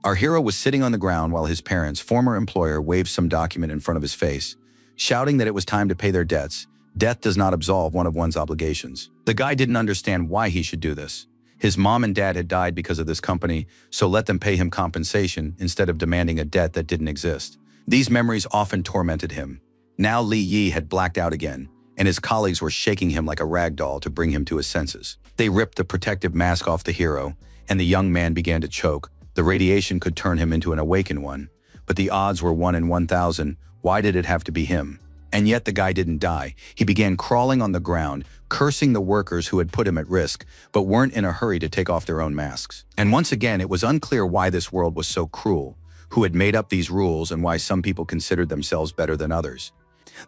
Our hero was sitting on the ground while his parents' former employer waved some document in front of his face, shouting that it was time to pay their debts. Death does not absolve one of one's obligations. The guy didn't understand why he should do this. His mom and dad had died because of this company, so let them pay him compensation instead of demanding a debt that didn't exist. These memories often tormented him. Now Li Yi had blacked out again, and his colleagues were shaking him like a rag doll to bring him to his senses. They ripped the protective mask off the hero, and the young man began to choke. The radiation could turn him into an awakened one, but the odds were 1 in 1,000. Why did it have to be him? And yet the guy didn't die. He began crawling on the ground, cursing the workers who had put him at risk, but weren't in a hurry to take off their own masks. And once again, it was unclear why this world was so cruel, who had made up these rules, and why some people considered themselves better than others.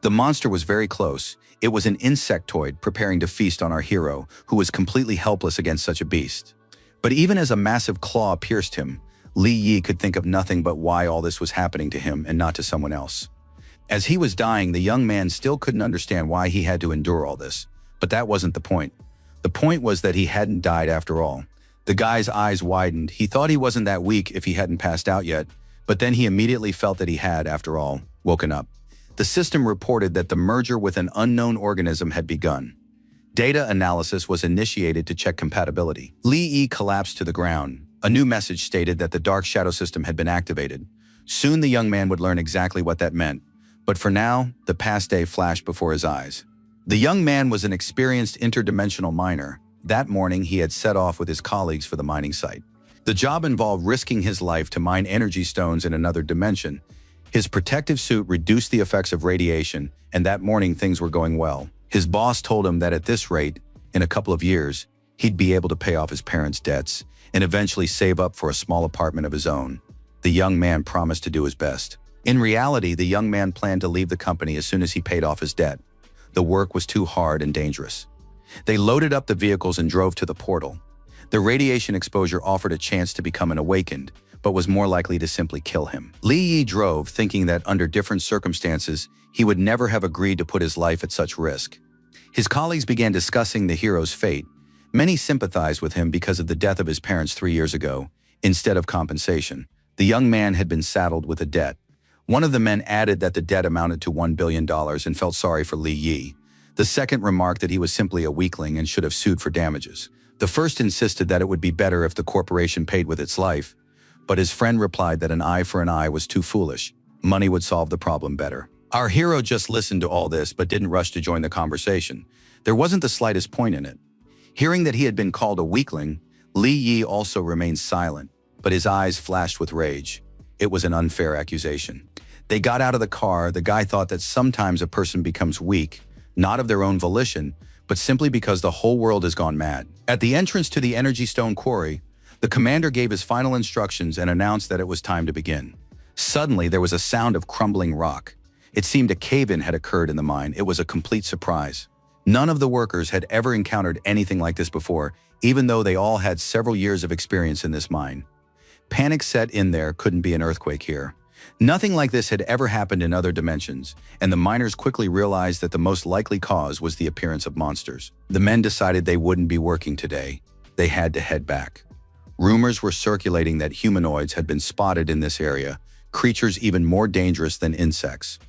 The monster was very close. It was an insectoid preparing to feast on our hero, who was completely helpless against such a beast. But even as a massive claw pierced him, Li Yi could think of nothing but why all this was happening to him and not to someone else. As he was dying, the young man still couldn't understand why he had to endure all this. But that wasn't the point. The point was that he hadn't died after all. The guy's eyes widened. He thought he wasn't that weak if he hadn't passed out yet, but then he immediately felt that he had, after all, woken up. The system reported that the merger with an unknown organism had begun. Data analysis was initiated to check compatibility. Li Yi collapsed to the ground. A new message stated that the Dark Shadow system had been activated. Soon the young man would learn exactly what that meant. But for now, the past day flashed before his eyes. The young man was an experienced interdimensional miner. That morning, he had set off with his colleagues for the mining site. The job involved risking his life to mine energy stones in another dimension. His protective suit reduced the effects of radiation, and that morning things were going well. His boss told him that at this rate, in a couple of years, he'd be able to pay off his parents' debts and eventually save up for a small apartment of his own. The young man promised to do his best. In reality, the young man planned to leave the company as soon as he paid off his debt. The work was too hard and dangerous. They loaded up the vehicles and drove to the portal. The radiation exposure offered a chance to become an awakened, but was more likely to simply kill him. Li Yi drove, thinking that under different circumstances, he would never have agreed to put his life at such risk. His colleagues began discussing the hero's fate. Many sympathized with him because of the death of his parents 3 years ago. Instead of compensation, the young man had been saddled with a debt. One of the men added that the debt amounted to $1 billion and felt sorry for Li Yi. The second remarked that he was simply a weakling and should have sued for damages. The first insisted that it would be better if the corporation paid with its life, but his friend replied that an eye for an eye was too foolish. Money would solve the problem better. Our hero just listened to all this but didn't rush to join the conversation. There wasn't the slightest point in it. Hearing that he had been called a weakling, Li Yi also remained silent, but his eyes flashed with rage. It was an unfair accusation. They got out of the car. The guy thought that sometimes a person becomes weak, not of their own volition, but simply because the whole world has gone mad. At the entrance to the energy stone quarry, the commander gave his final instructions and announced that it was time to begin. Suddenly, there was a sound of crumbling rock. It seemed a cave-in had occurred in the mine. It was a complete surprise. None of the workers had ever encountered anything like this before, even though they all had several years of experience in this mine. Panic set in. There couldn't be an earthquake here. Nothing like this had ever happened in other dimensions, and the miners quickly realized that the most likely cause was the appearance of monsters. The men decided they wouldn't be working today. They had to head back. Rumors were circulating that humanoids had been spotted in this area, creatures even more dangerous than insects.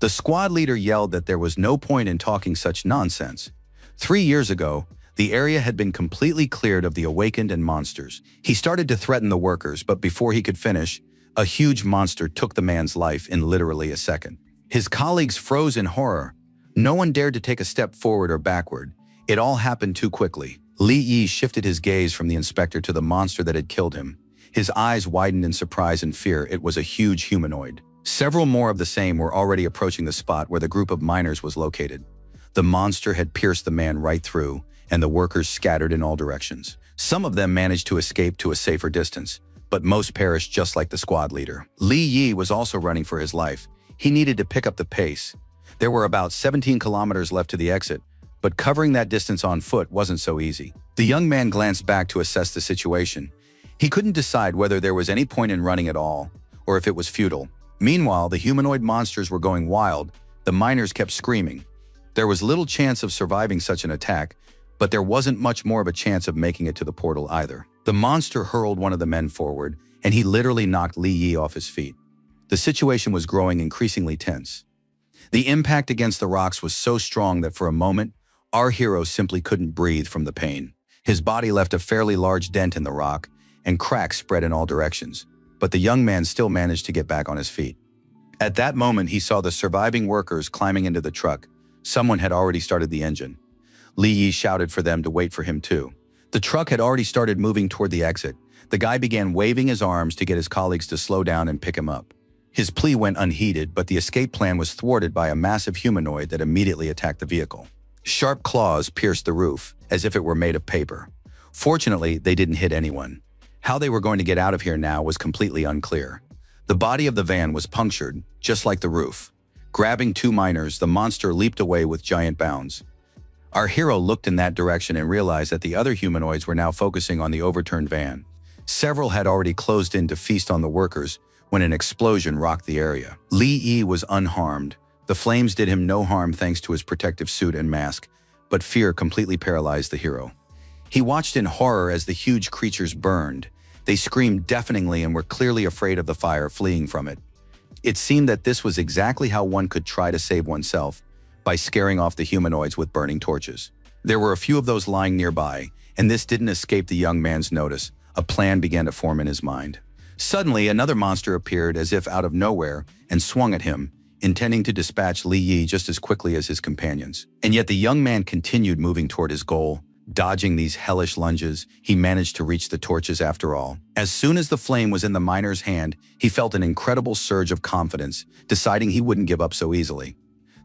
The squad leader yelled that there was no point in talking such nonsense. 3 years ago, the area had been completely cleared of the awakened and monsters. He started to threaten the workers, but before he could finish, a huge monster took the man's life in literally a second. His colleagues froze in horror. No one dared to take a step forward or backward. It all happened too quickly. Li Yi shifted his gaze from the inspector to the monster that had killed him. His eyes widened in surprise and fear. It was a huge humanoid. Several more of the same were already approaching the spot where the group of miners was located. The monster had pierced the man right through, and the workers scattered in all directions. Some of them managed to escape to a safer distance, but most perished just like the squad leader. Li Yi was also running for his life. He needed to pick up the pace. There were about 17 kilometers left to the exit, but covering that distance on foot wasn't so easy. The young man glanced back to assess the situation. He couldn't decide whether there was any point in running at all, or if it was futile. Meanwhile, the humanoid monsters were going wild. The miners kept screaming. There was little chance of surviving such an attack, but there wasn't much more of a chance of making it to the portal either. The monster hurled one of the men forward, and he literally knocked Li Yi off his feet. The situation was growing increasingly tense. The impact against the rocks was so strong that for a moment, our hero simply couldn't breathe from the pain. His body left a fairly large dent in the rock, and cracks spread in all directions, but the young man still managed to get back on his feet. At that moment, he saw the surviving workers climbing into the truck. Someone had already started the engine. Li Yi shouted for them to wait for him too. The truck had already started moving toward the exit. The guy began waving his arms to get his colleagues to slow down and pick him up. His plea went unheeded, but the escape plan was thwarted by a massive humanoid that immediately attacked the vehicle. Sharp claws pierced the roof, as if it were made of paper. Fortunately, they didn't hit anyone. How they were going to get out of here now was completely unclear. The body of the van was punctured, just like the roof. Grabbing two miners, the monster leaped away with giant bounds. Our hero looked in that direction and realized that the other humanoids were now focusing on the overturned van. Several had already closed in to feast on the workers when an explosion rocked the area. Li Yi was unharmed. The flames did him no harm thanks to his protective suit and mask, but fear completely paralyzed the hero. He watched in horror as the huge creatures burned. They screamed deafeningly and were clearly afraid of the fire, fleeing from it. It seemed that this was exactly how one could try to save oneself, by scaring off the humanoids with burning torches. There were a few of those lying nearby, and this didn't escape the young man's notice. A plan began to form in his mind. Suddenly, another monster appeared as if out of nowhere and swung at him, intending to dispatch Li Yi just as quickly as his companions. And yet the young man continued moving toward his goal. Dodging these hellish lunges, he managed to reach the torches after all. As soon as the flame was in the miner's hand, he felt an incredible surge of confidence, deciding he wouldn't give up so easily.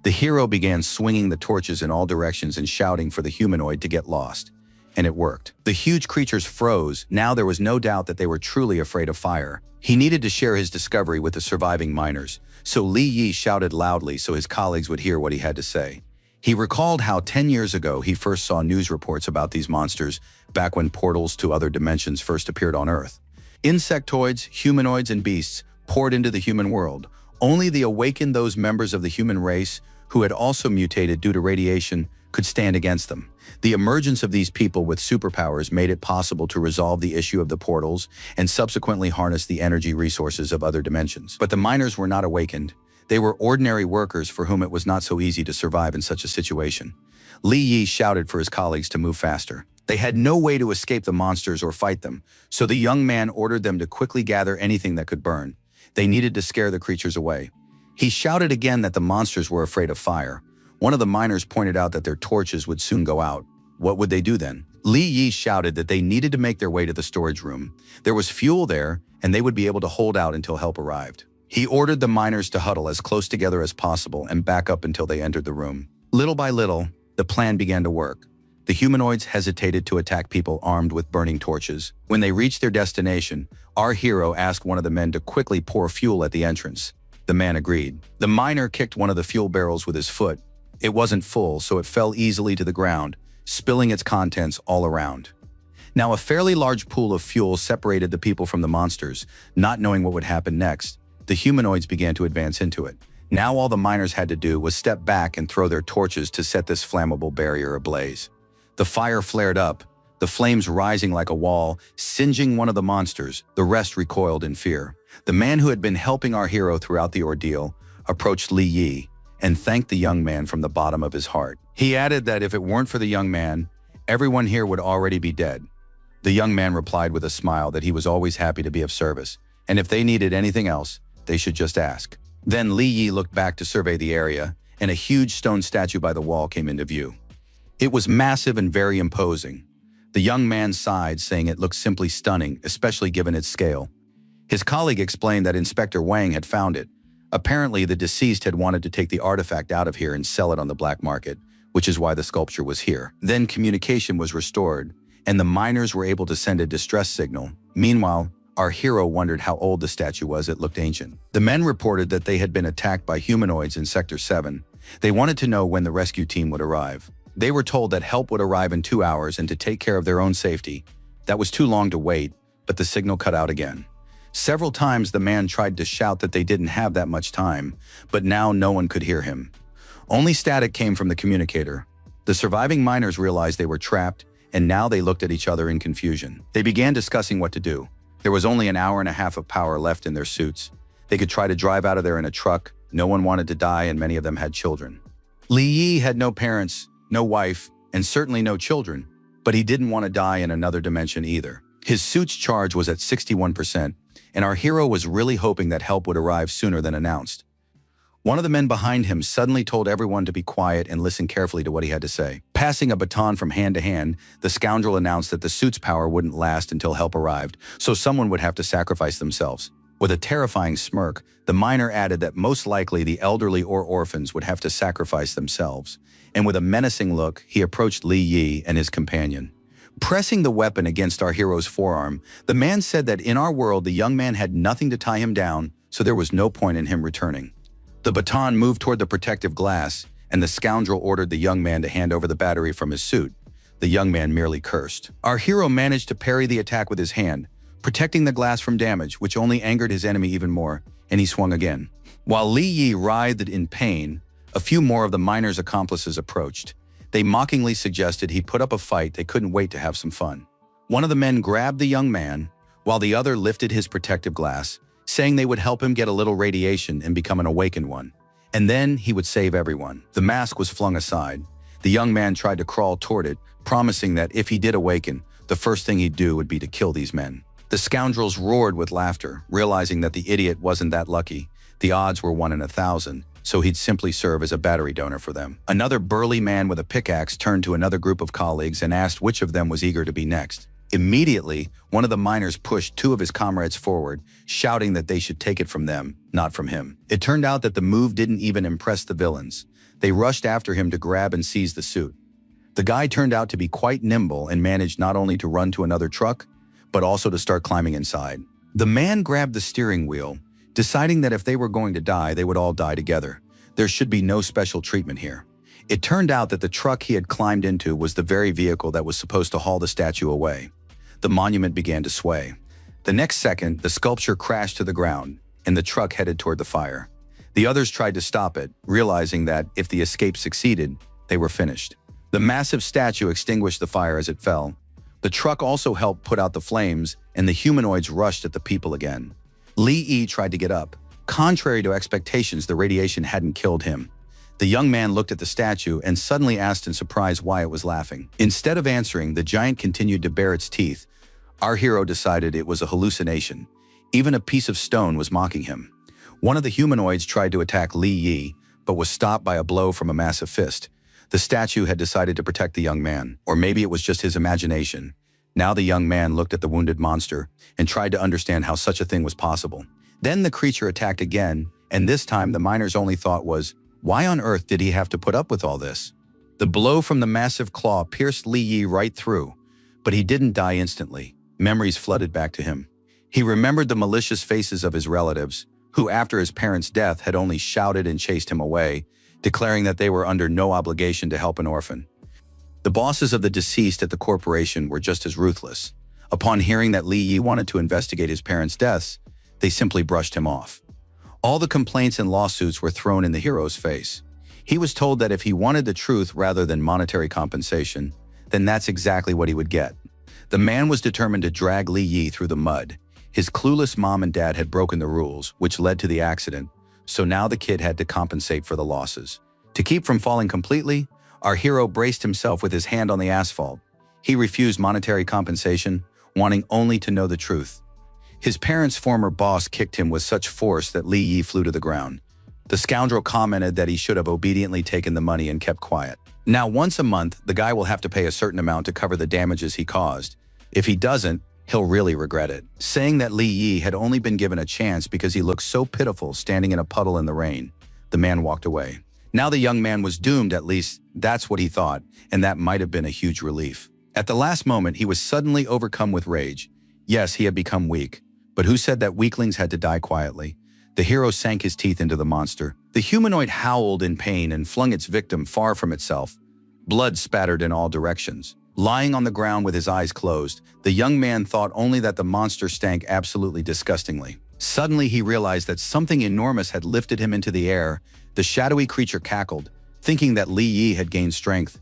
The hero began swinging the torches in all directions and shouting for the humanoid to get lost. And it worked. The huge creatures froze. Now there was no doubt that they were truly afraid of fire. He needed to share his discovery with the surviving miners, so Li Yi shouted loudly so his colleagues would hear what he had to say. He recalled how 10 years ago he first saw news reports about these monsters, back when portals to other dimensions first appeared on Earth. Insectoids, humanoids, and beasts poured into the human world. Only the awakened, those members of the human race who had also mutated due to radiation, could stand against them. The emergence of these people with superpowers made it possible to resolve the issue of the portals and subsequently harness the energy resources of other dimensions. But the miners were not awakened. They were ordinary workers for whom it was not so easy to survive in such a situation. Li Yi shouted for his colleagues to move faster. They had no way to escape the monsters or fight them, so the young man ordered them to quickly gather anything that could burn. They needed to scare the creatures away. He shouted again that the monsters were afraid of fire. One of the miners pointed out that their torches would soon go out. What would they do then? Li Yi shouted that they needed to make their way to the storage room. There was fuel there, and they would be able to hold out until help arrived. He ordered the miners to huddle as close together as possible and back up until they entered the room. Little by little, the plan began to work. The humanoids hesitated to attack people armed with burning torches. When they reached their destination, our hero asked one of the men to quickly pour fuel at the entrance. The man agreed. The miner kicked one of the fuel barrels with his foot. It wasn't full, so it fell easily to the ground, spilling its contents all around. Now, a fairly large pool of fuel separated the people from the monsters. Not knowing what would happen next, the humanoids began to advance into it. Now all the miners had to do was step back and throw their torches to set this flammable barrier ablaze. The fire flared up, the flames rising like a wall, singeing one of the monsters. The rest recoiled in fear. The man who had been helping our hero throughout the ordeal approached Li Yi and thanked the young man from the bottom of his heart. He added that if it weren't for the young man, everyone here would already be dead. The young man replied with a smile that he was always happy to be of service, and if they needed anything else, they should just ask. Then Li Yi looked back to survey the area, and a huge stone statue by the wall came into view. It was massive and very imposing. The young man sighed, saying it looked simply stunning, especially given its scale. His colleague explained that Inspector Wang had found it. Apparently, the deceased had wanted to take the artifact out of here and sell it on the black market, which is why the sculpture was here. Then communication was restored, and the miners were able to send a distress signal. Meanwhile, our hero wondered how old the statue was. It looked ancient. The men reported that they had been attacked by humanoids in Sector 7. They wanted to know when the rescue team would arrive. They were told that help would arrive in 2 hours and to take care of their own safety. That was too long to wait, but the signal cut out again. Several times the man tried to shout that they didn't have that much time, but now no one could hear him. Only static came from the communicator. The surviving miners realized they were trapped, and now they looked at each other in confusion. They began discussing what to do. There was only an hour and a half of power left in their suits. They could try to drive out of there in a truck. No one wanted to die, and many of them had children. Li Yi had no parents, no wife, and certainly no children, but he didn't want to die in another dimension either. His suit's charge was at 61%, and our hero was really hoping that help would arrive sooner than announced. One of the men behind him suddenly told everyone to be quiet and listen carefully to what he had to say. Passing a baton from hand to hand, the scoundrel announced that the suit's power wouldn't last until help arrived, so someone would have to sacrifice themselves. With a terrifying smirk, the miner added that most likely the elderly or orphans would have to sacrifice themselves. And with a menacing look, he approached Li Yi and his companion. Pressing the weapon against our hero's forearm, the man said that in our world the young man had nothing to tie him down, so there was no point in him returning. The baton moved toward the protective glass, and the scoundrel ordered the young man to hand over the battery from his suit. The young man merely cursed. Our hero managed to parry the attack with his hand, protecting the glass from damage, which only angered his enemy even more, and he swung again. While Li Yi writhed in pain, a few more of the miner's accomplices approached. They mockingly suggested he put up a fight. They couldn't wait to have some fun. One of the men grabbed the young man, while the other lifted his protective glass, saying they would help him get a little radiation and become an awakened one. And then he would save everyone. The mask was flung aside. The young man tried to crawl toward it, promising that if he did awaken, the first thing he'd do would be to kill these men. The scoundrels roared with laughter, realizing that the idiot wasn't that lucky. The odds were 1 in 1,000, so he'd simply serve as a battery donor for them. Another burly man with a pickaxe turned to another group of colleagues and asked which of them was eager to be next. Immediately, one of the miners pushed 2 of his comrades forward, shouting that they should take it from them, not from him. It turned out that the move didn't even impress the villains. They rushed after him to grab and seize the suit. The guy turned out to be quite nimble and managed not only to run to another truck, but also to start climbing inside. The man grabbed the steering wheel, deciding that if they were going to die, they would all die together. There should be no special treatment here. It turned out that the truck he had climbed into was the very vehicle that was supposed to haul the statue away. The monument began to sway. The next second, the sculpture crashed to the ground, and the truck headed toward the fire. The others tried to stop it, realizing that if the escape succeeded, they were finished. The massive statue extinguished the fire as it fell. The truck also helped put out the flames, and the humanoids rushed at the people again. Li Yi tried to get up. Contrary to expectations, the radiation hadn't killed him. The young man looked at the statue and suddenly asked in surprise why it was laughing. Instead of answering, the giant continued to bare its teeth. Our hero decided it was a hallucination. Even a piece of stone was mocking him. One of the humanoids tried to attack Li Yi, but was stopped by a blow from a massive fist. The statue had decided to protect the young man, or maybe it was just his imagination. Now the young man looked at the wounded monster and tried to understand how such a thing was possible. Then the creature attacked again, and this time the miner's only thought was, why on earth did he have to put up with all this? The blow from the massive claw pierced Li Yi right through, but he didn't die instantly. Memories flooded back to him. He remembered the malicious faces of his relatives, who after his parents' death had only shouted and chased him away, declaring that they were under no obligation to help an orphan. The bosses of the deceased at the corporation were just as ruthless. Upon hearing that Li Yi wanted to investigate his parents' deaths, they simply brushed him off. All the complaints and lawsuits were thrown in the hero's face. He was told that if he wanted the truth rather than monetary compensation, then that's exactly what he would get. The man was determined to drag Li Yi through the mud. His clueless mom and dad had broken the rules, which led to the accident, so now the kid had to compensate for the losses. To keep from falling completely, our hero braced himself with his hand on the asphalt. He refused monetary compensation, wanting only to know the truth. His parents' former boss kicked him with such force that Li Yi flew to the ground. The scoundrel commented that he should have obediently taken the money and kept quiet. Now, once a month, the guy will have to pay a certain amount to cover the damages he caused. If he doesn't, he'll really regret it. Saying that Li Yi had only been given a chance because he looked so pitiful standing in a puddle in the rain, the man walked away. Now the young man was doomed, at least that's what he thought, and that might have been a huge relief. At the last moment, he was suddenly overcome with rage. Yes, he had become weak, but who said that weaklings had to die quietly? The hero sank his teeth into the monster. The humanoid howled in pain and flung its victim far from itself. Blood spattered in all directions. Lying on the ground with his eyes closed, the young man thought only that the monster stank absolutely disgustingly. Suddenly he realized that something enormous had lifted him into the air. The shadowy creature cackled, thinking that Li Yi had gained strength.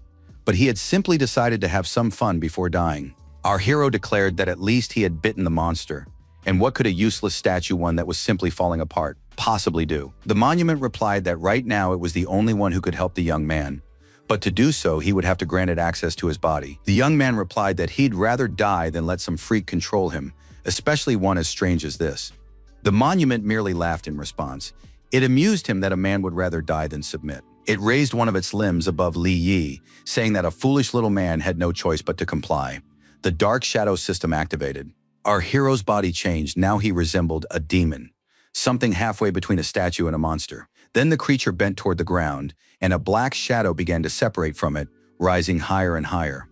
but he had simply decided to have some fun before dying. Our hero declared that at least he had bitten the monster, and what could a useless statue, one that was simply falling apart, possibly do? The monument replied that right now it was the only one who could help the young man, but to do so he would have to grant it access to his body. The young man replied that he'd rather die than let some freak control him, especially one as strange as this. The monument merely laughed in response. It amused him that a man would rather die than submit. It raised one of its limbs above Li Yi, saying that a foolish little man had no choice but to comply. The dark shadow system activated. Our hero's body changed. Now he resembled a demon, something halfway between a statue and a monster. Then the creature bent toward the ground, and a black shadow began to separate from it, rising higher and higher.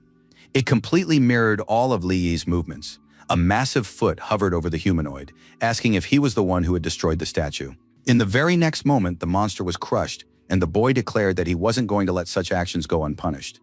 It completely mirrored all of Li Yi's movements. A massive foot hovered over the humanoid, asking if he was the one who had destroyed the statue. In the very next moment, the monster was crushed, and the boy declared that he wasn't going to let such actions go unpunished.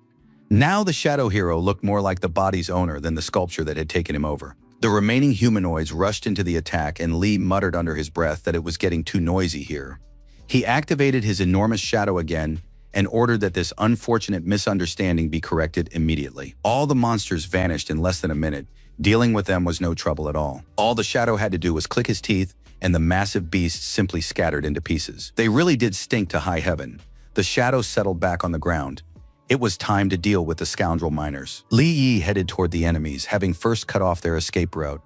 Now the shadow hero looked more like the body's owner than the sculpture that had taken him over. The remaining humanoids rushed into the attack, and Li muttered under his breath that it was getting too noisy here. He activated his enormous shadow again and ordered that this unfortunate misunderstanding be corrected immediately. All the monsters vanished in less than a minute. Dealing with them was no trouble at all. All the shadow had to do was click his teeth, and the massive beasts simply scattered into pieces. They really did stink to high heaven. The shadow settled back on the ground. It was time to deal with the scoundrel miners. Li Yi headed toward the enemies, having first cut off their escape route.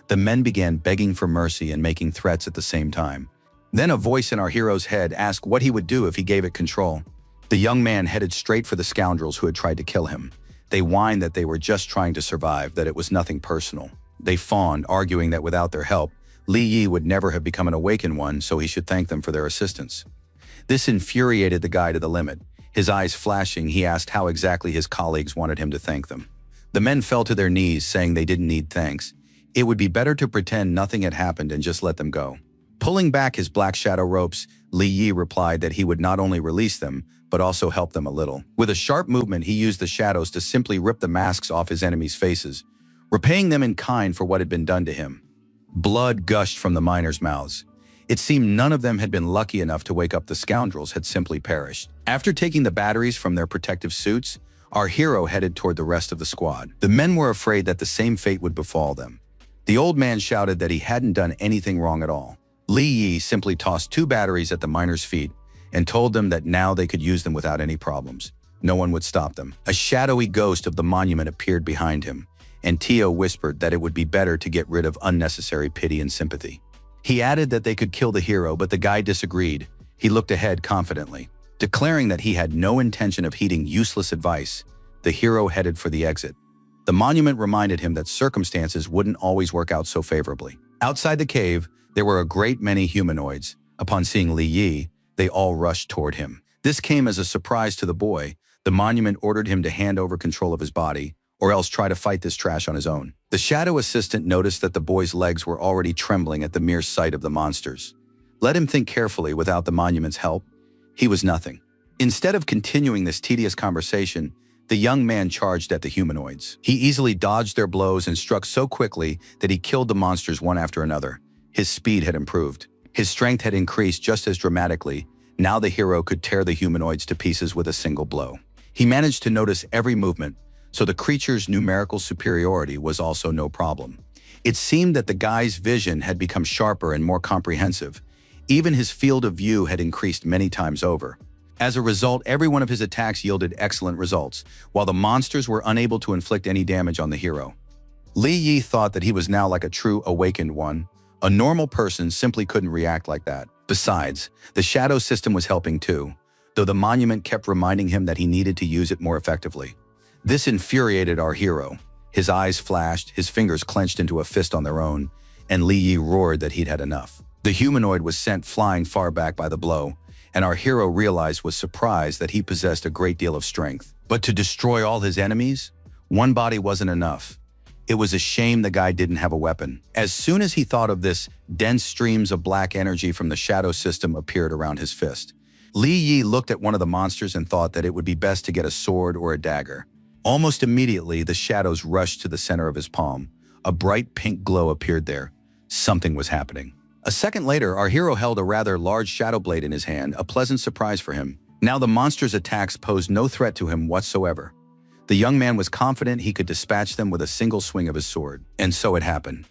The men began begging for mercy and making threats at the same time. Then a voice in our hero's head asked what he would do if he gave it control. The young man headed straight for the scoundrels who had tried to kill him. They whined that they were just trying to survive, that it was nothing personal. They fawned, arguing that without their help, Li Yi would never have become an awakened one, so he should thank them for their assistance. This infuriated the guy to the limit. His eyes flashing, he asked how exactly his colleagues wanted him to thank them. The men fell to their knees, saying they didn't need thanks. It would be better to pretend nothing had happened and just let them go. Pulling back his black shadow ropes, Li Yi replied that he would not only release them, but also help them a little. With a sharp movement, he used the shadows to simply rip the masks off his enemies' faces, repaying them in kind for what had been done to him. Blood gushed from the miners' mouths. It seemed none of them had been lucky enough to wake up. The scoundrels had simply perished. After taking the batteries from their protective suits, our hero headed toward the rest of the squad. The men were afraid that the same fate would befall them. The old man shouted that he hadn't done anything wrong at all. Li Yi simply tossed 2 batteries at the miners' feet and told them that now they could use them without any problems. No one would stop them. A shadowy ghost of the monument appeared behind him, and Tio whispered that it would be better to get rid of unnecessary pity and sympathy. He added that they could kill the hero, but the guy disagreed. He looked ahead confidently. Declaring that he had no intention of heeding useless advice, the hero headed for the exit. The monument reminded him that circumstances wouldn't always work out so favorably. Outside the cave, there were a great many humanoids. Upon seeing Li Yi, they all rushed toward him. This came as a surprise to the boy. The monument ordered him to hand over control of his body, or else try to fight this trash on his own. The shadow assistant noticed that the boy's legs were already trembling at the mere sight of the monsters. Let him think carefully. Without the monument's help, he was nothing. Instead of continuing this tedious conversation, the young man charged at the humanoids. He easily dodged their blows and struck so quickly that he killed the monsters one after another. His speed had improved. His strength had increased just as dramatically. Now the hero could tear the humanoids to pieces with a single blow. He managed to notice every movement, so the creature's numerical superiority was also no problem. It seemed that the guy's vision had become sharper and more comprehensive. Even his field of view had increased many times over. As a result, every one of his attacks yielded excellent results, while the monsters were unable to inflict any damage on the hero. Li Yi thought that he was now like a true awakened one. A normal person simply couldn't react like that. Besides, the shadow system was helping too, though the monument kept reminding him that he needed to use it more effectively. This infuriated our hero. His eyes flashed, his fingers clenched into a fist on their own, and Li Yi roared that he'd had enough. The humanoid was sent flying far back by the blow, and our hero realized with surprise that he possessed a great deal of strength. But to destroy all his enemies, one body wasn't enough. It was a shame the guy didn't have a weapon. As soon as he thought of this, dense streams of black energy from the shadow system appeared around his fist. Li Yi looked at one of the monsters and thought that it would be best to get a sword or a dagger. Almost immediately, the shadows rushed to the center of his palm. A bright pink glow appeared there. Something was happening. A second later, our hero held a rather large shadow blade in his hand, a pleasant surprise for him. Now the monster's attacks posed no threat to him whatsoever. The young man was confident he could dispatch them with a single swing of his sword. And so it happened.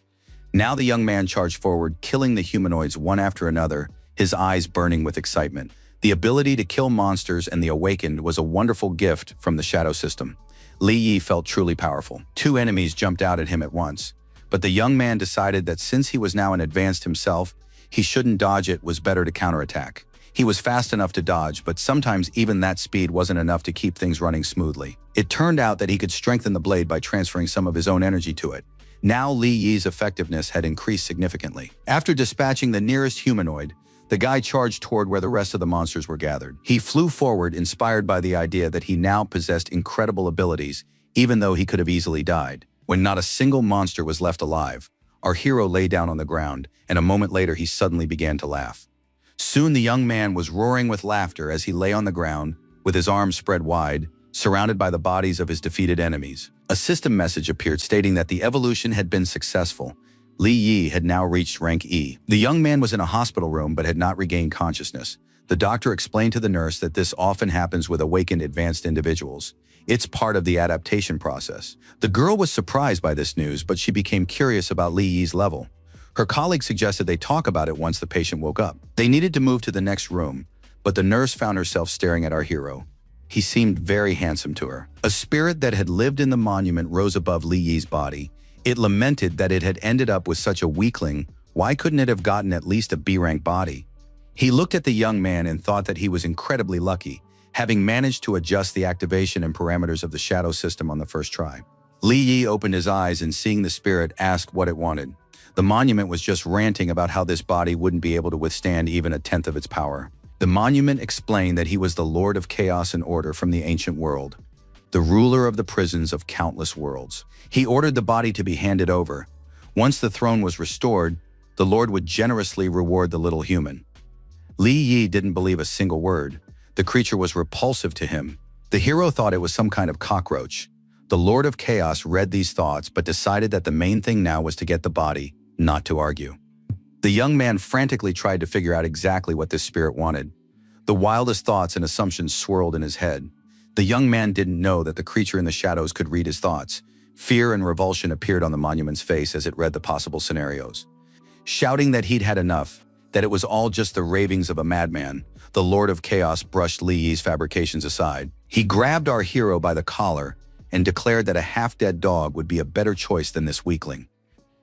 Now the young man charged forward, killing the humanoids one after another, his eyes burning with excitement. The ability to kill monsters and the awakened was a wonderful gift from the shadow system. Li Yi felt truly powerful. 2 enemies jumped out at him at once, but the young man decided that since he was now an advanced himself, he shouldn't dodge, it was better to counterattack. He was fast enough to dodge, but sometimes even that speed wasn't enough to keep things running smoothly. It turned out that he could strengthen the blade by transferring some of his own energy to it. Now Li Yi's effectiveness had increased significantly. After dispatching the nearest humanoid, the guy charged toward where the rest of the monsters were gathered. He flew forward, inspired by the idea that he now possessed incredible abilities, even though he could have easily died. When not a single monster was left alive, our hero lay down on the ground, and a moment later he suddenly began to laugh. Soon the young man was roaring with laughter as he lay on the ground, with his arms spread wide, surrounded by the bodies of his defeated enemies. A system message appeared stating that the evolution had been successful. Li Yi had now reached rank E. The young man was in a hospital room but had not regained consciousness. The doctor explained to the nurse that this often happens with awakened advanced individuals. It's part of the adaptation process. The girl was surprised by this news, but she became curious about Li Yi's level. Her colleague suggested they talk about it once the patient woke up. They needed to move to the next room, but the nurse found herself staring at our hero. He seemed very handsome to her. A spirit that had lived in the monument rose above Li Yi's body. It lamented that it had ended up with such a weakling. Why couldn't it have gotten at least a B-rank body? He looked at the young man and thought that he was incredibly lucky, having managed to adjust the activation and parameters of the shadow system on the first try. Li Yi opened his eyes and, seeing the spirit, asked what it wanted. The monument was just ranting about how this body wouldn't be able to withstand even a tenth of its power. The monument explained that he was the Lord of Chaos and Order from the ancient world, the ruler of the prisons of countless worlds. He ordered the body to be handed over. Once the throne was restored, the Lord would generously reward the little human. Li Yi didn't believe a single word. The creature was repulsive to him. The hero thought it was some kind of cockroach. The Lord of Chaos read these thoughts but decided that the main thing now was to get the body, not to argue. The young man frantically tried to figure out exactly what this spirit wanted. The wildest thoughts and assumptions swirled in his head. The young man didn't know that the creature in the shadows could read his thoughts. Fear and revulsion appeared on the monument's face as it read the possible scenarios. Shouting that he'd had enough, that it was all just the ravings of a madman, the Lord of Chaos brushed Li Yi's fabrications aside. He grabbed our hero by the collar and declared that a half-dead dog would be a better choice than this weakling.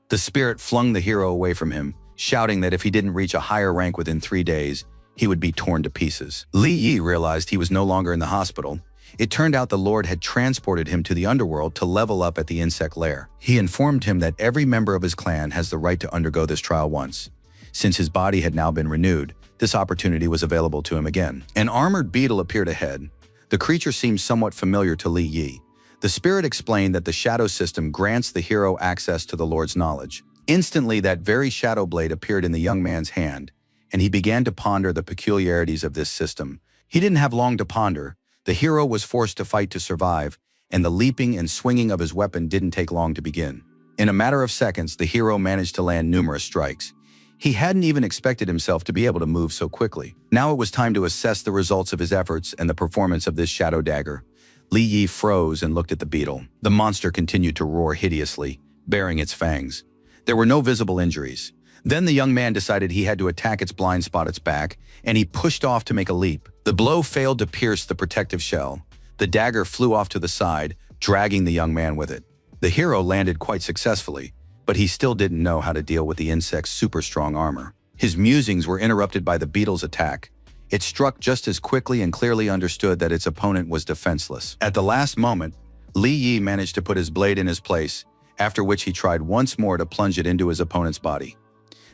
The spirit flung the hero away from him, shouting that if he didn't reach a higher rank within 3 days, he would be torn to pieces. Li Yi realized he was no longer in the hospital. It turned out the Lord had transported him to the underworld to level up at the insect lair. He informed him that every member of his clan has the right to undergo this trial once. Since his body had now been renewed, this opportunity was available to him again. An armored beetle appeared ahead. The creature seemed somewhat familiar to Li Yi. The spirit explained that the shadow system grants the hero access to the Lord's knowledge. Instantly, that very shadow blade appeared in the young man's hand, and he began to ponder the peculiarities of this system. He didn't have long to ponder. The hero was forced to fight to survive, and the leaping and swinging of his weapon didn't take long to begin. In a matter of seconds, the hero managed to land numerous strikes. He hadn't even expected himself to be able to move so quickly. Now it was time to assess the results of his efforts and the performance of this shadow dagger. Li Yi froze and looked at the beetle. The monster continued to roar hideously, baring its fangs. There were no visible injuries. Then the young man decided he had to attack its blind spot, its back, and he pushed off to make a leap. The blow failed to pierce the protective shell. The dagger flew off to the side, dragging the young man with it. The hero landed quite successfully, but he still didn't know how to deal with the insect's super strong armor. His musings were interrupted by the beetle's attack. It struck just as quickly and clearly understood that its opponent was defenseless. At the last moment, Li Yi managed to put his blade in his place, after which he tried once more to plunge it into his opponent's body.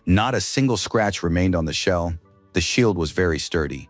Not a single scratch remained on the shell. The shield was very sturdy.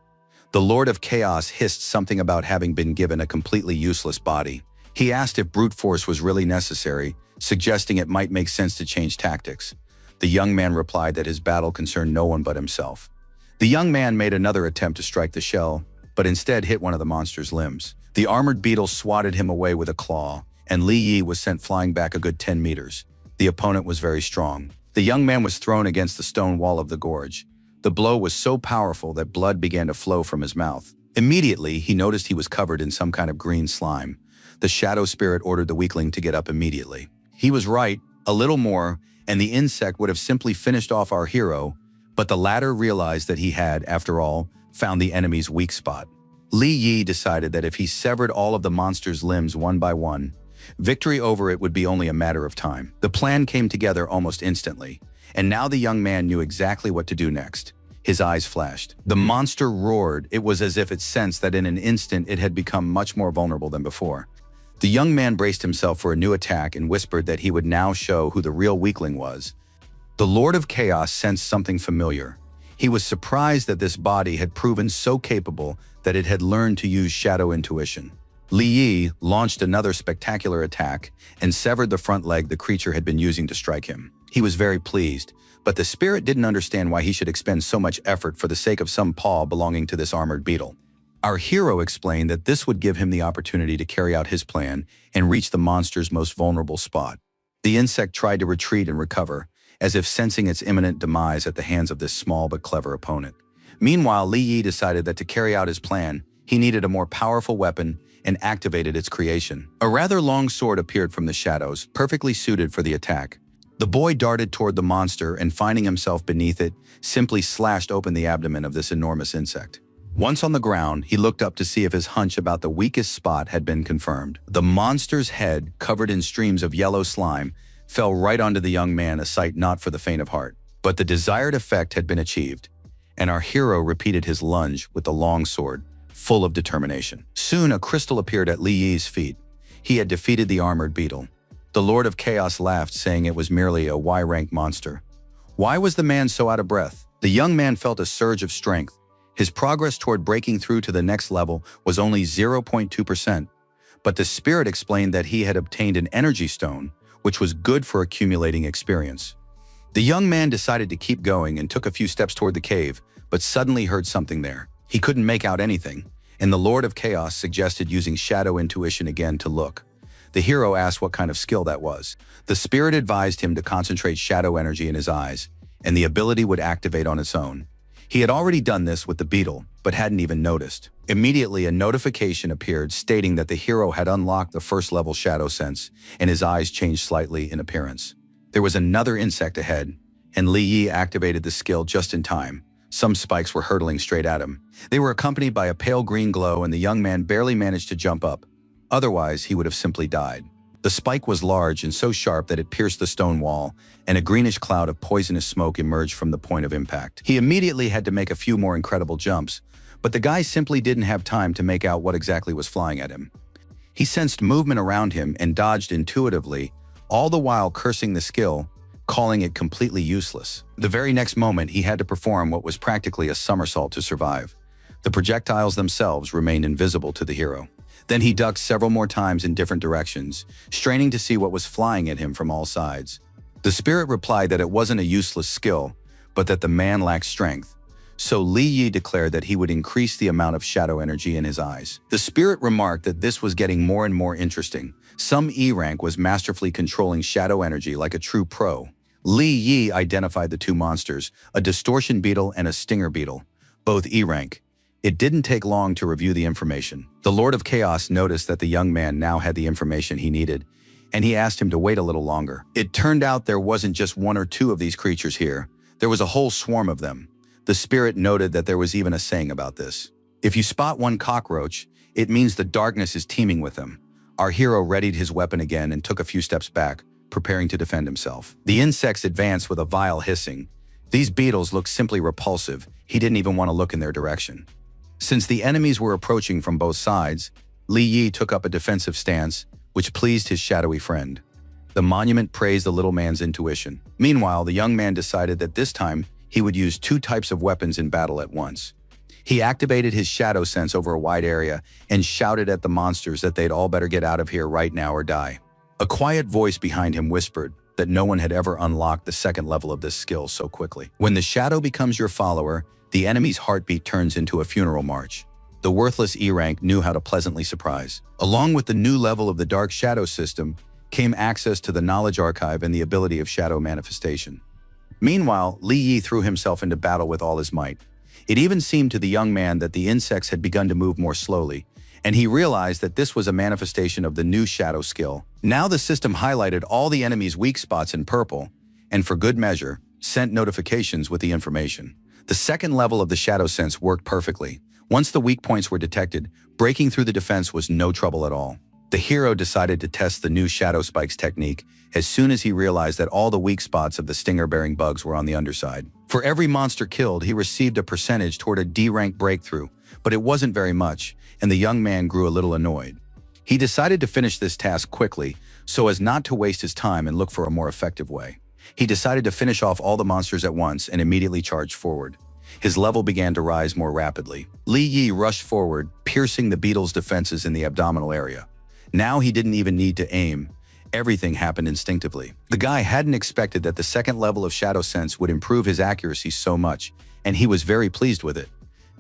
The Lord of Chaos hissed something about having been given a completely useless body. He asked if brute force was really necessary, suggesting it might make sense to change tactics. The young man replied that his battle concerned no one but himself. The young man made another attempt to strike the shell, but instead hit one of the monster's limbs. The armored beetle swatted him away with a claw, and Li Yi was sent flying back a good 10 meters. The opponent was very strong. The young man was thrown against the stone wall of the gorge. The blow was so powerful that blood began to flow from his mouth. Immediately, he noticed he was covered in some kind of green slime. The shadow spirit ordered the weakling to get up immediately. He was right, a little more, and the insect would have simply finished off our hero, but the latter realized that he had, after all, found the enemy's weak spot. Li Yi decided that if he severed all of the monster's limbs one by one, victory over it would be only a matter of time. The plan came together almost instantly, and now the young man knew exactly what to do next. His eyes flashed. The monster roared. It was as if it sensed that in an instant it had become much more vulnerable than before. The young man braced himself for a new attack and whispered that he would now show who the real weakling was. The Lord of Chaos sensed something familiar. He was surprised that this body had proven so capable that it had learned to use shadow intuition. Li Yi launched another spectacular attack and severed the front leg the creature had been using to strike him. He was very pleased, but the spirit didn't understand why he should expend so much effort for the sake of some paw belonging to this armored beetle. Our hero explained that this would give him the opportunity to carry out his plan and reach the monster's most vulnerable spot. The insect tried to retreat and recover, as if sensing its imminent demise at the hands of this small but clever opponent. Meanwhile, Li Yi decided that to carry out his plan, he needed a more powerful weapon and activated its creation. A rather long sword appeared from the shadows, perfectly suited for the attack. The boy darted toward the monster and, finding himself beneath it, simply slashed open the abdomen of this enormous insect. Once on the ground, he looked up to see if his hunch about the weakest spot had been confirmed. The monster's head, covered in streams of yellow slime, fell right onto the young man, a sight not for the faint of heart. But the desired effect had been achieved, and our hero repeated his lunge with the long sword, full of determination. Soon a crystal appeared at Li Yi's feet. He had defeated the armored beetle. The Lord of Chaos laughed, saying it was merely a Y-rank monster. Why was the man so out of breath? The young man felt a surge of strength. His progress toward breaking through to the next level was only 0.2%, but the spirit explained that he had obtained an energy stone, which was good for accumulating experience. The young man decided to keep going and took a few steps toward the cave, but suddenly heard something there. He couldn't make out anything, and the Lord of Chaos suggested using shadow intuition again to look. The hero asked what kind of skill that was. The spirit advised him to concentrate shadow energy in his eyes, and the ability would activate on its own. He had already done this with the beetle, but hadn't even noticed. Immediately, a notification appeared stating that the hero had unlocked the first-level shadow sense, and his eyes changed slightly in appearance. There was another insect ahead, and Li Yi activated the skill just in time. Some spikes were hurtling straight at him. They were accompanied by a pale green glow, and the young man barely managed to jump up. Otherwise, he would have simply died. The spike was large and so sharp that it pierced the stone wall, and a greenish cloud of poisonous smoke emerged from the point of impact. He immediately had to make a few more incredible jumps, but the guy simply didn't have time to make out what exactly was flying at him. He sensed movement around him and dodged intuitively, all the while cursing the skill, calling it completely useless. The very next moment, he had to perform what was practically a somersault to survive. The projectiles themselves remained invisible to the hero. Then he ducked several more times in different directions, straining to see what was flying at him from all sides. The spirit replied that it wasn't a useless skill, but that the man lacked strength. So Li Yi declared that he would increase the amount of shadow energy in his eyes. The spirit remarked that this was getting more and more interesting. Some E rank was masterfully controlling shadow energy like a true pro. Li Yi identified the two monsters, a distortion beetle and a stinger beetle, both E rank. It didn't take long to review the information. The Lord of Chaos noticed that the young man now had the information he needed, and he asked him to wait a little longer. It turned out there wasn't just one or two of these creatures here. There was a whole swarm of them. The spirit noted that there was even a saying about this. If you spot one cockroach, it means the darkness is teeming with them. Our hero readied his weapon again and took a few steps back, preparing to defend himself. The insects advanced with a vile hissing. These beetles looked simply repulsive. He didn't even want to look in their direction. Since the enemies were approaching from both sides, Li Yi took up a defensive stance, which pleased his shadowy friend. The monument praised the little man's intuition. Meanwhile, the young man decided that this time he would use two types of weapons in battle at once. He activated his shadow sense over a wide area and shouted at the monsters that they'd all better get out of here right now or die. A quiet voice behind him whispered that no one had ever unlocked the second level of this skill so quickly. When the shadow becomes your follower, the enemy's heartbeat turns into a funeral march. The worthless E-rank knew how to pleasantly surprise. Along with the new level of the Dark Shadow system came access to the knowledge archive and the ability of shadow manifestation. Meanwhile, Li Yi threw himself into battle with all his might. It even seemed to the young man that the insects had begun to move more slowly, and he realized that this was a manifestation of the new shadow skill. Now the system highlighted all the enemy's weak spots in purple, and for good measure, sent notifications with the information. The second level of the shadow sense worked perfectly. Once the weak points were detected, breaking through the defense was no trouble at all. The hero decided to test the new shadow spikes technique as soon as he realized that all the weak spots of the stinger-bearing bugs were on the underside. For every monster killed, he received a percentage toward a D-rank breakthrough, but it wasn't very much, and the young man grew a little annoyed. He decided to finish this task quickly so as not to waste his time and look for a more effective way. He decided to finish off all the monsters at once and immediately charged forward. His level began to rise more rapidly. Li Yi rushed forward, piercing the beetle's defenses in the abdominal area. Now he didn't even need to aim. Everything happened instinctively. The guy hadn't expected that the second level of shadow sense would improve his accuracy so much, and he was very pleased with it.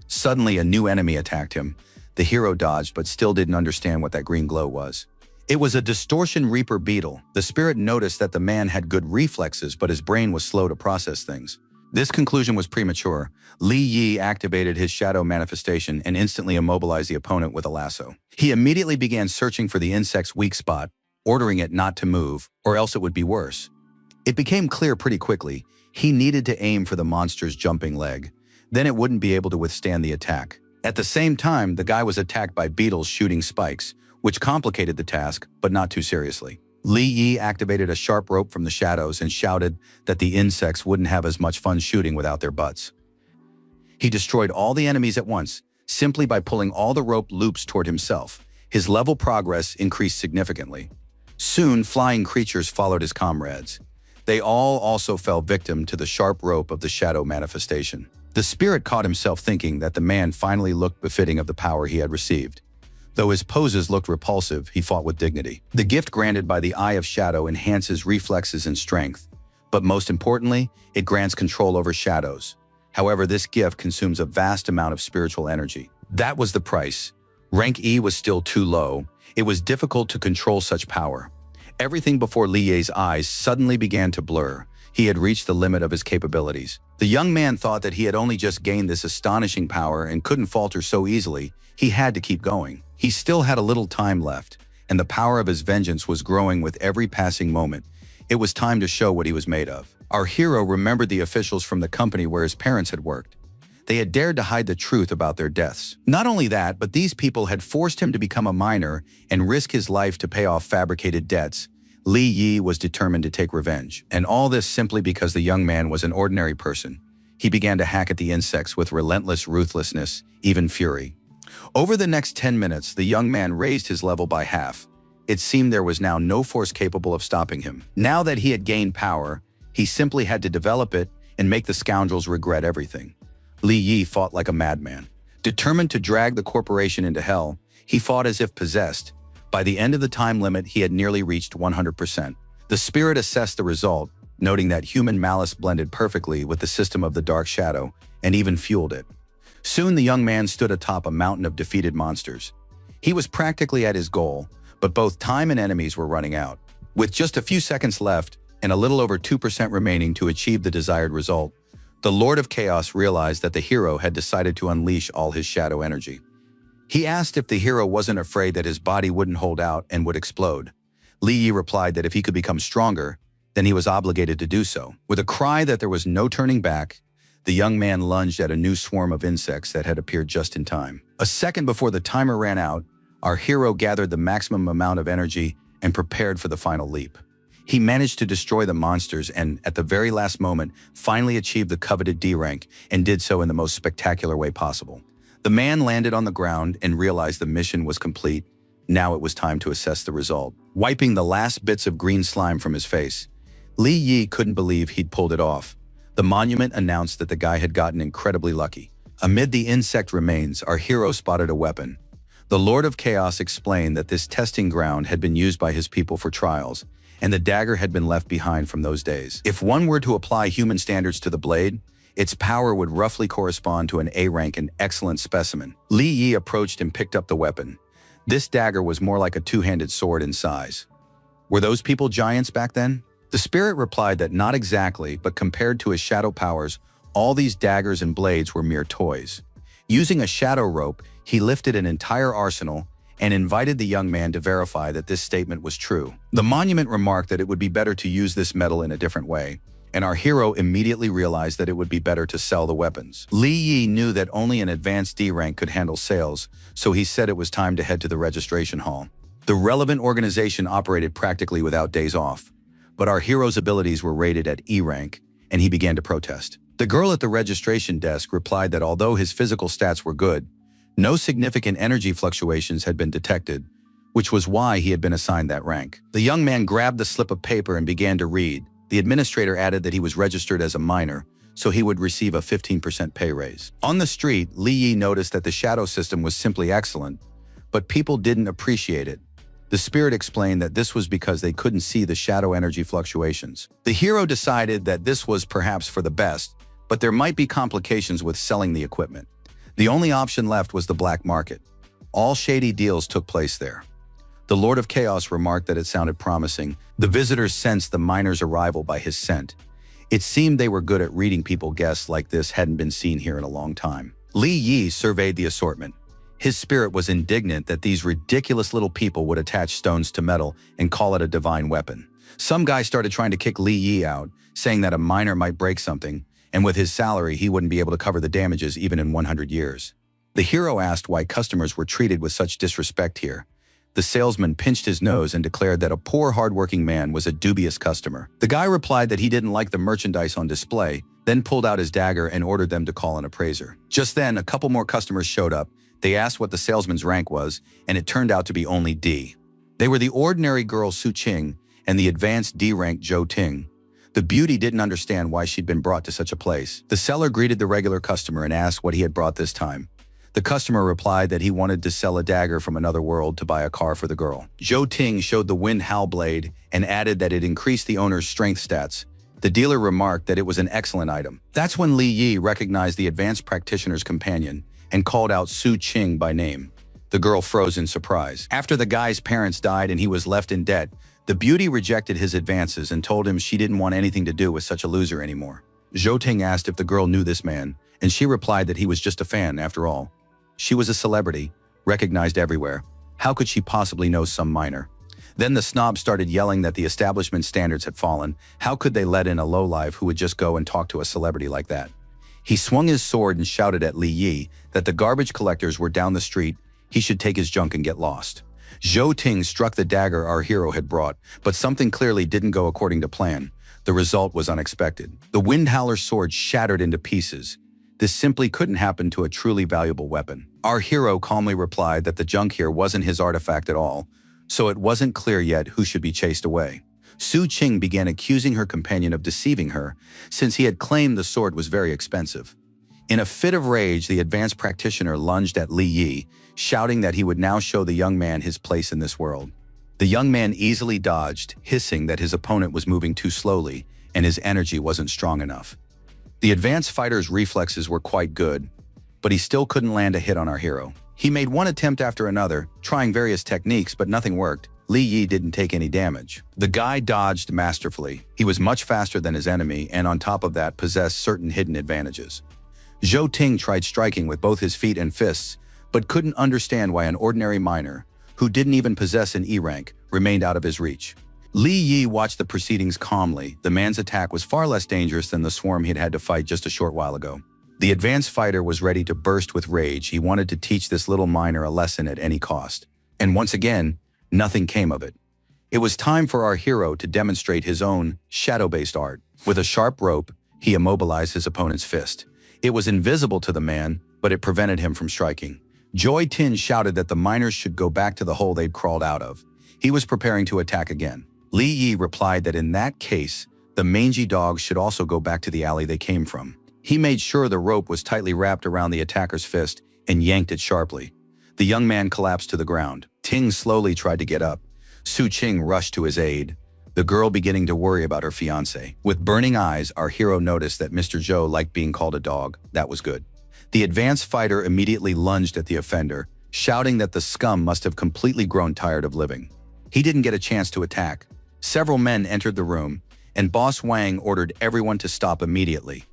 Suddenly, a new enemy attacked him. The hero dodged, but still didn't understand what that green glow was. It was a distortion reaper beetle. The spirit noticed that the man had good reflexes, but his brain was slow to process things. This conclusion was premature. Li Yi activated his shadow manifestation and instantly immobilized the opponent with a lasso. He immediately began searching for the insect's weak spot, ordering it not to move, or else it would be worse. It became clear pretty quickly. He needed to aim for the monster's jumping leg. Then it wouldn't be able to withstand the attack. At the same time, the guy was attacked by beetles shooting spikes, which complicated the task, but not too seriously. Li Yi activated a sharp rope from the shadows and shouted that the insects wouldn't have as much fun shooting without their butts. He destroyed all the enemies at once, simply by pulling all the rope loops toward himself. His level progress increased significantly. Soon, flying creatures followed his comrades. They all also fell victim to the sharp rope of the shadow manifestation. The spirit caught himself thinking that the man finally looked befitting of the power he had received. Though his poses looked repulsive, he fought with dignity. The gift granted by the Eye of Shadow enhances reflexes and strength, but most importantly, it grants control over shadows. However, this gift consumes a vast amount of spiritual energy. That was the price. Rank E was still too low. It was difficult to control such power. Everything before Li Yi's eyes suddenly began to blur. He had reached the limit of his capabilities. The young man thought that he had only just gained this astonishing power and couldn't falter so easily. He had to keep going. He still had a little time left, and the power of his vengeance was growing with every passing moment. It was time to show what he was made of. Our hero remembered the officials from the company where his parents had worked. They had dared to hide the truth about their deaths. Not only that, but these people had forced him to become a miner and risk his life to pay off fabricated debts. Li Yi was determined to take revenge, and all this simply because the young man was an ordinary person. He began to hack at the insects with relentless ruthlessness, even fury. Over the next 10 minutes, the young man raised his level by half. It seemed there was now no force capable of stopping him. Now that he had gained power, he simply had to develop it and make the scoundrels regret everything. Li Yi fought like a madman. Determined to drag the corporation into hell, he fought as if possessed. By the end of the time limit, he had nearly reached 100%. The spirit assessed the result, noting that human malice blended perfectly with the system of the dark shadow and even fueled it. Soon the young man stood atop a mountain of defeated monsters. He was practically at his goal, but both time and enemies were running out. With just a few seconds left and a little over 2% remaining to achieve the desired result, the Lord of Chaos realized that the hero had decided to unleash all his shadow energy. He asked if the hero wasn't afraid that his body wouldn't hold out and would explode. Li Yi replied that if he could become stronger, then he was obligated to do so. With a cry that there was no turning back, the young man lunged at a new swarm of insects that had appeared just in time. A second before the timer ran out, our hero gathered the maximum amount of energy and prepared for the final leap. He managed to destroy the monsters and, at the very last moment, finally achieved the coveted D rank and did so in the most spectacular way possible. The man landed on the ground and realized the mission was complete. Now it was time to assess the result. Wiping the last bits of green slime from his face, Li Yi couldn't believe he'd pulled it off. The monument announced that the guy had gotten incredibly lucky. Amid the insect remains, our hero spotted a weapon. The Lord of Chaos explained that this testing ground had been used by his people for trials, and the dagger had been left behind from those days. If one were to apply human standards to the blade, its power would roughly correspond to an A rank and excellent specimen. Li Yi approached and picked up the weapon. This dagger was more like a two-handed sword in size. Were those people giants back then? The spirit replied that not exactly, but compared to his shadow powers, all these daggers and blades were mere toys. Using a shadow rope, he lifted an entire arsenal and invited the young man to verify that this statement was true. The monument remarked that it would be better to use this metal in a different way, and our hero immediately realized that it would be better to sell the weapons. Li Yi knew that only an advanced D rank could handle sales, so he said it was time to head to the registration hall. The relevant organization operated practically without days off, but our hero's abilities were rated at E rank, and he began to protest. The girl at the registration desk replied that although his physical stats were good, no significant energy fluctuations had been detected, which was why he had been assigned that rank. The young man grabbed the slip of paper and began to read. The administrator added that he was registered as a minor, so he would receive a 15% pay raise. On the street, Li Yi noticed that the shadow system was simply excellent, but people didn't appreciate it. The spirit explained that this was because they couldn't see the shadow energy fluctuations. The hero decided that this was perhaps for the best, but there might be complications with selling the equipment. The only option left was the black market. All shady deals took place there. The Lord of Chaos remarked that it sounded promising. The visitors sensed the miner's arrival by his scent. It seemed they were good at reading people. Guests like this hadn't been seen here in a long time. Li Yi surveyed the assortment. His spirit was indignant that these ridiculous little people would attach stones to metal and call it a divine weapon. Some guy started trying to kick Li Yi out, saying that a miner might break something, and with his salary, he wouldn't be able to cover the damages even in 100 years. The hero asked why customers were treated with such disrespect here. The salesman pinched his nose and declared that a poor, hardworking man was a dubious customer. The guy replied that he didn't like the merchandise on display, then pulled out his dagger and ordered them to call an appraiser. Just then, a couple more customers showed up. They asked what the salesman's rank was, and it turned out to be only D. They were the ordinary girl Su Qing and the advanced D rank Zhou Ting. The beauty didn't understand why she'd been brought to such a place. The seller greeted the regular customer and asked what he had brought this time. The customer replied that he wanted to sell a dagger from another world to buy a car for the girl. Zhou Ting showed the Wind Howl blade and added that it increased the owner's strength stats. The dealer remarked that it was an excellent item. That's when Li Yi recognized the advanced practitioner's companion and called out Su Qing by name. The girl froze in surprise. After the guy's parents died and he was left in debt, the beauty rejected his advances and told him she didn't want anything to do with such a loser anymore. Zhou Ting asked if the girl knew this man, and she replied that he was just a fan after all. She was a celebrity, recognized everywhere. How could she possibly know some minor? Then the snob started yelling that the establishment standards had fallen. How could they let in a lowlife who would just go and talk to a celebrity like that? He swung his sword and shouted at Li Yi that the garbage collectors were down the street. He should take his junk and get lost. Zhou Ting struck the dagger our hero had brought, but something clearly didn't go according to plan. The result was unexpected. The Wind Howler's sword shattered into pieces. This simply couldn't happen to a truly valuable weapon. Our hero calmly replied that the junk here wasn't his artifact at all, so it wasn't clear yet who should be chased away. Su Qing began accusing her companion of deceiving her, since he had claimed the sword was very expensive. In a fit of rage, the advanced practitioner lunged at Li Yi, shouting that he would now show the young man his place in this world. The young man easily dodged, hissing that his opponent was moving too slowly and his energy wasn't strong enough. The advanced fighter's reflexes were quite good, but he still couldn't land a hit on our hero. He made one attempt after another, trying various techniques, but nothing worked. Li Yi didn't take any damage. The guy dodged masterfully. He was much faster than his enemy and on top of that possessed certain hidden advantages. Zhou Ting tried striking with both his feet and fists, but couldn't understand why an ordinary miner, who didn't even possess an E rank, remained out of his reach. Li Yi watched the proceedings calmly. The man's attack was far less dangerous than the swarm he'd had to fight just a short while ago. The advanced fighter was ready to burst with rage. He wanted to teach this little miner a lesson at any cost. And once again, nothing came of it. It was time for our hero to demonstrate his own shadow-based art. With a sharp rope, he immobilized his opponent's fist. It was invisible to the man, but it prevented him from striking. Joy Tin shouted that the miners should go back to the hole they'd crawled out of. He was preparing to attack again. Li Yi replied that in that case, the mangy dogs should also go back to the alley they came from. He made sure the rope was tightly wrapped around the attacker's fist and yanked it sharply. The young man collapsed to the ground. Ting slowly tried to get up. Su Qing rushed to his aid, the girl beginning to worry about her fiancé. With burning eyes, our hero noticed that Mr. Zhou liked being called a dog. That was good. The advanced fighter immediately lunged at the offender, shouting that the scum must have completely grown tired of living. He didn't get a chance to attack. Several men entered the room, and Boss Wang ordered everyone to stop immediately.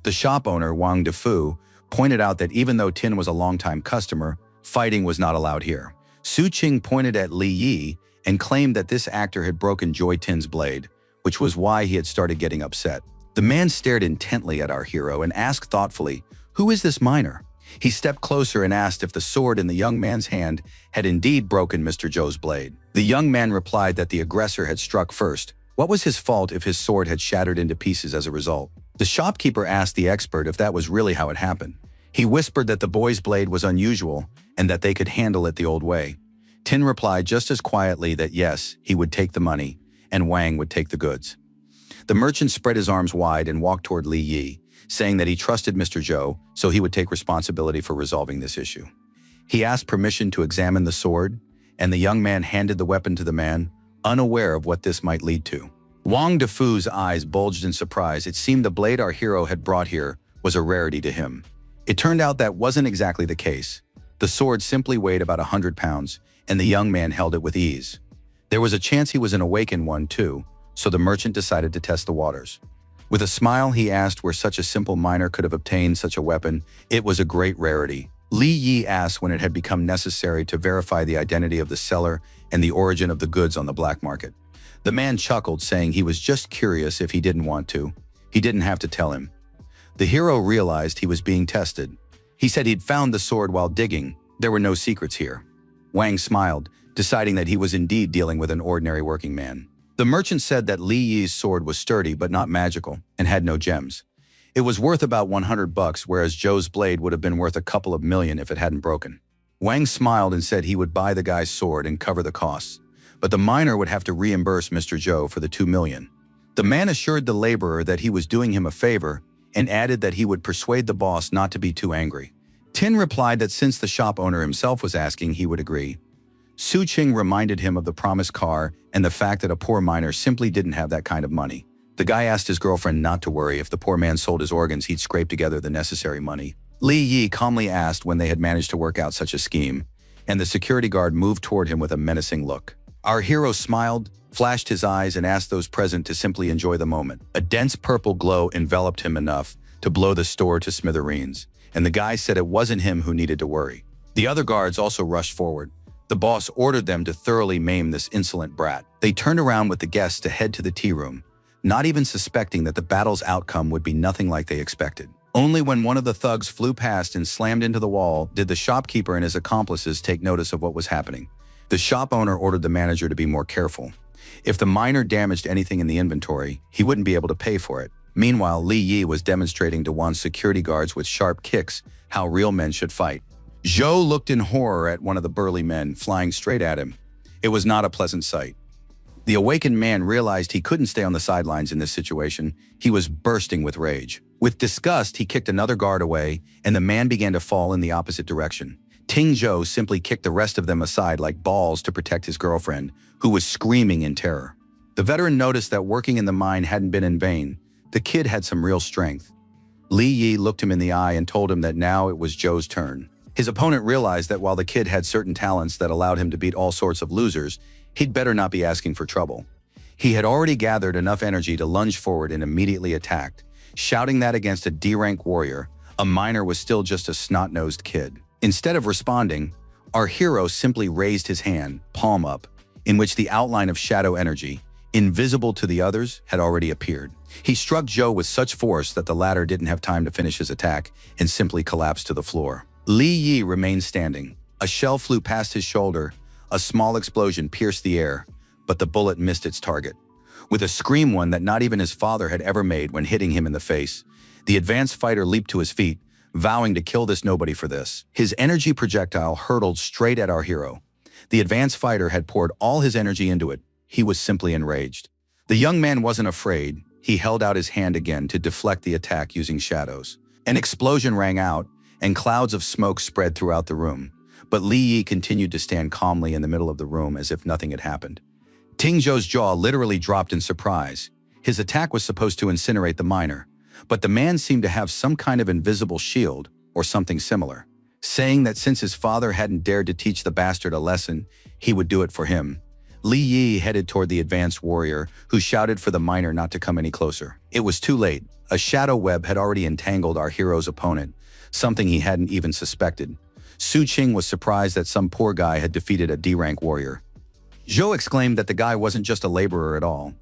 The shop owner, Wang Defu, pointed out that even though Tin was a longtime customer, fighting was not allowed here. Su Qing pointed at Li Yi and claimed that this actor had broken Joy Tin's blade, which was why he had started getting upset. The man stared intently at our hero and asked thoughtfully, "Who is this miner?" He stepped closer and asked if the sword in the young man's hand had indeed broken Mr. Zhou's blade. The young man replied that the aggressor had struck first. What was his fault if his sword had shattered into pieces as a result? The shopkeeper asked the expert if that was really how it happened. He whispered that the boy's blade was unusual and that they could handle it the old way. Tin replied just as quietly that yes, he would take the money, and Wang would take the goods. The merchant spread his arms wide and walked toward Li Yi, saying that he trusted Mr. Zhou, so he would take responsibility for resolving this issue. He asked permission to examine the sword, and the young man handed the weapon to the man, unaware of what this might lead to. Wang Defu's eyes bulged in surprise. It seemed the blade our hero had brought here was a rarity to him. It turned out that wasn't exactly the case. The sword simply weighed about 100 pounds, and the young man held it with ease. There was a chance he was an awakened one too, so the merchant decided to test the waters. With a smile, he asked where such a simple miner could have obtained such a weapon. It was a great rarity. Li Yi asked when it had become necessary to verify the identity of the seller and the origin of the goods on the black market. The man chuckled, saying he was just curious if he didn't want to. He didn't have to tell him. The hero realized he was being tested. He said he'd found the sword while digging. There were no secrets here. Wang smiled, deciding that he was indeed dealing with an ordinary working man. The merchant said that Li Yi's sword was sturdy but not magical and had no gems. It was worth about 100 bucks, whereas Zhou's blade would have been worth a couple of million if it hadn't broken. Wang smiled and said he would buy the guy's sword and cover the costs, but the miner would have to reimburse Mr. Zhou for the 2 million. The man assured the laborer that he was doing him a favor and added that he would persuade the boss not to be too angry. Tin replied that since the shop owner himself was asking, he would agree. Su Qing reminded him of the promised car and the fact that a poor miner simply didn't have that kind of money. The guy asked his girlfriend not to worry. If the poor man sold his organs, he'd scrape together the necessary money. Li Yi calmly asked when they had managed to work out such a scheme, and the security guard moved toward him with a menacing look. Our hero smiled, flashed his eyes, and asked those present to simply enjoy the moment. A dense purple glow enveloped him enough to blow the store to smithereens, and the guy said it wasn't him who needed to worry. The other guards also rushed forward. The boss ordered them to thoroughly maim this insolent brat. They turned around with the guests to head to the tea room, not even suspecting that the battle's outcome would be nothing like they expected. Only when one of the thugs flew past and slammed into the wall did the shopkeeper and his accomplices take notice of what was happening. The shop owner ordered the manager to be more careful. If the miner damaged anything in the inventory, he wouldn't be able to pay for it. Meanwhile, Li Yi was demonstrating to Wan's security guards with sharp kicks how real men should fight. Zhou looked in horror at one of the burly men flying straight at him. It was not a pleasant sight. The awakened man realized he couldn't stay on the sidelines in this situation. He was bursting with rage. With disgust, he kicked another guard away, and the man began to fall in the opposite direction. Ting Zhou simply kicked the rest of them aside like balls to protect his girlfriend, who was screaming in terror. The veteran noticed that working in the mine hadn't been in vain. The kid had some real strength. Li Yi looked him in the eye and told him that now it was Zhou's turn. His opponent realized that while the kid had certain talents that allowed him to beat all sorts of losers, he'd better not be asking for trouble. He had already gathered enough energy to lunge forward and immediately attacked, shouting that against a D-rank warrior, a miner was still just a snot-nosed kid. Instead of responding, our hero simply raised his hand, palm up, in which the outline of shadow energy, invisible to the others, had already appeared. He struck Zhou with such force that the latter didn't have time to finish his attack and simply collapsed to the floor. Li Yi remained standing. A shell flew past his shoulder. A small explosion pierced the air, but the bullet missed its target. With a scream, one that not even his father had ever made when hitting him in the face, the advanced fighter leaped to his feet, vowing to kill this nobody for this. His energy projectile hurtled straight at our hero. The advanced fighter had poured all his energy into it. He was simply enraged. The young man wasn't afraid. He held out his hand again to deflect the attack using shadows. An explosion rang out, and clouds of smoke spread throughout the room. But Li Yi continued to stand calmly in the middle of the room as if nothing had happened. Ting Zhou's jaw literally dropped in surprise. His attack was supposed to incinerate the miner, but the man seemed to have some kind of invisible shield or something similar, saying that since his father hadn't dared to teach the bastard a lesson, he would do it for him. Li Yi headed toward the advanced warrior, who shouted for the miner not to come any closer. It was too late. A shadow web had already entangled our hero's opponent, something he hadn't even suspected. Su Qing was surprised that some poor guy had defeated a D-rank warrior. Zhou exclaimed that the guy wasn't just a laborer at all.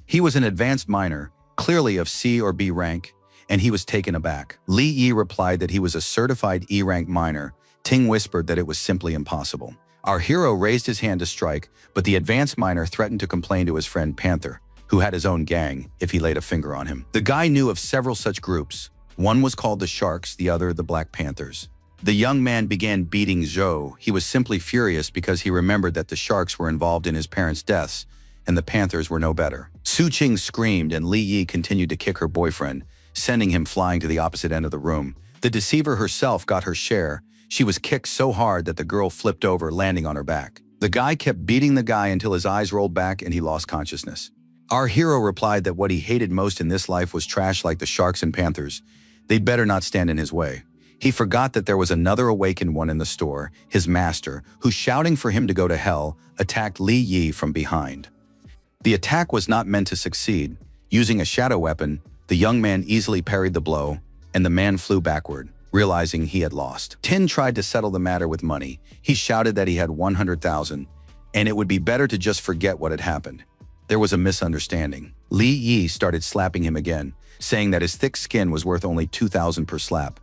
He was an advanced miner, clearly of C or B rank, and he was taken aback. Li Yi replied that he was a certified E-rank miner. Ting whispered that it was simply impossible. Our hero raised his hand to strike, but the advanced miner threatened to complain to his friend Panther, who had his own gang, if he laid a finger on him. The guy knew of several such groups. One was called the Sharks, the other the Black Panthers. The young man began beating Zhou. He was simply furious because he remembered that the Sharks were involved in his parents' deaths, and the Panthers were no better. Su Qing screamed, and Li Yi continued to kick her boyfriend, sending him flying to the opposite end of the room. The deceiver herself got her share. She was kicked so hard that the girl flipped over, landing on her back. The guy kept beating the guy until his eyes rolled back and he lost consciousness. Our hero replied that what he hated most in this life was trash like the Sharks and Panthers. They'd better not stand in his way. He forgot that there was another awakened one in the store, his master, who, shouting for him to go to hell, attacked Li Yi from behind. The attack was not meant to succeed. Using a shadow weapon, the young man easily parried the blow, and the man flew backward, realizing he had lost. Tin tried to settle the matter with money. He shouted that he had 100,000, and it would be better to just forget what had happened. There was a misunderstanding. Li Yi started slapping him again, saying that his thick skin was worth only 2,000 per slap.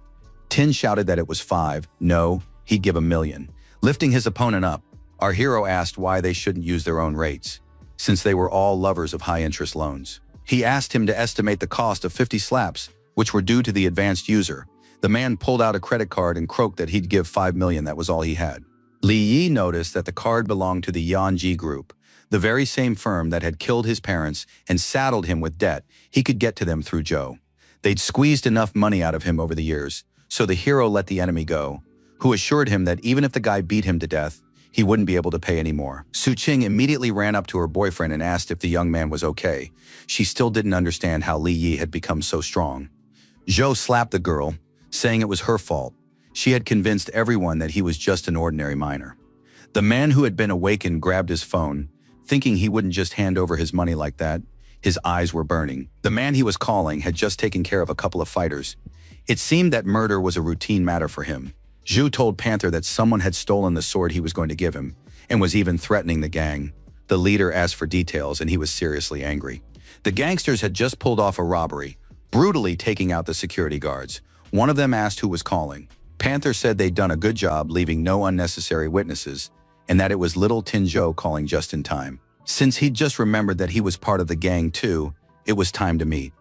Tin shouted that it was 5. No, he'd give 1,000,000. Lifting his opponent up, our hero asked why they shouldn't use their own rates, since they were all lovers of high-interest loans. He asked him to estimate the cost of 50 slaps, which were due to the advanced user. The man pulled out a credit card and croaked that he'd give 5 million. That was all he had. Li Yi noticed that the card belonged to the Yanji Group, the very same firm that had killed his parents and saddled him with debt. He could get to them through Zhou. They'd squeezed enough money out of him over the years, so the hero let the enemy go, who assured him that even if the guy beat him to death, he wouldn't be able to pay anymore. Su Qing immediately ran up to her boyfriend and asked if the young man was okay. She still didn't understand how Li Yi had become so strong. Zhou slapped the girl, saying it was her fault. She had convinced everyone that he was just an ordinary miner. The man who had been awakened grabbed his phone, thinking he wouldn't just hand over his money like that. His eyes were burning. The man he was calling had just taken care of a couple of fighters. It seemed that murder was a routine matter for him. Zhu told Panther that someone had stolen the sword he was going to give him, and was even threatening the gang. The leader asked for details, and he was seriously angry. The gangsters had just pulled off a robbery, brutally taking out the security guards. One of them asked who was calling. Panther said they'd done a good job leaving no unnecessary witnesses, and that it was little Tin Zhou calling just in time. Since he'd just remembered that he was part of the gang too, it was time to meet.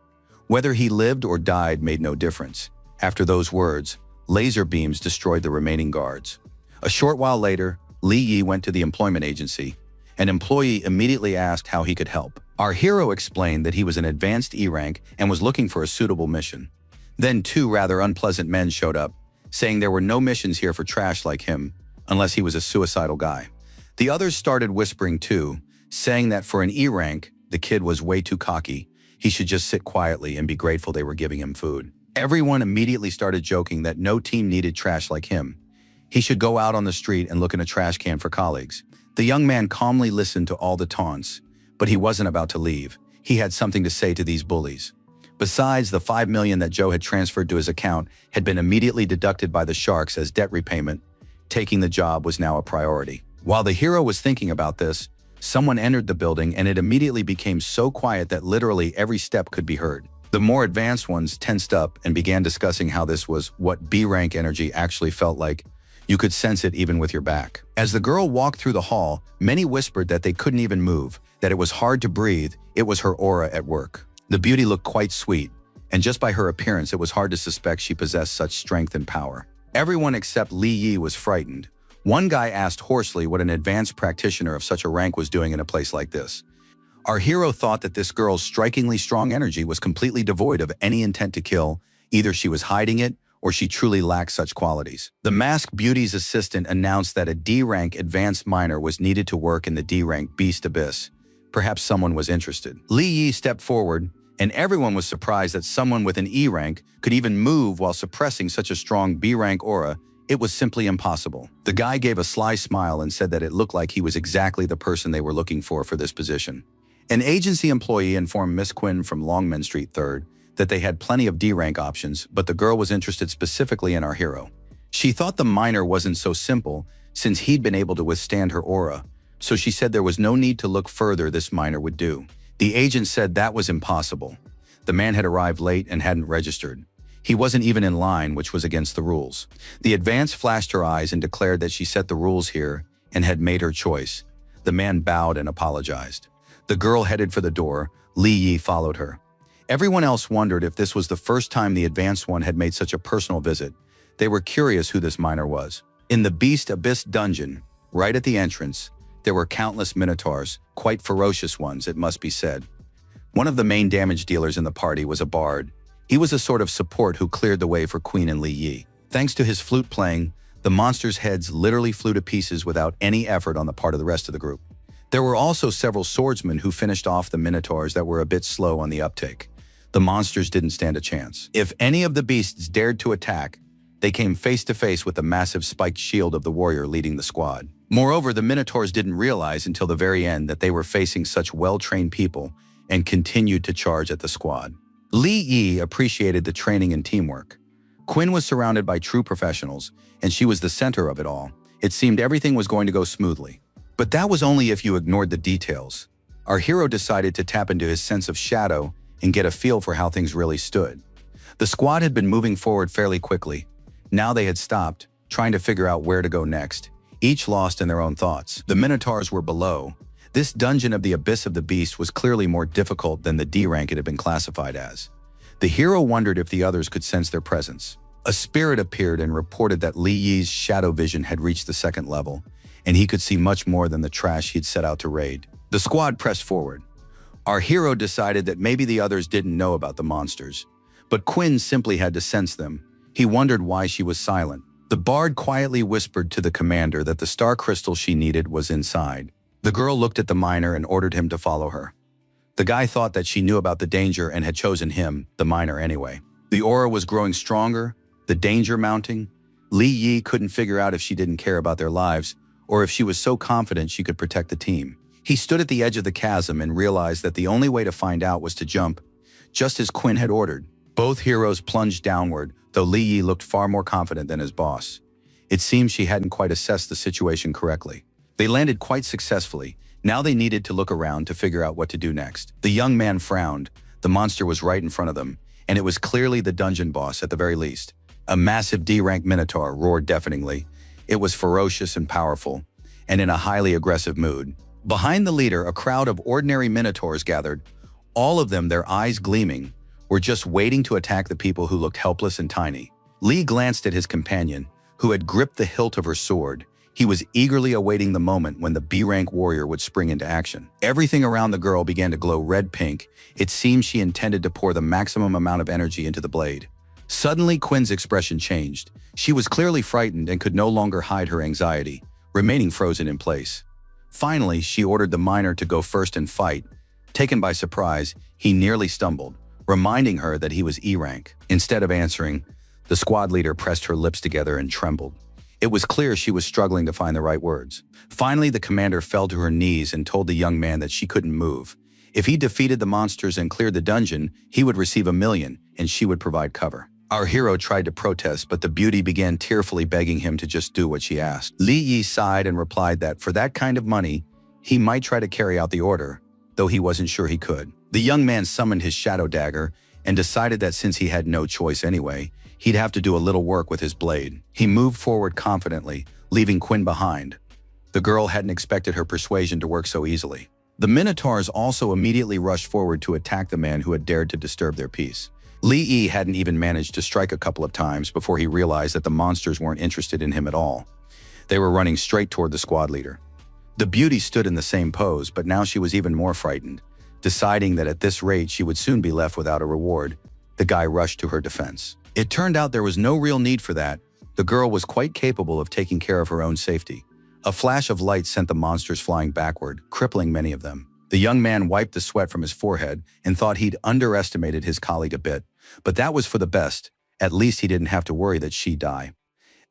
Whether he lived or died made no difference. After those words, laser beams destroyed the remaining guards. A short while later, Li Yi went to the employment agency. An employee immediately asked how he could help. Our hero explained that he was an advanced E-rank and was looking for a suitable mission. Then 2 rather unpleasant men showed up, saying there were no missions here for trash like him, unless he was a suicidal guy. The others started whispering too, saying that for an E-rank, the kid was way too cocky. He should just sit quietly and be grateful they were giving him food. Everyone immediately started joking that no team needed trash like him. He should go out on the street and look in a trash can for colleagues. The young man calmly listened to all the taunts, but he wasn't about to leave. He had something to say to these bullies. Besides, the 5 million that Zhou had transferred to his account had been immediately deducted by the Sharks as debt repayment. Taking the job was now a priority. While the hero was thinking about this, someone entered the building, and it immediately became so quiet that literally every step could be heard. The more advanced ones tensed up and began discussing how this was what B-rank energy actually felt like. You could sense it even with your back. As the girl walked through the hall, many whispered that they couldn't even move, that it was hard to breathe. It was her aura at work. The beauty looked quite sweet, and just by her appearance, it was hard to suspect she possessed such strength and power. Everyone except Li Yi was frightened. One guy asked hoarsely what an advanced practitioner of such a rank was doing in a place like this. Our hero thought that this girl's strikingly strong energy was completely devoid of any intent to kill. Either she was hiding it, or she truly lacked such qualities. The masked beauty's assistant announced that a D-rank advanced miner was needed to work in the D-rank Beast Abyss. Perhaps someone was interested. Li Yi stepped forward, and everyone was surprised that someone with an E-rank could even move while suppressing such a strong B-rank aura. It was simply impossible. The guy gave a sly smile and said that it looked like he was exactly the person they were looking for this position. An agency employee informed Miss Quinn from Longman Street 3rd that they had plenty of D-rank options, but the girl was interested specifically in our hero. She thought the miner wasn't so simple since he'd been able to withstand her aura, so she said there was no need to look further, this miner would do. The agent said that was impossible. The man had arrived late and hadn't registered. He wasn't even in line, which was against the rules. The advance flashed her eyes and declared that she set the rules here and had made her choice. The man bowed and apologized. The girl headed for the door. Li Yi followed her. Everyone else wondered if this was the first time the advanced one had made such a personal visit. They were curious who this miner was. In the Beast Abyss dungeon, right at the entrance, there were countless minotaurs, quite ferocious ones, it must be said. One of the main damage dealers in the party was a bard. He was a sort of support who cleared the way for Queen and Li Yi. Thanks to his flute playing, the monsters' heads literally flew to pieces without any effort on the part of the rest of the group. There were also several swordsmen who finished off the minotaurs that were a bit slow on the uptake. The monsters didn't stand a chance. If any of the beasts dared to attack, they came face to face with the massive spiked shield of the warrior leading the squad. Moreover, the minotaurs didn't realize until the very end that they were facing such well-trained people and continued to charge at the squad. Li Yi appreciated the training and teamwork. Quinn was surrounded by true professionals, and she was the center of it all. It seemed everything was going to go smoothly. But that was only if you ignored the details. Our hero decided to tap into his sense of shadow and get a feel for how things really stood. The squad had been moving forward fairly quickly. Now they had stopped, trying to figure out where to go next, each lost in their own thoughts. The minotaurs were below. This dungeon of the Abyss of the Beast was clearly more difficult than the D-rank it had been classified as. The hero wondered if the others could sense their presence. A spirit appeared and reported that Li Yi's shadow vision had reached the second level, and he could see much more than the trash he'd set out to raid. The squad pressed forward. Our hero decided that maybe the others didn't know about the monsters, but Quinn simply had to sense them. He wondered why she was silent. The bard quietly whispered to the commander that the star crystal she needed was inside. The girl looked at the miner and ordered him to follow her. The guy thought that she knew about the danger and had chosen him, the miner, anyway. The aura was growing stronger, the danger mounting. Li Yi couldn't figure out if she didn't care about their lives or if she was so confident she could protect the team. He stood at the edge of the chasm and realized that the only way to find out was to jump, just as Quinn had ordered. Both heroes plunged downward, though Li Yi looked far more confident than his boss. It seemed she hadn't quite assessed the situation correctly. They landed quite successfully. Now they needed to look around to figure out what to do next. The young man frowned. The monster was right in front of them, and it was clearly the dungeon boss at the very least. A massive D-rank minotaur roared deafeningly. It was ferocious and powerful, and in a highly aggressive mood. Behind the leader, a crowd of ordinary minotaurs gathered, all of them, their eyes gleaming, were just waiting to attack the people who looked helpless and tiny. Li glanced at his companion, who had gripped the hilt of her sword. He was eagerly awaiting the moment when the B-rank warrior would spring into action. Everything around the girl began to glow red-pink. It seemed she intended to pour the maximum amount of energy into the blade. Suddenly, Quinn's expression changed. She was clearly frightened and could no longer hide her anxiety, remaining frozen in place. Finally, she ordered the miner to go first and fight. Taken by surprise, he nearly stumbled, reminding her that he was E-rank. Instead of answering, the squad leader pressed her lips together and trembled. It was clear she was struggling to find the right words. Finally, the commander fell to her knees and told the young man that she couldn't move. If he defeated the monsters and cleared the dungeon, he would receive $1 million, and she would provide cover. Our hero tried to protest, but the beauty began tearfully begging him to just do what she asked. Li Yi sighed and replied that for that kind of money, he might try to carry out the order, though he wasn't sure he could. The young man summoned his shadow dagger and decided that since he had no choice anyway, he'd have to do a little work with his blade. He moved forward confidently, leaving Quinn behind. The girl hadn't expected her persuasion to work so easily. The minotaurs also immediately rushed forward to attack the man who had dared to disturb their peace. Li Yi hadn't even managed to strike a couple of times before he realized that the monsters weren't interested in him at all. They were running straight toward the squad leader. The beauty stood in the same pose, but now she was even more frightened. Deciding that at this rate she would soon be left without a reward, the guy rushed to her defense. It turned out there was no real need for that. The girl was quite capable of taking care of her own safety. A flash of light sent the monsters flying backward, crippling many of them. The young man wiped the sweat from his forehead and thought he'd underestimated his colleague a bit. But that was for the best. At least he didn't have to worry that she'd die.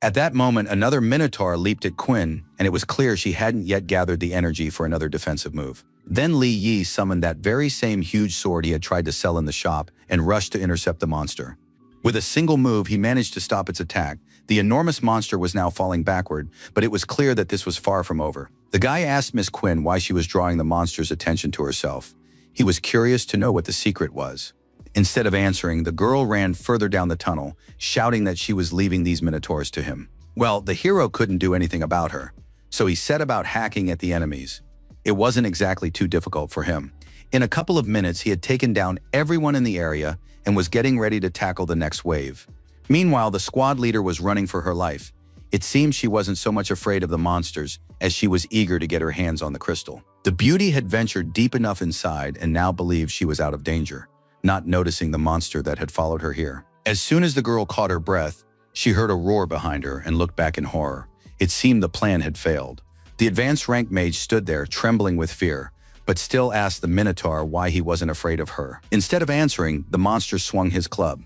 At that moment, another minotaur leaped at Quinn, and it was clear she hadn't yet gathered the energy for another defensive move. Then Li Yi summoned that very same huge sword he had tried to sell in the shop and rushed to intercept the monster. With a single move, he managed to stop its attack. The enormous monster was now falling backward, but it was clear that this was far from over. The guy asked Miss Quinn why she was drawing the monster's attention to herself. He was curious to know what the secret was. Instead of answering, the girl ran further down the tunnel, shouting that she was leaving these minotaurs to him. Well, the hero couldn't do anything about her, so he set about hacking at the enemies. It wasn't exactly too difficult for him. In a couple of minutes, he had taken down everyone in the area and was getting ready to tackle the next wave. Meanwhile, the squad leader was running for her life. It seemed she wasn't so much afraid of the monsters as she was eager to get her hands on the crystal. The beauty had ventured deep enough inside and now believed she was out of danger, not noticing the monster that had followed her here. As soon as the girl caught her breath, she heard a roar behind her and looked back in horror. It seemed the plan had failed. The advanced rank mage stood there, trembling with fear, but still asked the Minotaur why he wasn't afraid of her. Instead of answering, the monster swung his club.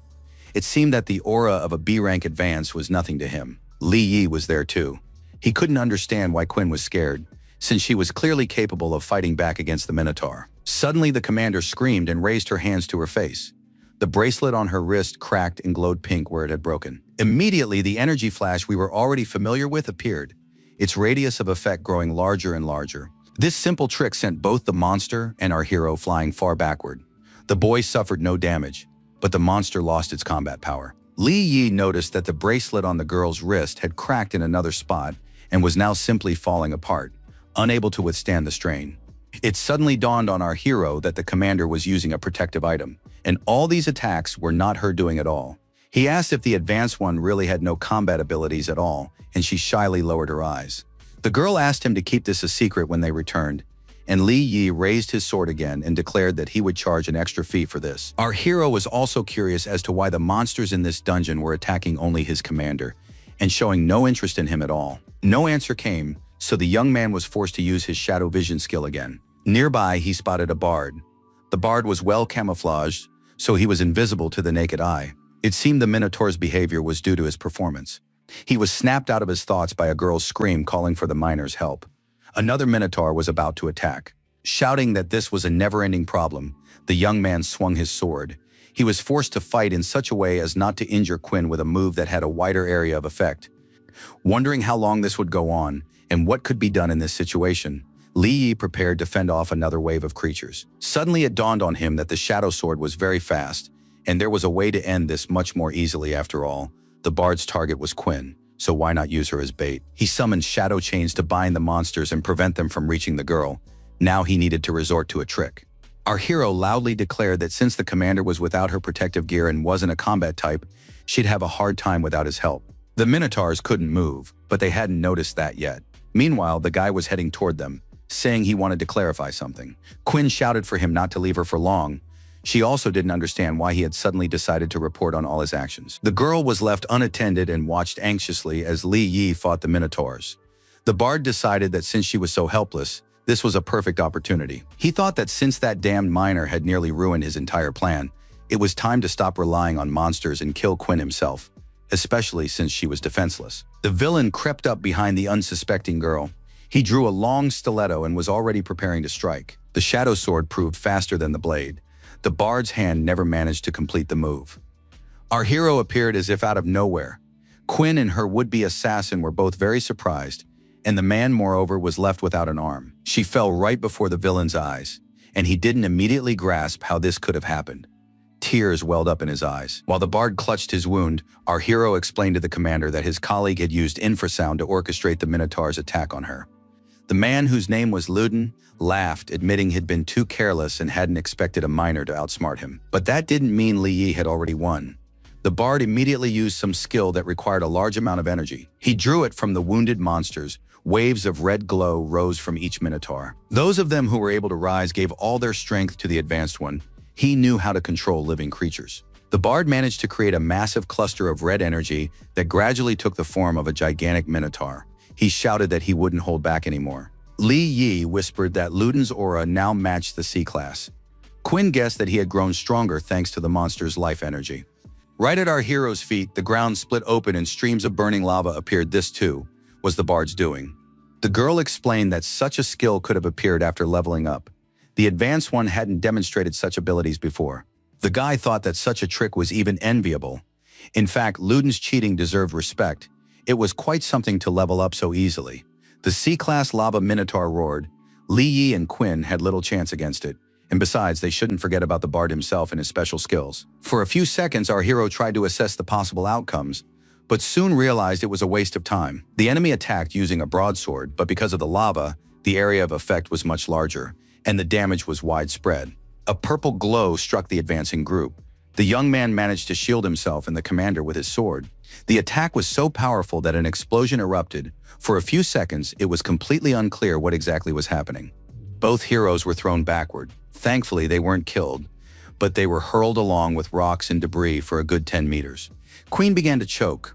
It seemed that the aura of a B-rank advance was nothing to him. Li Yi was there too. He couldn't understand why Quinn was scared, since she was clearly capable of fighting back against the Minotaur. Suddenly, the commander screamed and raised her hands to her face. The bracelet on her wrist cracked and glowed pink where it had broken. Immediately, the energy flash we were already familiar with appeared, its radius of effect growing larger and larger. This simple trick sent both the monster and our hero flying far backward. The boy suffered no damage, but the monster lost its combat power. Li Yi noticed that the bracelet on the girl's wrist had cracked in another spot and was now simply falling apart, unable to withstand the strain. It suddenly dawned on our hero that the commander was using a protective item, and all these attacks were not her doing at all. He asked if the advanced one really had no combat abilities at all, and she shyly lowered her eyes. The girl asked him to keep this a secret when they returned, and Li Yi raised his sword again and declared that he would charge an extra fee for this. Our hero was also curious as to why the monsters in this dungeon were attacking only his commander, and showing no interest in him at all. No answer came, so the young man was forced to use his shadow vision skill again. Nearby, he spotted a bard. The bard was well camouflaged, so he was invisible to the naked eye. It seemed the Minotaur's behavior was due to his performance. He was snapped out of his thoughts by a girl's scream calling for the miner's help. Another Minotaur was about to attack. Shouting that this was a never-ending problem, the young man swung his sword. He was forced to fight in such a way as not to injure Quinn with a move that had a wider area of effect. Wondering how long this would go on and what could be done in this situation, Li Yi prepared to fend off another wave of creatures. Suddenly it dawned on him that the shadow sword was very fast, and there was a way to end this much more easily after all. The bard's target was Quinn, so why not use her as bait? He summoned shadow chains to bind the monsters and prevent them from reaching the girl. Now he needed to resort to a trick. Our hero loudly declared that since the commander was without her protective gear and wasn't a combat type, she'd have a hard time without his help. The Minotaurs couldn't move, but they hadn't noticed that yet. Meanwhile, the guy was heading toward them, saying he wanted to clarify something. Quinn shouted for him not to leave her for long. She also didn't understand why he had suddenly decided to report on all his actions. The girl was left unattended and watched anxiously as Li Yi fought the Minotaurs. The bard decided that since she was so helpless, this was a perfect opportunity. He thought that since that damned miner had nearly ruined his entire plan, it was time to stop relying on monsters and kill Quinn himself, especially since she was defenseless. The villain crept up behind the unsuspecting girl. He drew a long stiletto and was already preparing to strike. The shadow sword proved faster than the blade. The bard's hand never managed to complete the move. Our hero appeared as if out of nowhere. Quinn and her would-be assassin were both very surprised, and the man, moreover, was left without an arm. She fell right before the villain's eyes, and he didn't immediately grasp how this could have happened. Tears welled up in his eyes. While the bard clutched his wound, our hero explained to the commander that his colleague had used infrasound to orchestrate the Minotaur's attack on her. The man, whose name was Luden, laughed, admitting he'd been too careless and hadn't expected a miner to outsmart him. But that didn't mean Li Yi had already won. The bard immediately used some skill that required a large amount of energy. He drew it from the wounded monsters. Waves of red glow rose from each Minotaur. Those of them who were able to rise gave all their strength to the advanced one. He knew how to control living creatures. The bard managed to create a massive cluster of red energy that gradually took the form of a gigantic Minotaur. He shouted that he wouldn't hold back anymore. Li Yi whispered that Luden's aura now matched the C-class. Quinn guessed that he had grown stronger thanks to the monster's life energy. Right at our hero's feet, the ground split open and streams of burning lava appeared. This, too, was the bard's doing. The girl explained that such a skill could have appeared after leveling up. The advanced one hadn't demonstrated such abilities before. The guy thought that such a trick was even enviable. In fact, Luden's cheating deserved respect. It was quite something to level up so easily. The C-class lava minotaur roared. Li Yi and Quinn had little chance against it. And besides, they shouldn't forget about the bard himself and his special skills. For a few seconds, our hero tried to assess the possible outcomes, but soon realized it was a waste of time. The enemy attacked using a broadsword, but because of the lava, the area of effect was much larger, and the damage was widespread. A purple glow struck the advancing group. The young man managed to shield himself and the commander with his sword. The attack was so powerful that an explosion erupted. For a few seconds, it was completely unclear what exactly was happening. Both heroes were thrown backward. Thankfully, they weren't killed, but they were hurled along with rocks and debris for a good 10 meters. Queen began to choke.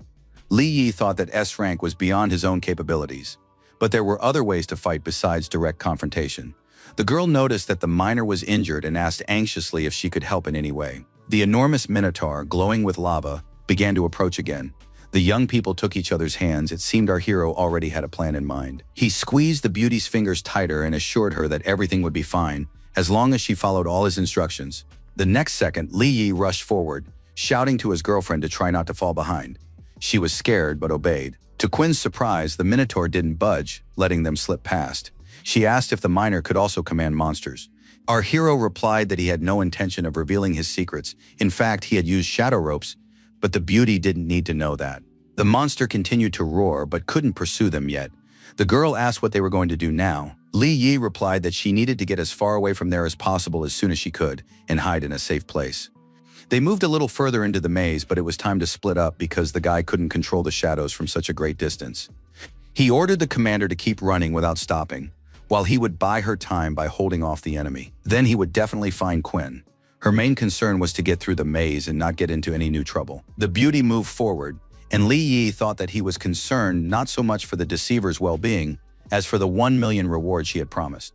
Li Yi thought that S rank was beyond his own capabilities, but there were other ways to fight besides direct confrontation. The girl noticed that the miner was injured and asked anxiously if she could help in any way. The enormous minotaur, glowing with lava, began to approach again. The young people took each other's hands. It seemed our hero already had a plan in mind. He squeezed the beauty's fingers tighter and assured her that everything would be fine, as long as she followed all his instructions. The next second, Li Yi rushed forward, shouting to his girlfriend to try not to fall behind. She was scared but obeyed. To Quinn's surprise, the minotaur didn't budge, letting them slip past. She asked if the miner could also command monsters. Our hero replied that he had no intention of revealing his secrets. In fact, he had used shadow ropes, but the beauty didn't need to know that. The monster continued to roar but couldn't pursue them yet. The girl asked what they were going to do now. Li Yi replied that she needed to get as far away from there as possible as soon as she could and hide in a safe place. They moved a little further into the maze, but it was time to split up because the guy couldn't control the shadows from such a great distance. He ordered the commander to keep running without stopping, while he would buy her time by holding off the enemy. Then he would definitely find Quinn. Her main concern was to get through the maze and not get into any new trouble. The beauty moved forward, and Li Yi thought that he was concerned not so much for the deceiver's well-being as for the 1 million reward she had promised.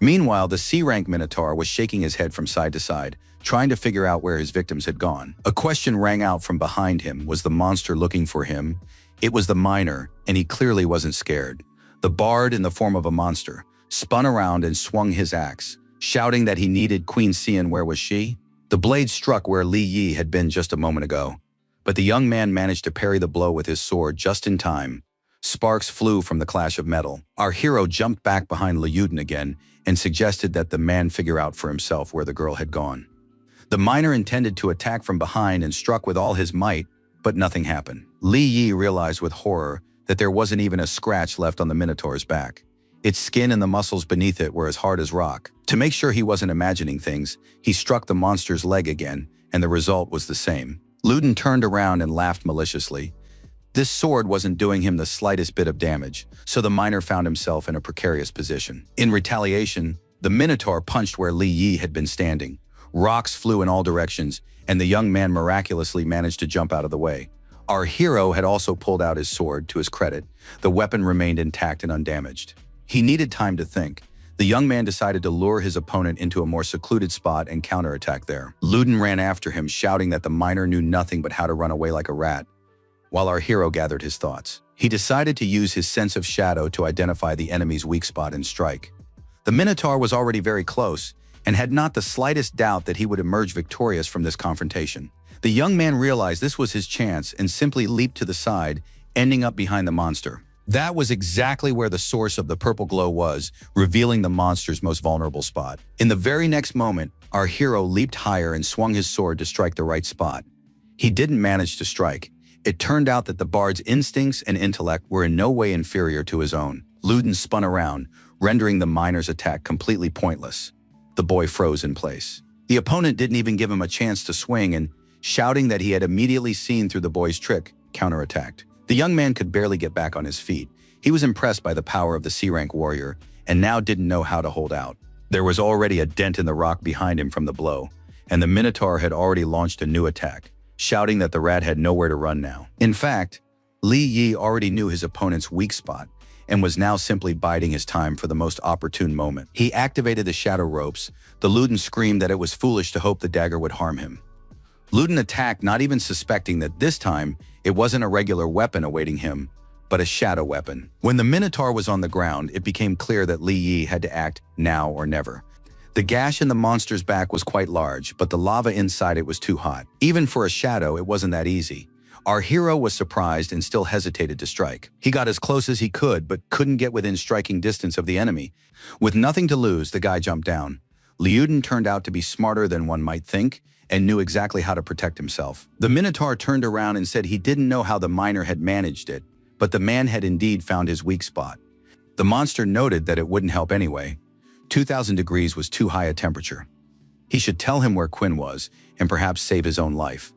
Meanwhile, the C-rank minotaur was shaking his head from side to side, trying to figure out where his victims had gone. A question rang out from behind him. Was the monster looking for him? It was the miner, and he clearly wasn't scared. The bard, in the form of a monster, spun around and swung his axe, shouting that he needed Queen Xian. Where was she? The blade struck where Li Yi had been just a moment ago, but the young man managed to parry the blow with his sword just in time. Sparks flew from the clash of metal. Our hero jumped back behind Liuden again and suggested that the man figure out for himself where the girl had gone. The miner intended to attack from behind and struck with all his might, but nothing happened. Li Yi realized with horror that there wasn't even a scratch left on the minotaur's back. Its skin and the muscles beneath it were as hard as rock. To make sure he wasn't imagining things, he struck the monster's leg again, and the result was the same. Liuden turned around and laughed maliciously. This sword wasn't doing him the slightest bit of damage, so the miner found himself in a precarious position. In retaliation, the minotaur punched where Li Yi had been standing. Rocks flew in all directions, and the young man miraculously managed to jump out of the way. Our hero had also pulled out his sword. To his credit, the weapon remained intact and undamaged. He needed time to think. The young man decided to lure his opponent into a more secluded spot and counterattack there. Liuden ran after him, shouting that the miner knew nothing but how to run away like a rat. While our hero gathered his thoughts, he decided to use his sense of shadow to identify the enemy's weak spot and strike. The minotaur was already very close and had not the slightest doubt that he would emerge victorious from this confrontation. The young man realized this was his chance and simply leaped to the side, ending up behind the monster. That was exactly where the source of the purple glow was, revealing the monster's most vulnerable spot. In the very next moment, our hero leaped higher and swung his sword to strike the right spot. He didn't manage to strike. It turned out that the bard's instincts and intellect were in no way inferior to his own. Liuden spun around, rendering the miner's attack completely pointless. The boy froze in place. The opponent didn't even give him a chance to swing and, shouting that he had immediately seen through the boy's trick, counterattacked. The young man could barely get back on his feet. He was impressed by the power of the C-rank warrior and now didn't know how to hold out. There was already a dent in the rock behind him from the blow, and the minotaur had already launched a new attack, shouting that the rat had nowhere to run now. In fact, Li Yi already knew his opponent's weak spot and was now simply biding his time for the most opportune moment. He activated the shadow ropes. The Liuden screamed that it was foolish to hope the dagger would harm him. Liuden attacked, not even suspecting that this time it wasn't a regular weapon awaiting him, but a shadow weapon. When the minotaur was on the ground, it became clear that Li Yi had to act now or never. The gash in the monster's back was quite large, but the lava inside it was too hot. Even for a shadow, it wasn't that easy. Our hero was surprised and still hesitated to strike. He got as close as he could, but couldn't get within striking distance of the enemy. With nothing to lose, the guy jumped down. Liuden turned out to be smarter than one might think and knew exactly how to protect himself. The Minotaur turned around and said he didn't know how the miner had managed it, but the man had indeed found his weak spot. The monster noted that it wouldn't help anyway. 2,000 degrees was too high a temperature. He should tell him where Quinn was and perhaps save his own life.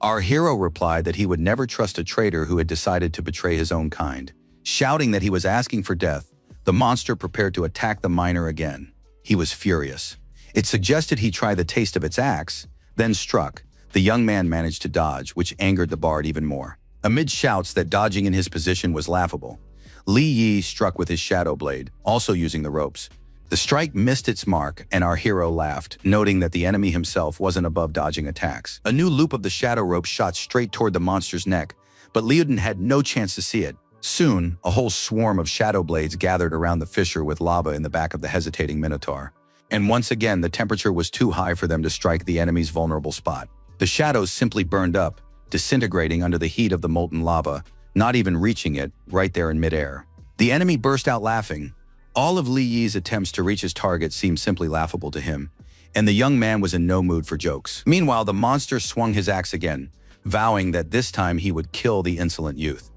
Our hero replied that he would never trust a traitor who had decided to betray his own kind. Shouting that he was asking for death, the monster prepared to attack the miner again. He was furious. It suggested he try the taste of its axe, then struck. The young man managed to dodge, which angered the bard even more. Amid shouts that dodging in his position was laughable, Li Yi struck with his shadow blade, also using the ropes. The strike missed its mark, and our hero laughed, noting that the enemy himself wasn't above dodging attacks. A new loop of the shadow rope shot straight toward the monster's neck, but Liuden had no chance to see it. Soon, a whole swarm of shadow blades gathered around the fissure with lava in the back of the hesitating Minotaur. And once again, the temperature was too high for them to strike the enemy's vulnerable spot. The shadows simply burned up, disintegrating under the heat of the molten lava, not even reaching it, right there in midair. The enemy burst out laughing. All of Li Yi's attempts to reach his target seemed simply laughable to him, and the young man was in no mood for jokes. Meanwhile, the monster swung his axe again, vowing that this time he would kill the insolent youth.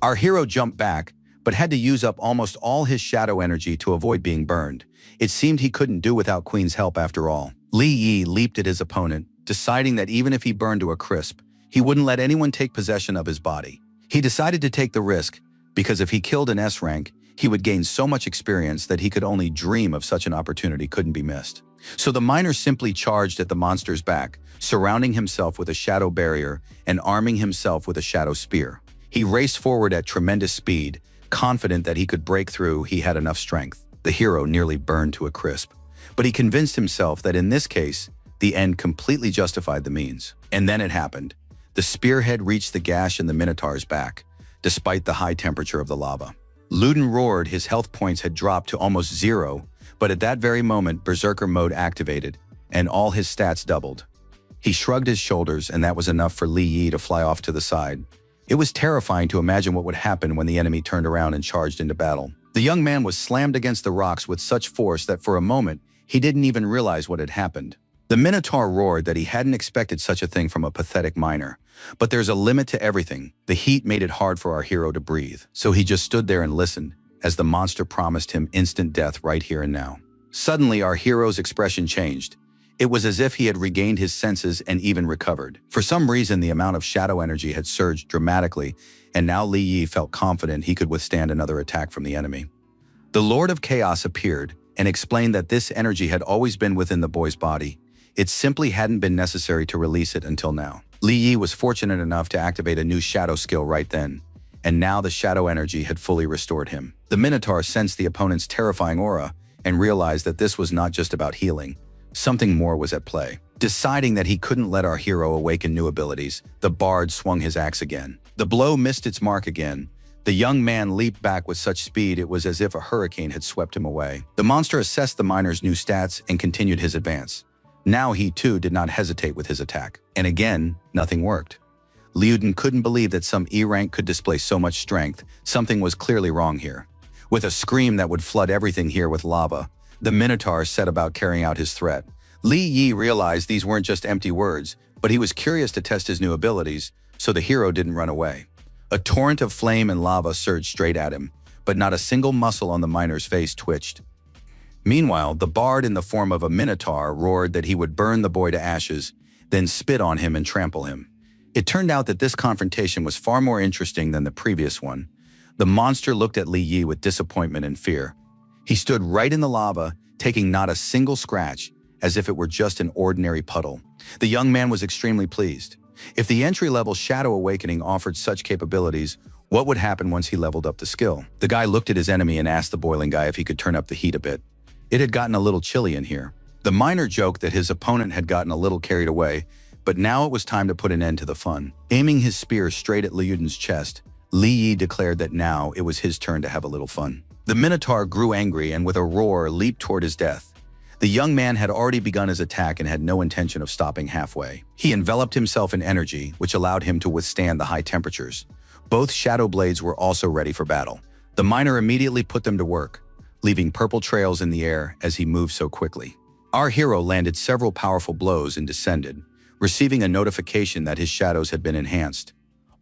Our hero jumped back, but had to use up almost all his shadow energy to avoid being burned. It seemed he couldn't do without Queen's help after all. Li Yi leaped at his opponent, deciding that even if he burned to a crisp, he wouldn't let anyone take possession of his body. He decided to take the risk, because if he killed an S rank, he would gain so much experience that he could only dream of such an opportunity couldn't be missed. So the miner simply charged at the monster's back, surrounding himself with a shadow barrier and arming himself with a shadow spear. He raced forward at tremendous speed, confident that he could break through. He had enough strength. The hero nearly burned to a crisp, but he convinced himself that in this case, the end completely justified the means. And then it happened. The spearhead reached the gash in the Minotaur's back, despite the high temperature of the lava. Liuden roared. His health points had dropped to almost zero, but at that very moment, Berserker mode activated, and all his stats doubled. He shrugged his shoulders, and that was enough for Li Yi to fly off to the side. It was terrifying to imagine what would happen when the enemy turned around and charged into battle. The young man was slammed against the rocks with such force that for a moment, he didn't even realize what had happened. The Minotaur roared that he hadn't expected such a thing from a pathetic miner. But there's a limit to everything. The heat made it hard for our hero to breathe, so he just stood there and listened as the monster promised him instant death right here and now. Suddenly, our hero's expression changed. It was as if he had regained his senses and even recovered. For some reason, the amount of shadow energy had surged dramatically, and now Li Yi felt confident he could withstand another attack from the enemy. The Lord of Chaos appeared and explained that this energy had always been within the boy's body. It simply hadn't been necessary to release it until now. Li Yi was fortunate enough to activate a new shadow skill right then, and now the shadow energy had fully restored him. The Minotaur sensed the opponent's terrifying aura and realized that this was not just about healing. Something more was at play. Deciding that he couldn't let our hero awaken new abilities, the bard swung his axe again. The blow missed its mark again. The young man leaped back with such speed it was as if a hurricane had swept him away. The monster assessed the miner's new stats and continued his advance. Now he too did not hesitate with his attack. And again, nothing worked. Liuden couldn't believe that some E rank could display so much strength. Something was clearly wrong here. With a scream that would flood everything here with lava, the Minotaur set about carrying out his threat. Li Yi realized these weren't just empty words, but he was curious to test his new abilities, so the hero didn't run away. A torrent of flame and lava surged straight at him, but not a single muscle on the miner's face twitched. Meanwhile, the bard in the form of a Minotaur roared that he would burn the boy to ashes, then spit on him and trample him. It turned out that this confrontation was far more interesting than the previous one. The monster looked at Li Yi with disappointment and fear. He stood right in the lava, taking not a single scratch, as if it were just an ordinary puddle. The young man was extremely pleased. If the entry-level Shadow Awakening offered such capabilities, what would happen once he leveled up the skill? The guy looked at his enemy and asked the boiling guy if he could turn up the heat a bit. It had gotten a little chilly in here. The miner joked that his opponent had gotten a little carried away, but now it was time to put an end to the fun. Aiming his spear straight at Liuden's chest, Li Yi declared that now it was his turn to have a little fun. The Minotaur grew angry and with a roar leaped toward his death. The young man had already begun his attack and had no intention of stopping halfway. He enveloped himself in energy, which allowed him to withstand the high temperatures. Both shadow blades were also ready for battle. The miner immediately put them to work, leaving purple trails in the air as he moved so quickly. Our hero landed several powerful blows and descended, receiving a notification that his shadows had been enhanced.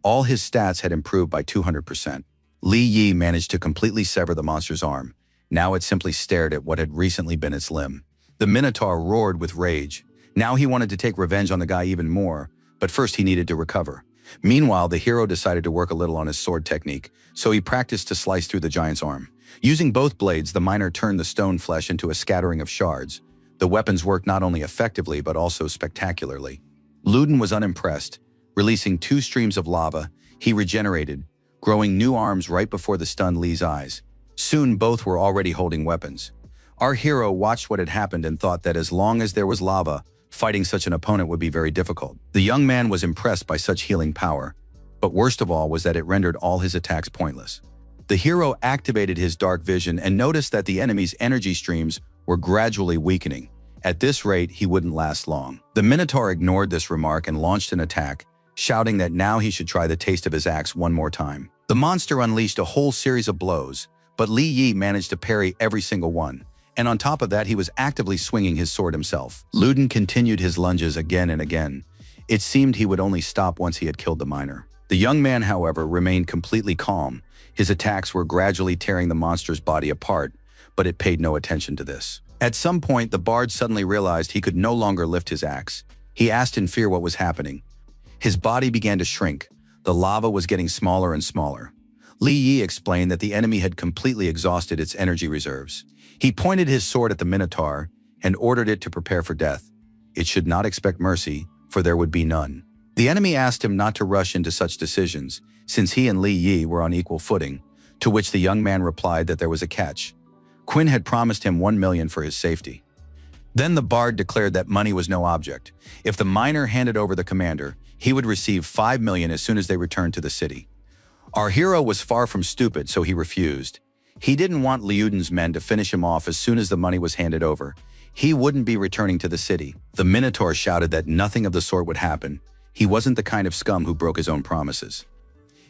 All his stats had improved by 200%. Li Yi managed to completely sever the monster's arm. Now it simply stared at what had recently been its limb. The Minotaur roared with rage. Now he wanted to take revenge on the guy even more, but first he needed to recover. Meanwhile, the hero decided to work a little on his sword technique, so he practiced to slice through the giant's arm. Using both blades, the miner turned the stone flesh into a scattering of shards. The weapons worked not only effectively but also spectacularly. Luden was unimpressed. Releasing 2 streams of lava, he regenerated, growing new arms right before the stunned Li's eyes. Soon both were already holding weapons. Our hero watched what had happened and thought that as long as there was lava, fighting such an opponent would be very difficult. The young man was impressed by such healing power, but worst of all was that it rendered all his attacks pointless. The hero activated his dark vision and noticed that the enemy's energy streams were gradually weakening. At this rate, he wouldn't last long. The Minotaur ignored this remark and launched an attack, shouting that now he should try the taste of his axe one more time. The monster unleashed a whole series of blows, but Li Yi managed to parry every single one, and on top of that he was actively swinging his sword himself. Luden continued his lunges again and again. It seemed he would only stop once he had killed the miner. The young man, however, remained completely calm. His attacks were gradually tearing the monster's body apart, but it paid no attention to this. At some point, the bard suddenly realized he could no longer lift his axe. He asked in fear what was happening. His body began to shrink. The lava was getting smaller and smaller. Li Yi explained that the enemy had completely exhausted its energy reserves. He pointed his sword at the Minotaur and ordered it to prepare for death. It should not expect mercy, for there would be none. The enemy asked him not to rush into such decisions, since he and Li Yi were on equal footing, to which the young man replied that there was a catch. Quinn had promised him 1 million for his safety. Then the bard declared that money was no object. If the miner handed over the commander, he would receive 5 million as soon as they returned to the city. Our hero was far from stupid, so he refused. He didn't want Liuden's men to finish him off as soon as the money was handed over. He wouldn't be returning to the city. The Minotaur shouted that nothing of the sort would happen. He wasn't the kind of scum who broke his own promises.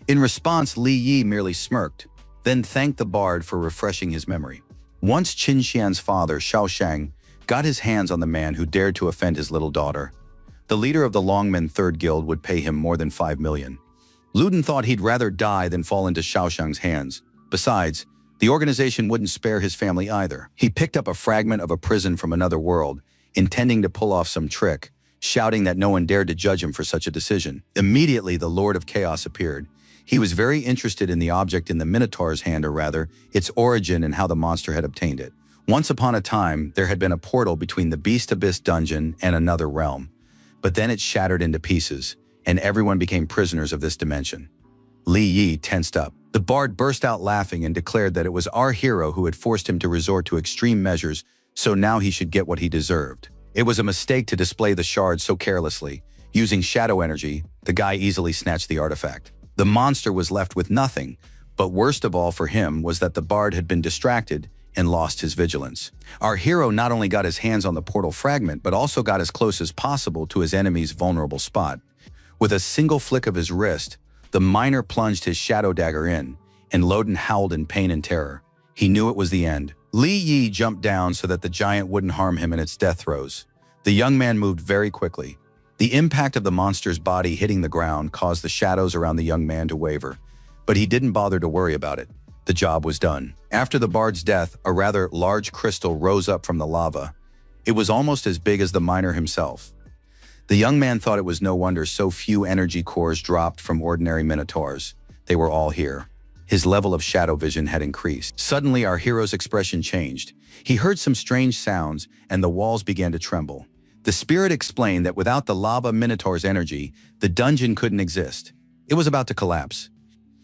In response, Li Yi merely smirked, then thanked the bard for refreshing his memory. Once Qin Xian's father, Shao Shang, got his hands on the man who dared to offend his little daughter, the leader of the Longmen Third Guild would pay him more than 5 million. Luden thought he'd rather die than fall into Shao Shang's hands. Besides, the organization wouldn't spare his family either. He picked up a fragment of a prison from another world, intending to pull off some trick, shouting that no one dared to judge him for such a decision. Immediately, the Lord of Chaos appeared. He was very interested in the object in the Minotaur's hand, or rather, its origin and how the monster had obtained it. Once upon a time, there had been a portal between the Beast Abyss dungeon and another realm, but then it shattered into pieces, and everyone became prisoners of this dimension. Li Yi tensed up. The bard burst out laughing and declared that it was our hero who had forced him to resort to extreme measures, so now he should get what he deserved. It was a mistake to display the shards so carelessly. Using shadow energy, the guy easily snatched the artifact. The monster was left with nothing, but worst of all for him was that the bard had been distracted and lost his vigilance. Our hero not only got his hands on the portal fragment, but also got as close as possible to his enemy's vulnerable spot. With a single flick of his wrist, the miner plunged his shadow dagger in, and Luden howled in pain and terror. He knew it was the end. Li Yi jumped down so that the giant wouldn't harm him in its death throes. The young man moved very quickly. The impact of the monster's body hitting the ground caused the shadows around the young man to waver, but he didn't bother to worry about it. The job was done. After the bard's death, a rather large crystal rose up from the lava. It was almost as big as the miner himself. The young man thought it was no wonder so few energy cores dropped from ordinary minotaurs. They were all here. His level of shadow vision had increased. Suddenly, our hero's expression changed. He heard some strange sounds, and the walls began to tremble. The spirit explained that without the lava minotaur's energy, the dungeon couldn't exist. It was about to collapse.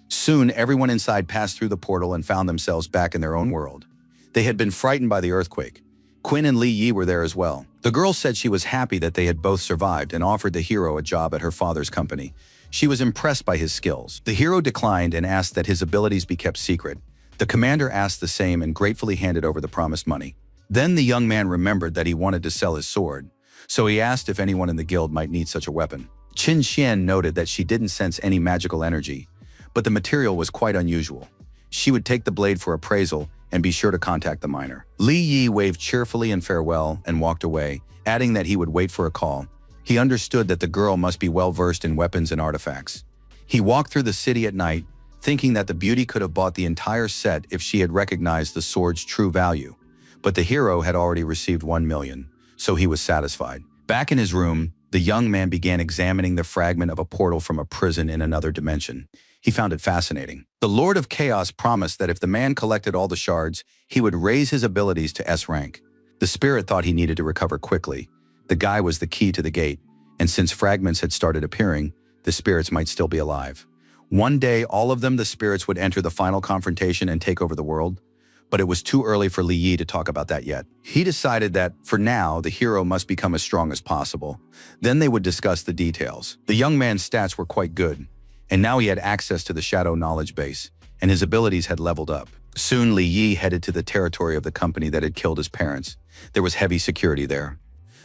Soon, everyone inside passed through the portal and found themselves back in their own world. They had been frightened by the earthquake. Quinn and Li Yi were there as well. The girl said she was happy that they had both survived and offered the hero a job at her father's company. She was impressed by his skills. The hero declined and asked that his abilities be kept secret. The commander asked the same and gratefully handed over the promised money. Then the young man remembered that he wanted to sell his sword, so he asked if anyone in the guild might need such a weapon. Qin Xian noted that she didn't sense any magical energy, but the material was quite unusual. She would take the blade for appraisal and be sure to contact the miner. Li Yi waved cheerfully in farewell and walked away, adding that he would wait for a call. He understood that the girl must be well-versed in weapons and artifacts. He walked through the city at night, thinking that the beauty could have bought the entire set if she had recognized the sword's true value. But the hero had already received 1 million, so he was satisfied. Back in his room, the young man began examining the fragment of a portal from a prison in another dimension. He found it fascinating. The Lord of Chaos promised that if the man collected all the shards, he would raise his abilities to S rank. The spirit thought he needed to recover quickly. The guy was the key to the gate, and since fragments had started appearing, the spirits might still be alive. One day, all of them, the spirits, would enter the final confrontation and take over the world. But it was too early for Li Yi to talk about that yet. He decided that, for now, the hero must become as strong as possible. Then they would discuss the details. The young man's stats were quite good, and now he had access to the shadow knowledge base, and his abilities had leveled up. Soon Li Yi headed to the territory of the company that had killed his parents. There was heavy security there.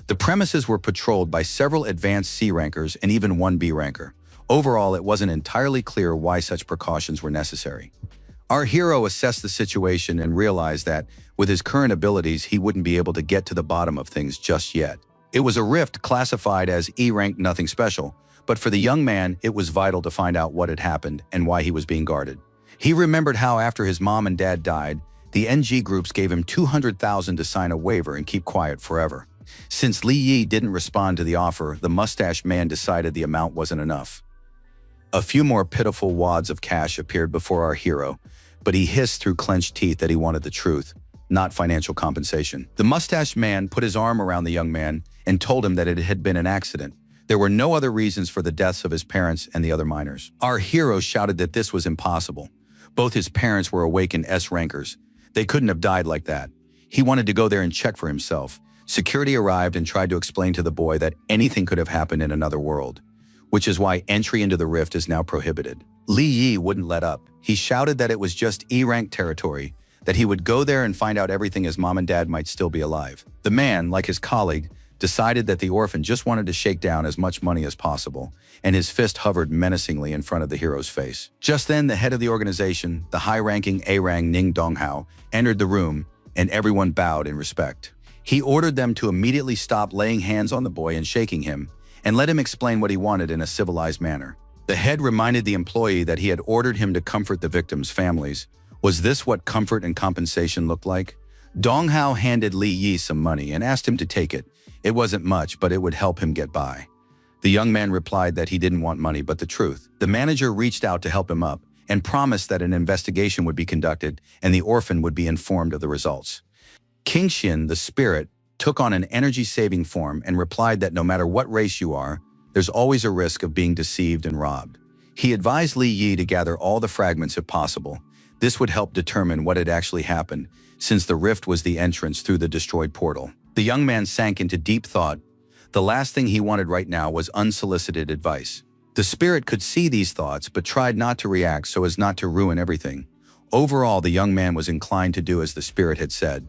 The premises were patrolled by several advanced C rankers and even one B ranker. Overall, it wasn't entirely clear why such precautions were necessary. Our hero assessed the situation and realized that, with his current abilities, he wouldn't be able to get to the bottom of things just yet. It was a rift classified as E-rank, nothing special, but for the young man, it was vital to find out what had happened and why he was being guarded. He remembered how after his mom and dad died, the NG groups gave him 200,000 to sign a waiver and keep quiet forever. Since Li Yi didn't respond to the offer, the mustached man decided the amount wasn't enough. A few more pitiful wads of cash appeared before our hero, but he hissed through clenched teeth that he wanted the truth, not financial compensation. The mustached man put his arm around the young man and told him that it had been an accident. There were no other reasons for the deaths of his parents and the other miners. Our hero shouted that this was impossible. Both his parents were awakened S rankers. They couldn't have died like that. He wanted to go there and check for himself. Security arrived and tried to explain to the boy that anything could have happened in another world, which is why entry into the rift is now prohibited. Li Yi wouldn't let up. He shouted that it was just E-rank territory, that he would go there and find out everything as mom and dad might still be alive. The man, like his colleague, decided that the orphan just wanted to shake down as much money as possible, and his fist hovered menacingly in front of the hero's face. Just then, the head of the organization, the high-ranking A-Rang Ning Donghao, entered the room, and everyone bowed in respect. He ordered them to immediately stop laying hands on the boy and shaking him, and let him explain what he wanted in a civilized manner. The head reminded the employee that he had ordered him to comfort the victims' families. Was this what comfort and compensation looked like? Donghao handed Li Yi some money and asked him to take it. It wasn't much, but it would help him get by. The young man replied that he didn't want money but the truth. The manager reached out to help him up and promised that an investigation would be conducted and the orphan would be informed of the results. King Xin, the spirit, took on an energy-saving form and replied that no matter what race you are, there's always a risk of being deceived and robbed. He advised Li Yi to gather all the fragments if possible. This would help determine what had actually happened, since the rift was the entrance through the destroyed portal. The young man sank into deep thought. The last thing he wanted right now was unsolicited advice. The spirit could see these thoughts but tried not to react so as not to ruin everything. Overall, the young man was inclined to do as the spirit had said.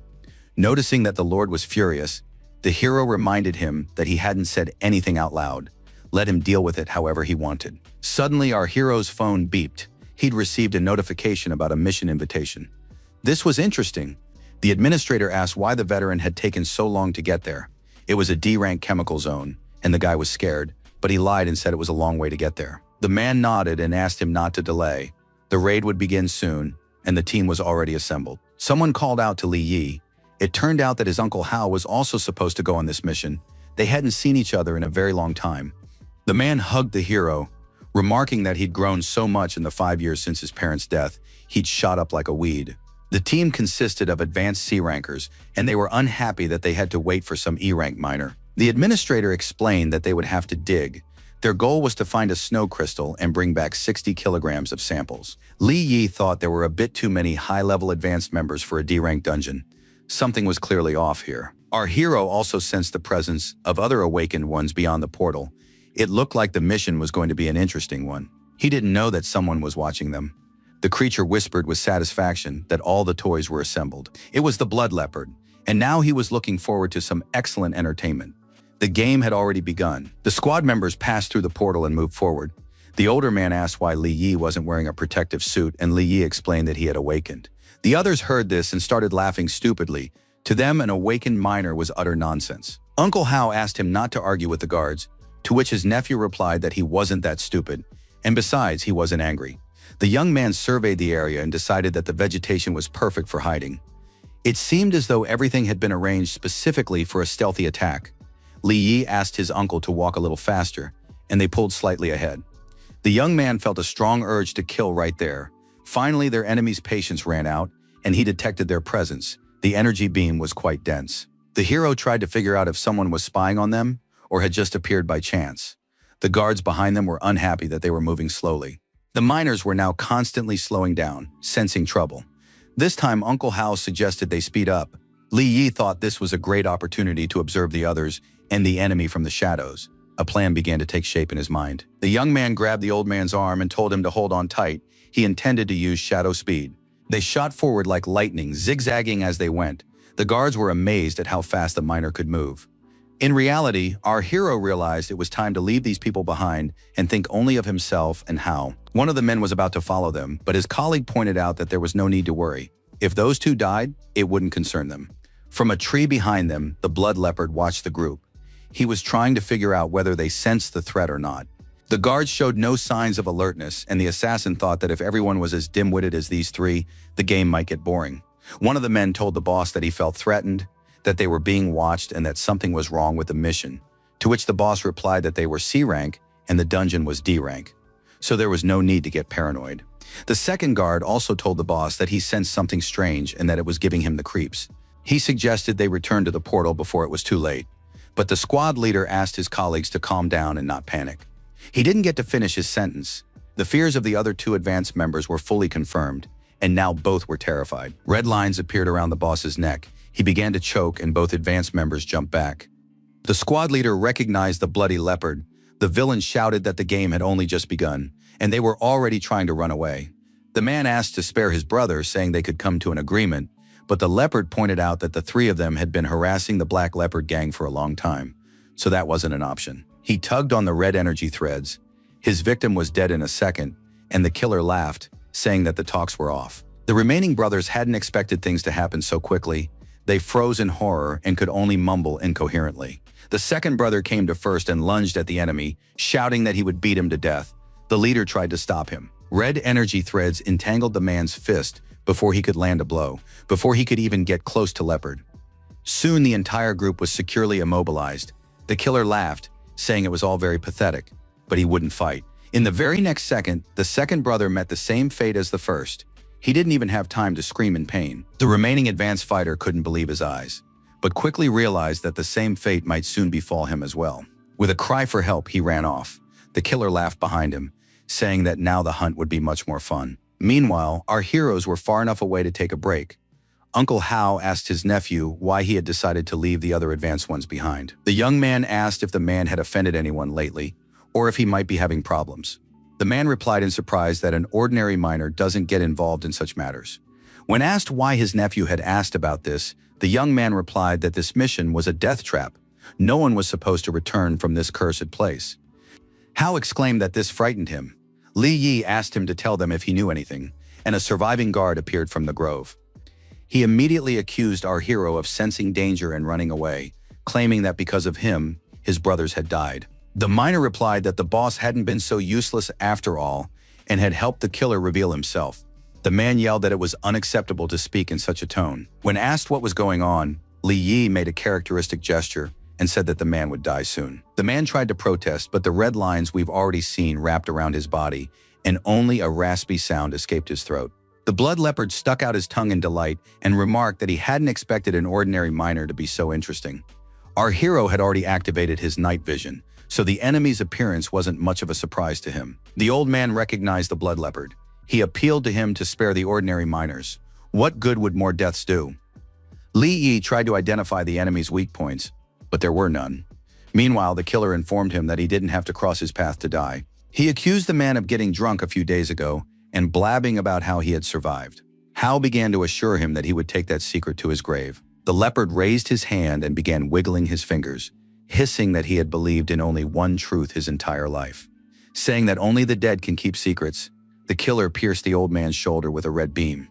Noticing that the Lord was furious, the hero reminded him that he hadn't said anything out loud. Let him deal with it however he wanted. Suddenly, our hero's phone beeped. He'd received a notification about a mission invitation. This was interesting. The administrator asked why the veteran had taken so long to get there. It was a D-rank chemical zone, and the guy was scared, but he lied and said it was a long way to get there. The man nodded and asked him not to delay. The raid would begin soon, and the team was already assembled. Someone called out to Li Yi. It turned out that his Uncle Hao was also supposed to go on this mission. They hadn't seen each other in a very long time. The man hugged the hero, remarking that he'd grown so much in the 5 years since his parents' death, he'd shot up like a weed. The team consisted of advanced C-rankers, and they were unhappy that they had to wait for some E-rank miner. The administrator explained that they would have to dig. Their goal was to find a snow crystal and bring back 60 kilograms of samples. Li Yi thought there were a bit too many high-level advanced members for a D-rank dungeon. Something was clearly off here. Our hero also sensed the presence of other awakened ones beyond the portal. It looked like the mission was going to be an interesting one. He didn't know that someone was watching them. The creature whispered with satisfaction that all the toys were assembled. It was the blood leopard. And now he was looking forward to some excellent entertainment. The game had already begun. The squad members passed through the portal and moved forward. The older man asked why Li Yi wasn't wearing a protective suit, and Li Yi explained that he had awakened. The others heard this and started laughing stupidly. To them, an awakened miner was utter nonsense. Uncle Hao asked him not to argue with the guards, to which his nephew replied that he wasn't that stupid, and besides, he wasn't angry. The young man surveyed the area and decided that the vegetation was perfect for hiding. It seemed as though everything had been arranged specifically for a stealthy attack. Li Yi asked his uncle to walk a little faster, and they pulled slightly ahead. The young man felt a strong urge to kill right there. Finally, their enemy's patience ran out, and he detected their presence. The energy beam was quite dense. The hero tried to figure out if someone was spying on them or had just appeared by chance. The guards behind them were unhappy that they were moving slowly. The miners were now constantly slowing down, sensing trouble. This time, Uncle Hao suggested they speed up. Li Yi thought this was a great opportunity to observe the others and the enemy from the shadows. A plan began to take shape in his mind. The young man grabbed the old man's arm and told him to hold on tight. He intended to use shadow speed. They shot forward like lightning, zigzagging as they went. The guards were amazed at how fast the miner could move. In reality, our hero realized it was time to leave these people behind and think only of himself and Hao. One of the men was about to follow them, but his colleague pointed out that there was no need to worry. If those two died, it wouldn't concern them. From a tree behind them, the blood leopard watched the group. He was trying to figure out whether they sensed the threat or not. The guards showed no signs of alertness, and the assassin thought that if everyone was as dim-witted as these three, the game might get boring. One of the men told the boss that he felt threatened, that they were being watched, and that something was wrong with the mission, to which the boss replied that they were C rank and the dungeon was D rank, so there was no need to get paranoid. The second guard also told the boss that he sensed something strange and that it was giving him the creeps. He suggested they return to the portal before it was too late, but the squad leader asked his colleagues to calm down and not panic. He didn't get to finish his sentence. The fears of the other two advanced members were fully confirmed, and now both were terrified. Red lines appeared around the boss's neck. He began to choke, and both advanced members jumped back. The squad leader recognized the bloody leopard. The villain shouted that the game had only just begun, and they were already trying to run away. The man asked to spare his brother, saying they could come to an agreement, but the leopard pointed out that the three of them had been harassing the black leopard gang for a long time, so that wasn't an option. He tugged on the red energy threads. His victim was dead in a second, and the killer laughed, saying that the talks were off. The remaining brothers hadn't expected things to happen so quickly. They froze in horror and could only mumble incoherently. The second brother came to first and lunged at the enemy, shouting that he would beat him to death. The leader tried to stop him. Red energy threads entangled the man's fist before he could land a blow, before he could even get close to Leopard. Soon the entire group was securely immobilized. The killer laughed, saying it was all very pathetic, but he wouldn't fight. In the very next second, the second brother met the same fate as the first. He didn't even have time to scream in pain. The remaining advanced fighter couldn't believe his eyes, but quickly realized that the same fate might soon befall him as well. With a cry for help, he ran off. The killer laughed behind him, saying that now the hunt would be much more fun. Meanwhile, our heroes were far enough away to take a break. Uncle Hao asked his nephew why he had decided to leave the other advanced ones behind. The young man asked if the man had offended anyone lately, or if he might be having problems. The man replied in surprise that an ordinary miner doesn't get involved in such matters. When asked why his nephew had asked about this, the young man replied that this mission was a death trap. No one was supposed to return from this cursed place. Hao exclaimed that this frightened him. Li Yi asked him to tell them if he knew anything, and a surviving guard appeared from the grove. He immediately accused our hero of sensing danger and running away, claiming that because of him, his brothers had died. The miner replied that the boss hadn't been so useless after all and had helped the killer reveal himself. The man yelled that it was unacceptable to speak in such a tone. When asked what was going on, Li Yi made a characteristic gesture and said that the man would die soon. The man tried to protest, but the red lines we've already seen wrapped around his body, and only a raspy sound escaped his throat. The blood leopard stuck out his tongue in delight and remarked that he hadn't expected an ordinary miner to be so interesting. Our hero had already activated his night vision, so the enemy's appearance wasn't much of a surprise to him. The old man recognized the blood leopard. He appealed to him to spare the ordinary miners. What good would more deaths do? Li Yi tried to identify the enemy's weak points, but there were none. Meanwhile, the killer informed him that he didn't have to cross his path to die. He accused the man of getting drunk a few days ago and blabbing about how he had survived. Hao began to assure him that he would take that secret to his grave. The leopard raised his hand and began wiggling his fingers, hissing that he had believed in only one truth his entire life. Saying that only the dead can keep secrets, the killer pierced the old man's shoulder with a red beam.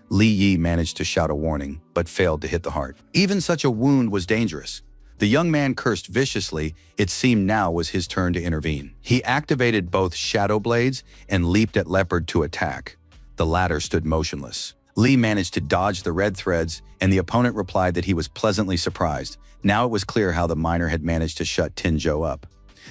Li Yi managed to shout a warning, but failed to hit the heart. Even such a wound was dangerous. The young man cursed viciously. It seemed now was his turn to intervene. He activated both shadow blades and leaped at leopard to attack. The latter stood motionless. Li managed to dodge the red threads, and the opponent replied that he was pleasantly surprised. Now it was clear how the miner had managed to shut Tinjo up.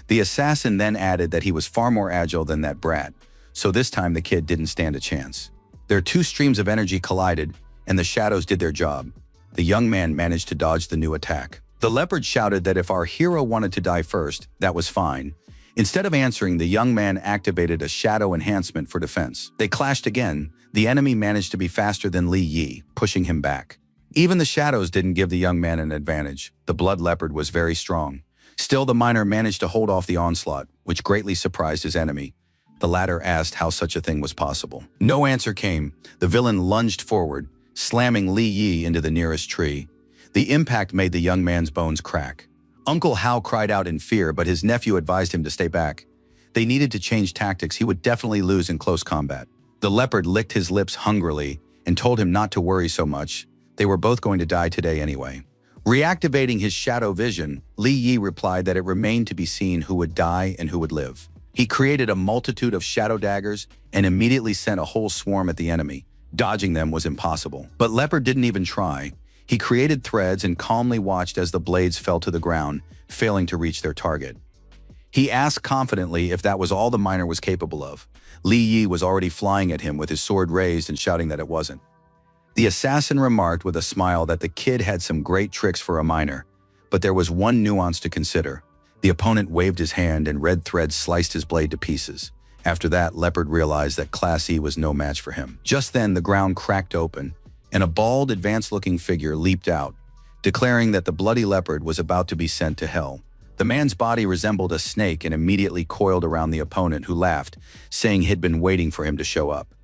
The assassin then added that he was far more agile than that brat, so this time the kid didn't stand a chance. Their two streams of energy collided, and the shadows did their job. The young man managed to dodge the new attack. The leopard shouted that if our hero wanted to die first, that was fine. Instead of answering, the young man activated a shadow enhancement for defense. They clashed again. The enemy managed to be faster than Li Yi, pushing him back. Even the shadows didn't give the young man an advantage. The blood leopard was very strong. Still, the miner managed to hold off the onslaught, which greatly surprised his enemy. The latter asked how such a thing was possible. No answer came. The villain lunged forward, slamming Li Yi into the nearest tree. The impact made the young man's bones crack. Uncle Hao cried out in fear, but his nephew advised him to stay back. They needed to change tactics. He would definitely lose in close combat. The leopard licked his lips hungrily and told him not to worry so much. They were both going to die today anyway. Reactivating his shadow vision, Li Yi replied that it remained to be seen who would die and who would live. He created a multitude of shadow daggers and immediately sent a whole swarm at the enemy. Dodging them was impossible. But Leopard didn't even try. He created threads and calmly watched as the blades fell to the ground, failing to reach their target. He asked confidently if that was all the miner was capable of. Li Yi was already flying at him with his sword raised and shouting that it wasn't. The assassin remarked with a smile that the kid had some great tricks for a miner, but there was one nuance to consider. The opponent waved his hand and red threads sliced his blade to pieces. After that, Leopard realized that Class E was no match for him. Just then, the ground cracked open, and a bald, advanced-looking figure leaped out, declaring that the bloody leopard was about to be sent to hell. The man's body resembled a snake and immediately coiled around the opponent, who laughed, saying he'd been waiting for him to show up.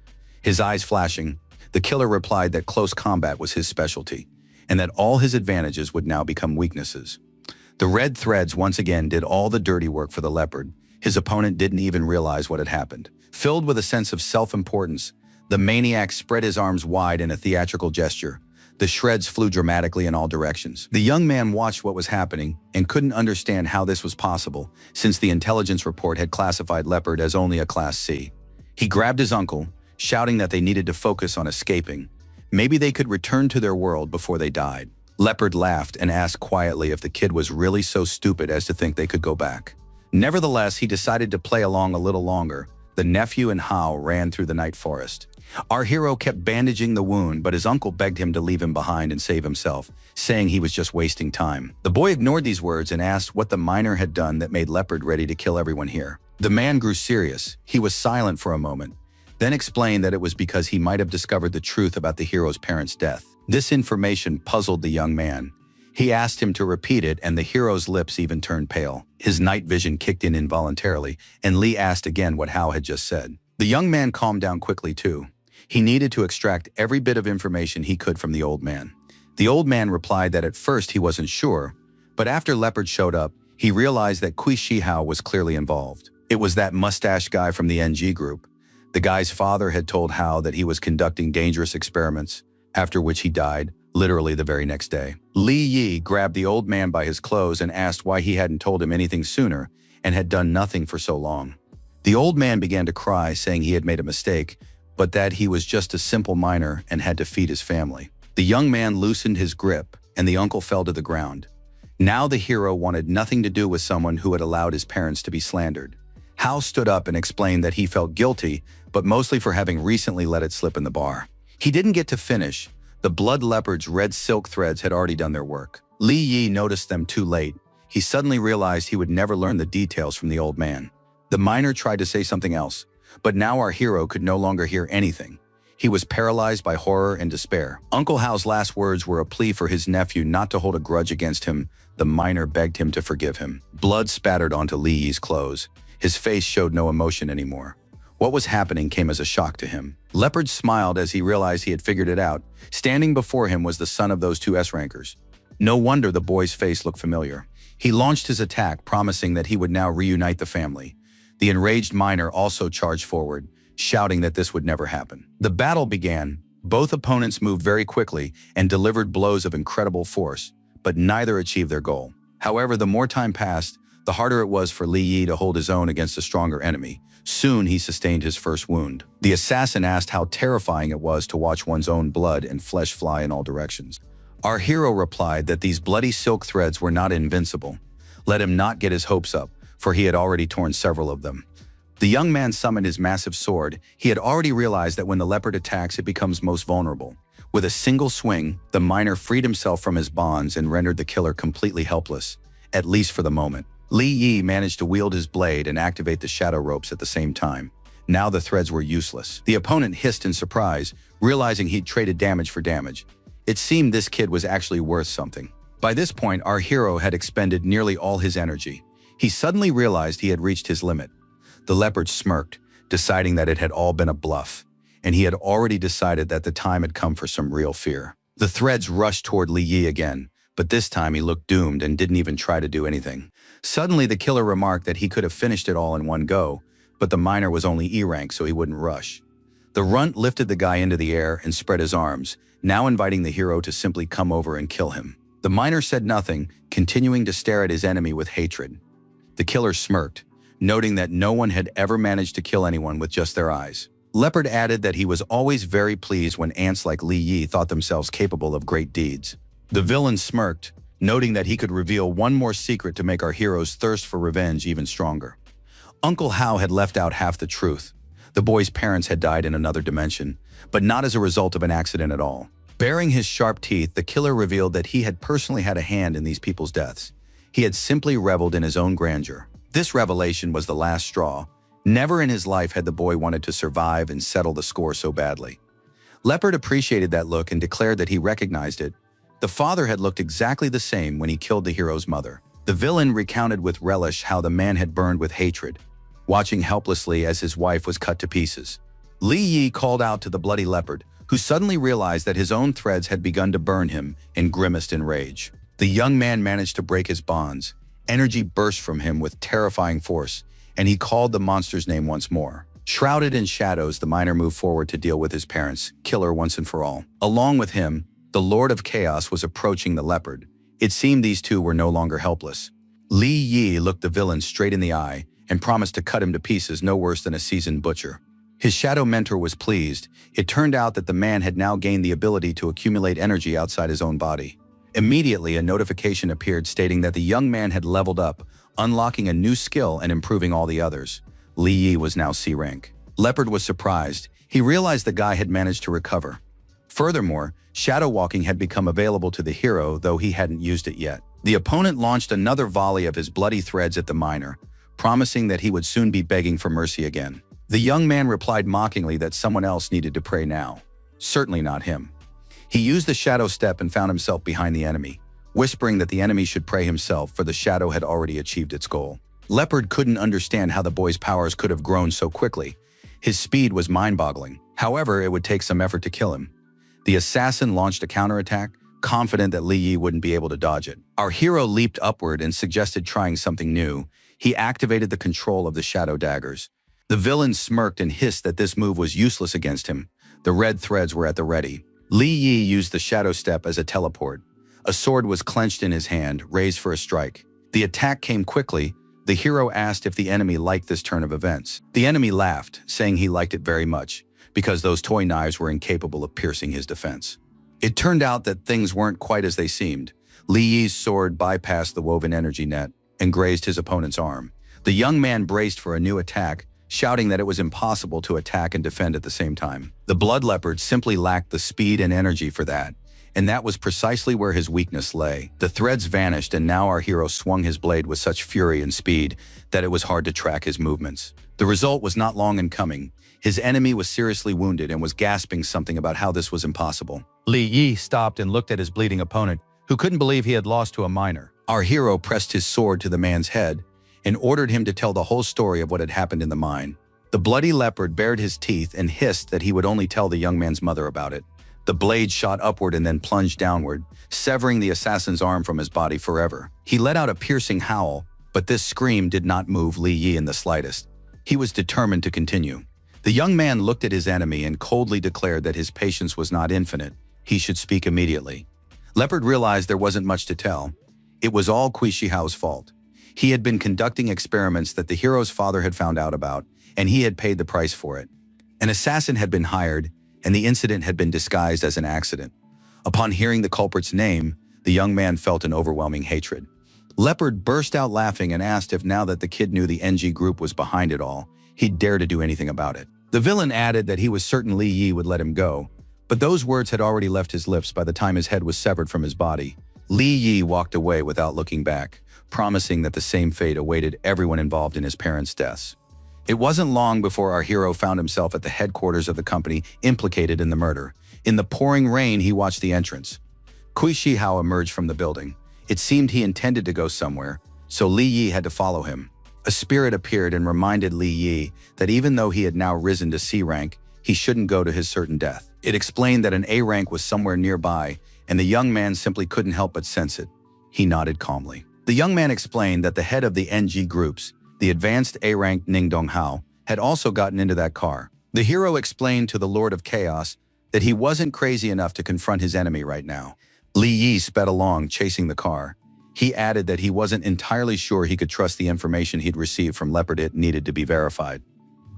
His eyes flashing, the killer replied that close combat was his specialty, and that all his advantages would now become weaknesses. The red threads once again did all the dirty work for the leopard. His opponent didn't even realize what had happened. Filled with a sense of self-importance, the maniac spread his arms wide in a theatrical gesture. The shreds flew dramatically in all directions. The young man watched what was happening and couldn't understand how this was possible, since the intelligence report had classified Leopard as only a Class C. He grabbed his uncle, shouting that they needed to focus on escaping. Maybe they could return to their world before they died. Leopard laughed and asked quietly if the kid was really so stupid as to think they could go back. Nevertheless, he decided to play along a little longer. The nephew and Hao ran through the night forest. Our hero kept bandaging the wound, but his uncle begged him to leave him behind and save himself, saying he was just wasting time. The boy ignored these words and asked what the miner had done that made Leopard ready to kill everyone here. The man grew serious. He was silent for a moment, then explained that it was because he might have discovered the truth about the hero's parents' death. This information puzzled the young man. He asked him to repeat it, and the hero's lips even turned pale. His night vision kicked in involuntarily, and Lee asked again what Hao had just said. The young man calmed down quickly too. He needed to extract every bit of information he could from the old man. The old man replied that at first he wasn't sure, but after Leopard showed up, he realized that Kui Shi Hao was clearly involved. It was that mustache guy from the NG group. The guy's father had told Hao that he was conducting dangerous experiments, after which he died, literally the very next day. Li Yi grabbed the old man by his clothes and asked why he hadn't told him anything sooner and had done nothing for so long. The old man began to cry, saying he had made a mistake, but that he was just a simple miner and had to feed his family. The young man loosened his grip, and the uncle fell to the ground. Now the hero wanted nothing to do with someone who had allowed his parents to be slandered. Hao stood up and explained that he felt guilty, but mostly for having recently let it slip in the bar. He didn't get to finish. The blood leopard's red silk threads had already done their work. Li Yi noticed them too late. He suddenly realized he would never learn the details from the old man. The miner tried to say something else, but now our hero could no longer hear anything. He was paralyzed by horror and despair. Uncle Hao's last words were a plea for his nephew not to hold a grudge against him. The miner begged him to forgive him. Blood spattered onto Li Yi's clothes. His face showed no emotion anymore. What was happening came as a shock to him. Leopard smiled as he realized he had figured it out. Standing before him was the son of those two S-rankers. No wonder the boy's face looked familiar. He launched his attack, promising that he would now reunite the family. The enraged miner also charged forward, shouting that this would never happen. The battle began. Both opponents moved very quickly and delivered blows of incredible force, but neither achieved their goal. However, the more time passed, the harder it was for Li Yi to hold his own against a stronger enemy. Soon he sustained his first wound. The assassin asked how terrifying it was to watch one's own blood and flesh fly in all directions. Our hero replied that these bloody silk threads were not invincible. Let him not get his hopes up, for he had already torn several of them. The young man summoned his massive sword. He had already realized that when the leopard attacks, it becomes most vulnerable. With a single swing, the miner freed himself from his bonds and rendered the killer completely helpless, at least for the moment. Li Yi managed to wield his blade and activate the shadow ropes at the same time. Now the threads were useless. The opponent hissed in surprise, realizing he'd traded damage for damage. It seemed this kid was actually worth something. By this point, our hero had expended nearly all his energy. He suddenly realized he had reached his limit. The leopard smirked, deciding that it had all been a bluff, and he had already decided that the time had come for some real fear. The threads rushed toward Li Yi again, but this time he looked doomed and didn't even try to do anything. Suddenly, the killer remarked that he could have finished it all in one go, but the miner was only E rank, so he wouldn't rush. The runt lifted the guy into the air and spread his arms, now inviting the hero to simply come over and kill him. The miner said nothing, continuing to stare at his enemy with hatred. The killer smirked, noting that no one had ever managed to kill anyone with just their eyes. Leopard added that he was always very pleased when ants like Li Yi thought themselves capable of great deeds. The villain smirked, noting that he could reveal one more secret to make our hero's thirst for revenge even stronger. Uncle Hao had left out half the truth. The boy's parents had died in another dimension, but not as a result of an accident at all. Baring his sharp teeth, the killer revealed that he had personally had a hand in these people's deaths. He had simply reveled in his own grandeur. This revelation was the last straw. Never in his life had the boy wanted to survive and settle the score so badly. Leopard appreciated that look and declared that he recognized it. The father had looked exactly the same when he killed the hero's mother. The villain recounted with relish how the man had burned with hatred, watching helplessly as his wife was cut to pieces. Li Yi called out to the bloody leopard, who suddenly realized that his own threads had begun to burn him and grimaced in rage. The young man managed to break his bonds. Energy burst from him with terrifying force, and he called the monster's name once more. Shrouded in shadows, the miner moved forward to deal with his parents' killer once and for all. Along with him, the Lord of Chaos was approaching the leopard. It seemed these two were no longer helpless. Li Yi looked the villain straight in the eye and promised to cut him to pieces no worse than a seasoned butcher. His shadow mentor was pleased. It turned out that the man had now gained the ability to accumulate energy outside his own body. Immediately, a notification appeared stating that the young man had leveled up, unlocking a new skill and improving all the others. Li Yi was now C rank. Leopard was surprised. He realized the guy had managed to recover. Furthermore, shadow walking had become available to the hero, though he hadn't used it yet. The opponent launched another volley of his bloody threads at the miner, promising that he would soon be begging for mercy again. The young man replied mockingly that someone else needed to pray now. Certainly not him. He used the shadow step and found himself behind the enemy, whispering that the enemy should pray himself, for the shadow had already achieved its goal. Leopard couldn't understand how the boy's powers could have grown so quickly. His speed was mind-boggling. However, it would take some effort to kill him. The assassin launched a counterattack, confident that Li Yi wouldn't be able to dodge it. Our hero leaped upward and suggested trying something new. He activated the control of the shadow daggers. The villain smirked and hissed that this move was useless against him. The red threads were at the ready. Li Yi used the shadow step as a teleport. A sword was clenched in his hand, raised for a strike. The attack came quickly. The hero asked if the enemy liked this turn of events. The enemy laughed, saying he liked it very much, because those toy knives were incapable of piercing his defense. It turned out that things weren't quite as they seemed. Li Yi's sword bypassed the woven energy net and grazed his opponent's arm. The young man braced for a new attack, shouting that it was impossible to attack and defend at the same time. The blood leopard simply lacked the speed and energy for that, and that was precisely where his weakness lay. The threads vanished, and now our hero swung his blade with such fury and speed that it was hard to track his movements. The result was not long in coming. His enemy was seriously wounded and was gasping something about how this was impossible. Li Yi stopped and looked at his bleeding opponent, who couldn't believe he had lost to a miner. Our hero pressed his sword to the man's head and ordered him to tell the whole story of what had happened in the mine. The bloody leopard bared his teeth and hissed that he would only tell the young man's mother about it. The blade shot upward and then plunged downward, severing the assassin's arm from his body forever. He let out a piercing howl, but this scream did not move Li Yi in the slightest. He was determined to continue. The young man looked at his enemy and coldly declared that his patience was not infinite. He should speak immediately. Leopard realized there wasn't much to tell. It was all Kui Shihao's fault. He had been conducting experiments that the hero's father had found out about, and he had paid the price for it. An assassin had been hired, and the incident had been disguised as an accident. Upon hearing the culprit's name, the young man felt an overwhelming hatred. Leopard burst out laughing and asked if now that the kid knew the NG group was behind it all, he'd dare to do anything about it. The villain added that he was certain Li Yi would let him go, but those words had already left his lips by the time his head was severed from his body. Li Yi walked away without looking back, promising that the same fate awaited everyone involved in his parents' deaths. It wasn't long before our hero found himself at the headquarters of the company implicated in the murder. In the pouring rain, he watched the entrance. Kui Shihao emerged from the building. It seemed he intended to go somewhere, so Li Yi had to follow him. A spirit appeared and reminded Li Yi that even though he had now risen to C rank, he shouldn't go to his certain death. It explained that an A rank was somewhere nearby, and the young man simply couldn't help but sense it. He nodded calmly. The young man explained that the head of the NG groups, the advanced A-rank Ning Donghao, had also gotten into that car. The hero explained to the Lord of Chaos that he wasn't crazy enough to confront his enemy right now. Li Yi sped along, chasing the car. He added that he wasn't entirely sure he could trust the information he'd received from Leopard. It needed to be verified.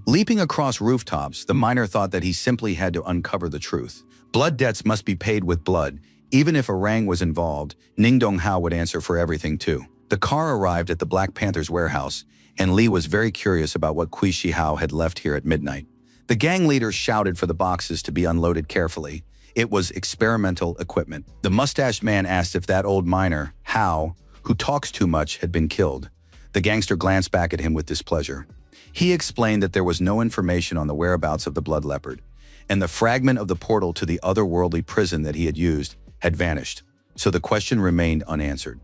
Leaping across rooftops, the miner thought that he simply had to uncover the truth. Blood debts must be paid with blood. Even if a rang was involved, Ning Donghao would answer for everything too. The car arrived at the Black Panther's warehouse, and Li was very curious about what Kui Shihao had left here at midnight. The gang leader shouted for the boxes to be unloaded carefully. It was experimental equipment. The mustached man asked if that old miner, Hao, who talks too much, had been killed. The gangster glanced back at him with displeasure. He explained that there was no information on the whereabouts of the blood leopard, and the fragment of the portal to the otherworldly prison that he had used had vanished, so the question remained unanswered.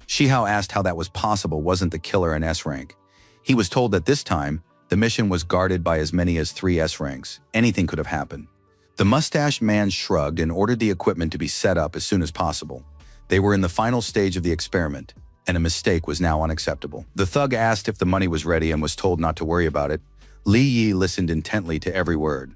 Shihao asked how that was possible. Wasn't the killer an S rank? He was told that this time, the mission was guarded by as many as 3 S ranks. Anything could have happened. The mustached man shrugged and ordered the equipment to be set up as soon as possible. They were in the final stage of the experiment, and a mistake was now unacceptable. The thug asked if the money was ready and was told not to worry about it. Li Yi listened intently to every word.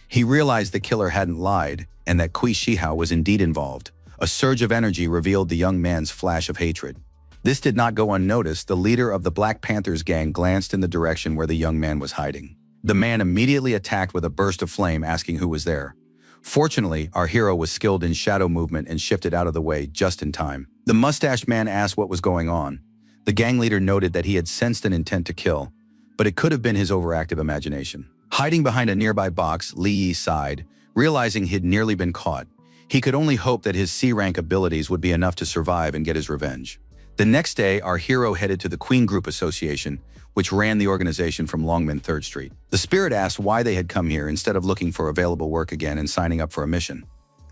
He realized the killer hadn't lied, and that Kui Shihao was indeed involved. A surge of energy revealed the young man's flash of hatred. This did not go unnoticed. The leader of the Black Panther's gang glanced in the direction where the young man was hiding. The man immediately attacked with a burst of flame, asking who was there. Fortunately, our hero was skilled in shadow movement and shifted out of the way just in time. The mustached man asked what was going on. The gang leader noted that he had sensed an intent to kill, but it could have been his overactive imagination. Hiding behind a nearby box, Li Yi sighed, realizing he'd nearly been caught. He could only hope that his C-rank abilities would be enough to survive and get his revenge. The next day, our hero headed to the Queen Group Association, which ran the organization from Longmen 3rd Street. The spirit asked why they had come here instead of looking for available work again and signing up for a mission.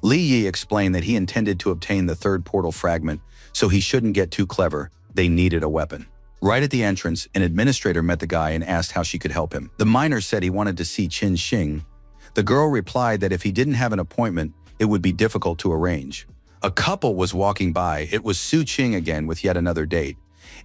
Li Yi explained that he intended to obtain the 3rd portal fragment, so he shouldn't get too clever. They needed a weapon. Right at the entrance, an administrator met the guy and asked how she could help him. The miner said he wanted to see Qin Xing. The girl replied that if he didn't have an appointment, it would be difficult to arrange. A couple was walking by. It was Su Qing again with yet another date,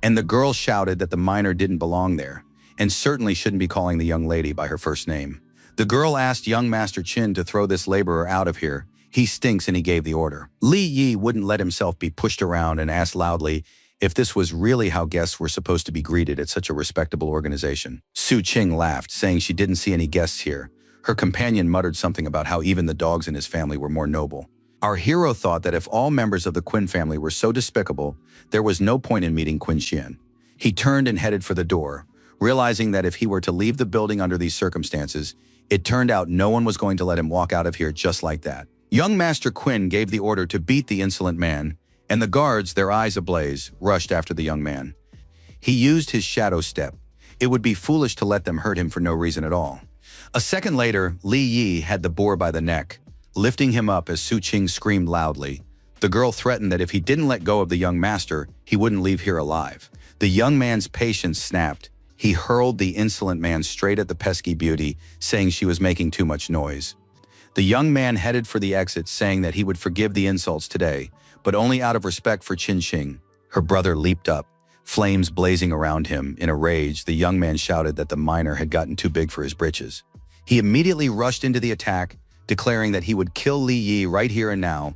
and the girl shouted that the miner didn't belong there, and certainly shouldn't be calling the young lady by her first name. The girl asked young Master Qin to throw this laborer out of here. He stinks, and he gave the order. Li Yi wouldn't let himself be pushed around and asked loudly if this was really how guests were supposed to be greeted at such a respectable organization. Su Qing laughed, saying she didn't see any guests here. Her companion muttered something about how even the dogs in his family were more noble. Our hero thought that if all members of the Quinn family were so despicable, there was no point in meeting Qin Xian. He turned and headed for the door, realizing that if he were to leave the building under these circumstances, it turned out no one was going to let him walk out of here just like that. Young Master Quinn gave the order to beat the insolent man, and the guards, their eyes ablaze, rushed after the young man. He used his shadow step. It would be foolish to let them hurt him for no reason at all. A second later, Li Yi had the boar by the neck, lifting him up as Su Qing screamed loudly. The girl threatened that if he didn't let go of the young master, he wouldn't leave here alive. The young man's patience snapped. He hurled the insolent man straight at the pesky beauty, saying she was making too much noise. The young man headed for the exit, saying that he would forgive the insults today, but only out of respect for Qin Xing. Her brother leaped up, flames blazing around him. In a rage, the young man shouted that the minor had gotten too big for his britches. He immediately rushed into the attack, declaring that he would kill Li Yi right here and now.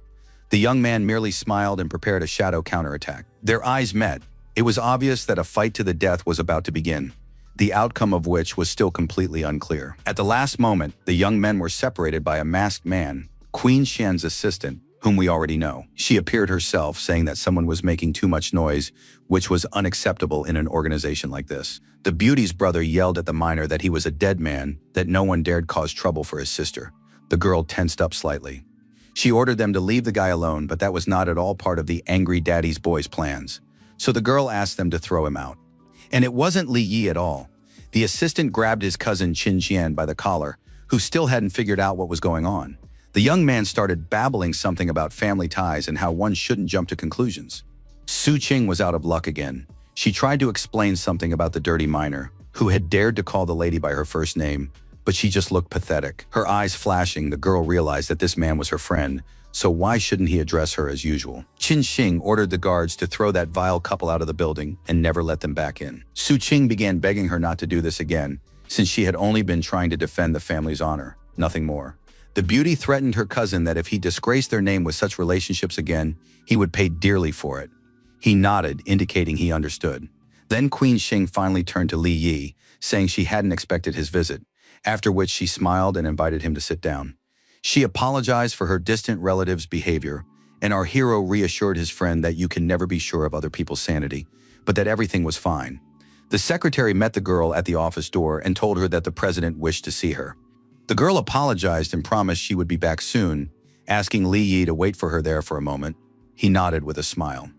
The young man merely smiled and prepared a shadow counterattack. Their eyes met. It was obvious that a fight to the death was about to begin, the outcome of which was still completely unclear. At the last moment, the young men were separated by a masked man, Queen Xian's assistant, whom we already know. She appeared herself, saying that someone was making too much noise, which was unacceptable in an organization like this. The beauty's brother yelled at the minor that he was a dead man, that no one dared cause trouble for his sister. The girl tensed up slightly. She ordered them to leave the guy alone, but that was not at all part of the angry daddy's boy's plans. So the girl asked them to throw him out. And it wasn't Li Yi at all. The assistant grabbed his cousin Qin Xian by the collar, who still hadn't figured out what was going on. The young man started babbling something about family ties and how one shouldn't jump to conclusions. Su Qing was out of luck again. She tried to explain something about the dirty minor, who had dared to call the lady by her first name, but she just looked pathetic. Her eyes flashing, the girl realized that this man was her friend, so why shouldn't he address her as usual? Qin Xing ordered the guards to throw that vile couple out of the building and never let them back in. Su Qing began begging her not to do this again, since she had only been trying to defend the family's honor, nothing more. The beauty threatened her cousin that if he disgraced their name with such relationships again, he would pay dearly for it. He nodded, indicating he understood. Then Queen Xing finally turned to Li Yi, saying she hadn't expected his visit, after which she smiled and invited him to sit down. She apologized for her distant relative's behavior, and our hero reassured his friend that you can never be sure of other people's sanity, but that everything was fine. The secretary met the girl at the office door and told her that the president wished to see her. The girl apologized and promised she would be back soon, asking Li Yi to wait for her there for a moment. He nodded with a smile.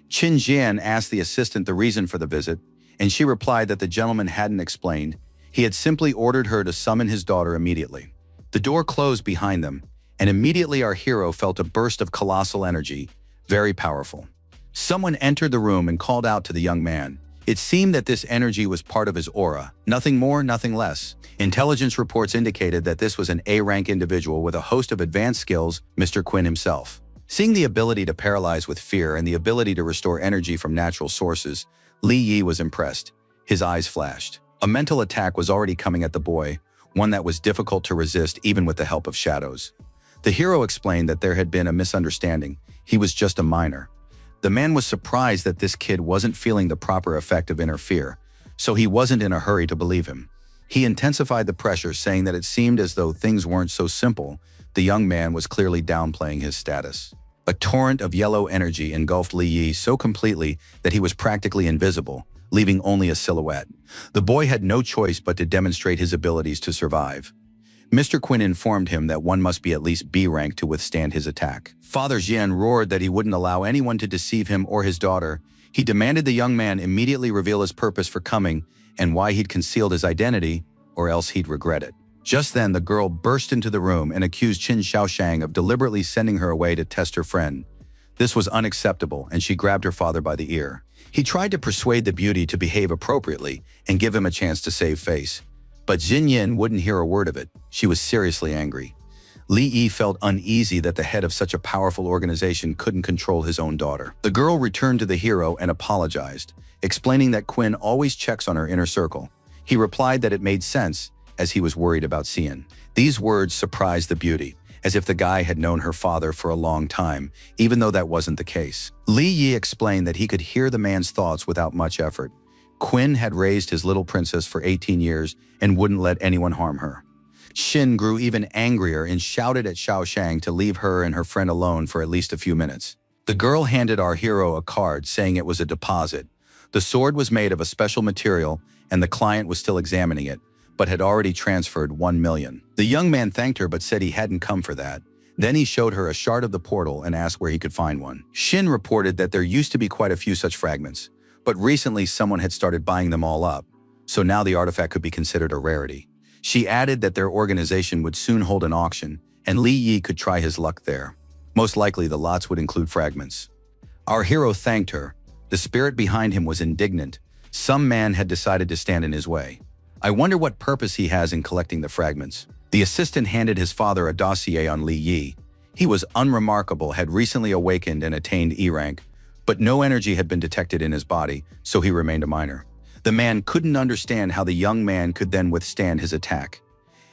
Qin Jian asked the assistant the reason for the visit, and she replied that the gentleman hadn't explained. He had simply ordered her to summon his daughter immediately. The door closed behind them, and immediately our hero felt a burst of colossal energy, very powerful. Someone entered the room and called out to the young man. It seemed that this energy was part of his aura, nothing more, nothing less. Intelligence reports indicated that this was an A-rank individual with a host of advanced skills, Mr. Quinn himself. Seeing the ability to paralyze with fear and the ability to restore energy from natural sources, Li Yi was impressed. His eyes flashed. A mental attack was already coming at the boy, one that was difficult to resist even with the help of shadows. The hero explained that there had been a misunderstanding. He was just a minor. The man was surprised that this kid wasn't feeling the proper effect of inner fear, so he wasn't in a hurry to believe him. He intensified the pressure, saying that it seemed as though things weren't so simple. The young man was clearly downplaying his status. A torrent of yellow energy engulfed Li Yi so completely that he was practically invisible, leaving only a silhouette. The boy had no choice but to demonstrate his abilities to survive. Mr. Quinn informed him that one must be at least B rank to withstand his attack. Father Jian roared that he wouldn't allow anyone to deceive him or his daughter. He demanded the young man immediately reveal his purpose for coming and why he'd concealed his identity, or else he'd regret it. Just then, the girl burst into the room and accused Qin Shaoshang of deliberately sending her away to test her friend. This was unacceptable, and she grabbed her father by the ear. He tried to persuade the beauty to behave appropriately and give him a chance to save face. But Jin Yin wouldn't hear a word of it. She was seriously angry. Li Yi felt uneasy that the head of such a powerful organization couldn't control his own daughter. The girl returned to the hero and apologized, explaining that Quinn always checks on her inner circle. He replied that it made sense, as he was worried about Xian. These words surprised the beauty, as if the guy had known her father for a long time, even though that wasn't the case. Li Yi explained that he could hear the man's thoughts without much effort. Quinn had raised his little princess for 18 years and wouldn't let anyone harm her. Xin grew even angrier and shouted at Shaoshang to leave her and her friend alone for at least a few minutes. The girl handed our hero a card saying it was a deposit. The sword was made of a special material and the client was still examining it, but had already transferred 1 million. The young man thanked her but said he hadn't come for that. Then he showed her a shard of the portal and asked where he could find one. Xin reported that there used to be quite a few such fragments, but recently someone had started buying them all up, so now the artifact could be considered a rarity. She added that their organization would soon hold an auction, and Li Yi could try his luck there. Most likely the lots would include fragments. Our hero thanked her. The spirit behind him was indignant, Some man had decided to stand in his way. I wonder what purpose he has in collecting the fragments. The assistant handed his father a dossier on Li Yi. He was unremarkable, had recently awakened and attained E rank, but no energy had been detected in his body, so he remained a minor. The man couldn't understand how the young man could then withstand his attack.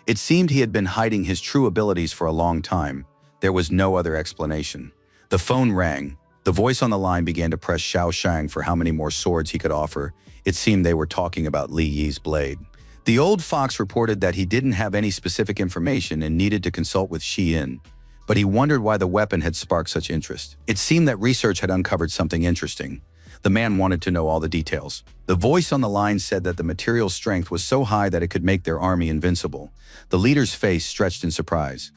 It seemed he had been hiding his true abilities for a long time. There was no other explanation. The phone rang. The voice on the line began to press Xiao Shang for how many more swords he could offer. It seemed they were talking about Li Yi's blade. The old fox reported that he didn't have any specific information and needed to consult with Shi Yin, but he wondered why the weapon had sparked such interest. It seemed that research had uncovered something interesting. The man wanted to know all the details. The voice on the line said that the material's strength was so high that it could make their army invincible. The leader's face stretched in surprise.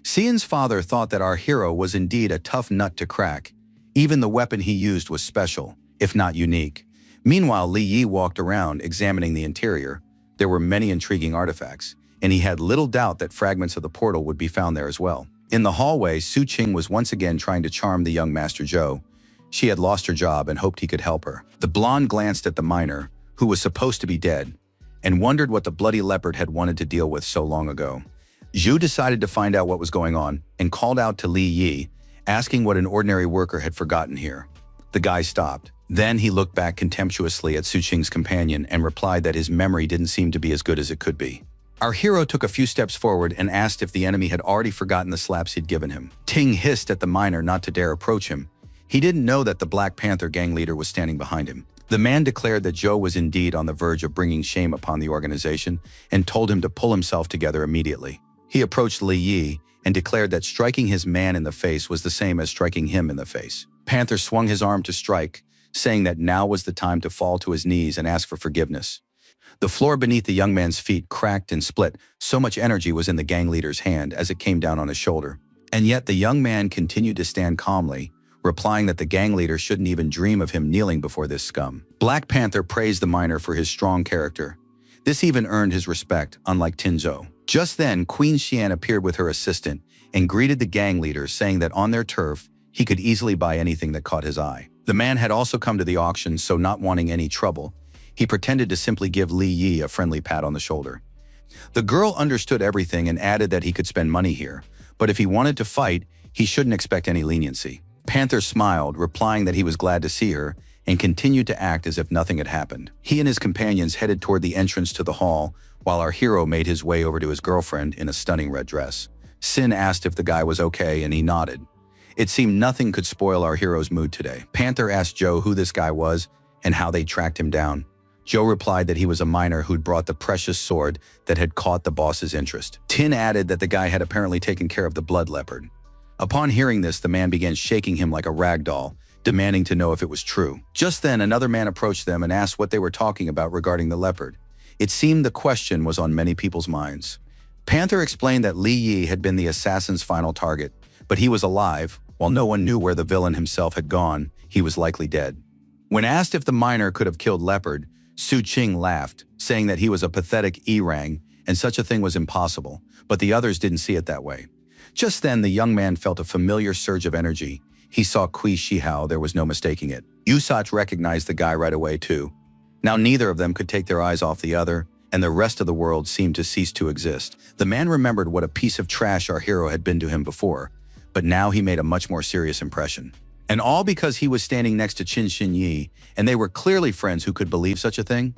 Xian's father thought that our hero was indeed a tough nut to crack. Even the weapon he used was special, if not unique. Meanwhile, Li Yi walked around, examining the interior. There were many intriguing artifacts, and he had little doubt that fragments of the portal would be found there as well. In the hallway, Su Qing was once again trying to charm the young Master Zhou. She had lost her job and hoped he could help her. The blonde glanced at the miner, who was supposed to be dead, and wondered what the bloody leopard had wanted to deal with so long ago. Zhu decided to find out what was going on and called out to Li Yi, asking what an ordinary worker had forgotten here. The guy stopped. Then he looked back contemptuously at Su Qing's companion and replied that his memory didn't seem to be as good as it could be. Our hero took a few steps forward and asked if the enemy had already forgotten the slaps he'd given him. Ting hissed at the miner not to dare approach him. He didn't know that the Black Panther gang leader was standing behind him. The man declared that Zhou was indeed on the verge of bringing shame upon the organization and told him to pull himself together immediately. He approached Li Yi and declared that striking his man in the face was the same as striking him in the face. Panther swung his arm to strike, saying that now was the time to fall to his knees and ask for forgiveness. The floor beneath the young man's feet cracked and split. So much energy was in the gang leader's hand as it came down on his shoulder. And yet the young man continued to stand calmly, replying that the gang leader shouldn't even dream of him kneeling before this scum. Black Panther praised the miner for his strong character. This even earned his respect, unlike Tinzhou. Just then, Queen Xian appeared with her assistant and greeted the gang leader, saying that on their turf, he could easily buy anything that caught his eye. The man had also come to the auction, so not wanting any trouble, he pretended to simply give Li Yi a friendly pat on the shoulder. The girl understood everything and added that he could spend money here, but if he wanted to fight, he shouldn't expect any leniency. Panther smiled, replying that he was glad to see her, and continued to act as if nothing had happened. He and his companions headed toward the entrance to the hall, while our hero made his way over to his girlfriend in a stunning red dress. Sin asked if the guy was okay, and he nodded. It seemed nothing could spoil our hero's mood today. Panther asked Zhou who this guy was and how they tracked him down. Zhou replied that he was a miner who'd brought the precious sword that had caught the boss's interest. Tin added that the guy had apparently taken care of the blood leopard. Upon hearing this, the man began shaking him like a rag doll, demanding to know if it was true. Just then, another man approached them and asked what they were talking about regarding the leopard. It seemed the question was on many people's minds. Panther explained that Li Yi had been the assassin's final target, but he was alive. While no one knew where the villain himself had gone, he was likely dead. When asked if the miner could have killed Leopard, Su Qing laughed, saying that he was a pathetic E-rang and such a thing was impossible, but the others didn't see it that way. Just then, the young man felt a familiar surge of energy. He saw Kui Shihao, there was no mistaking it. Yusach recognized the guy right away too. Now neither of them could take their eyes off the other, and the rest of the world seemed to cease to exist. The man remembered what a piece of trash our hero had been to him before, but now he made a much more serious impression. And all because he was standing next to Qin Xinyi, and they were clearly friends who could believe such a thing?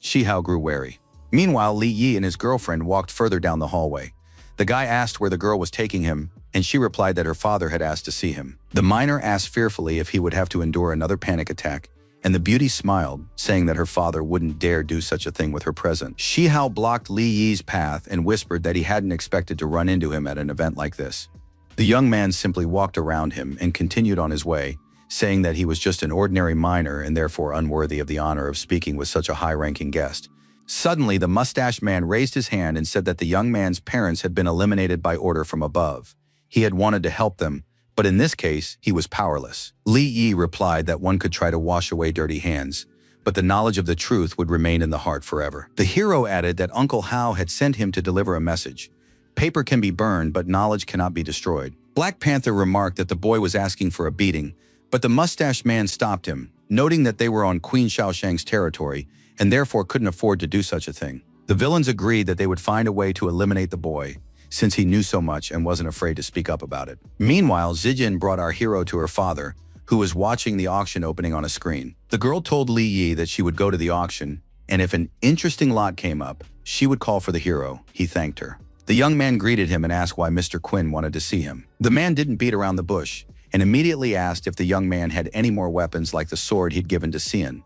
Shihao grew wary. Meanwhile, Li Yi and his girlfriend walked further down the hallway. The guy asked where the girl was taking him, and she replied that her father had asked to see him. The miner asked fearfully if he would have to endure another panic attack, and the beauty smiled, saying that her father wouldn't dare do such a thing with her present. Shihao blocked Li Yi's path and whispered that he hadn't expected to run into him at an event like this. The young man simply walked around him and continued on his way, saying that he was just an ordinary miner and therefore unworthy of the honor of speaking with such a high-ranking guest. Suddenly, the mustached man raised his hand and said that the young man's parents had been eliminated by order from above. He had wanted to help them, but in this case, he was powerless. Li Yi replied that one could try to wash away dirty hands, but the knowledge of the truth would remain in the heart forever. The hero added that Uncle Hao had sent him to deliver a message. Paper can be burned, but knowledge cannot be destroyed. Black Panther remarked that the boy was asking for a beating, but the mustached man stopped him, noting that they were on Queen Shaoshang's territory and therefore couldn't afford to do such a thing. The villains agreed that they would find a way to eliminate the boy, since he knew so much and wasn't afraid to speak up about it. Meanwhile, Zijin brought our hero to her father, who was watching the auction opening on a screen. The girl told Li Yi that she would go to the auction, and if an interesting lot came up, she would call for the hero. He thanked her. The young man greeted him and asked why Mr. Quinn wanted to see him. The man didn't beat around the bush, and immediately asked if the young man had any more weapons like the sword he'd given to Xian.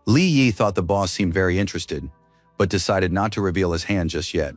Li Yi thought the boss seemed very interested, but decided not to reveal his hand just yet.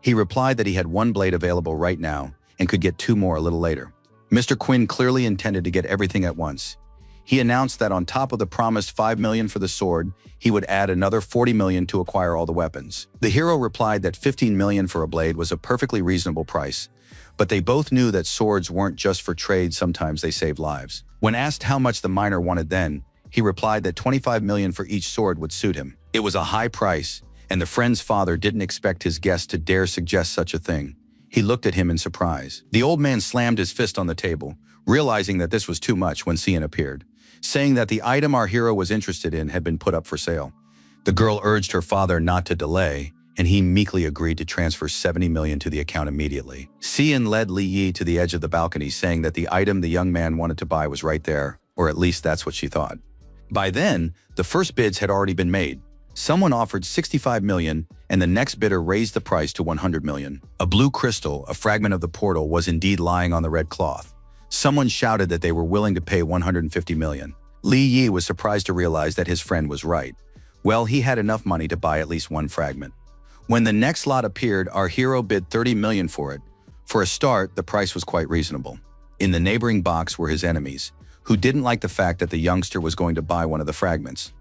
He replied that he had one blade available right now and could get 2 more a little later. Mr. Quinn clearly intended to get everything at once. He announced that on top of the promised 5 million for the sword, he would add another 40 million to acquire all the weapons. The hero replied that 15 million for a blade was a perfectly reasonable price, but they both knew that swords weren't just for trade, sometimes they saved lives. When asked how much the miner wanted then, he replied that 25 million for each sword would suit him. It was a high price, and the friend's father didn't expect his guest to dare suggest such a thing. He looked at him in surprise. The old man slammed his fist on the table, realizing that this was too much when Xian appeared, saying that the item our hero was interested in had been put up for sale. The girl urged her father not to delay, and he meekly agreed to transfer 70 million to the account immediately. Xian led Li Yi to the edge of the balcony, saying that the item the young man wanted to buy was right there, or at least that's what she thought. By then, the first bids had already been made. Someone offered 65 million, and the next bidder raised the price to 100 million. A blue crystal, a fragment of the portal, was indeed lying on the red cloth. Someone shouted that they were willing to pay 150 million. Li Yi was surprised to realize that his friend was right. Well, he had enough money to buy at least one fragment. When the next lot appeared, our hero bid 30 million for it. For a start, the price was quite reasonable. In the neighboring box were his enemies, who didn't like the fact that the youngster was going to buy one of the fragments.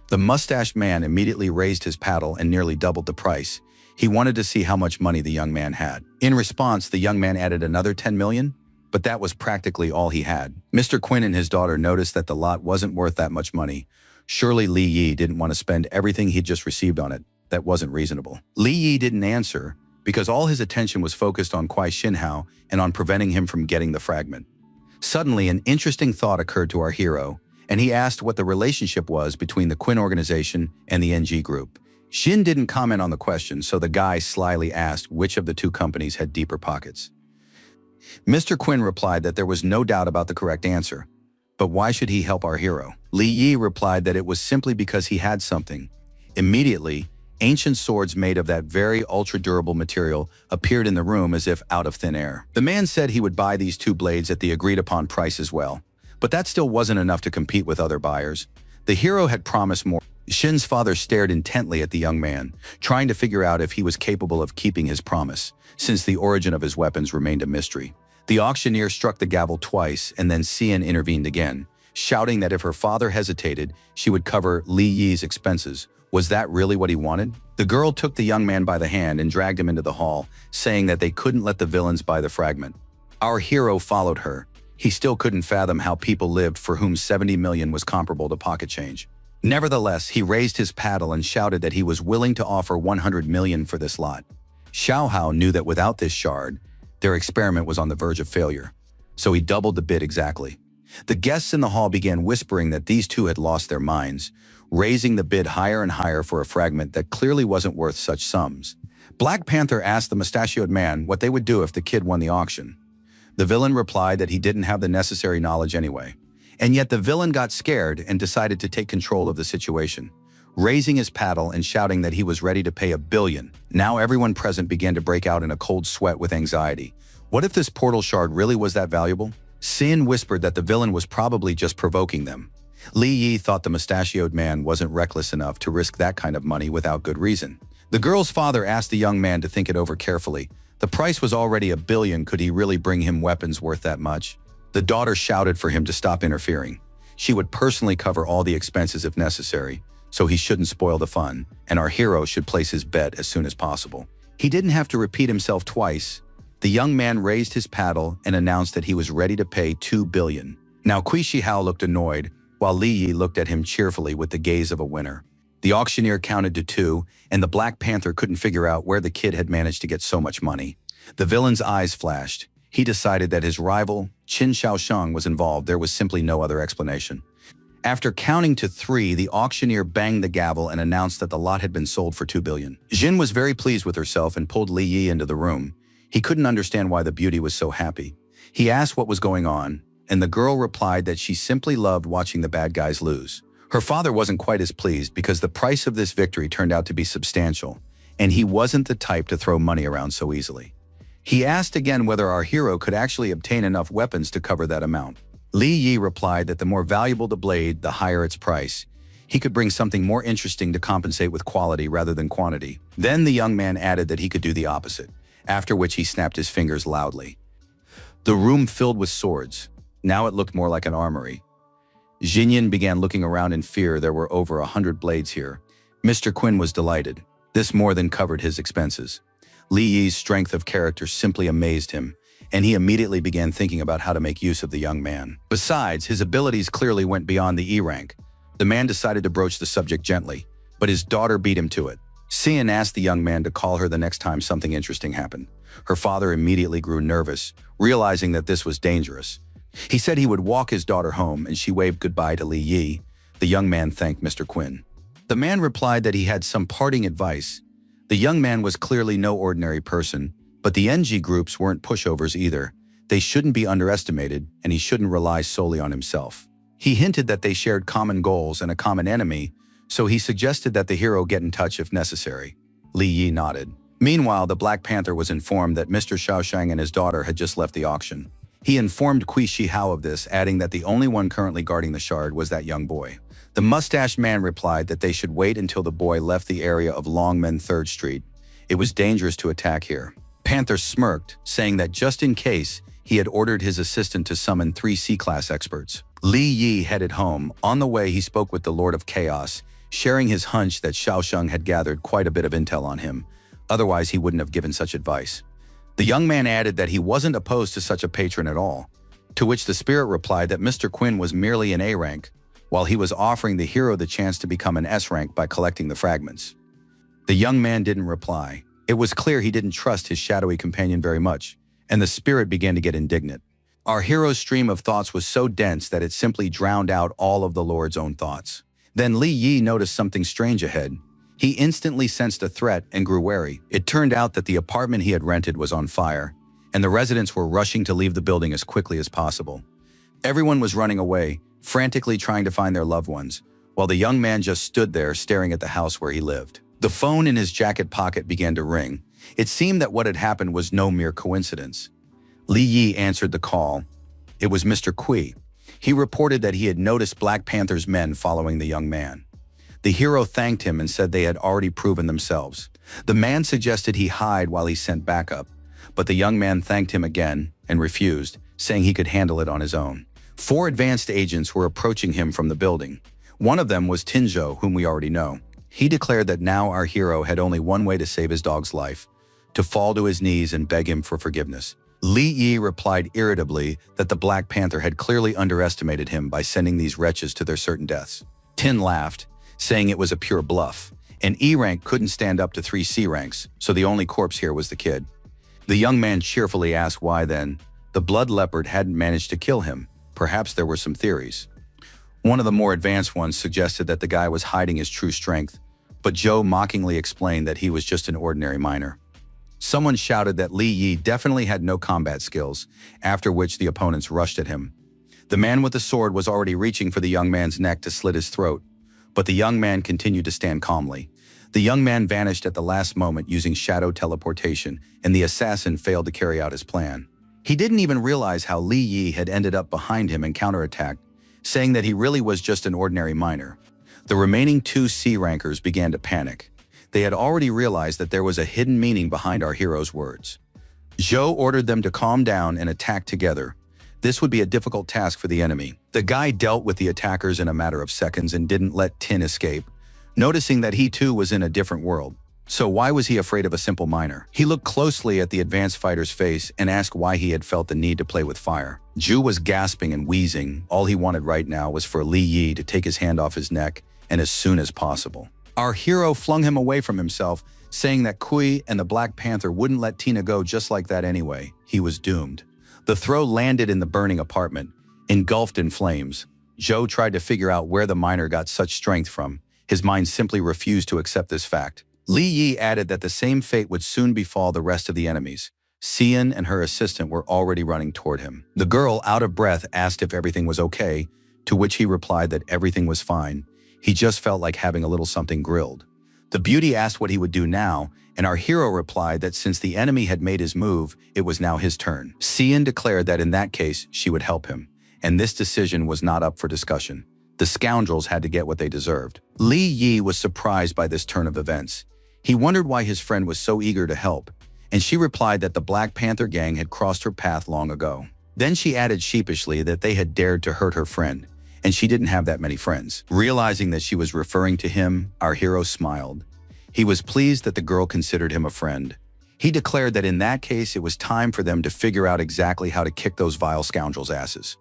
The mustached man immediately raised his paddle and nearly doubled the price. He wanted to see how much money the young man had. In response, the young man added another 10 million, but that was practically all he had. Mr. Quinn and his daughter noticed that the lot wasn't worth that much money. Surely Li Yi didn't want to spend everything he'd just received on it. That wasn't reasonable. Li Yi didn't answer because all his attention was focused on Kuai Xinhao and on preventing him from getting the fragment. Suddenly, an interesting thought occurred to our hero, and he asked what the relationship was between the Quinn organization and the NG group. Xin didn't comment on the question, so the guy slyly asked which of the two companies had deeper pockets. Mr. Quinn replied that there was no doubt about the correct answer, but why should he help our hero? Li Yi replied that it was simply because he had something. Immediately, ancient swords made of that very ultra-durable material appeared in the room as if out of thin air. The man said he would buy these 2 blades at the agreed-upon price as well, but that still wasn't enough to compete with other buyers. The hero had promised more. Shin's father stared intently at the young man, trying to figure out if he was capable of keeping his promise, since the origin of his weapons remained a mystery. The auctioneer struck the gavel twice, and then Xian intervened again, shouting that if her father hesitated, she would cover Li Yi's expenses. Was that really what he wanted? The girl took the young man by the hand and dragged him into the hall, saying that they couldn't let the villains buy the fragment. Our hero followed her. He still couldn't fathom how people lived for whom 70 million was comparable to pocket change. Nevertheless, he raised his paddle and shouted that he was willing to offer 100 million for this lot. Xiao Hao knew that without this shard, their experiment was on the verge of failure, so he doubled the bid exactly. The guests in the hall began whispering that these two had lost their minds, raising the bid higher and higher for a fragment that clearly wasn't worth such sums. Black Panther asked the mustachioed man what they would do if the kid won the auction. The villain replied that he didn't have the necessary knowledge anyway. And yet the villain got scared and decided to take control of the situation, raising his paddle and shouting that he was ready to pay 1 billion. Now everyone present began to break out in a cold sweat with anxiety. What if this portal shard really was that valuable? Sin whispered that the villain was probably just provoking them. Li Yi thought the mustachioed man wasn't reckless enough to risk that kind of money without good reason. The girl's father asked the young man to think it over carefully. The price was already 1 billion. Could he really bring him weapons worth that much? The daughter shouted for him to stop interfering. She would personally cover all the expenses if necessary, so he shouldn't spoil the fun, and our hero should place his bet as soon as possible. He didn't have to repeat himself twice. The young man raised his paddle and announced that he was ready to pay 2 billion. Now Kui Shihao looked annoyed, while Li Yi looked at him cheerfully with the gaze of a winner. The auctioneer counted to 2, and the Black Panther couldn't figure out where the kid had managed to get so much money. The villain's eyes flashed. He decided that his rival, Qin Shaosheng, was involved. There was simply no other explanation. After counting to 3, the auctioneer banged the gavel and announced that the lot had been sold for 2 billion. Jin was very pleased with herself and pulled Li Yi into the room. He couldn't understand why the beauty was so happy. He asked what was going on, and the girl replied that she simply loved watching the bad guys lose. Her father wasn't quite as pleased because the price of this victory turned out to be substantial, and he wasn't the type to throw money around so easily. He asked again whether our hero could actually obtain enough weapons to cover that amount. Li Yi replied that the more valuable the blade, the higher its price. He could bring something more interesting to compensate with quality rather than quantity. Then the young man added that he could do the opposite, after which he snapped his fingers loudly. The room filled with swords. Now it looked more like an armory. Jinyin began looking around in fear. There were over 100 blades here. Mr. Quinn was delighted. This more than covered his expenses. Li Yi's strength of character simply amazed him, and he immediately began thinking about how to make use of the young man. Besides, his abilities clearly went beyond the E rank. The man decided to broach the subject gently, but his daughter beat him to it. Xian asked the young man to call her the next time something interesting happened. Her father immediately grew nervous, realizing that this was dangerous. He said he would walk his daughter home, and she waved goodbye to Li Yi. The young man thanked Mr. Quinn. The man replied that he had some parting advice. The young man was clearly no ordinary person, but the NG groups weren't pushovers either. They shouldn't be underestimated, and he shouldn't rely solely on himself. He hinted that they shared common goals and a common enemy, so he suggested that the hero get in touch if necessary. Li Yi nodded. Meanwhile, the Black Panther was informed that Mr. Shaoshang and his daughter had just left the auction. He informed Kui Shi Hao of this, adding that the only one currently guarding the shard was that young boy. The mustached man replied that they should wait until the boy left the area of Longmen 3rd Street. It was dangerous to attack here. Panther smirked, saying that just in case, he had ordered his assistant to summon 3 C-class experts. Li Yi headed home. On the way, he spoke with the Lord of Chaos, sharing his hunch that Shaoshang had gathered quite a bit of intel on him. Otherwise, he wouldn't have given such advice. The young man added that he wasn't opposed to such a patron at all, to which the spirit replied that Mr. Quinn was merely an A rank, while he was offering the hero the chance to become an S rank by collecting the fragments. The young man didn't reply. It was clear he didn't trust his shadowy companion very much, and the spirit began to get indignant. Our hero's stream of thoughts was so dense that it simply drowned out all of the Lord's own thoughts. Then Li Yi noticed something strange ahead. He instantly sensed a threat and grew wary. It turned out that the apartment he had rented was on fire, and the residents were rushing to leave the building as quickly as possible. Everyone was running away, frantically trying to find their loved ones, while the young man just stood there staring at the house where he lived. The phone in his jacket pocket began to ring. It seemed that what had happened was no mere coincidence. Li Yi answered the call. It was Mr. Kui. He reported that he had noticed Black Panther's men following the young man. The hero thanked him and said they had already proven themselves. The man suggested he hide while he sent backup, but the young man thanked him again and refused, saying he could handle it on his own. 4 advanced agents were approaching him from the building. One of them was Tinzhou, whom we already know. He declared that now our hero had only one way to save his dog's life, to fall to his knees and beg him for forgiveness. Li Yi replied irritably that the Black Panther had clearly underestimated him by sending these wretches to their certain deaths. Tin laughed, saying it was a pure bluff. An E rank couldn't stand up to 3 C ranks, so the only corpse here was the kid. The young man cheerfully asked why then the blood leopard hadn't managed to kill him. Perhaps there were some theories. One of the more advanced ones suggested that the guy was hiding his true strength, but Joe mockingly explained that he was just an ordinary miner. Someone shouted that Li Yi definitely had no combat skills, after which the opponents rushed at him. The man with the sword was already reaching for the young man's neck to slit his throat, but the young man continued to stand calmly. The young man vanished at the last moment using shadow teleportation, and the assassin failed to carry out his plan. He didn't even realize how Li Yi had ended up behind him and counterattacked, saying that he really was just an ordinary miner. The remaining 2 C rankers began to panic. They had already realized that there was a hidden meaning behind our hero's words. Zhou ordered them to calm down and attack together. This would be a difficult task for the enemy. The guy dealt with the attackers in a matter of seconds and didn't let Tin escape, noticing that he too was in a different world. So why was he afraid of a simple miner? He looked closely at the advanced fighter's face and asked why he had felt the need to play with fire. Zhu was gasping and wheezing. All he wanted right now was for Li Yi to take his hand off his neck, and as soon as possible. Our hero flung him away from himself, saying that Kui and the Black Panther wouldn't let Tina go just like that anyway. He was doomed. The throw landed in the burning apartment, engulfed in flames. Joe tried to figure out where the miner got such strength from. His mind simply refused to accept this fact. Li Yi added that the same fate would soon befall the rest of the enemies. Xian and her assistant were already running toward him. The girl, out of breath, asked if everything was okay, to which he replied that everything was fine. He just felt like having a little something grilled. The beauty asked what he would do now, and our hero replied that since the enemy had made his move, it was now his turn. Xian declared that in that case, she would help him, and this decision was not up for discussion. The scoundrels had to get what they deserved. Li Yi was surprised by this turn of events. He wondered why his friend was so eager to help, and she replied that the Black Panther gang had crossed her path long ago. Then she added sheepishly that they had dared to hurt her friend, and she didn't have that many friends. Realizing that she was referring to him, our hero smiled. He was pleased that the girl considered him a friend. He declared that in that case it was time for them to figure out exactly how to kick those vile scoundrels' asses.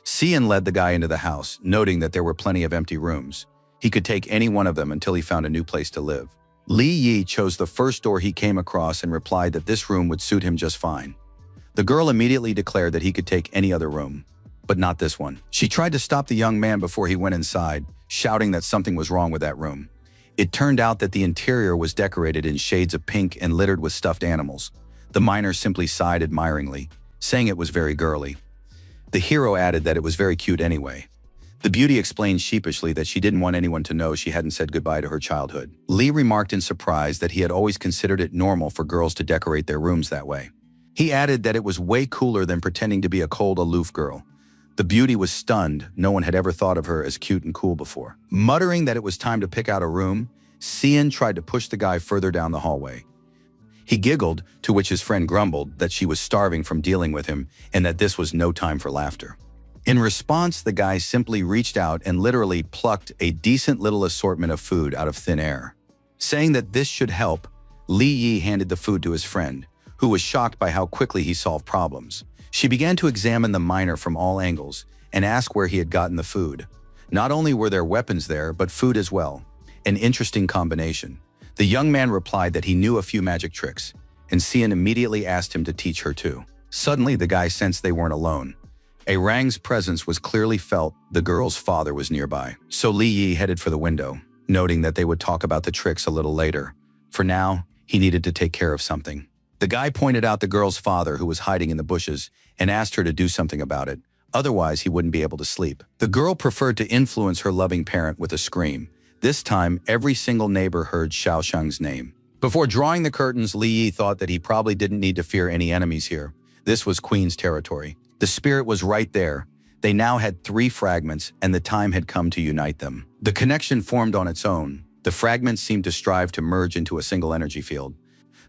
Xian led the guy into the house, noting that there were plenty of empty rooms. He could take any one of them until he found a new place to live. Li Yi chose the first door he came across and replied that this room would suit him just fine. The girl immediately declared that he could take any other room, but not this one. She tried to stop the young man before he went inside, shouting that something was wrong with that room. It turned out that the interior was decorated in shades of pink and littered with stuffed animals. The miner simply sighed admiringly, saying it was very girly. The hero added that it was very cute anyway. The beauty explained sheepishly that she didn't want anyone to know she hadn't said goodbye to her childhood. Li remarked in surprise that he had always considered it normal for girls to decorate their rooms that way. He added that it was way cooler than pretending to be a cold, aloof girl. The beauty was stunned. No one had ever thought of her as cute and cool before. Muttering that it was time to pick out a room, Xian tried to push the guy further down the hallway. He giggled, to which his friend grumbled that she was starving from dealing with him and that this was no time for laughter. In response, the guy simply reached out and literally plucked a decent little assortment of food out of thin air. Saying that this should help, Li Yi handed the food to his friend, who was shocked by how quickly he solved problems. She began to examine the miner from all angles and ask where he had gotten the food. Not only were there weapons there, but food as well. An interesting combination. The young man replied that he knew a few magic tricks, and Xian immediately asked him to teach her too. Suddenly, the guy sensed they weren't alone. A Rang's presence was clearly felt. The girl's father was nearby. So Li Yi headed for the window, noting that they would talk about the tricks a little later. For now, he needed to take care of something. The guy pointed out the girl's father, who was hiding in the bushes, and asked her to do something about it. Otherwise, he wouldn't be able to sleep. The girl preferred to influence her loving parent with a scream. This time, every single neighbor heard Xiaosheng's name. Before drawing the curtains, Li Yi thought that he probably didn't need to fear any enemies here. This was Queen's territory. The spirit was right there. They now had 3 fragments, and the time had come to unite them. The connection formed on its own. The fragments seemed to strive to merge into a single energy field.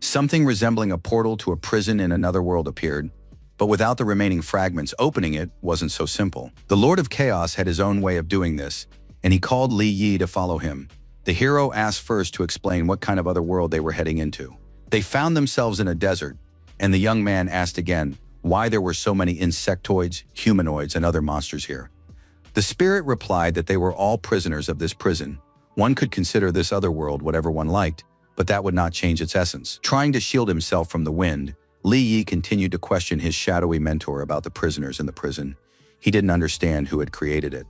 Something resembling a portal to a prison in another world appeared, but without the remaining fragments, opening it wasn't so simple. The Lord of Chaos had his own way of doing this, and he called Li Yi to follow him. The hero asked first to explain what kind of other world they were heading into. They found themselves in a desert, and the young man asked again why there were so many insectoids, humanoids, and other monsters here. The spirit replied that they were all prisoners of this prison. One could consider this other world whatever one liked, but that would not change its essence. Trying to shield himself from the wind, Li Yi continued to question his shadowy mentor about the prisoners in the prison. He didn't understand who had created it.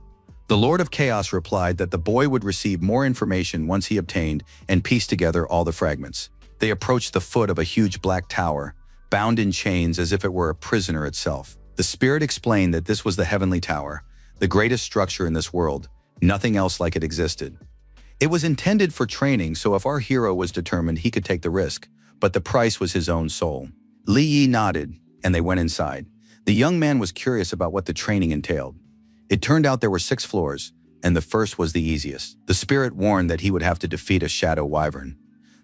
The Lord of Chaos replied that the boy would receive more information once he obtained and pieced together all the fragments. They approached the foot of a huge black tower, bound in chains as if it were a prisoner itself. The spirit explained that this was the Heavenly Tower, the greatest structure in this world. Nothing else like it existed. It was intended for training, so if our hero was determined, he could take the risk, but the price was his own soul. Li Yi nodded, and they went inside. The young man was curious about what the training entailed. It turned out there were 6 floors, and the first was the easiest. The spirit warned that he would have to defeat a shadow wyvern.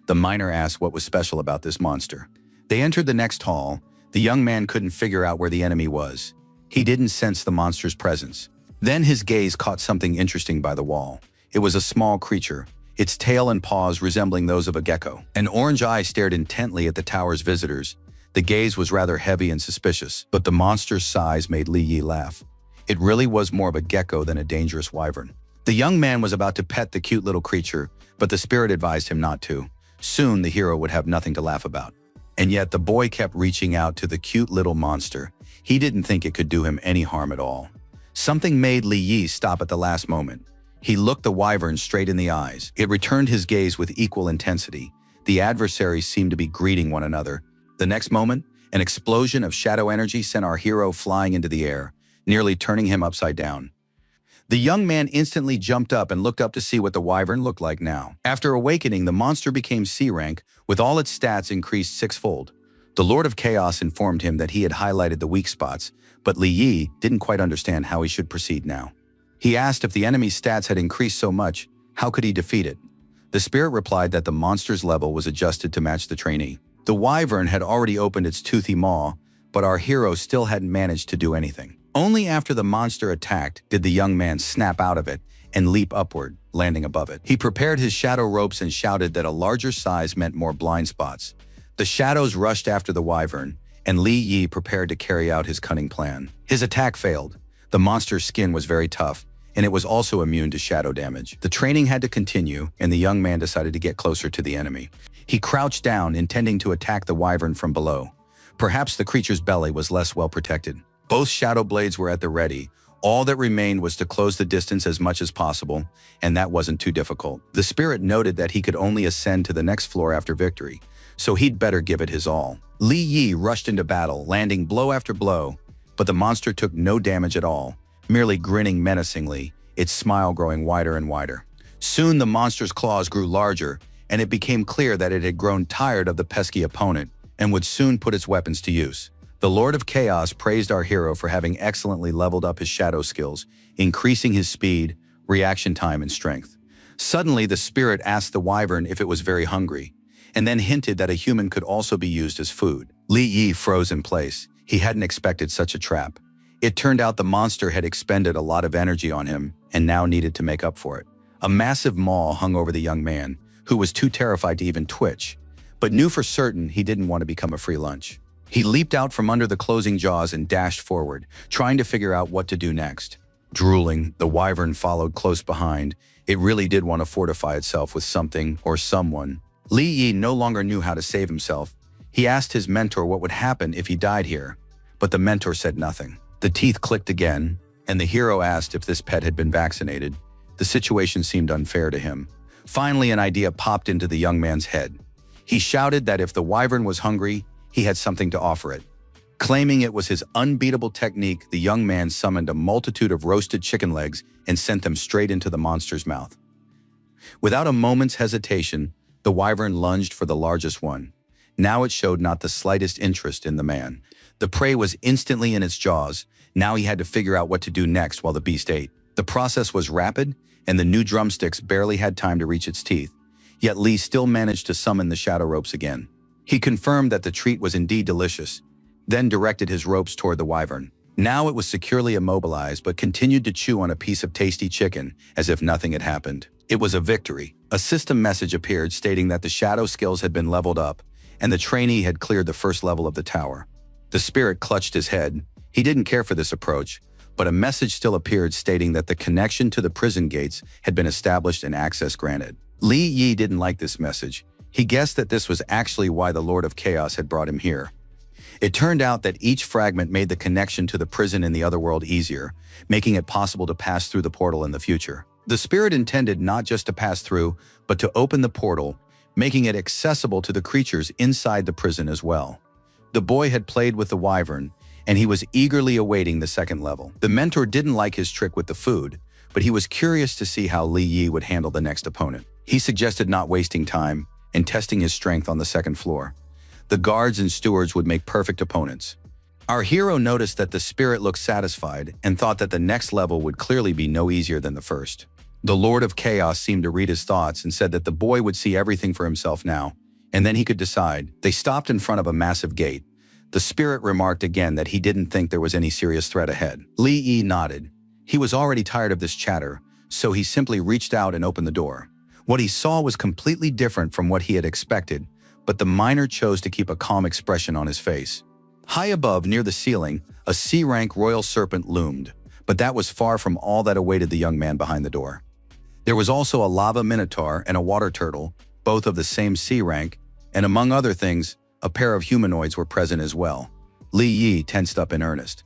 The miner asked what was special about this monster. They entered the next hall. The young man couldn't figure out where the enemy was. He didn't sense the monster's presence. Then his gaze caught something interesting by the wall. It was a small creature, its tail and paws resembling those of a gecko. An orange eye stared intently at the tower's visitors. The gaze was rather heavy and suspicious, but the monster's size made Li Yi laugh. It really was more of a gecko than a dangerous wyvern. The young man was about to pet the cute little creature, but the spirit advised him not to. Soon the hero would have nothing to laugh about. And yet the boy kept reaching out to the cute little monster. He didn't think it could do him any harm at all. Something made Li Yi stop at the last moment. He looked the wyvern straight in the eyes. It returned his gaze with equal intensity. The adversaries seemed to be greeting one another. The next moment, an explosion of shadow energy sent our hero flying into the air, nearly turning him upside down. The young man instantly jumped up and looked up to see what the wyvern looked like now. After awakening, the monster became C rank, with all its stats increased sixfold. The Lord of Chaos informed him that he had highlighted the weak spots, but Li Yi didn't quite understand how he should proceed now. He asked if the enemy's stats had increased so much, how could he defeat it? The spirit replied that the monster's level was adjusted to match the trainee. The wyvern had already opened its toothy maw, but our hero still hadn't managed to do anything. Only after the monster attacked did the young man snap out of it and leap upward, landing above it. He prepared his shadow ropes and shouted that a larger size meant more blind spots. The shadows rushed after the wyvern, and Li Yi prepared to carry out his cunning plan. His attack failed. The monster's skin was very tough, and it was also immune to shadow damage. The training had to continue, and the young man decided to get closer to the enemy. He crouched down, intending to attack the wyvern from below. Perhaps the creature's belly was less well protected. Both shadow blades were at the ready. All that remained was to close the distance as much as possible, and that wasn't too difficult. The spirit noted that he could only ascend to the next floor after victory, so he'd better give it his all. Li Yi rushed into battle, landing blow after blow, but the monster took no damage at all, merely grinning menacingly, its smile growing wider and wider. Soon the monster's claws grew larger, and it became clear that it had grown tired of the pesky opponent and would soon put its weapons to use. The Lord of Chaos praised our hero for having excellently leveled up his shadow skills, increasing his speed, reaction time, and strength. Suddenly, the spirit asked the wyvern if it was very hungry, and then hinted that a human could also be used as food. Li Yi froze in place. He hadn't expected such a trap. It turned out the monster had expended a lot of energy on him and now needed to make up for it. A massive maw hung over the young man, who was too terrified to even twitch, but knew for certain he didn't want to become a free lunch. He leaped out from under the closing jaws and dashed forward, trying to figure out what to do next. Drooling, the wyvern followed close behind. It really did want to fortify itself with something or someone. Li Yi no longer knew how to save himself. He asked his mentor what would happen if he died here, but the mentor said nothing. The teeth clicked again, and the hero asked if this pet had been vaccinated. The situation seemed unfair to him. Finally, an idea popped into the young man's head. He shouted that if the wyvern was hungry, he had something to offer it. Claiming it was his unbeatable technique, the young man summoned a multitude of roasted chicken legs and sent them straight into the monster's mouth. Without a moment's hesitation, the wyvern lunged for the largest one. Now it showed not the slightest interest in the man. The prey was instantly in its jaws. Now he had to figure out what to do next while the beast ate. The process was rapid, and the new drumsticks barely had time to reach its teeth. Yet Li still managed to summon the shadow ropes again. He confirmed that the treat was indeed delicious, then directed his ropes toward the wyvern. Now it was securely immobilized but continued to chew on a piece of tasty chicken as if nothing had happened. It was a victory. A system message appeared stating that the shadow skills had been leveled up and the trainee had cleared the first level of the tower. The spirit clutched his head. He didn't care for this approach, but a message still appeared stating that the connection to the prison gates had been established and access granted. Li Yi didn't like this message. He guessed that this was actually why the Lord of Chaos had brought him here. It turned out that each fragment made the connection to the prison in the other world easier, making it possible to pass through the portal in the future. The spirit intended not just to pass through, but to open the portal, making it accessible to the creatures inside the prison as well. The boy had played with the wyvern, and he was eagerly awaiting the second level. The mentor didn't like his trick with the food, but he was curious to see how Li Yi would handle the next opponent. He suggested not wasting time and testing his strength on the second floor. The guards and stewards would make perfect opponents. Our hero noticed that the spirit looked satisfied and thought that the next level would clearly be no easier than the first. The Lord of Chaos seemed to read his thoughts and said that the boy would see everything for himself now, and then he could decide. They stopped in front of a massive gate. The spirit remarked again that he didn't think there was any serious threat ahead. Li Yi nodded. He was already tired of this chatter, so he simply reached out and opened the door. What he saw was completely different from what he had expected, but the miner chose to keep a calm expression on his face. High above, near the ceiling, a C-rank royal serpent loomed, but that was far from all that awaited the young man behind the door. There was also a lava minotaur and a water turtle, both of the same C-rank, and among other things, a pair of humanoids were present as well. Li Yi tensed up in earnest.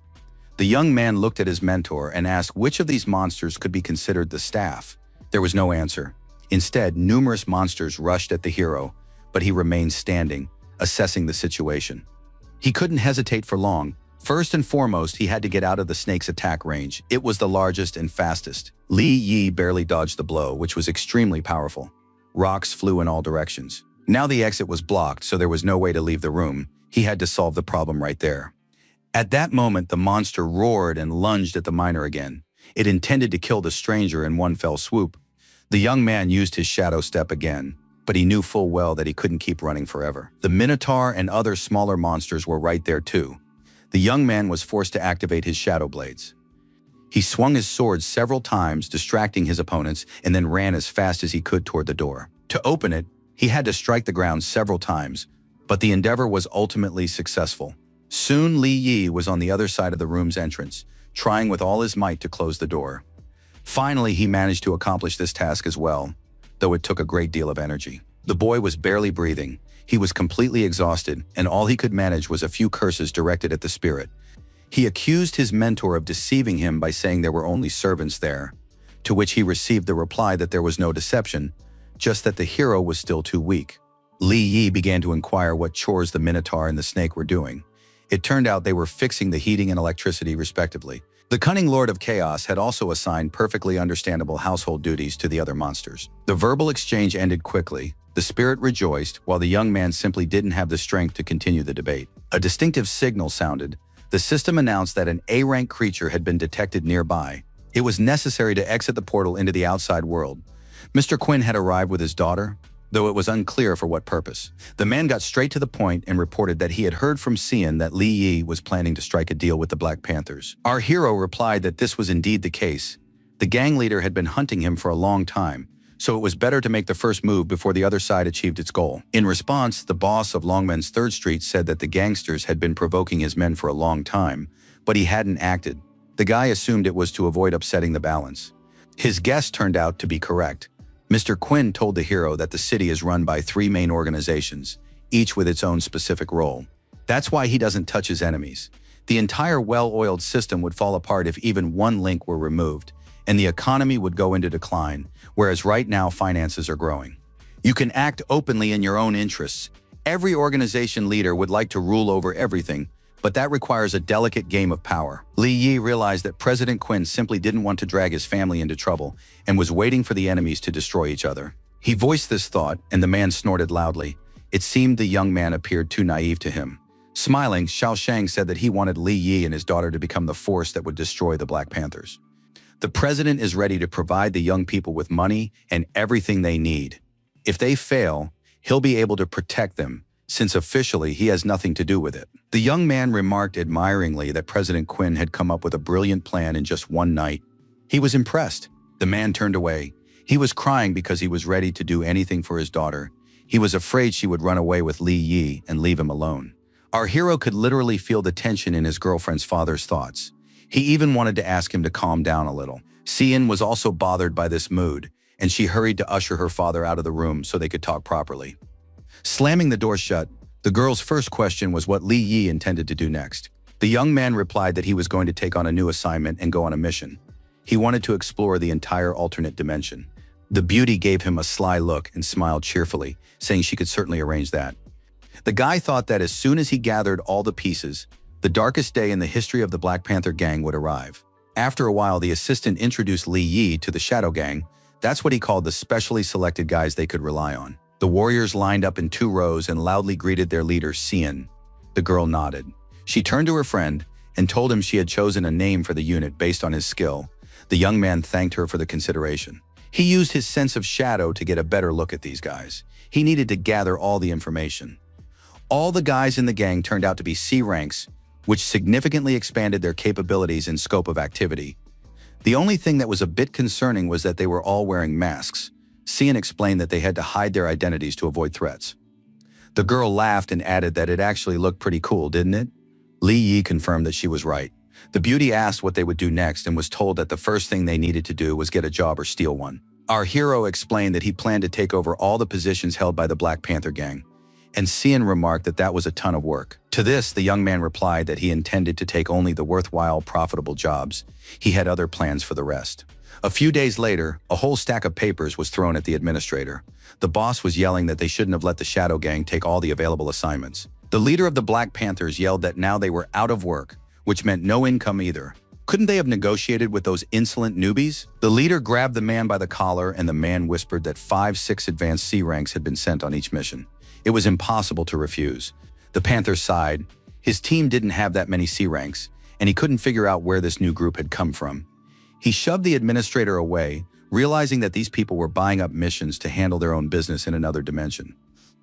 The young man looked at his mentor and asked which of these monsters could be considered the staff. There was no answer. Instead, numerous monsters rushed at the hero, but he remained standing, assessing the situation. He couldn't hesitate for long. First and foremost, he had to get out of the snake's attack range. It was the largest and fastest. Li Yi barely dodged the blow, which was extremely powerful. Rocks flew in all directions. Now the exit was blocked, so there was no way to leave the room. He had to solve the problem right there. At that moment, the monster roared and lunged at the miner again. It intended to kill the stranger in one fell swoop. The young man used his shadow step again, but he knew full well that he couldn't keep running forever. The Minotaur and other smaller monsters were right there too. The young man was forced to activate his shadow blades. He swung his sword several times, distracting his opponents, and then ran as fast as he could toward the door. To open it, he had to strike the ground several times, but the endeavor was ultimately successful. Soon Li Yi was on the other side of the room's entrance, trying with all his might to close the door. Finally, he managed to accomplish this task as well, though it took a great deal of energy. The boy was barely breathing. He was completely exhausted, and all he could manage was a few curses directed at the spirit. He accused his mentor of deceiving him by saying there were only servants there, to which he received the reply that there was no deception, just that the hero was still too weak. Li Yi began to inquire what chores the Minotaur and the snake were doing. It turned out they were fixing the heating and electricity respectively. The cunning Lord of Chaos had also assigned perfectly understandable household duties to the other monsters. The verbal exchange ended quickly. The spirit rejoiced, while the young man simply didn't have the strength to continue the debate. A distinctive signal sounded. The system announced that an A-rank creature had been detected nearby. It was necessary to exit the portal into the outside world. Mr. Quinn had arrived with his daughter, though it was unclear for what purpose. The man got straight to the point and reported that he had heard from Cian that Li Yi was planning to strike a deal with the Black Panthers. Our hero replied that this was indeed the case. The gang leader had been hunting him for a long time, so it was better to make the first move before the other side achieved its goal. In response, the boss of Longman's 3rd Street said that the gangsters had been provoking his men for a long time, but he hadn't acted. The guy assumed it was to avoid upsetting the balance. His guess turned out to be correct. Mr. Quinn told the hero that the city is run by 3 main organizations, each with its own specific role. That's why he doesn't touch his enemies. The entire well-oiled system would fall apart if even one link were removed, and the economy would go into decline, whereas right now finances are growing. You can act openly in your own interests. Every organization leader would like to rule over everything, but that requires a delicate game of power. Li Yi realized that President Quinn simply didn't want to drag his family into trouble and was waiting for the enemies to destroy each other. He voiced this thought, and the man snorted loudly. It seemed the young man appeared too naive to him. Smiling, Xiao Shang said that he wanted Li Yi and his daughter to become the force that would destroy the Black Panthers. The president is ready to provide the young people with money and everything they need. If they fail, he'll be able to protect them, since officially he has nothing to do with it. The young man remarked admiringly that President Quinn had come up with a brilliant plan in just one night. He was impressed. The man turned away. He was crying because he was ready to do anything for his daughter. He was afraid she would run away with Li Yi and leave him alone. Our hero could literally feel the tension in his girlfriend's father's thoughts. He even wanted to ask him to calm down a little. Cian was also bothered by this mood, and she hurried to usher her father out of the room so they could talk properly. Slamming the door shut, the girl's first question was what Li Yi intended to do next. The young man replied that he was going to take on a new assignment and go on a mission. He wanted to explore the entire alternate dimension. The beauty gave him a sly look and smiled cheerfully, saying she could certainly arrange that. The guy thought that as soon as he gathered all the pieces, the darkest day in the history of the Black Panther gang would arrive. After a while, the assistant introduced Li Yi to the Shadow Gang. That's what he called the specially selected guys they could rely on. The warriors lined up in 2 rows and loudly greeted their leader, Cian. The girl nodded. She turned to her friend and told him she had chosen a name for the unit based on his skill. The young man thanked her for the consideration. He used his sense of shadow to get a better look at these guys. He needed to gather all the information. All the guys in the gang turned out to be C ranks, which significantly expanded their capabilities and scope of activity. The only thing that was a bit concerning was that they were all wearing masks. Cian explained that they had to hide their identities to avoid threats. The girl laughed and added that it actually looked pretty cool, didn't it? Li Yi confirmed that she was right. The beauty asked what they would do next and was told that the first thing they needed to do was get a job or steal one. Our hero explained that he planned to take over all the positions held by the Black Panther gang. and Cian remarked that that was a ton of work. To this, the young man replied that he intended to take only the worthwhile, profitable jobs. He had other plans for the rest. A few days later, a whole stack of papers was thrown at the administrator. The boss was yelling that they shouldn't have let the Shadow Gang take all the available assignments. The leader of the Black Panthers yelled that now they were out of work, which meant no income either. Couldn't they have negotiated with those insolent newbies? The leader grabbed the man by the collar, and the man whispered that 5-6 advanced C ranks had been sent on each mission. It was impossible to refuse. The Panther sighed. His team didn't have that many C ranks, and he couldn't figure out where this new group had come from. He shoved the administrator away, realizing that these people were buying up missions to handle their own business in another dimension.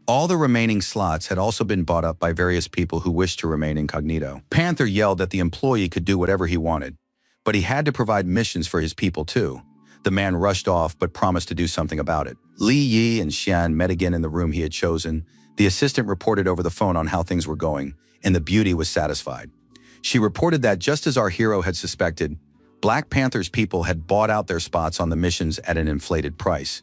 All the remaining slots had also been bought up by various people who wished to remain incognito. Panther yelled that the employee could do whatever he wanted, but he had to provide missions for his people too. The man rushed off but promised to do something about it. Li Yi and Xian met again in the room he had chosen. The assistant reported over the phone on how things were going, and the beauty was satisfied. She reported that just as our hero had suspected, Black Panther's people had bought out their spots on the missions at an inflated price.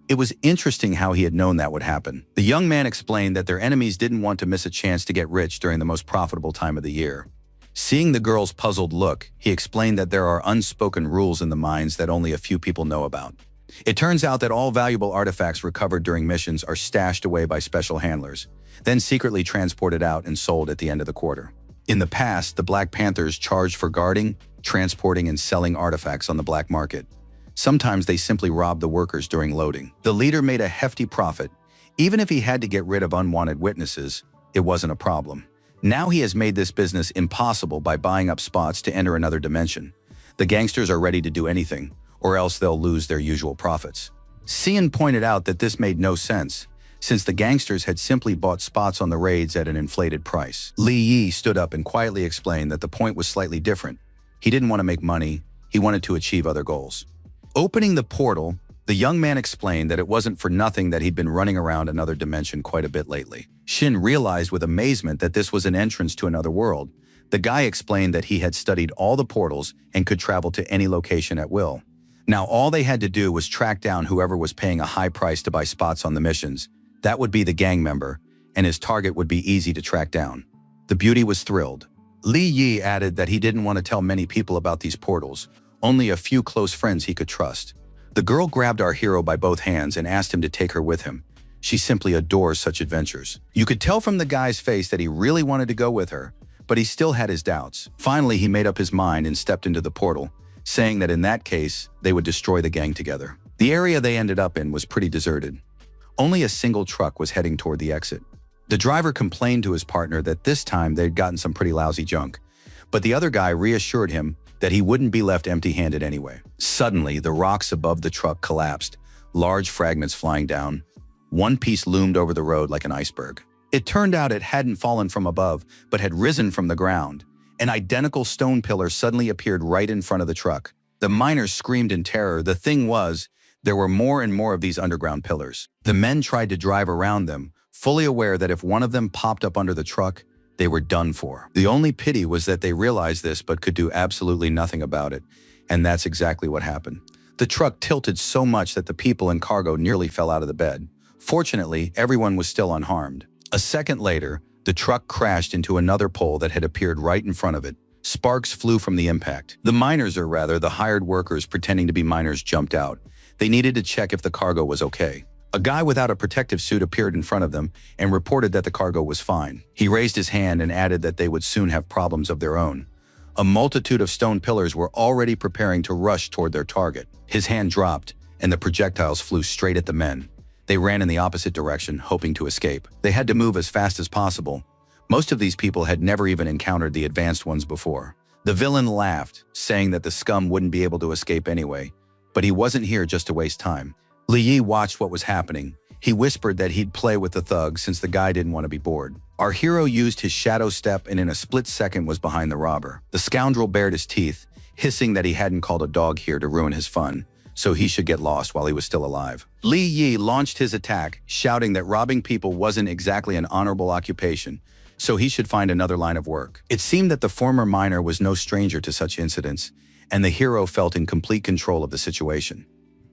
It was interesting how he had known that would happen. The young man explained that their enemies didn't want to miss a chance to get rich during the most profitable time of the year. Seeing the girl's puzzled look, he explained that there are unspoken rules in the mines that only a few people know about. It turns out that all valuable artifacts recovered during missions are stashed away by special handlers, then secretly transported out and sold at the end of the quarter. In the past, the Black Panthers charged for guarding, transporting, and selling artifacts on the black market. Sometimes they simply robbed the workers during loading. The leader made a hefty profit. Even if he had to get rid of unwanted witnesses, it wasn't a problem. Now he has made this business impossible by buying up spots to enter another dimension. The gangsters are ready to do anything, or else they'll lose their usual profits. Cian pointed out that this made no sense, since the gangsters had simply bought spots on the raids at an inflated price. Li Yi stood up and quietly explained that the point was slightly different. He didn't want to make money, he wanted to achieve other goals. Opening the portal, the young man explained that it wasn't for nothing that he'd been running around another dimension quite a bit lately. Shin realized with amazement that this was an entrance to another world. The guy explained that he had studied all the portals and could travel to any location at will. Now all they had to do was track down whoever was paying a high price to buy spots on the missions. That would be the gang member, and his target would be easy to track down. The beauty was thrilled. Li Yi added that he didn't want to tell many people about these portals, only a few close friends he could trust. The girl grabbed our hero by both hands and asked him to take her with him. She simply adores such adventures. You could tell from the guy's face that he really wanted to go with her, but he still had his doubts. Finally, he made up his mind and stepped into the portal, saying that in that case, they would destroy the gang together. The area they ended up in was pretty deserted. Only a single truck was heading toward the exit. The driver complained to his partner that this time they'd gotten some pretty lousy junk, but the other guy reassured him that he wouldn't be left empty-handed anyway. Suddenly, the rocks above the truck collapsed, large fragments flying down. One piece loomed over the road like an iceberg. It turned out it hadn't fallen from above, but had risen from the ground. An identical stone pillar suddenly appeared right in front of the truck. The miners screamed in terror. The thing was, there were more and more of these underground pillars. The men tried to drive around them, fully aware that if one of them popped up under the truck, they were done for. The only pity was that they realized this but could do absolutely nothing about it, and that's exactly what happened. The truck tilted so much that the people and cargo nearly fell out of the bed. Fortunately, everyone was still unharmed. A second later, the truck crashed into another pole that had appeared right in front of it. Sparks flew from the impact. The miners, or rather the hired workers pretending to be miners, jumped out. They needed to check if the cargo was okay. A guy without a protective suit appeared in front of them and reported that the cargo was fine. He raised his hand and added that they would soon have problems of their own. A multitude of stone pillars were already preparing to rush toward their target. His hand dropped, and the projectiles flew straight at the men. They ran in the opposite direction, hoping to escape. They had to move as fast as possible. Most of these people had never even encountered the advanced ones before. The villain laughed, saying that the scum wouldn't be able to escape anyway, but he wasn't here just to waste time. Li Yi watched what was happening. He whispered that he'd play with the thug since the guy didn't want to be bored. Our hero used his shadow step and in a split second was behind the robber. The scoundrel bared his teeth, hissing that he hadn't called a dog here to ruin his fun, so he should get lost while he was still alive. Li Yi launched his attack, shouting that robbing people wasn't exactly an honorable occupation, so he should find another line of work. It seemed that the former miner was no stranger to such incidents, and the hero felt in complete control of the situation.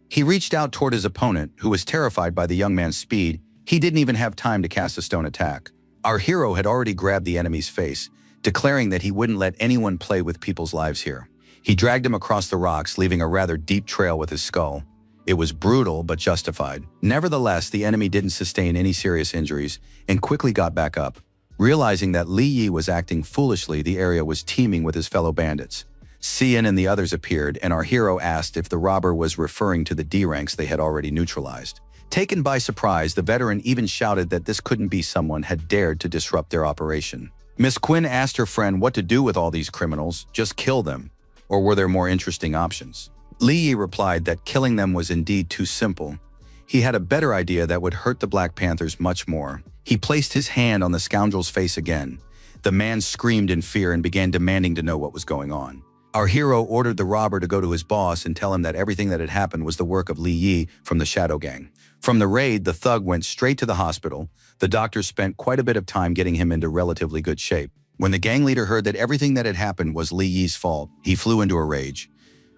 He reached out toward his opponent, who was terrified by the young man's speed He didn't even have time to cast a stone attack. Our hero had already grabbed the enemy's face, declaring that he wouldn't let anyone play with people's lives here. He dragged him across the rocks, leaving a rather deep trail with his skull. It was brutal but justified. Nevertheless, the enemy didn't sustain any serious injuries and quickly got back up. Realizing that Li Yi was acting foolishly, the area was teeming with his fellow bandits. Cian and the others appeared, and our hero asked if the robber was referring to the D ranks they had already neutralized. Taken by surprise, the veteran even shouted that this couldn't be someone had dared to disrupt their operation. Miss Quinn asked her friend what to do with all these criminals, just kill them, or were there more interesting options? Li Yi replied that killing them was indeed too simple. He had a better idea that would hurt the Black Panthers much more. He placed his hand on the scoundrel's face again. The man screamed in fear and began demanding to know what was going on. Our hero ordered the robber to go to his boss and tell him that everything that had happened was the work of Li Yi from the Shadow Gang. From the raid, the thug went straight to the hospital. The doctors spent quite a bit of time getting him into relatively good shape. When the gang leader heard that everything that had happened was Li Yi's fault, he flew into a rage.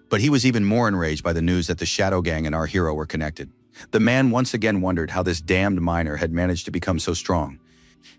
But he was even more enraged by the news that the Shadow Gang and our hero were connected. The man once again wondered how this damned miner had managed to become so strong.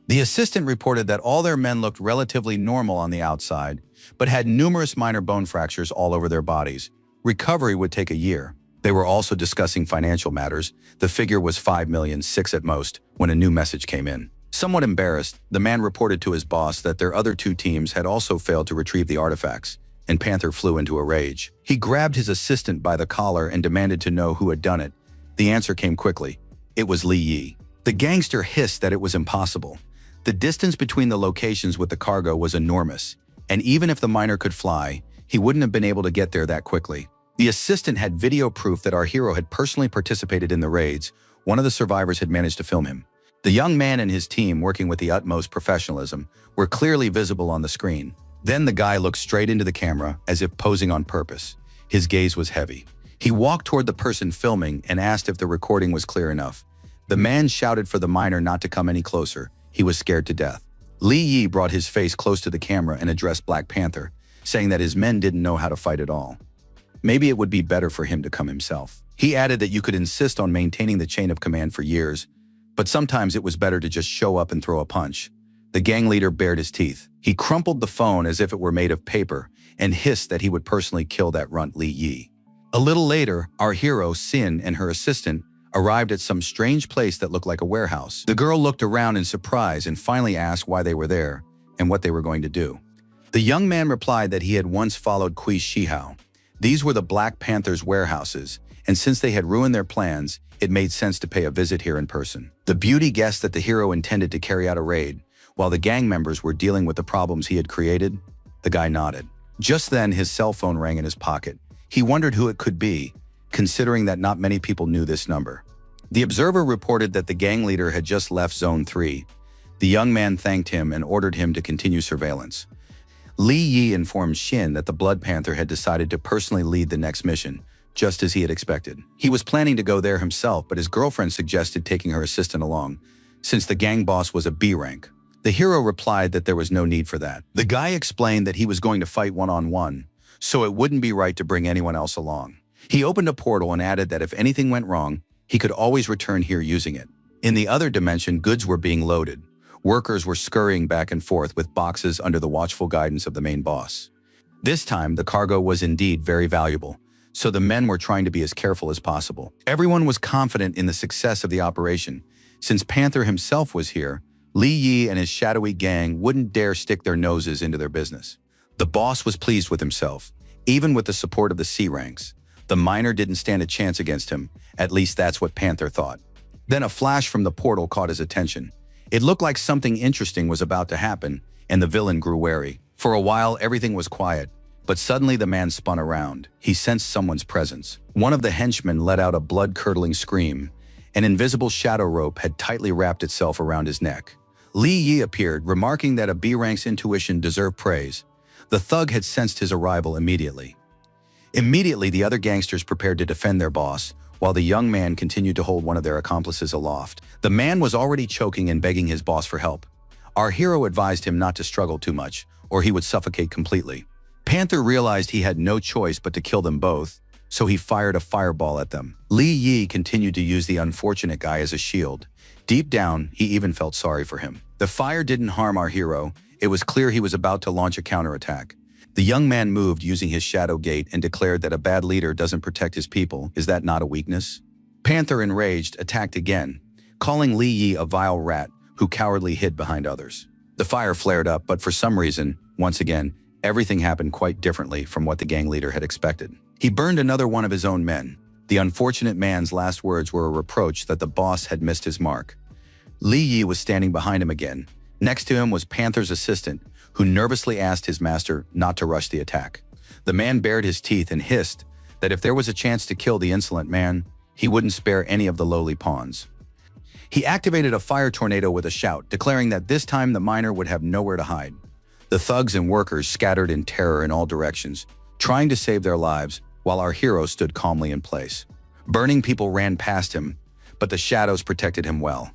The assistant reported that all their men looked relatively normal on the outside, but had numerous minor bone fractures all over their bodies. Recovery would take a year. They were also discussing financial matters. The figure was 5 million, 6 at most, when a new message came in. Somewhat embarrassed, the man reported to his boss that their other two teams had also failed to retrieve the artifacts, and Panther flew into a rage. He grabbed his assistant by the collar and demanded to know who had done it. The answer came quickly. It was Li Yi. The gangster hissed that it was impossible. The distance between the locations with the cargo was enormous, and even if the miner could fly, he wouldn't have been able to get there that quickly. The assistant had video proof that our hero had personally participated in the raids. One of the survivors had managed to film him. The young man and his team, working with the utmost professionalism, were clearly visible on the screen. Then the guy looked straight into the camera, as if posing on purpose. His gaze was heavy. He walked toward the person filming and asked if the recording was clear enough. The man shouted for the miner not to come any closer. He was scared to death. Li Yi brought his face close to the camera and addressed Black Panther, saying that his men didn't know how to fight at all. Maybe it would be better for him to come himself. He added that you could insist on maintaining the chain of command for years, but sometimes it was better to just show up and throw a punch. The gang leader bared his teeth. He crumpled the phone as if it were made of paper and hissed that he would personally kill that runt Li Yi. A little later, our hero, Sin, and her assistant arrived at some strange place that looked like a warehouse. The girl looked around in surprise and finally asked why they were there and what they were going to do. The young man replied that he had once followed Kui Shihao. These were the Black Panther's warehouses, and since they had ruined their plans, it made sense to pay a visit here in person. The beauty guessed that the hero intended to carry out a raid, while the gang members were dealing with the problems he had created. The guy nodded. Just then, his cell phone rang in his pocket. He wondered who it could be, considering that not many people knew this number. The observer reported that the gang leader had just left Zone 3. The young man thanked him and ordered him to continue surveillance. Li Yi informed Shin that the Blood Panther had decided to personally lead the next mission, just as he had expected. He was planning to go there himself, but his girlfriend suggested taking her assistant along, since the gang boss was a B rank. The hero replied that there was no need for that. The guy explained that he was going to fight one-on-one, so it wouldn't be right to bring anyone else along. He opened a portal and added that if anything went wrong, he could always return here using it. In the other dimension, goods were being loaded. Workers were scurrying back and forth with boxes under the watchful guidance of the main boss. This time, the cargo was indeed very valuable, so the men were trying to be as careful as possible. Everyone was confident in the success of the operation. Since Panther himself was here, Li Yi and his shadowy gang wouldn't dare stick their noses into their business. The boss was pleased with himself, even with the support of the C ranks. The miner didn't stand a chance against him, at least that's what Panther thought. Then a flash from the portal caught his attention. It looked like something interesting was about to happen, and the villain grew wary. For a while, everything was quiet, but suddenly the man spun around. He sensed someone's presence. One of the henchmen let out a blood-curdling scream. An invisible shadow rope had tightly wrapped itself around his neck. Li Yi appeared, remarking that a B-rank's intuition deserved praise. The thug had sensed his arrival immediately. Immediately, the other gangsters prepared to defend their boss, while the young man continued to hold one of their accomplices aloft. The man was already choking and begging his boss for help. Our hero advised him not to struggle too much, or he would suffocate completely. Panther realized he had no choice but to kill them both, so he fired a fireball at them. Li Yi continued to use the unfortunate guy as a shield. Deep down, he even felt sorry for him. The fire didn't harm our hero. It was clear he was about to launch a counterattack. The young man moved using his shadow gate and declared that a bad leader doesn't protect his people. Is that not a weakness? Panther, enraged, attacked again, calling Li Yi a vile rat who cowardly hid behind others. The fire flared up, but for some reason, once again, everything happened quite differently from what the gang leader had expected. He burned another one of his own men. The unfortunate man's last words were a reproach that the boss had missed his mark. Li Yi was standing behind him again. Next to him was Panther's assistant, who nervously asked his master not to rush the attack. The man bared his teeth and hissed that if there was a chance to kill the insolent man, he wouldn't spare any of the lowly pawns. He activated a fire tornado with a shout, declaring that this time the miner would have nowhere to hide. The thugs and workers scattered in terror in all directions, trying to save their lives, while our hero stood calmly in place. Burning people ran past him, but the shadows protected him well.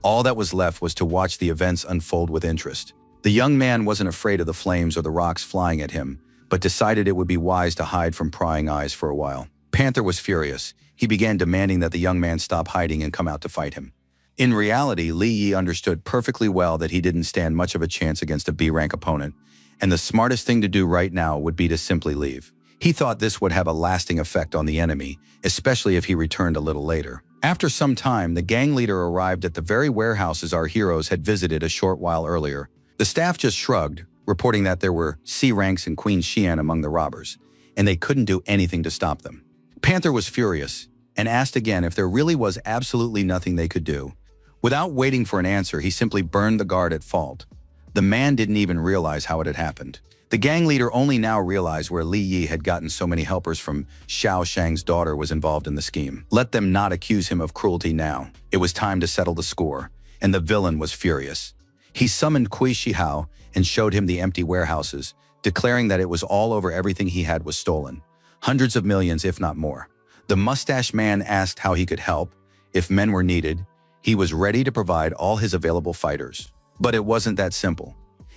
All that was left was to watch the events unfold with interest. The young man wasn't afraid of the flames or the rocks flying at him, but decided it would be wise to hide from prying eyes for a while. Panther was furious. He began demanding that the young man stop hiding and come out to fight him. In reality, Li Yi understood perfectly well that he didn't stand much of a chance against a B-rank opponent, and the smartest thing to do right now would be to simply leave. He thought this would have a lasting effect on the enemy, especially if he returned a little later. After some time, the gang leader arrived at the very warehouses our heroes had visited a short while earlier. The staff just shrugged, reporting that there were C-ranks and Queen Xian among the robbers, and they couldn't do anything to stop them. Panther was furious and asked again if there really was absolutely nothing they could do. Without waiting for an answer, he simply burned the guard at fault. The man didn't even realize how it had happened. The gang leader only now realized where Li Yi had gotten so many helpers from. Xiao Shang's daughter was involved in the scheme. Let them not accuse him of cruelty now. It was time to settle the score, and the villain was furious. He summoned Kui Shihao and showed him the empty warehouses, declaring that it was all over. Everything he had was stolen. Hundreds of millions, if not more. The mustache man asked how he could help. If men were needed, he was ready to provide all his available fighters. But it wasn't that simple.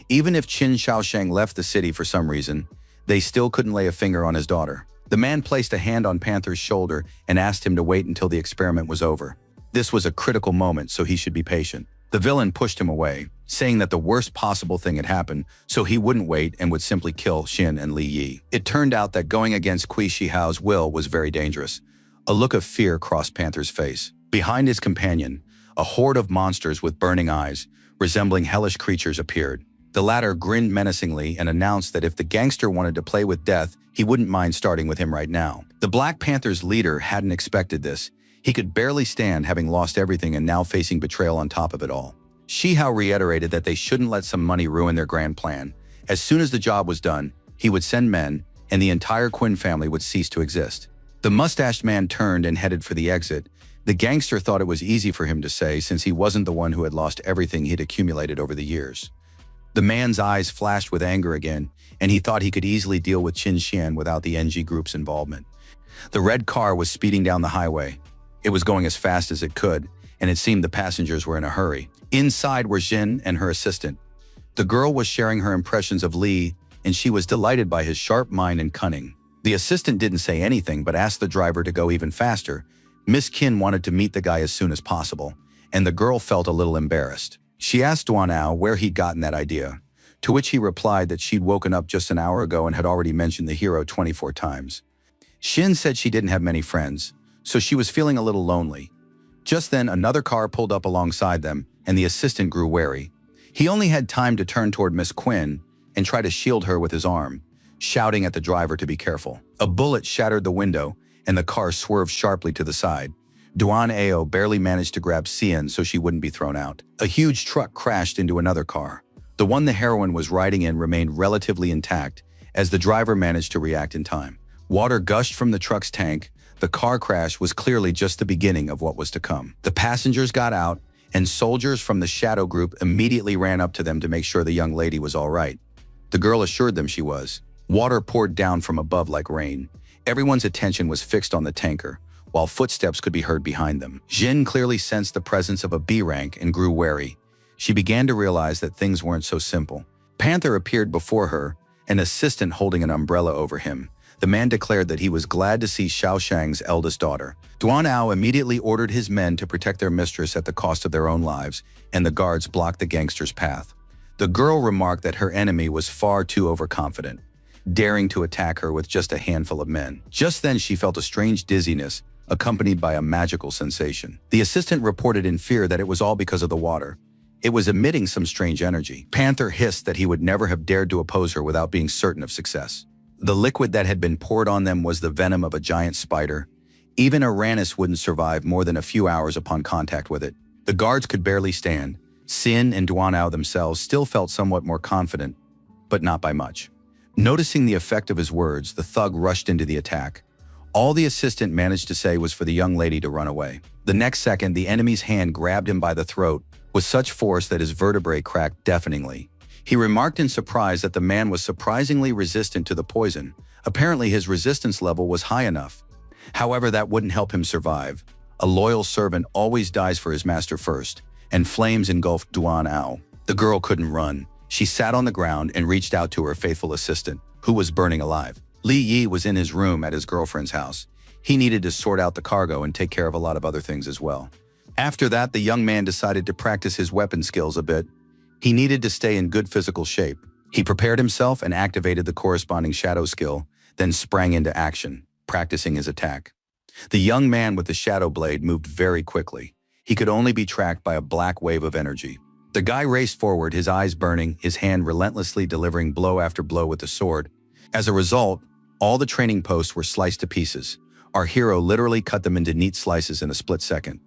Even if Qin Shaosheng left the city for some reason, they still couldn't lay a finger on his daughter. The man placed a hand on Panther's shoulder and asked him to wait until the experiment was over. This was a critical moment, so he should be patient. The villain pushed him away, saying that the worst possible thing had happened, so he wouldn't wait and would simply kill Xin and Li Yi. It turned out that going against Kui Shihao's will was very dangerous. A look of fear crossed Panther's face. Behind his companion, a horde of monsters with burning eyes, resembling hellish creatures, appeared. The latter grinned menacingly and announced that if the gangster wanted to play with death, he wouldn't mind starting with him right now. The Black Panther's leader hadn't expected this. He could barely stand, having lost everything and now facing betrayal on top of it all. Shihao reiterated that they shouldn't let some money ruin their grand plan. As soon as the job was done, he would send men, and the entire Quinn family would cease to exist. The mustached man turned and headed for the exit. The gangster thought it was easy for him to say, since he wasn't the one who had lost everything he'd accumulated over the years. The man's eyes flashed with anger again, and he thought he could easily deal with Qin Xian without the NG group's involvement. The red car was speeding down the highway. It was going as fast as it could, and it seemed the passengers were in a hurry. Inside were Jin and her assistant. The girl was sharing her impressions of Li, and she was delighted by his sharp mind and cunning. The assistant didn't say anything but asked the driver to go even faster. Miss Qin wanted to meet the guy as soon as possible, and the girl felt a little embarrassed. She asked Duanao where he'd gotten that idea, to which he replied that she'd woken up just an hour ago and had already mentioned the hero 24 times. Xin said she didn't have many friends, so she was feeling a little lonely. Just then, another car pulled up alongside them, and the assistant grew wary. He only had time to turn toward Miss Quinn and try to shield her with his arm, shouting at the driver to be careful. A bullet shattered the window, and the car swerved sharply to the side. Duan Ao barely managed to grab Xian so she wouldn't be thrown out. A huge truck crashed into another car. The one the heroine was riding in remained relatively intact, as the driver managed to react in time. Water gushed from the truck's tank. The car crash was clearly just the beginning of what was to come. The passengers got out, and soldiers from the Shadow Group immediately ran up to them to make sure the young lady was all right. The girl assured them she was. Water poured down from above like rain. Everyone's attention was fixed on the tanker, while footsteps could be heard behind them. Jin clearly sensed the presence of a B rank and grew wary. She began to realize that things weren't so simple. Panther appeared before her, an assistant holding an umbrella over him. The man declared that he was glad to see Xiao Shang's eldest daughter. Duan Ao immediately ordered his men to protect their mistress at the cost of their own lives, and the guards blocked the gangster's path. The girl remarked that her enemy was far too overconfident, daring to attack her with just a handful of men. Just then she felt a strange dizziness, accompanied by a magical sensation. The assistant reported in fear that it was all because of the water. It was emitting some strange energy. Panther hissed that he would never have dared to oppose her without being certain of success. The liquid that had been poured on them was the venom of a giant spider. Even Uranus wouldn't survive more than a few hours upon contact with it. The guards could barely stand. Sin and Duan Ao themselves still felt somewhat more confident, but not by much. Noticing the effect of his words, the thug rushed into the attack. All the assistant managed to say was for the young lady to run away. The next second, the enemy's hand grabbed him by the throat with such force that his vertebrae cracked deafeningly. He remarked in surprise that the man was surprisingly resistant to the poison. Apparently, his resistance level was high enough. However, that wouldn't help him survive. A loyal servant always dies for his master first, and flames engulfed Duan Ao. The girl couldn't run. She sat on the ground and reached out to her faithful assistant, who was burning alive. Li Yi was in his room at his girlfriend's house. He needed to sort out the cargo and take care of a lot of other things as well. After that, the young man decided to practice his weapon skills a bit. He needed to stay in good physical shape. He prepared himself and activated the corresponding shadow skill, then sprang into action, practicing his attack. The young man with the shadow blade moved very quickly. He could only be tracked by a black wave of energy. The guy raced forward, his eyes burning, his hand relentlessly delivering blow after blow with the sword. As a result, all the training posts were sliced to pieces. Our hero literally cut them into neat slices in a split second.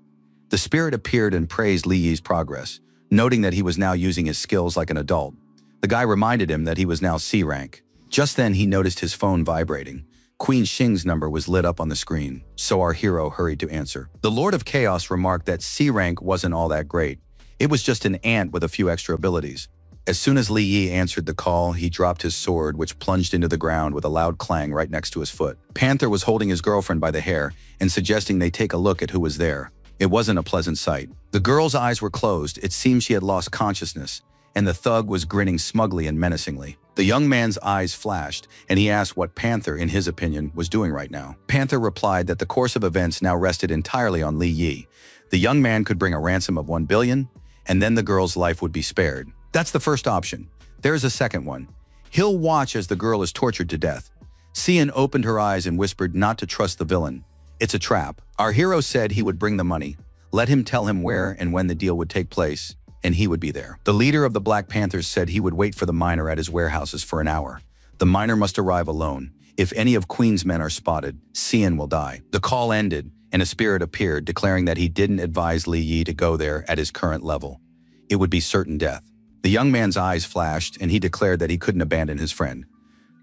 The spirit appeared and praised Li Yi's progress, noting that he was now using his skills like an adult. The guy reminded him that he was now C rank. Just then he noticed his phone vibrating. Queen Xing's number was lit up on the screen, so our hero hurried to answer. The Lord of Chaos remarked that C rank wasn't all that great. It was just an ant with a few extra abilities. As soon as Li Yi answered the call, he dropped his sword, which plunged into the ground with a loud clang right next to his foot. Panther was holding his girlfriend by the hair and suggesting they take a look at who was there. It wasn't a pleasant sight. The girl's eyes were closed. It seemed she had lost consciousness, and the thug was grinning smugly and menacingly. The young man's eyes flashed, and he asked what Panther, in his opinion, was doing right now. Panther replied that the course of events now rested entirely on Li Yi. The young man could bring a ransom of 1 billion, and then the girl's life would be spared. That's the first option. There's a second one. He'll watch as the girl is tortured to death. Cian opened her eyes and whispered not to trust the villain. It's a trap. Our hero said he would bring the money. Let him tell him where and when the deal would take place, and he would be there. The leader of the Black Panthers said he would wait for the miner at his warehouses for an hour. The miner must arrive alone. If any of Queen's men are spotted, Cian will die. The call ended, and a spirit appeared, declaring that he didn't advise Li Yi to go there at his current level. It would be certain death. The young man's eyes flashed, and he declared that he couldn't abandon his friend.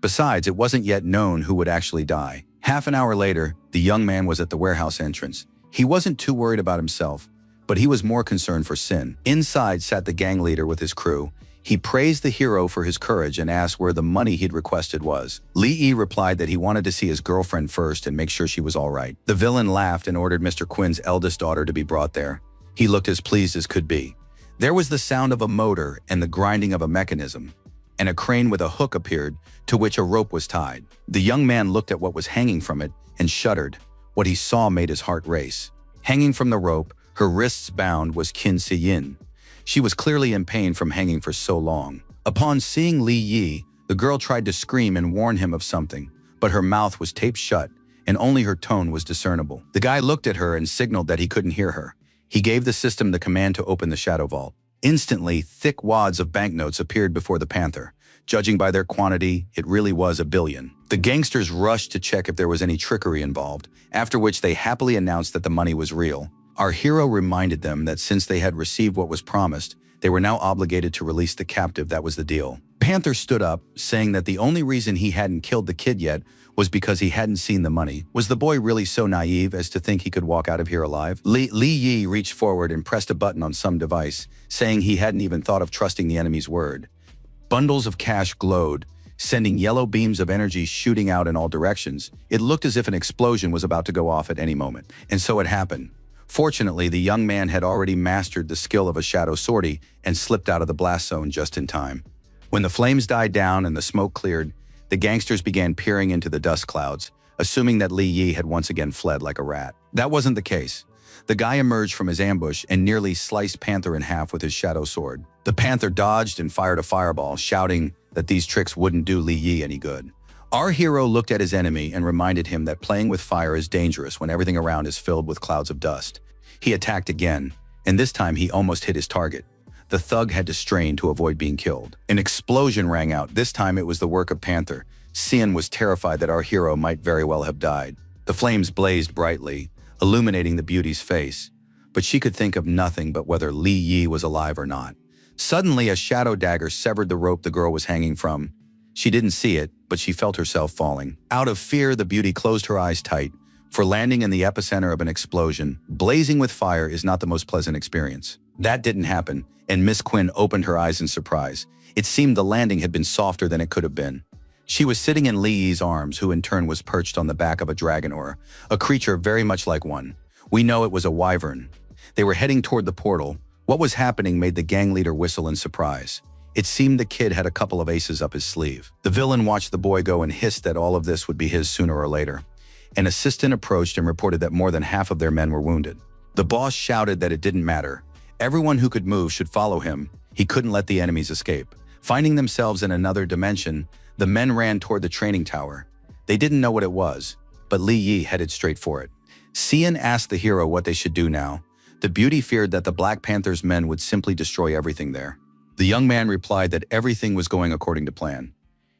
Besides, it wasn't yet known who would actually die. Half an hour later, the young man was at the warehouse entrance. He wasn't too worried about himself, but he was more concerned for Sin. Inside sat the gang leader with his crew. He praised the hero for his courage and asked where the money he'd requested was. Li Yi replied that he wanted to see his girlfriend first and make sure she was all right. The villain laughed and ordered Mr. Quinn's eldest daughter to be brought there. He looked as pleased as could be. There was the sound of a motor and the grinding of a mechanism, and a crane with a hook appeared, to which a rope was tied. The young man looked at what was hanging from it and shuddered. What he saw made his heart race. Hanging from the rope, her wrists bound, was Qin Si-yin. She was clearly in pain from hanging for so long. Upon seeing Li Yi, the girl tried to scream and warn him of something, but her mouth was taped shut, and only her tone was discernible. The guy looked at her and signaled that he couldn't hear her. He gave the system the command to open the shadow vault. Instantly, thick wads of banknotes appeared before the Panther. Judging by their quantity, it really was 1 billion. The gangsters rushed to check if there was any trickery involved, after which they happily announced that the money was real. Our hero reminded them that since they had received what was promised, they were now obligated to release the captive. That was the deal. Panther stood up, saying that the only reason he hadn't killed the kid yet was because he hadn't seen the money. Was the boy really so naive as to think he could walk out of here alive? Li Yi reached forward and pressed a button on some device, saying he hadn't even thought of trusting the enemy's word. Bundles of cash glowed, sending yellow beams of energy shooting out in all directions. It looked as if an explosion was about to go off at any moment. And so it happened. Fortunately, the young man had already mastered the skill of a shadow sortie and slipped out of the blast zone just in time. When the flames died down and the smoke cleared, The gangsters began peering into the dust clouds, assuming that Li Yi had once again fled like a rat. That wasn't the case. The guy emerged from his ambush and nearly sliced Panther in half with his shadow sword. The Panther dodged and fired a fireball, shouting that these tricks wouldn't do Li Yi any good. Our hero looked at his enemy and reminded him that playing with fire is dangerous when everything around is filled with clouds of dust. He attacked again, and this time he almost hit his target. The thug had to strain to avoid being killed. An explosion rang out. This time it was the work of Panther. Xian was terrified that our hero might very well have died. The flames blazed brightly, illuminating the beauty's face, but she could think of nothing but whether Li Yi was alive or not. Suddenly, a shadow dagger severed the rope the girl was hanging from. She didn't see it, but she felt herself falling. Out of fear, the beauty closed her eyes tight, for landing in the epicenter of an explosion, blazing with fire, is not the most pleasant experience. That didn't happen, and Miss Quinn opened her eyes in surprise. It seemed the landing had been softer than it could have been. She was sitting in Li Yi's arms, who in turn was perched on the back of a dragon, or a creature very much like one. We know it was a wyvern. They were heading toward the portal. What was happening made the gang leader whistle in surprise. It seemed the kid had a couple of aces up his sleeve. The villain watched the boy go and hissed that all of this would be his sooner or later. An assistant approached and reported that more than half of their men were wounded. The boss shouted that it didn't matter. Everyone who could move should follow him. He couldn't let the enemies escape. Finding themselves in another dimension, the men ran toward the training tower. They didn't know what it was, but Li Yi headed straight for it. Xian asked the hero what they should do now. The beauty feared that the Black Panther's men would simply destroy everything there. The young man replied that everything was going according to plan.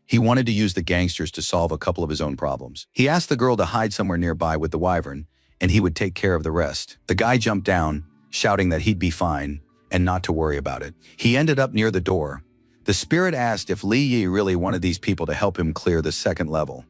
He wanted to use the gangsters to solve a couple of his own problems. He asked the girl to hide somewhere nearby with the wyvern, and he would take care of the rest. The guy jumped down, shouting that he'd be fine and not to worry about it. He ended up near the door. The spirit asked if Li Yi really wanted these people to help him clear the second level.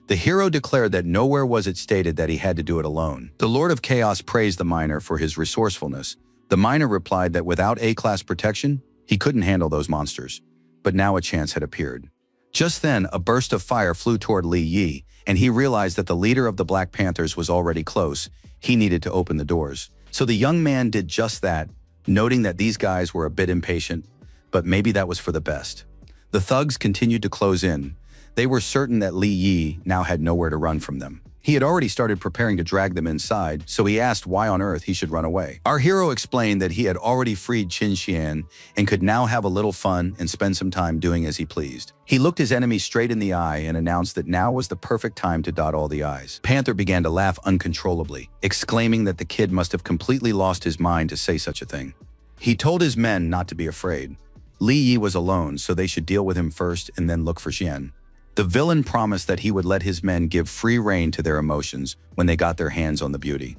The hero declared that nowhere was it stated that he had to do it alone. The Lord of Chaos praised the miner for his resourcefulness. The miner replied that without A-class protection, he couldn't handle those monsters. But now a chance had appeared. Just then, a burst of fire flew toward Li Yi, and he realized that the leader of the Black Panthers was already close. He needed to open the doors. So the young man did just that, noting that these guys were a bit impatient, but maybe that was for the best. The thugs continued to close in. They were certain that Li Yi now had nowhere to run from them. He had already started preparing to drag them inside, so he asked why on earth he should run away. Our hero explained that he had already freed Qin Xian and could now have a little fun and spend some time doing as he pleased. He looked his enemy straight in the eye and announced that now was the perfect time to dot all the I's. Panther began to laugh uncontrollably, exclaiming that the kid must have completely lost his mind to say such a thing. He told his men not to be afraid. Li Yi was alone, so they should deal with him first and then look for Xian. The villain promised that he would let his men give free rein to their emotions when they got their hands on the beauty.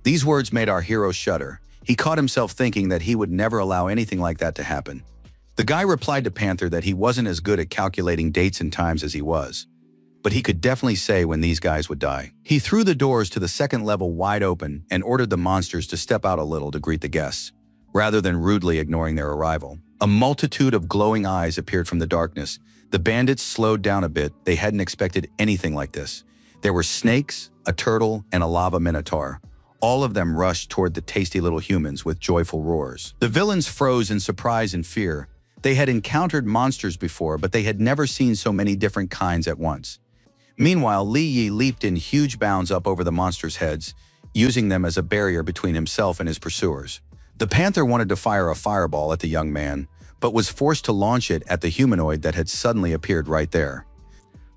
These words made our hero shudder. He caught himself thinking that he would never allow anything like that to happen. The guy replied to Panther that he wasn't as good at calculating dates and times as he was, but he could definitely say when these guys would die. He threw the doors to the second level wide open and ordered the monsters to step out a little to greet the guests, rather than rudely ignoring their arrival. A multitude of glowing eyes appeared from the darkness. The bandits slowed down a bit. They hadn't expected anything like this. There were snakes, a turtle, and a lava minotaur. All of them rushed toward the tasty little humans with joyful roars. The villains froze in surprise and fear. They had encountered monsters before, but they had never seen so many different kinds at once. Meanwhile, Li Yi leaped in huge bounds up over the monsters' heads, using them as a barrier between himself and his pursuers. The panther wanted to fire a fireball at the young man, but was forced to launch it at the humanoid that had suddenly appeared right there.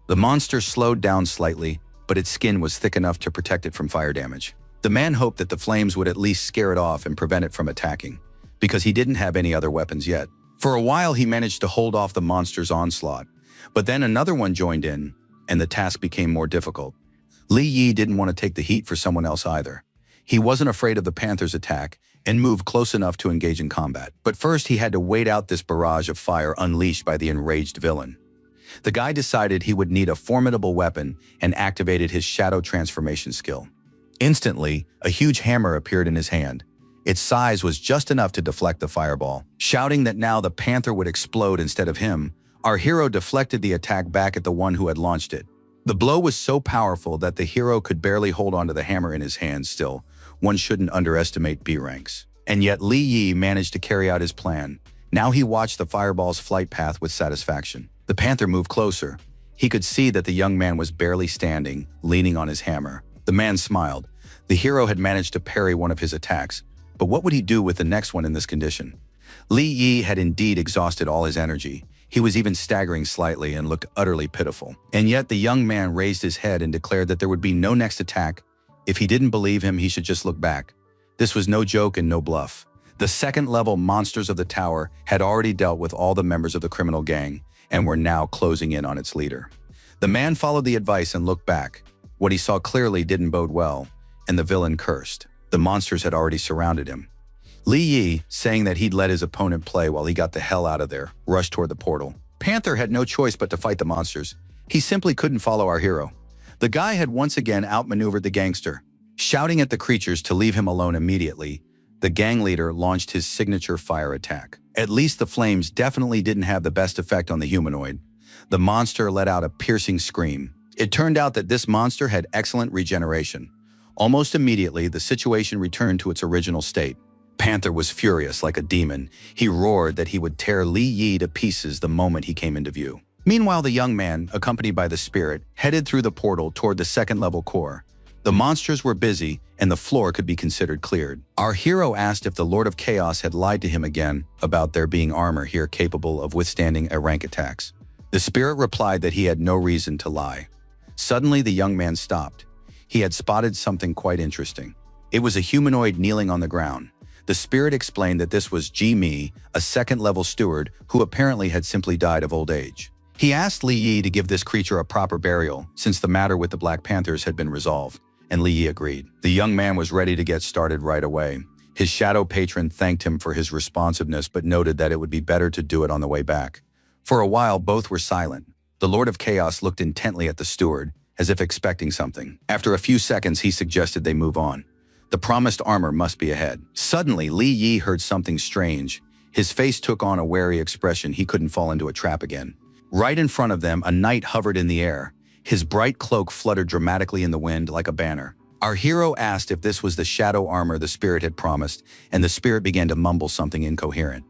The monster slowed down slightly, but its skin was thick enough to protect it from fire damage. The man hoped that the flames would at least scare it off and prevent it from attacking, because he didn't have any other weapons yet. For a while, he managed to hold off the monster's onslaught, but then another one joined in, and the task became more difficult. Li Yi didn't want to take the heat for someone else either. He wasn't afraid of the panther's attack and moved close enough to engage in combat. But first, he had to wait out this barrage of fire unleashed by the enraged villain. The guy decided he would need a formidable weapon and activated his shadow transformation skill. Instantly, a huge hammer appeared in his hand. Its size was just enough to deflect the fireball. Shouting that now the panther would explode instead of him, our hero deflected the attack back at the one who had launched it. The blow was so powerful that the hero could barely hold onto the hammer in his hand. Still, one shouldn't underestimate B ranks. And yet Li Yi managed to carry out his plan. Now he watched the fireball's flight path with satisfaction. The panther moved closer. He could see that the young man was barely standing, leaning on his hammer. The man smiled. The hero had managed to parry one of his attacks, but what would he do with the next one in this condition? Li Yi had indeed exhausted all his energy. He was even staggering slightly and looked utterly pitiful. And yet the young man raised his head and declared that there would be no next attack. If he didn't believe him, he should just look back. This was no joke and no bluff. The second-level monsters of the tower had already dealt with all the members of the criminal gang and were now closing in on its leader. The man followed the advice and looked back. What he saw clearly didn't bode well, and the villain cursed. The monsters had already surrounded him. Li Yi, saying that he'd let his opponent play while he got the hell out of there, rushed toward the portal. Panther had no choice but to fight the monsters. He simply couldn't follow our hero. The guy had once again outmaneuvered the gangster. Shouting at the creatures to leave him alone immediately, the gang leader launched his signature fire attack. At least the flames definitely didn't have the best effect on the humanoid. The monster let out a piercing scream. It turned out that this monster had excellent regeneration. Almost immediately, the situation returned to its original state. Panther was furious like a demon. He roared that he would tear Li Yi to pieces the moment he came into view. Meanwhile, the young man, accompanied by the spirit, headed through the portal toward the second-level core. The monsters were busy, and the floor could be considered cleared. Our hero asked if the Lord of Chaos had lied to him again about there being armor here capable of withstanding rank attacks. The spirit replied that he had no reason to lie. Suddenly, the young man stopped. He had spotted something quite interesting. It was a humanoid kneeling on the ground. The spirit explained that this was Ji-Mi, a second-level steward who apparently had simply died of old age. He asked Li Yi to give this creature a proper burial, since the matter with the Black Panthers had been resolved, and Li Yi agreed. The young man was ready to get started right away. His shadow patron thanked him for his responsiveness but noted that it would be better to do it on the way back. For a while, both were silent. The Lord of Chaos looked intently at the steward, as if expecting something. After a few seconds, he suggested they move on. The promised armor must be ahead. Suddenly, Li Yi heard something strange. His face took on a wary expression. He couldn't fall into a trap again. Right in front of them, a knight hovered in the air. His bright cloak fluttered dramatically in the wind like a banner. Our hero asked if this was the shadow armor the spirit had promised, and the spirit began to mumble something incoherent.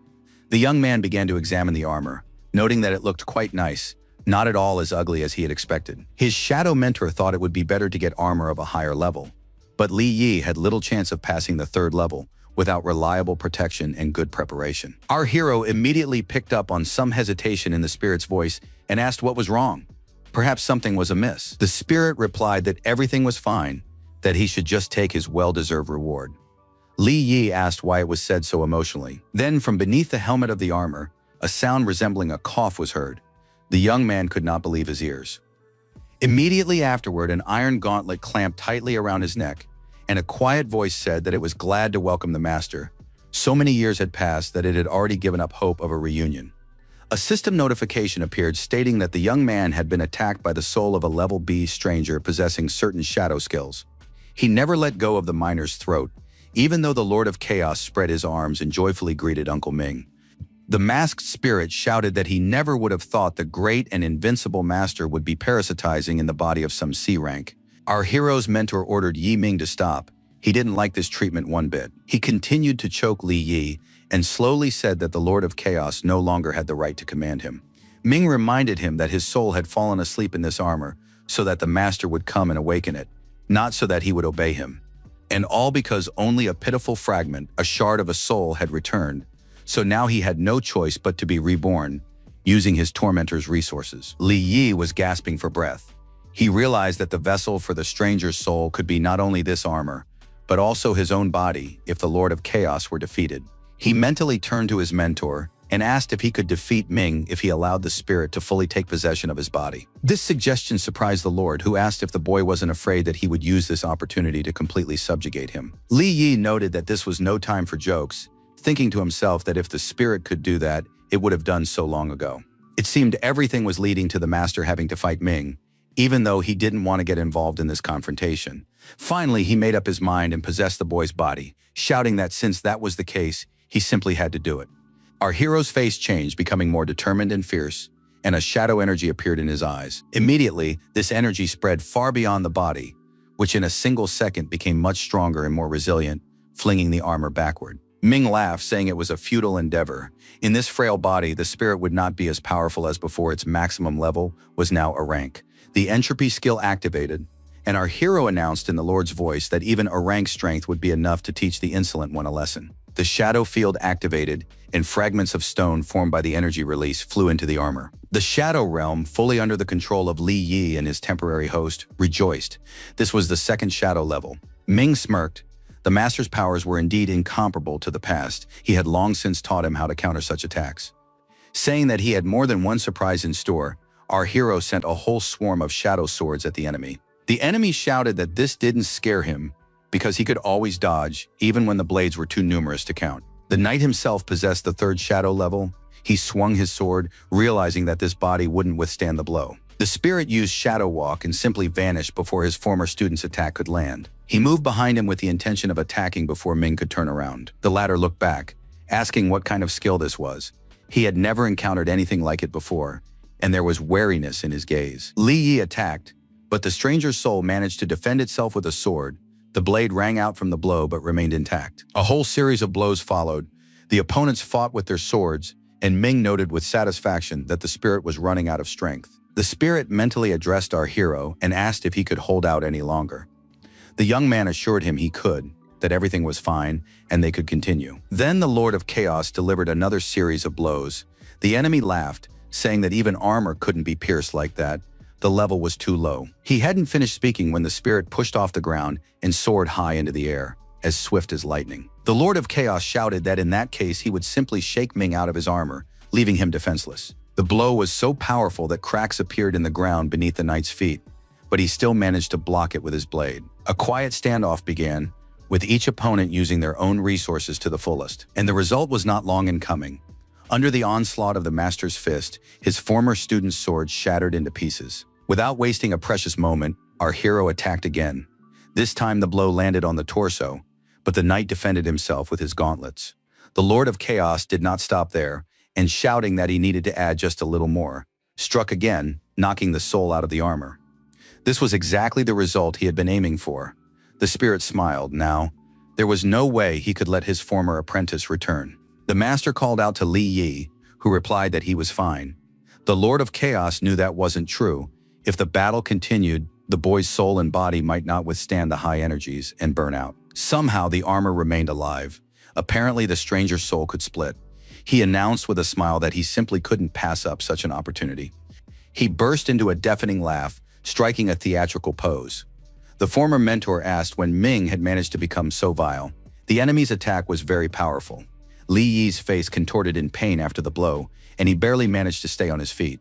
The young man began to examine the armor, noting that it looked quite nice, not at all as ugly as he had expected. His shadow mentor thought it would be better to get armor of a higher level. But Li Yi had little chance of passing the third level without reliable protection and good preparation. Our hero immediately picked up on some hesitation in the spirit's voice and asked what was wrong. Perhaps something was amiss. The spirit replied that everything was fine, that he should just take his well-deserved reward. Li Yi asked why it was said so emotionally. Then, from beneath the helmet of the armor, a sound resembling a cough was heard. The young man could not believe his ears. Immediately afterward, an iron gauntlet clamped tightly around his neck, and a quiet voice said that it was glad to welcome the master. So many years had passed that it had already given up hope of a reunion. A system notification appeared stating that the young man had been attacked by the soul of a level B stranger possessing certain shadow skills. He never let go of the miner's throat, even though the Lord of Chaos spread his arms and joyfully greeted Uncle Ming. The masked spirit shouted that he never would have thought the great and invincible master would be parasitizing in the body of some C rank. Our hero's mentor ordered Yi Ming to stop. He didn't like this treatment one bit. He continued to choke Li Yi and slowly said that the Lord of Chaos no longer had the right to command him. Ming reminded him that his soul had fallen asleep in this armor so that the master would come and awaken it, not so that he would obey him. And all because only a pitiful fragment, a shard of a soul, had returned. So now he had no choice but to be reborn, using his tormentor's resources. Li Yi was gasping for breath. He realized that the vessel for the stranger's soul could be not only this armor, but also his own body if the Lord of Chaos were defeated. He mentally turned to his mentor and asked if he could defeat Ming if he allowed the spirit to fully take possession of his body. This suggestion surprised the Lord, who asked if the boy wasn't afraid that he would use this opportunity to completely subjugate him. Li Yi noted that this was no time for jokes, thinking to himself that if the spirit could do that, it would have done so long ago. It seemed everything was leading to the master having to fight Ming, even though he didn't want to get involved in this confrontation. Finally, he made up his mind and possessed the boy's body, shouting that since that was the case, he simply had to do it. Our hero's face changed, becoming more determined and fierce, and a shadow energy appeared in his eyes. Immediately, this energy spread far beyond the body, which in a single second became much stronger and more resilient, flinging the armor backward. Ming laughed, saying it was a futile endeavor. In this frail body, the spirit would not be as powerful as before. Its maximum level was now a rank. The entropy skill activated, and our hero announced in the Lord's voice that even a rank strength would be enough to teach the insolent one a lesson. The shadow field activated, and fragments of stone formed by the energy release flew into the armor. The shadow realm, fully under the control of Li Yi and his temporary host, rejoiced. This was the second shadow level. Ming smirked. The master's powers were indeed incomparable to the past. He had long since taught him how to counter such attacks. Saying that he had more than one surprise in store, our hero sent a whole swarm of shadow swords at the enemy. The enemy shouted that this didn't scare him because he could always dodge, even when the blades were too numerous to count. The knight himself possessed the third shadow level. He swung his sword, realizing that this body wouldn't withstand the blow. The spirit used Shadow Walk and simply vanished before his former student's attack could land. He moved behind him with the intention of attacking before Ming could turn around. The latter looked back, asking what kind of skill this was. He had never encountered anything like it before, and there was wariness in his gaze. Li Yi attacked, but the stranger's soul managed to defend itself with a sword. The blade rang out from the blow but remained intact. A whole series of blows followed. The opponents fought with their swords, and Ming noted with satisfaction that the spirit was running out of strength. The spirit mentally addressed our hero and asked if he could hold out any longer. The young man assured him he could, that everything was fine, and they could continue. Then the Lord of Chaos delivered another series of blows. The enemy laughed, saying that even armor couldn't be pierced like that. The level was too low. He hadn't finished speaking when the spirit pushed off the ground and soared high into the air, as swift as lightning. The Lord of Chaos shouted that in that case he would simply shake Ming out of his armor, leaving him defenseless. The blow was so powerful that cracks appeared in the ground beneath the knight's feet, but he still managed to block it with his blade. A quiet standoff began, with each opponent using their own resources to the fullest, and the result was not long in coming. Under the onslaught of the master's fist, his former student's sword shattered into pieces. Without wasting a precious moment, our hero attacked again. This time the blow landed on the torso, but the knight defended himself with his gauntlets. The Lord of Chaos did not stop there, and shouting that he needed to add just a little more, struck again, knocking the soul out of the armor. This was exactly the result he had been aiming for. The spirit smiled. Now, there was no way he could let his former apprentice return. The master called out to Li Yi, who replied that he was fine. The Lord of Chaos knew that wasn't true. If the battle continued, the boy's soul and body might not withstand the high energies and burn out. Somehow the armor remained alive. Apparently the stranger's soul could split. He announced with a smile that he simply couldn't pass up such an opportunity. He burst into a deafening laugh, striking a theatrical pose. The former mentor asked when Ming had managed to become so vile. The enemy's attack was very powerful. Li Yi's face contorted in pain after the blow, and he barely managed to stay on his feet.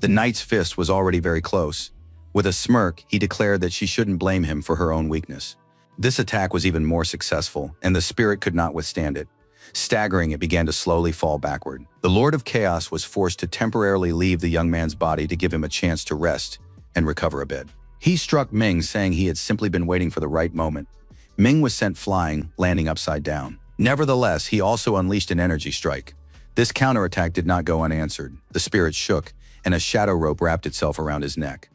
The knight's fist was already very close. With a smirk, he declared that she shouldn't blame him for her own weakness. This attack was even more successful, and the spirit could not withstand it. Staggering, it began to slowly fall backward. The Lord of Chaos was forced to temporarily leave the young man's body to give him a chance to rest and recover a bit. He struck Ming, saying he had simply been waiting for the right moment. Ming was sent flying, landing upside down. Nevertheless, he also unleashed an energy strike. This counterattack did not go unanswered. The spirit shook, and a shadow rope wrapped itself around his neck.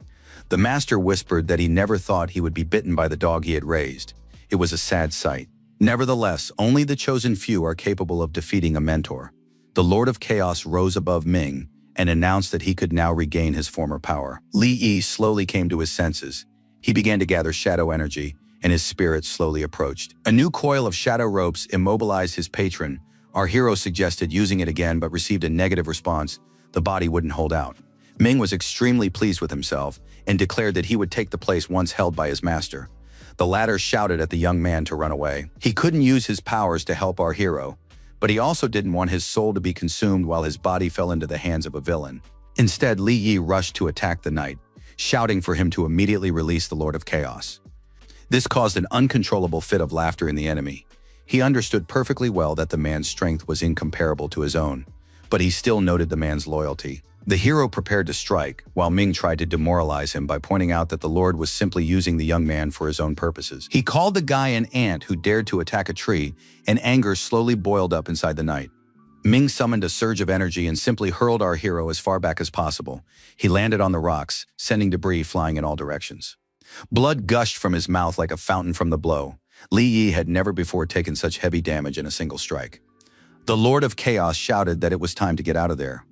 The master whispered that he never thought he would be bitten by the dog he had raised. It was a sad sight. Nevertheless, only the chosen few are capable of defeating a mentor. The Lord of Chaos rose above Ming and announced that he could now regain his former power. Li Yi slowly came to his senses. He began to gather shadow energy, and his spirit slowly approached. A new coil of shadow ropes immobilized his patron. Our hero suggested using it again but received a negative response. The body wouldn't hold out. Ming was extremely pleased with himself and declared that he would take the place once held by his master. The latter shouted at the young man to run away. He couldn't use his powers to help our hero, but he also didn't want his soul to be consumed while his body fell into the hands of a villain. Instead, Li Yi rushed to attack the knight, shouting for him to immediately release the Lord of Chaos. This caused an uncontrollable fit of laughter in the enemy. He understood perfectly well that the man's strength was incomparable to his own, but he still noted the man's loyalty. The hero prepared to strike, while Ming tried to demoralize him by pointing out that the Lord was simply using the young man for his own purposes. He called the guy an ant who dared to attack a tree, and anger slowly boiled up inside the knight. Ming summoned a surge of energy and simply hurled our hero as far back as possible. He landed on the rocks, sending debris flying in all directions. Blood gushed from his mouth like a fountain from the blow. Li Yi had never before taken such heavy damage in a single strike. The Lord of Chaos shouted that it was time to get out of there.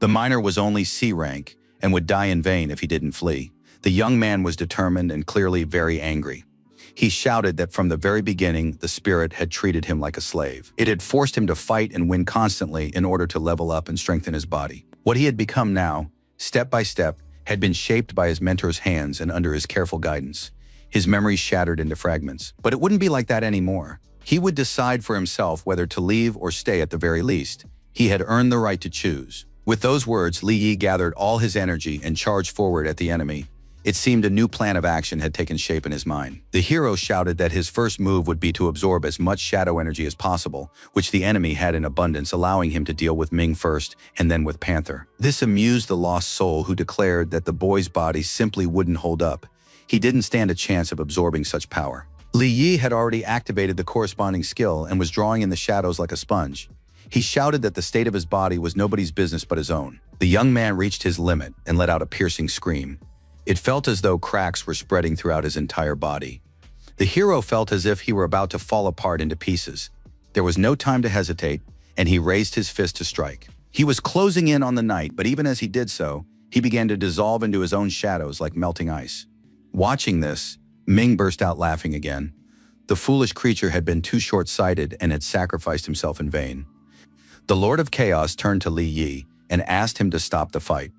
The miner was only C rank and would die in vain if he didn't flee. The young man was determined and clearly very angry. He shouted that from the very beginning, the spirit had treated him like a slave. It had forced him to fight and win constantly in order to level up and strengthen his body. What he had become now, step by step, had been shaped by his mentor's hands and under his careful guidance. His memories shattered into fragments. But it wouldn't be like that anymore. He would decide for himself whether to leave or stay at the very least. He had earned the right to choose. With those words, Li Yi gathered all his energy and charged forward at the enemy. It seemed a new plan of action had taken shape in his mind. The hero shouted that his first move would be to absorb as much shadow energy as possible, which the enemy had in abundance, allowing him to deal with Ming first and then with Panther. This amused the lost soul, who declared that the boy's body simply wouldn't hold up. He didn't stand a chance of absorbing such power. Li Yi had already activated the corresponding skill and was drawing in the shadows like a sponge. He shouted that the state of his body was nobody's business but his own. The young man reached his limit and let out a piercing scream. It felt as though cracks were spreading throughout his entire body. The hero felt as if he were about to fall apart into pieces. There was no time to hesitate, and he raised his fist to strike. He was closing in on the knight, but even as he did so, he began to dissolve into his own shadows like melting ice. Watching this, Ming burst out laughing again. The foolish creature had been too short-sighted and had sacrificed himself in vain. The Lord of Chaos turned to Li Yi and asked him to stop the fight.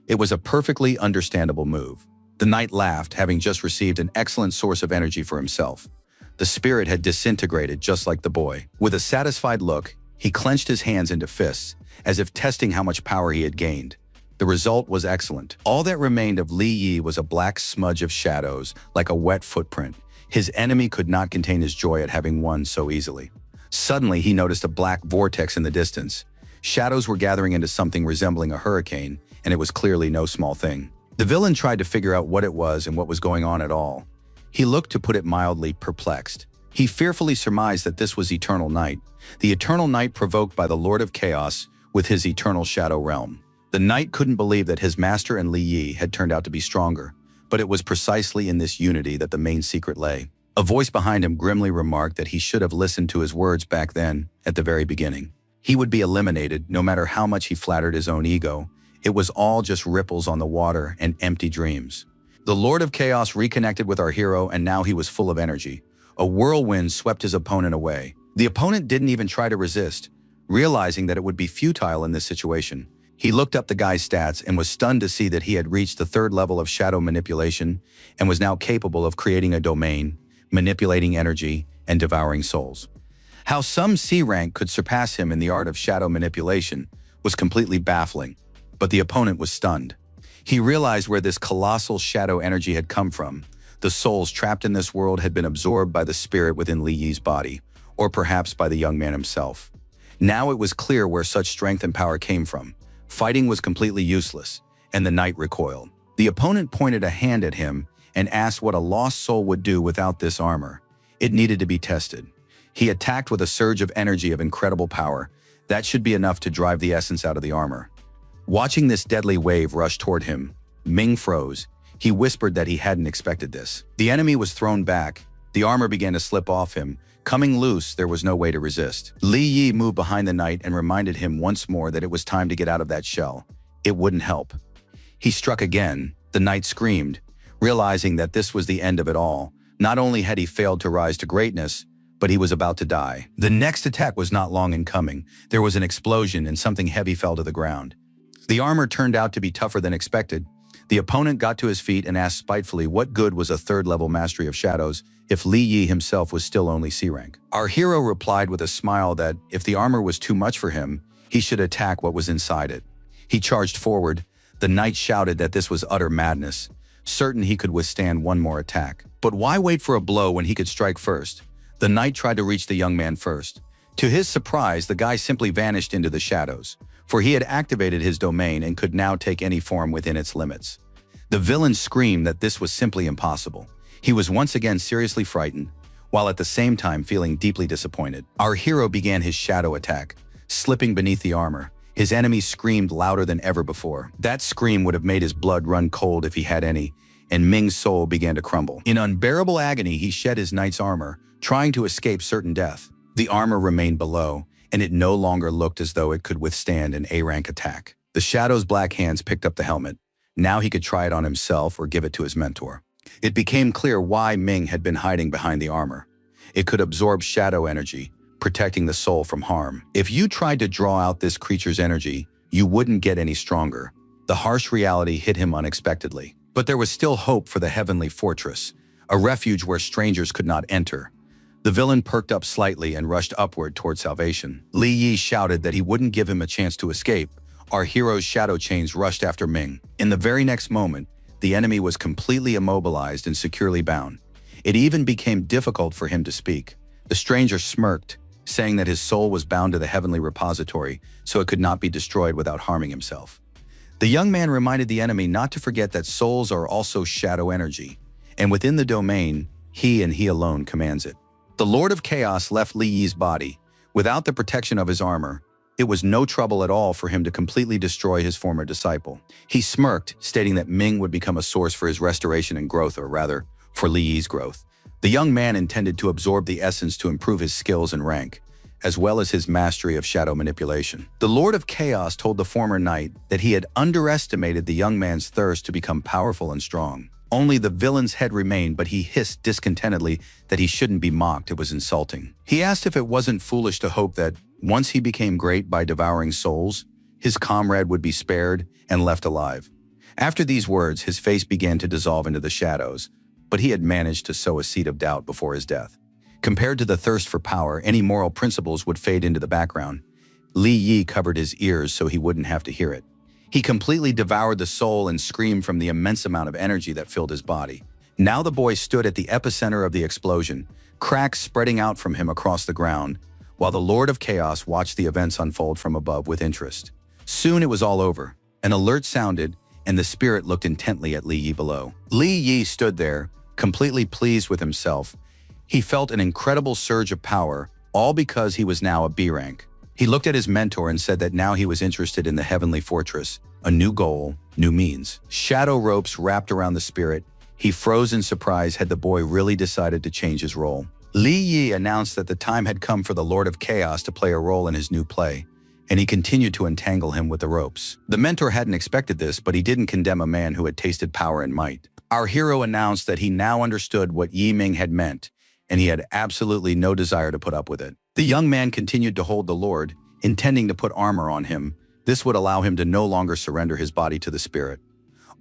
It was a perfectly understandable move. The knight laughed, having just received an excellent source of energy for himself. The spirit had disintegrated just like the boy. With a satisfied look, he clenched his hands into fists, as if testing how much power he had gained. The result was excellent. All that remained of Li Yi was a black smudge of shadows, like a wet footprint. His enemy could not contain his joy at having won so easily. Suddenly, he noticed a black vortex in the distance. Shadows were gathering into something resembling a hurricane, and it was clearly no small thing. The villain tried to figure out what it was and what was going on at all. He looked, to put it mildly, perplexed. He fearfully surmised that this was Eternal Night, the Eternal Night provoked by the Lord of Chaos with his eternal shadow realm. The knight couldn't believe that his master and Li Yi had turned out to be stronger, but it was precisely in this unity that the main secret lay. A voice behind him grimly remarked that he should have listened to his words back then, at the very beginning. He would be eliminated, no matter how much he flattered his own ego. It was all just ripples on the water and empty dreams. The Lord of Chaos reconnected with our hero, and now he was full of energy. A whirlwind swept his opponent away. The opponent didn't even try to resist, realizing that it would be futile in this situation. He looked up the guy's stats and was stunned to see that he had reached the 3rd level of shadow manipulation and was now capable of creating a domain, manipulating energy, and devouring souls. How some C rank could surpass him in the art of shadow manipulation was completely baffling. But the opponent was stunned. He realized where this colossal shadow energy had come from. The souls trapped in this world had been absorbed by the spirit within Li Yi's body, or perhaps by the young man himself. Now it was clear where such strength and power came from. Fighting was completely useless, and the knight recoiled. The opponent pointed a hand at him and asked what a lost soul would do without this armor. It needed to be tested. He attacked with a surge of energy of incredible power. That should be enough to drive the essence out of the armor. Watching this deadly wave rush toward him, Ming froze. He whispered that he hadn't expected this. The enemy was thrown back. The armor began to slip off him. Coming loose, there was no way to resist. Li Yi moved behind the knight and reminded him once more that it was time to get out of that shell. It wouldn't help. He struck again. The knight screamed, realizing that this was the end of it all. Not only had he failed to rise to greatness, but he was about to die. The next attack was not long in coming. There was an explosion and something heavy fell to the ground. The armor turned out to be tougher than expected. The opponent got to his feet and asked spitefully what good was a 3rd-level mastery of shadows if Li Yi himself was still only C rank. Our hero replied with a smile that if the armor was too much for him, he should attack what was inside it. He charged forward. The knight shouted that this was utter madness, certain he could withstand one more attack. But why wait for a blow when he could strike first? The knight tried to reach the young man first. To his surprise, the guy simply vanished into the shadows, for he had activated his domain and could now take any form within its limits. The villain screamed that this was simply impossible. He was once again seriously frightened, while at the same time feeling deeply disappointed. Our hero began his shadow attack, slipping beneath the armor. His enemy screamed louder than ever before. That scream would have made his blood run cold if he had any. and Ming's soul began to crumble. In unbearable agony, he shed his knight's armor, trying to escape certain death. The armor remained below, and it no longer looked as though it could withstand an A-rank attack. The Shadow's black hands picked up the helmet. Now he could try it on himself or give it to his mentor. It became clear why Ming had been hiding behind the armor. It could absorb shadow energy, protecting the soul from harm. If you tried to draw out this creature's energy, you wouldn't get any stronger. The harsh reality hit him unexpectedly. But there was still hope for the heavenly fortress, a refuge where strangers could not enter. The villain perked up slightly and rushed upward toward salvation. Li Yi shouted that he wouldn't give him a chance to escape. Our hero's shadow chains rushed after Ming. In the very next moment, the enemy was completely immobilized and securely bound. It even became difficult for him to speak. The stranger smirked, saying that his soul was bound to the heavenly repository, so it could not be destroyed without harming himself. The young man reminded the enemy not to forget that souls are also shadow energy, and within the domain, he and he alone commands it. The Lord of Chaos left Li Yi's body. Without the protection of his armor, it was no trouble at all for him to completely destroy his former disciple. He smirked, stating that Ming would become a source for his restoration and growth, or rather, for Li Yi's growth. The young man intended to absorb the essence to improve his skills and rank, as well as his mastery of shadow manipulation. The Lord of Chaos told the former knight that he had underestimated the young man's thirst to become powerful and strong. Only the villain's head remained, but he hissed discontentedly that he shouldn't be mocked. It was insulting. He asked if it wasn't foolish to hope that, once he became great by devouring souls, his comrade would be spared and left alive. After these words, his face began to dissolve into the shadows, but he had managed to sow a seed of doubt before his death. Compared to the thirst for power, any moral principles would fade into the background. Li Yi covered his ears so he wouldn't have to hear it. He completely devoured the soul and screamed from the immense amount of energy that filled his body. Now the boy stood at the epicenter of the explosion, cracks spreading out from him across the ground, while the Lord of Chaos watched the events unfold from above with interest. Soon it was all over. An alert sounded, and the spirit looked intently at Li Yi below. Li Yi stood there, completely pleased with himself. He felt an incredible surge of power, all because he was now a B rank. He looked at his mentor and said that now he was interested in the heavenly fortress, a new goal, new means. Shadow ropes wrapped around the spirit. He froze in surprise. Had the boy really decided to change his role? Li Yi announced that the time had come for the Lord of Chaos to play a role in his new play, and he continued to entangle him with the ropes. The mentor hadn't expected this, but he didn't condemn a man who had tasted power and might. Our hero announced that he now understood what Yi Ming had meant, and he had absolutely no desire to put up with it. The young man continued to hold the Lord, intending to put armor on him. This would allow him to no longer surrender his body to the spirit.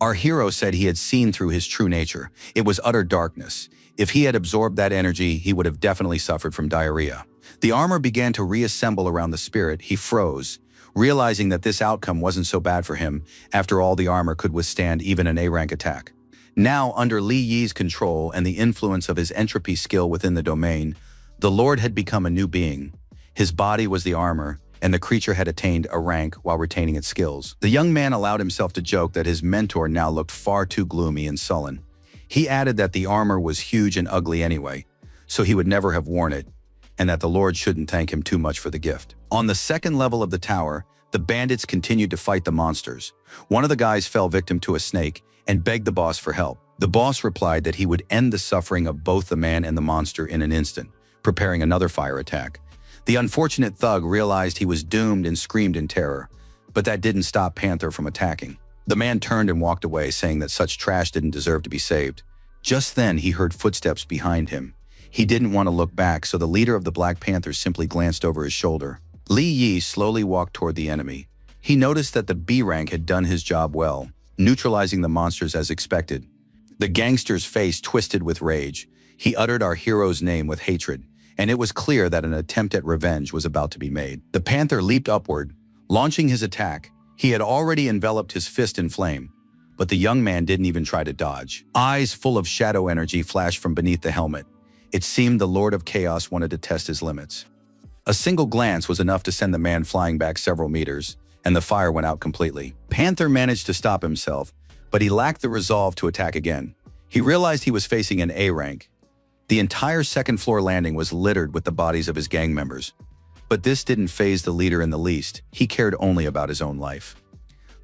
Our hero said he had seen through his true nature. It was utter darkness. If he had absorbed that energy, he would have definitely suffered from diarrhea. The armor began to reassemble around the spirit. He froze, realizing that this outcome wasn't so bad for him. After all, the armor could withstand even an A-rank attack. Now, under Li Yi's control and the influence of his entropy skill within the domain, the Lord had become a new being. His body was the armor, and the creature had attained a rank while retaining its skills. The young man allowed himself to joke that his mentor now looked far too gloomy and sullen. He added that the armor was huge and ugly anyway, so he would never have worn it, and that the Lord shouldn't thank him too much for the gift. On the second level of the tower, the bandits continued to fight the monsters. One of the guys fell victim to a snake and begged the boss for help. The boss replied that he would end the suffering of both the man and the monster in an instant, preparing another fire attack. The unfortunate thug realized he was doomed and screamed in terror, but that didn't stop Panther from attacking. The man turned and walked away, saying that such trash didn't deserve to be saved. Just then, he heard footsteps behind him. He didn't want to look back, so the leader of the Black Panthers simply glanced over his shoulder. Li Yi slowly walked toward the enemy. He noticed that the B rank had done his job well, neutralizing the monsters as expected. The gangster's face twisted with rage. He uttered our hero's name with hatred, and it was clear that an attempt at revenge was about to be made. The Panther leaped upward, launching his attack. He had already enveloped his fist in flame, but the young man didn't even try to dodge. Eyes full of shadow energy flashed from beneath the helmet. It seemed the Lord of Chaos wanted to test his limits. A single glance was enough to send the man flying back several meters, and the fire went out completely. Panther managed to stop himself, but he lacked the resolve to attack again. He realized he was facing an A rank. The entire second-floor landing was littered with the bodies of his gang members. But this didn't faze the leader in the least. He cared only about his own life.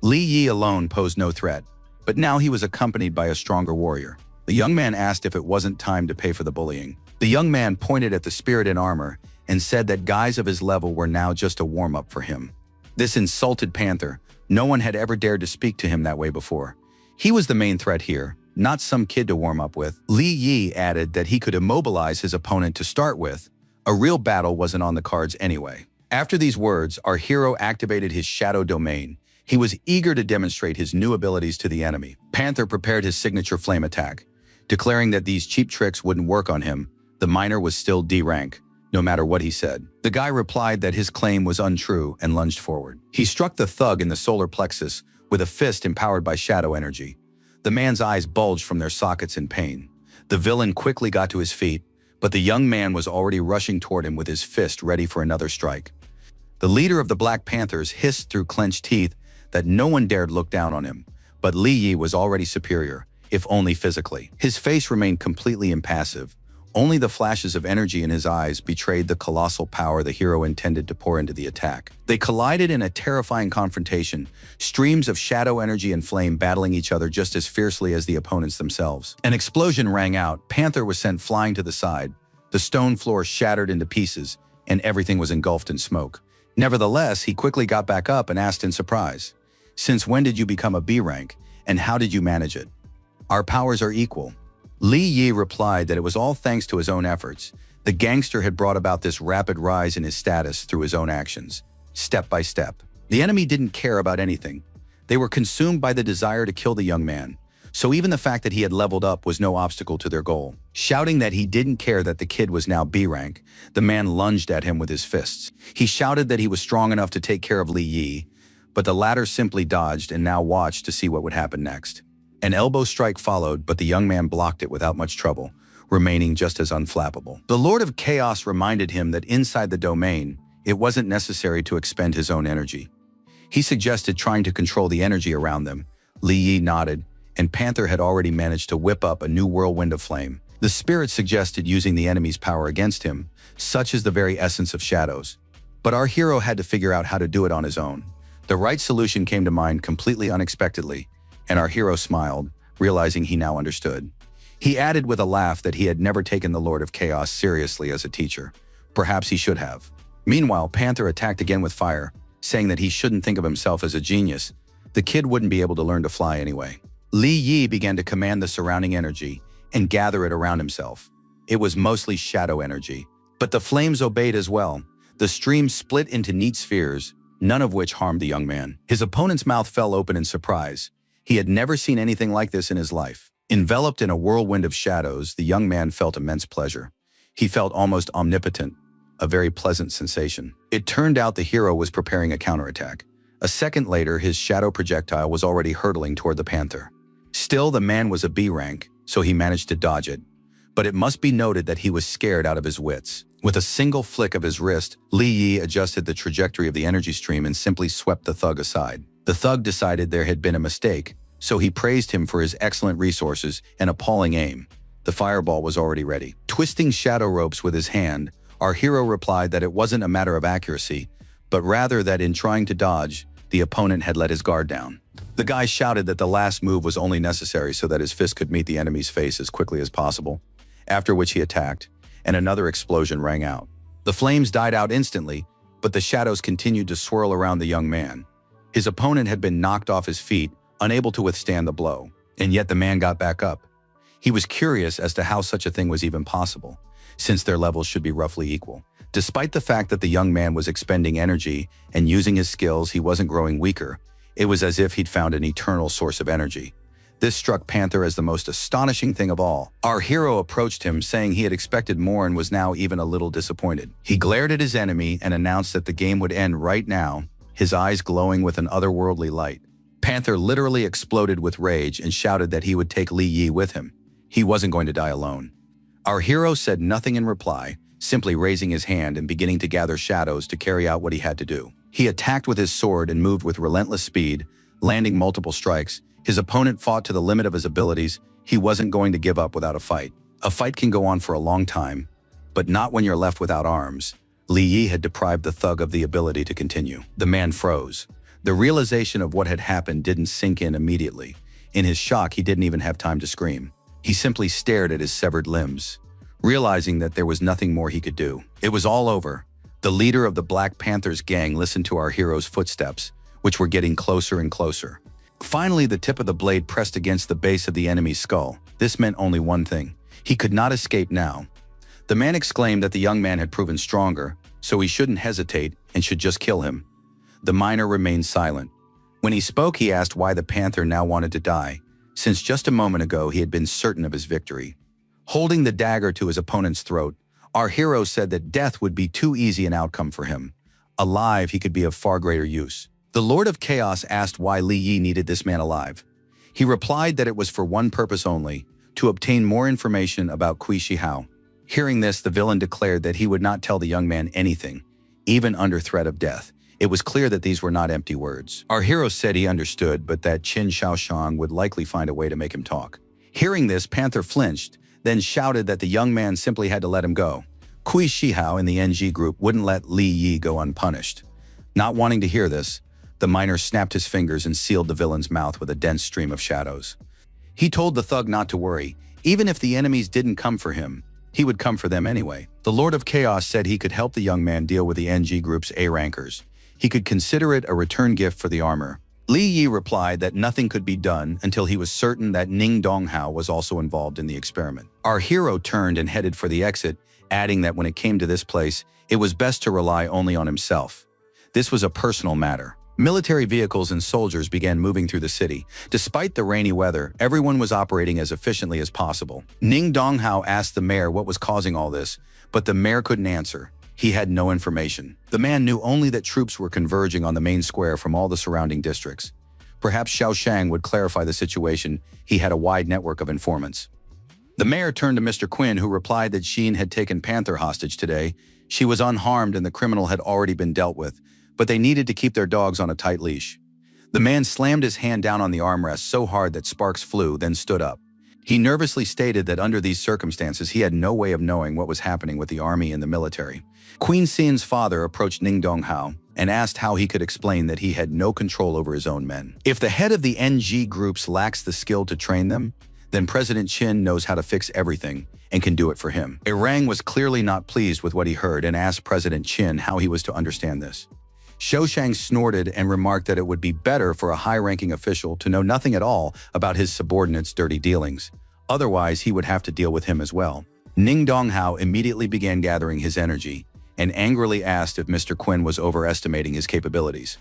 Li Yi alone posed no threat. but now he was accompanied by a stronger warrior. The young man asked if it wasn't time to pay for the bullying. The young man pointed at the spirit in armor and said that guys of his level were now just a warm-up for him. This insulted Panther. No one had ever dared to speak to him that way before. He was the main threat here, not some kid to warm up with. Li Yi added that he could immobilize his opponent to start with. A real battle wasn't on the cards anyway. After these words, our hero activated his shadow domain. He was eager to demonstrate his new abilities to the enemy. Panther prepared his signature flame attack. Declaring that these cheap tricks wouldn't work on him, the miner was still D rank, no matter what he said. The guy replied that his claim was untrue and lunged forward. He struck the thug in the solar plexus with a fist empowered by shadow energy. The man's eyes bulged from their sockets in pain. The villain quickly got to his feet, but the young man was already rushing toward him with his fist ready for another strike. The leader of the Black Panthers hissed through clenched teeth that no one dared look down on him, but Li Yi was already superior, if only physically. His face remained completely impassive. Only the flashes of energy in his eyes betrayed the colossal power the hero intended to pour into the attack. They collided in a terrifying confrontation, streams of shadow energy and flame battling each other just as fiercely as the opponents themselves. An explosion rang out. Panther was sent flying to the side. The stone floor shattered into pieces, and everything was engulfed in smoke. Nevertheless, he quickly got back up and asked in surprise, "Since when did you become a B rank, and how did you manage it?" "Our powers are equal." Li Yi replied that it was all thanks to his own efforts. The gangster had brought about this rapid rise in his status through his own actions, step by step. The enemy didn't care about anything. They were consumed by the desire to kill the young man, so even the fact that he had leveled up was no obstacle to their goal. Shouting that he didn't care that the kid was now B rank, the man lunged at him with his fists. He shouted that he was strong enough to take care of Li Yi, but the latter simply dodged and now watched to see what would happen next. An elbow strike followed, but the young man blocked it without much trouble, remaining just as unflappable. The Lord of Chaos reminded him that inside the domain, it wasn't necessary to expend his own energy. He suggested trying to control the energy around them. Li Yi nodded, and Panther had already managed to whip up a new whirlwind of flame. The spirit suggested using the enemy's power against him, such as the very essence of shadows. But our hero had to figure out how to do it on his own. The right solution came to mind completely unexpectedly, and our hero smiled, realizing he now understood. He added with a laugh that he had never taken the Lord of Chaos seriously as a teacher. Perhaps he should have. Meanwhile, Panther attacked again with fire, saying that he shouldn't think of himself as a genius. The kid wouldn't be able to learn to fly anyway. Li Yi began to command the surrounding energy and gather it around himself. It was mostly shadow energy, but the flames obeyed as well. The stream split into neat spheres, none of which harmed the young man. His opponent's mouth fell open in surprise. He had never seen anything like this in his life. Enveloped in a whirlwind of shadows, the young man felt immense pleasure. He felt almost omnipotent, a very pleasant sensation. It turned out the hero was preparing a counterattack. A second later, his shadow projectile was already hurtling toward the Panther. Still, the man was a B rank, so he managed to dodge it. But it must be noted that he was scared out of his wits. With a single flick of his wrist, Li Yi adjusted the trajectory of the energy stream and simply swept the thug aside. The thug decided there had been a mistake, so he praised him for his excellent resources and appalling aim. The fireball was already ready. Twisting shadow ropes with his hand, our hero replied that it wasn't a matter of accuracy, but rather that in trying to dodge, the opponent had let his guard down. The guy shouted that the last move was only necessary so that his fist could meet the enemy's face as quickly as possible, after which he attacked, and another explosion rang out. The flames died out instantly, but the shadows continued to swirl around the young man. His opponent had been knocked off his feet, unable to withstand the blow, and yet the man got back up. He was curious as to how such a thing was even possible, since their levels should be roughly equal. Despite the fact that the young man was expending energy and using his skills, he wasn't growing weaker. It was as if he'd found an eternal source of energy. This struck Panther as the most astonishing thing of all. Our hero approached him, saying he had expected more and was now even a little disappointed. He glared at his enemy and announced that the game would end right now, his eyes glowing with an otherworldly light. Panther literally exploded with rage and shouted that he would take Li Yi with him. He wasn't going to die alone. Our hero said nothing in reply, simply raising his hand and beginning to gather shadows to carry out what he had to do. He attacked with his sword and moved with relentless speed, landing multiple strikes. His opponent fought to the limit of his abilities. He wasn't going to give up without a fight. A fight can go on for a long time, but not when you're left without arms. Li Yi had deprived the thug of the ability to continue. The man froze. The realization of what had happened didn't sink in immediately. In his shock, he didn't even have time to scream. He simply stared at his severed limbs, realizing that there was nothing more he could do. It was all over. The leader of the Black Panthers gang listened to our hero's footsteps, which were getting closer and closer. Finally, the tip of the blade pressed against the base of the enemy's skull. This meant only one thing. He could not escape now. The man exclaimed that the young man had proven stronger, so he shouldn't hesitate and should just kill him. The miner remained silent. When he spoke, he asked why the panther now wanted to die, since just a moment ago he had been certain of his victory. Holding the dagger to his opponent's throat, our hero said that death would be too easy an outcome for him. Alive, he could be of far greater use. The Lord of Chaos asked why Li Yi needed this man alive. He replied that it was for one purpose only, to obtain more information about Kui Shihao. Hearing this, the villain declared that he would not tell the young man anything, even under threat of death. It was clear that these were not empty words. Our hero said he understood, but that Qin Shaoshang would likely find a way to make him talk. Hearing this, Panther flinched, then shouted that the young man simply had to let him go. Kui Shihao in the NG group wouldn't let Li Yi go unpunished. Not wanting to hear this, the miner snapped his fingers and sealed the villain's mouth with a dense stream of shadows. He told the thug not to worry. Even if the enemies didn't come for him, he would come for them anyway. The Lord of Chaos said he could help the young man deal with the NG group's A-rankers. He could consider it a return gift for the armor. Li Yi replied that nothing could be done until he was certain that Ning Donghao was also involved in the experiment. Our hero turned and headed for the exit, adding that when it came to this place, it was best to rely only on himself. This was a personal matter. Military vehicles and soldiers began moving through the city. Despite the rainy weather, everyone was operating as efficiently as possible. Ning Donghao asked the mayor what was causing all this, but the mayor couldn't answer. He had no information. The man knew only that troops were converging on the main square from all the surrounding districts. Perhaps Xiao Shang would clarify the situation. He had a wide network of informants. The mayor turned to Mr. Quinn, who replied that Sheen had taken Panther hostage today. She was unharmed and the criminal had already been dealt with, but they needed to keep their dogs on a tight leash. The man slammed his hand down on the armrest so hard that sparks flew, then stood up. He nervously stated that under these circumstances, he had no way of knowing what was happening with the army and the military. Queen Xian's father approached Ning Donghao and asked how he could explain that he had no control over his own men. If the head of the NG groups lacks the skill to train them, then President Qin knows how to fix everything and can do it for him. Erang was clearly not pleased with what he heard and asked President Qin how he was to understand this. Xiaoshang snorted and remarked that it would be better for a high-ranking official to know nothing at all about his subordinates' dirty dealings. Otherwise, he would have to deal with him as well. Ning Donghao immediately began gathering his energy and angrily asked if Mr. Quinn was overestimating his capabilities.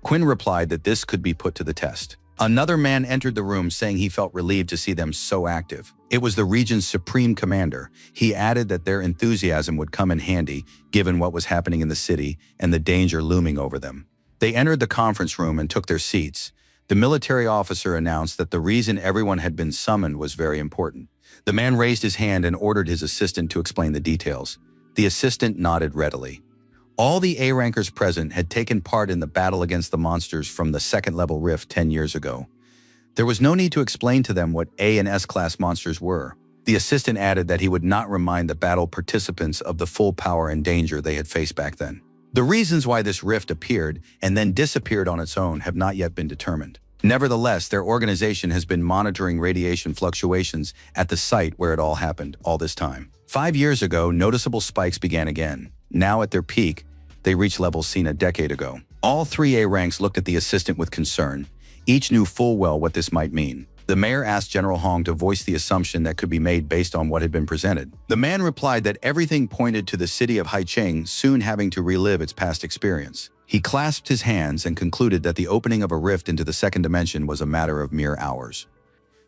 Quinn replied that this could be put to the test. Another man entered the room saying he felt relieved to see them so active. It was the region's supreme commander. He added that their enthusiasm would come in handy given what was happening in the city and the danger looming over them. They entered the conference room and took their seats. The military officer announced that the reason everyone had been summoned was very important. The man raised his hand and ordered his assistant to explain the details. The assistant nodded readily. All the A-rankers present had taken part in the battle against the monsters from the second-level rift 10 years ago. There was no need to explain to them what A and S-class monsters were. The assistant added that he would not remind the battle participants of the full power and danger they had faced back then. The reasons why this rift appeared and then disappeared on its own have not yet been determined. Nevertheless, their organization has been monitoring radiation fluctuations at the site where it all happened all this time. 5 years ago, noticeable spikes began again. Now at their peak, they reached levels seen a decade ago. All three A ranks looked at the assistant with concern. Each knew full well what this might mean. The mayor asked General Hong to voice the assumption that could be made based on what had been presented. The man replied that everything pointed to the city of Haicheng soon having to relive its past experience. He clasped his hands and concluded that the opening of a rift into the second dimension was a matter of mere hours.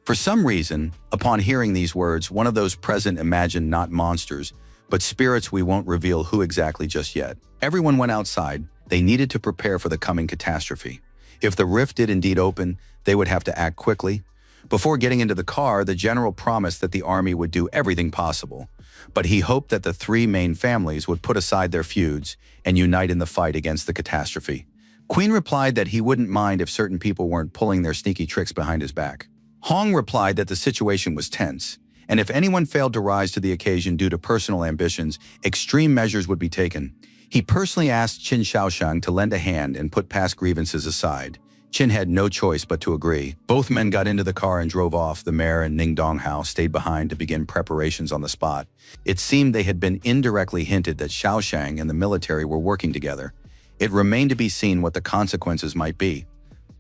For some reason, upon hearing these words, one of those present imagined not monsters, but spirits we won't reveal who exactly just yet. Everyone went outside. They needed to prepare for the coming catastrophe. If the rift did indeed open, they would have to act quickly. Before getting into the car, the general promised that the army would do everything possible, but he hoped that the three main families would put aside their feuds and unite in the fight against the catastrophe. Queen replied that he wouldn't mind if certain people weren't pulling their sneaky tricks behind his back. Hong replied that the situation was tense, and if anyone failed to rise to the occasion due to personal ambitions, extreme measures would be taken. He personally asked Qin Shaoshang to lend a hand and put past grievances aside. Chin had no choice but to agree. Both men got into the car and drove off. The mayor and Ning Donghao stayed behind to begin preparations on the spot. It seemed they had been indirectly hinted that Shaoshang and the military were working together. It remained to be seen what the consequences might be.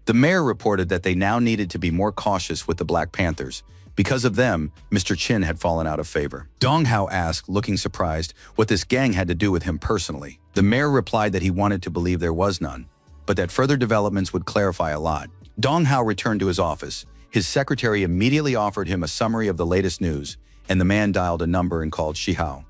The mayor reported that they now needed to be more cautious with the Black Panthers. Because of them, Mr. Chin had fallen out of favor. Donghao asked, looking surprised, what this gang had to do with him personally. The mayor replied that he wanted to believe there was none, but that further developments would clarify a lot. Donghao returned to his office. His secretary immediately offered him a summary of the latest news, and the man dialed a number and called Shihao.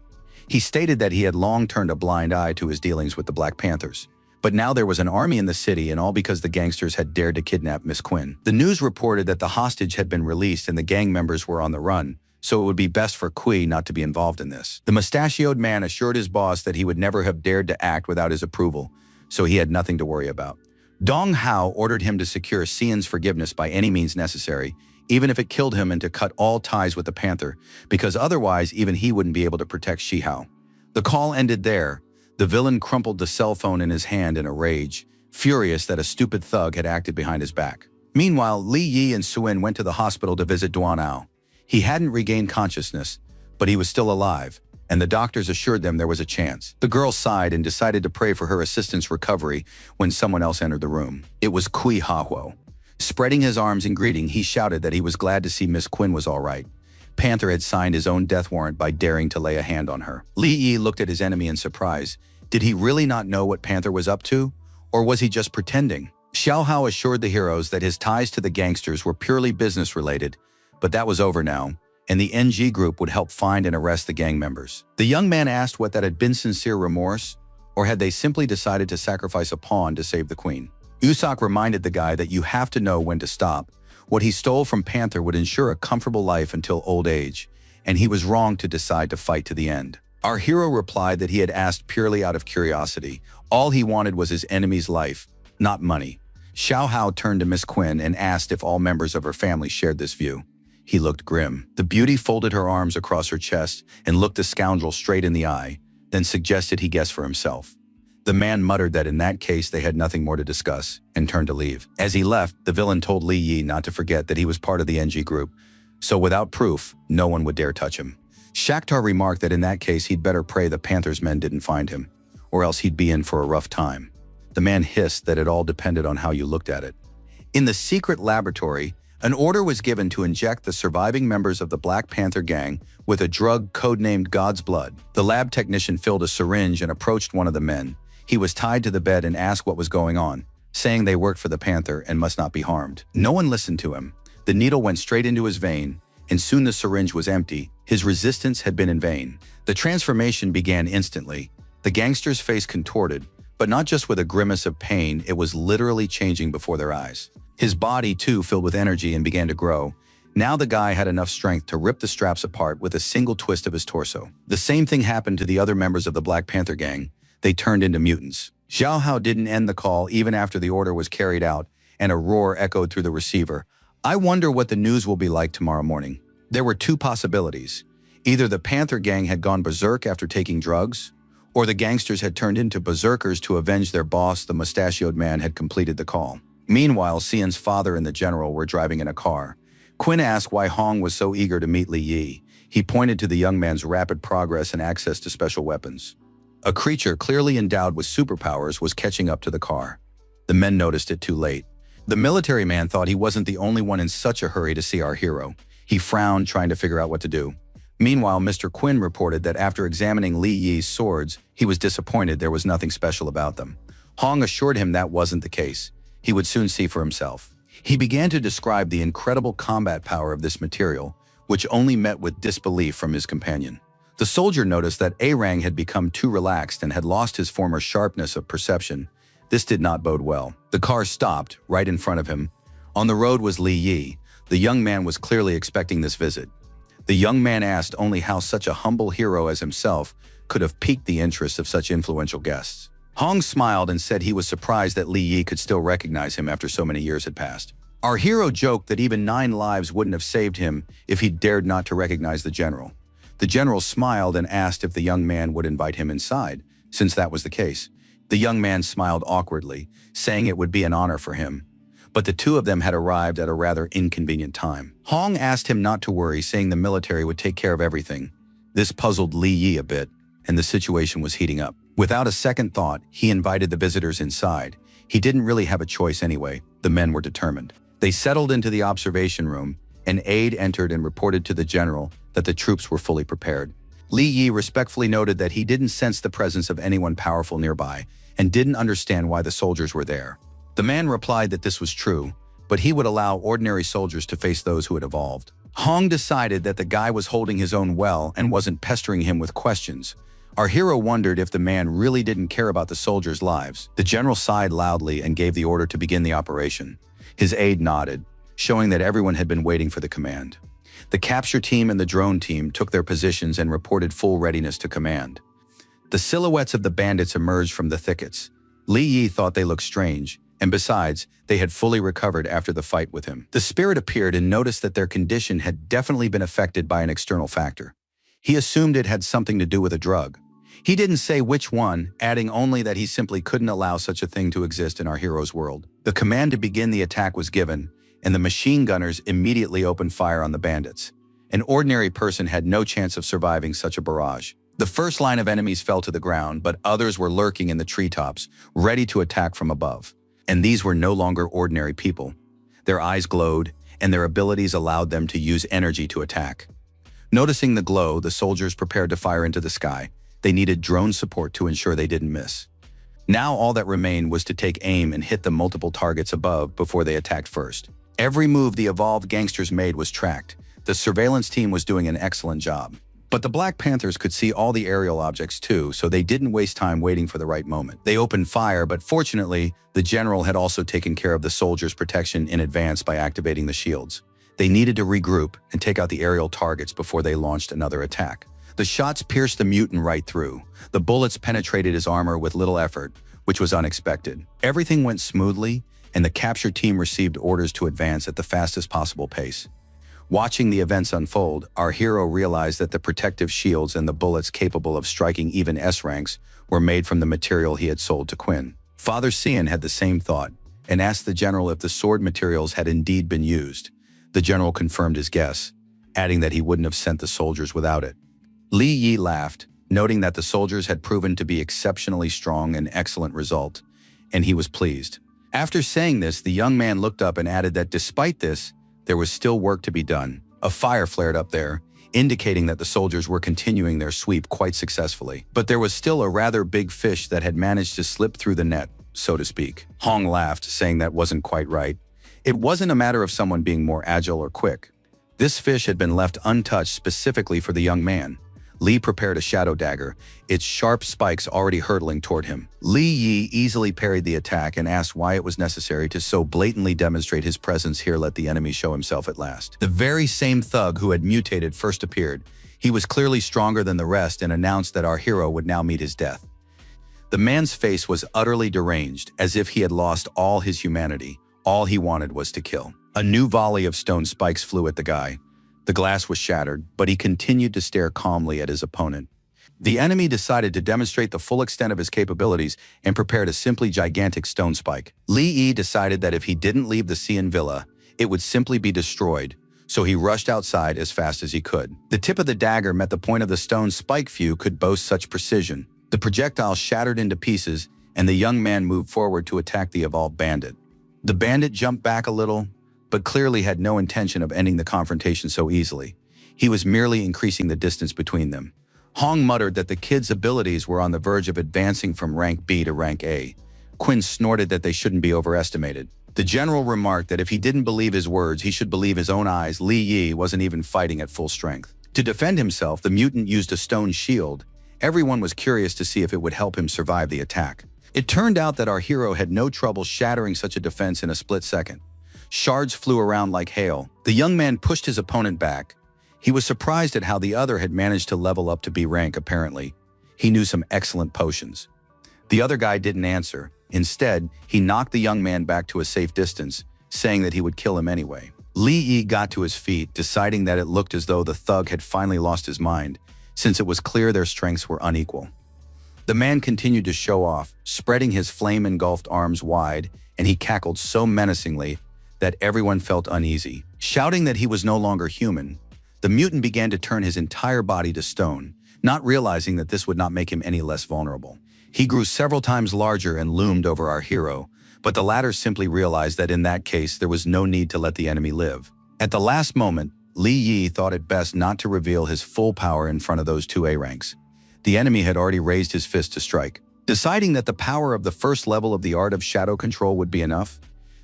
He stated that he had long turned a blind eye to his dealings with the Black Panthers. But now there was an army in the city, and all because the gangsters had dared to kidnap Miss Quinn. The news reported that the hostage had been released and the gang members were on the run, so it would be best for Kui not to be involved in this. The mustachioed man assured his boss that he would never have dared to act without his approval, so he had nothing to worry about. Dong Hao ordered him to secure Xian's forgiveness by any means necessary, even if it killed him, and to cut all ties with the Panther, because otherwise even he wouldn't be able to protect Shihao. The call ended there. The villain crumpled the cell phone in his hand in a rage, furious that a stupid thug had acted behind his back. Meanwhile, Li Yi and Suin went to the hospital to visit Duanao. He hadn't regained consciousness, but he was still alive, and the doctors assured them there was a chance. The girl sighed and decided to pray for her assistant's recovery when someone else entered the room. It was Kui Hahuo. Spreading his arms in greeting, he shouted that he was glad to see Miss Quinn was all right. Panther had signed his own death warrant by daring to lay a hand on her. Li Yi looked at his enemy in surprise. Did he really not know what Panther was up to? Or was he just pretending? Xiao Hao assured the heroes that his ties to the gangsters were purely business-related, but that was over now, and the NG group would help find and arrest the gang members. The young man asked what that had been sincere remorse, or had they simply decided to sacrifice a pawn to save the queen. Usopp reminded the guy that you have to know when to stop. What he stole from Panther would ensure a comfortable life until old age, and he was wrong to decide to fight to the end. Our hero replied that he had asked purely out of curiosity. All he wanted was his enemy's life, not money. Xiao Hao turned to Miss Quinn and asked if all members of her family shared this view. He looked grim. The beauty folded her arms across her chest and looked the scoundrel straight in the eye, then suggested he guess for himself. The man muttered that in that case they had nothing more to discuss, and turned to leave. As he left, the villain told Li Yi not to forget that he was part of the NG group, so without proof, no one would dare touch him. Shakhtar remarked that in that case he'd better pray the Panther's men didn't find him, or else he'd be in for a rough time. The man hissed that it all depended on how you looked at it. In the secret laboratory, an order was given to inject the surviving members of the Black Panther gang with a drug codenamed God's Blood. The lab technician filled a syringe and approached one of the men. He was tied to the bed and asked what was going on, saying they worked for the Panther and must not be harmed. No one listened to him. The needle went straight into his vein, and soon the syringe was empty. His resistance had been in vain. The transformation began instantly. The gangster's face contorted, but not just with a grimace of pain, it was literally changing before their eyes. His body, too, filled with energy and began to grow. Now the guy had enough strength to rip the straps apart with a single twist of his torso. The same thing happened to the other members of the Black Panther gang. They turned into mutants. Xiao Hao didn't end the call even after the order was carried out, and a roar echoed through the receiver. I wonder what the news will be like tomorrow morning. There were two possibilities. Either the Panther gang had gone berserk after taking drugs, or the gangsters had turned into berserkers to avenge their boss. The mustachioed man had completed the call. Meanwhile, Xian's father and the general were driving in a car. Quinn asked why Hong was so eager to meet Li Yi. He pointed to the young man's rapid progress and access to special weapons. A creature clearly endowed with superpowers was catching up to the car. The men noticed it too late. The military man thought he wasn't the only one in such a hurry to see our hero. He frowned, trying to figure out what to do. Meanwhile, Mr. Quinn reported that after examining Li Yi's swords, he was disappointed there was nothing special about them. Hong assured him that wasn't the case. He would soon see for himself. He began to describe the incredible combat power of this material, which only met with disbelief from his companion. The soldier noticed that Arang had become too relaxed and had lost his former sharpness of perception. This did not bode well. The car stopped right in front of him. On the road was Li Yi. The young man was clearly expecting this visit. The young man asked only how such a humble hero as himself could have piqued the interest of such influential guests. Hong smiled and said he was surprised that Li Yi could still recognize him after so many years had passed. Our hero joked that even 9 lives wouldn't have saved him if he dared not to recognize the general. The general smiled and asked if the young man would invite him inside, since that was the case. The young man smiled awkwardly, saying it would be an honor for him. but the two of them had arrived at a rather inconvenient time. Hong asked him not to worry, saying the military would take care of everything. This puzzled Li Yi a bit, and the situation was heating up. Without a second thought, he invited the visitors inside. He didn't really have a choice anyway. The men were determined. They settled into the observation room. An aide entered and reported to the general that the troops were fully prepared. Li Yi respectfully noted that he didn't sense the presence of anyone powerful nearby and didn't understand why the soldiers were there. The man replied that this was true, but he would allow ordinary soldiers to face those who had evolved. Hong decided that the guy was holding his own well and wasn't pestering him with questions. Our hero wondered if the man really didn't care about the soldiers' lives. The general sighed loudly and gave the order to begin the operation. His aide nodded, showing that everyone had been waiting for the command. The capture team and the drone team took their positions and reported full readiness to command. The silhouettes of the bandits emerged from the thickets. Li Yi thought they looked strange, and besides, they had fully recovered after the fight with him. The spirit appeared and noticed that their condition had definitely been affected by an external factor. He assumed it had something to do with a drug. He didn't say which one, adding only that he simply couldn't allow such a thing to exist in our hero's world. The command to begin the attack was given, and the machine gunners immediately opened fire on the bandits. An ordinary person had no chance of surviving such a barrage. The first line of enemies fell to the ground, but others were lurking in the treetops, ready to attack from above. And these were no longer ordinary people. Their eyes glowed, and their abilities allowed them to use energy to attack. Noticing the glow, the soldiers prepared to fire into the sky. They needed drone support to ensure they didn't miss. Now all that remained was to take aim and hit the multiple targets above before they attacked first. Every move the evolved gangsters made was tracked. The surveillance team was doing an excellent job. But the Black Panthers could see all the aerial objects too, so they didn't waste time waiting for the right moment. They opened fire, but fortunately, the general had also taken care of the soldiers' protection in advance by activating the shields. They needed to regroup and take out the aerial targets before they launched another attack. The shots pierced the mutant right through. The bullets penetrated his armor with little effort, which was unexpected. Everything went smoothly, and the capture team received orders to advance at the fastest possible pace. Watching the events unfold, our hero realized that the protective shields and the bullets capable of striking even S ranks were made from the material he had sold to Quinn. Father Cian had the same thought and asked the general if the sword materials had indeed been used. The general confirmed his guess, adding that he wouldn't have sent the soldiers without it. Li Yi laughed, noting that the soldiers had proven to be exceptionally strong, an excellent result, and he was pleased. After saying this, the young man looked up and added that despite this, there was still work to be done. A fire flared up there, indicating that the soldiers were continuing their sweep quite successfully. But there was still a rather big fish that had managed to slip through the net, so to speak. Hong laughed, saying that wasn't quite right. It wasn't a matter of someone being more agile or quick. This fish had been left untouched specifically for the young man. Li prepared a shadow dagger, its sharp spikes already hurtling toward him. Li Yi easily parried the attack and asked why it was necessary to so blatantly demonstrate his presence here. Let the enemy show himself at last. The very same thug who had mutated first appeared. He was clearly stronger than the rest and announced that our hero would now meet his death. The man's face was utterly deranged, as if he had lost all his humanity. All he wanted was to kill. A new volley of stone spikes flew at the guy. The glass was shattered, but he continued to stare calmly at his opponent. The enemy decided to demonstrate the full extent of his capabilities and prepared a simply gigantic stone spike. Li Yi decided that if he didn't leave the Cian villa, it would simply be destroyed, so he rushed outside as fast as he could. The tip of the dagger met the point of the stone spike. Few could boast such precision. The projectile shattered into pieces, and the young man moved forward to attack the evolved bandit. The bandit jumped back a little, but clearly had no intention of ending the confrontation so easily. He was merely increasing the distance between them. Hong muttered that the kid's abilities were on the verge of advancing from rank B to rank A. Quinn snorted that they shouldn't be overestimated. The general remarked that if he didn't believe his words, he should believe his own eyes. Li Yi wasn't even fighting at full strength. To defend himself, the mutant used a stone shield. Everyone was curious to see if it would help him survive the attack. It turned out that our hero had no trouble shattering such a defense in a split second. Shards flew around like hail. The young man pushed his opponent back. He was surprised at how the other had managed to level up to B rank, apparently. He knew some excellent potions. The other guy didn't answer. Instead, he knocked the young man back to a safe distance, saying that he would kill him anyway. Li Yi got to his feet, deciding that it looked as though the thug had finally lost his mind, since it was clear their strengths were unequal. The man continued to show off, spreading his flame-engulfed arms wide, and he cackled so menacingly that everyone felt uneasy. Shouting that he was no longer human, the mutant began to turn his entire body to stone, not realizing that this would not make him any less vulnerable. He grew several times larger and loomed over our hero, but the latter simply realized that in that case there was no need to let the enemy live. At the last moment, Li Yi thought it best not to reveal his full power in front of those two A ranks. The enemy had already raised his fist to strike. Deciding that the power of the first level of the art of shadow control would be enough,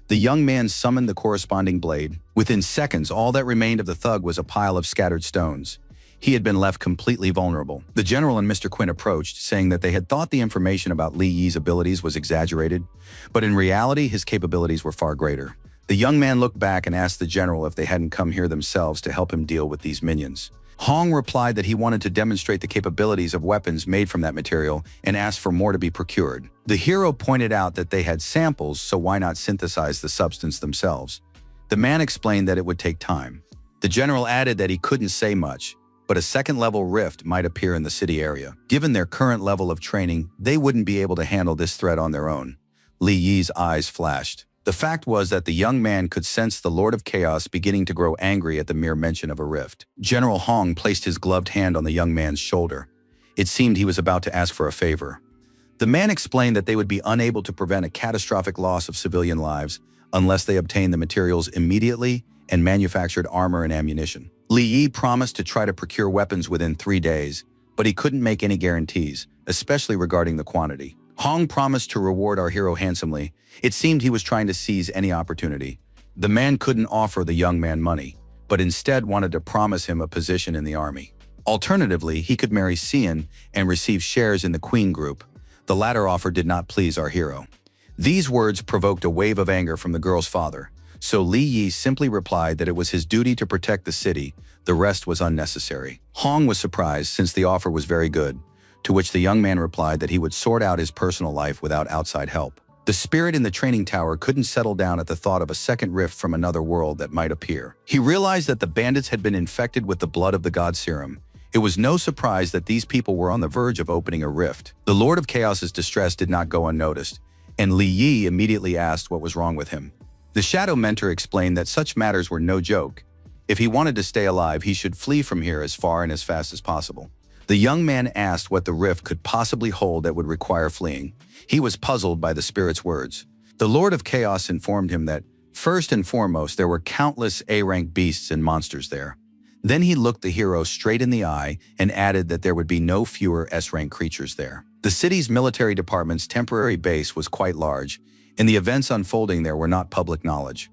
the young man summoned the corresponding blade. Within seconds, all that remained of the thug was a pile of scattered stones. He had been left completely vulnerable. The general and Mr. Quinn approached, saying that they had thought the information about Li Yi's abilities was exaggerated, but in reality, his capabilities were far greater. The young man looked back and asked the general if they hadn't come here themselves to help him deal with these minions. Hong replied that he wanted to demonstrate the capabilities of weapons made from that material and asked for more to be procured. The hero pointed out that they had samples, so why not synthesize the substance themselves? The man explained that it would take time. The general added that he couldn't say much, but a second-level rift might appear in the city area. Given their current level of training, they wouldn't be able to handle this threat on their own. Li Yi's eyes flashed. The fact was that the young man could sense the Lord of Chaos beginning to grow angry at the mere mention of a rift. General Hong placed his gloved hand on the young man's shoulder. It seemed he was about to ask for a favor. The man explained that they would be unable to prevent a catastrophic loss of civilian lives unless they obtained the materials immediately and manufactured armor and ammunition. Li Yi promised to try to procure weapons within 3 days, but he couldn't make any guarantees, especially regarding the quantity. Hong promised to reward our hero handsomely. It seemed he was trying to seize any opportunity. The man couldn't offer the young man money, but instead wanted to promise him a position in the army. Alternatively, he could marry Xian and receive shares in the Queen Group. The latter offer did not please our hero. These words provoked a wave of anger from the girl's father, so Li Yi simply replied that it was his duty to protect the city. The rest was unnecessary. Hong was surprised since the offer was very good, to which the young man replied that he would sort out his personal life without outside help. The spirit in the training tower couldn't settle down at the thought of a second rift from another world that might appear. He realized that the bandits had been infected with the blood of the god serum. It was no surprise that these people were on the verge of opening a rift. The Lord of Chaos's distress did not go unnoticed, and Li Yi immediately asked what was wrong with him. The Shadow Mentor explained that such matters were no joke. If he wanted to stay alive, he should flee from here as far and as fast as possible. The young man asked what the rift could possibly hold that would require fleeing. He was puzzled by the spirit's words. The Lord of Chaos informed him that, first and foremost, there were countless A-rank beasts and monsters there. Then he looked the hero straight in the eye and added that there would be no fewer S-rank creatures there. The city's military department's temporary base was quite large, and the events unfolding there were not public knowledge.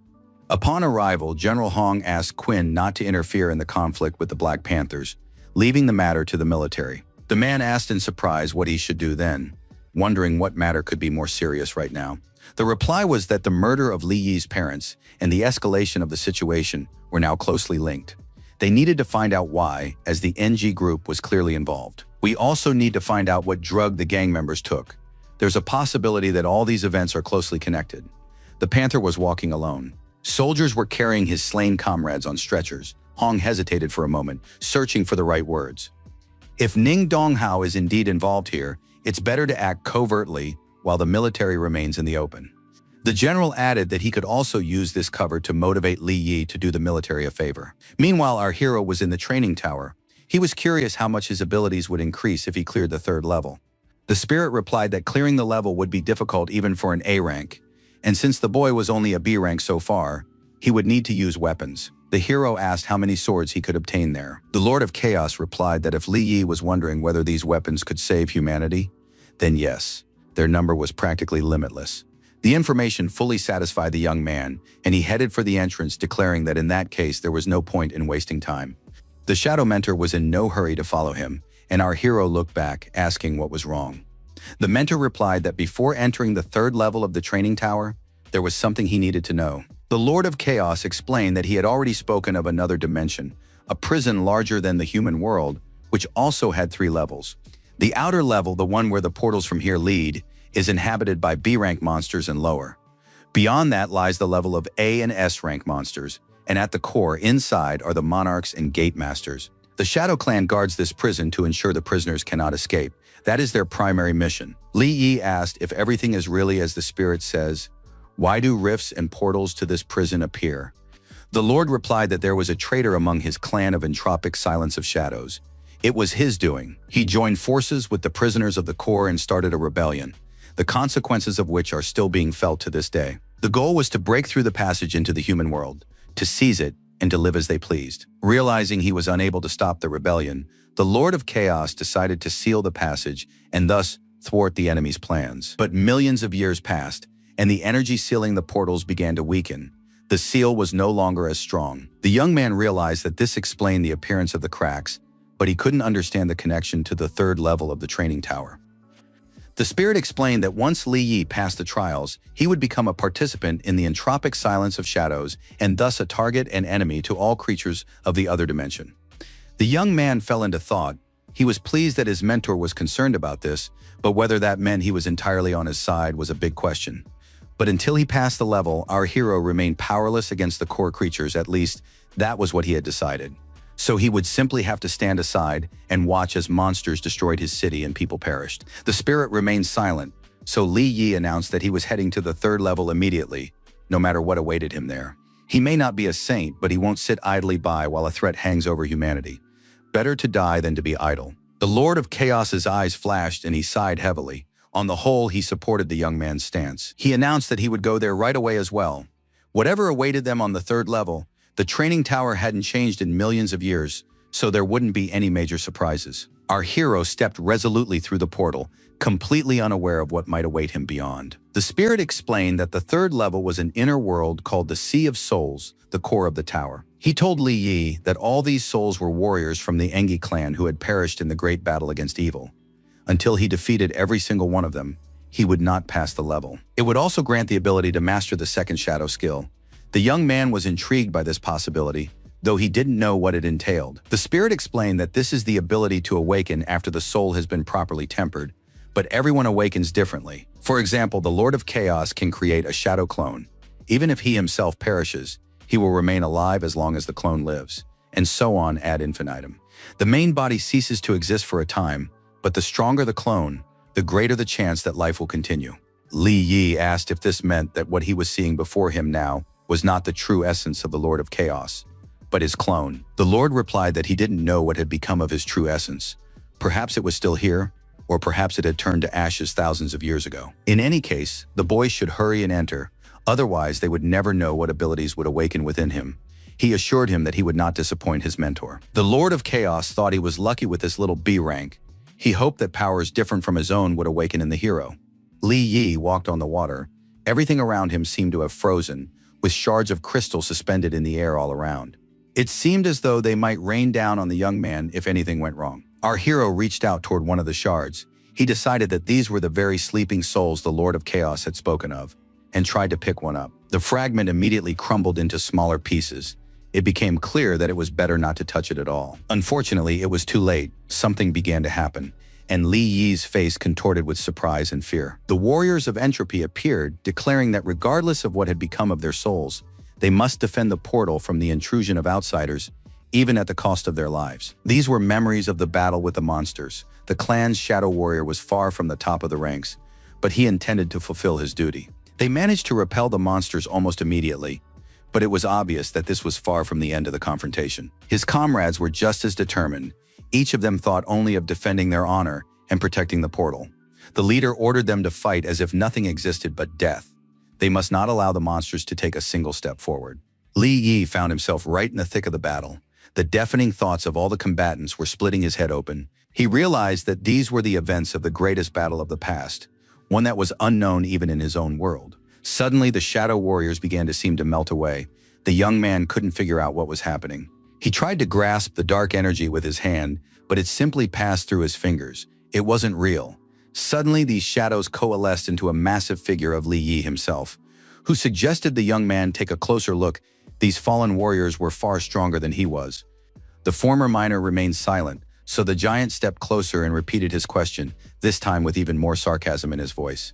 Upon arrival, General Hong asked Quinn not to interfere in the conflict with the Black Panthers, leaving the matter to the military. The man asked in surprise what he should do then, wondering what matter could be more serious right now. The reply was that the murder of Li Yi's parents and the escalation of the situation were now closely linked. They needed to find out why, as the NG group was clearly involved. We also need to find out what drug the gang members took. There's a possibility that all these events are closely connected. The Panther was walking alone. Soldiers were carrying his slain comrades on stretchers. Hong hesitated for a moment, searching for the right words. If Ning Donghao is indeed involved here, it's better to act covertly while the military remains in the open. The general added that he could also use this cover to motivate Li Yi to do the military a favor. Meanwhile, our hero was in the training tower. He was curious how much his abilities would increase if he cleared the 3rd level. The spirit replied that clearing the level would be difficult even for an A rank, and since the boy was only a B rank so far, he would need to use weapons. The hero asked how many swords he could obtain there. The Lord of Chaos replied that if Li Yi was wondering whether these weapons could save humanity, then yes, their number was practically limitless. The information fully satisfied the young man, and he headed for the entrance, declaring that in that case there was no point in wasting time. The Shadow Mentor was in no hurry to follow him, and our hero looked back, asking what was wrong. The mentor replied that before entering the 3rd level of the training tower, there was something he needed to know. The Lord of Chaos explained that he had already spoken of another dimension, a prison larger than the human world, which also had 3 levels. The outer level, the one where the portals from here lead, is inhabited by B-rank monsters and lower. Beyond that lies the level of A and S-rank monsters, and at the core, inside, are the monarchs and gate masters. The Shadow Clan guards this prison to ensure the prisoners cannot escape. That is their primary mission. Li Yi asked if everything is really as the spirit says. Why do rifts and portals to this prison appear? The Lord replied that there was a traitor among his clan of entropic silence of shadows. It was his doing. He joined forces with the prisoners of the core and started a rebellion, the consequences of which are still being felt to this day. The goal was to break through the passage into the human world, to seize it, and to live as they pleased. Realizing he was unable to stop the rebellion, the Lord of Chaos decided to seal the passage and thus thwart the enemy's plans. But millions of years passed, and the energy sealing the portals began to weaken. The seal was no longer as strong. The young man realized that this explained the appearance of the cracks, but he couldn't understand the connection to the third level of the training tower. The spirit explained that once Li Yi passed the trials, he would become a participant in the entropic silence of shadows and thus a target and enemy to all creatures of the other dimension. The young man fell into thought. He was pleased that his mentor was concerned about this, but whether that meant he was entirely on his side was a big question. But until he passed the level, our hero remained powerless against the core creatures. At least, that was what he had decided. So he would simply have to stand aside and watch as monsters destroyed his city and people perished. The spirit remained silent, so Li Yi announced that he was heading to the third level immediately, no matter what awaited him there. He may not be a saint, but he won't sit idly by while a threat hangs over humanity. Better to die than to be idle. The Lord of Chaos's eyes flashed and he sighed heavily. On the whole, he supported the young man's stance. He announced that he would go there right away as well. Whatever awaited them on the third level, the training tower hadn't changed in millions of years, so there wouldn't be any major surprises. Our hero stepped resolutely through the portal, completely unaware of what might await him beyond. The spirit explained that the third level was an inner world called the Sea of Souls, the core of the tower. He told Li Yi that all these souls were warriors from the Engi clan who had perished in the great battle against evil. Until he defeated every single one of them, he would not pass the level. It would also grant the ability to master the second shadow skill. The young man was intrigued by this possibility, though he didn't know what it entailed. The spirit explained that this is the ability to awaken after the soul has been properly tempered, but everyone awakens differently. For example, the Lord of Chaos can create a shadow clone. Even if he himself perishes, he will remain alive as long as the clone lives, and so on ad infinitum. The main body ceases to exist for a time, but the stronger the clone, the greater the chance that life will continue. Li Yi asked if this meant that what he was seeing before him now was not the true essence of the Lord of Chaos, but his clone. The Lord replied that he didn't know what had become of his true essence. Perhaps it was still here, or perhaps it had turned to ashes thousands of years ago. In any case, the boy should hurry and enter, otherwise they would never know what abilities would awaken within him. He assured him that he would not disappoint his mentor. The Lord of Chaos thought he was lucky with this little B rank. He hoped that powers different from his own would awaken in the hero. Li Yi walked on the water. Everything around him seemed to have frozen, with shards of crystal suspended in the air all around. It seemed as though they might rain down on the young man if anything went wrong. Our hero reached out toward one of the shards. He decided that these were the very sleeping souls the Lord of Chaos had spoken of, and tried to pick one up. The fragment immediately crumbled into smaller pieces. It became clear that it was better not to touch it at all. Unfortunately, it was too late. Something began to happen, and Li Yi's face contorted with surprise and fear. The warriors of entropy appeared, declaring that regardless of what had become of their souls, they must defend the portal from the intrusion of outsiders, even at the cost of their lives. These were memories of the battle with the monsters. The clan's shadow warrior was far from the top of the ranks, but he intended to fulfill his duty. They managed to repel the monsters almost immediately, but it was obvious that this was far from the end of the confrontation. His comrades were just as determined. Each of them thought only of defending their honor and protecting the portal. The leader ordered them to fight as if nothing existed but death. They must not allow the monsters to take a single step forward. Li Yi found himself right in the thick of the battle. The deafening thoughts of all the combatants were splitting his head open. He realized that these were the events of the greatest battle of the past, one that was unknown even in his own world. Suddenly, the shadow warriors began to seem to melt away. The young man couldn't figure out what was happening. He tried to grasp the dark energy with his hand, but it simply passed through his fingers. It wasn't real. Suddenly, these shadows coalesced into a massive figure of Li Yi himself, who suggested the young man take a closer look. These fallen warriors were far stronger than he was. The former miner remained silent, so the giant stepped closer and repeated his question, this time with even more sarcasm in his voice.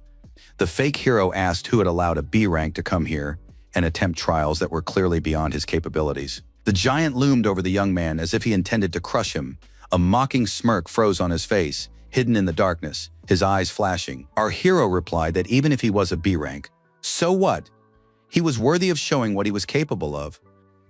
The fake hero asked who had allowed a B rank to come here and attempt trials that were clearly beyond his capabilities. The giant loomed over the young man as if he intended to crush him. A mocking smirk froze on his face, hidden in the darkness, his eyes flashing. Our hero replied that even if he was a B rank, so what? He was worthy of showing what he was capable of.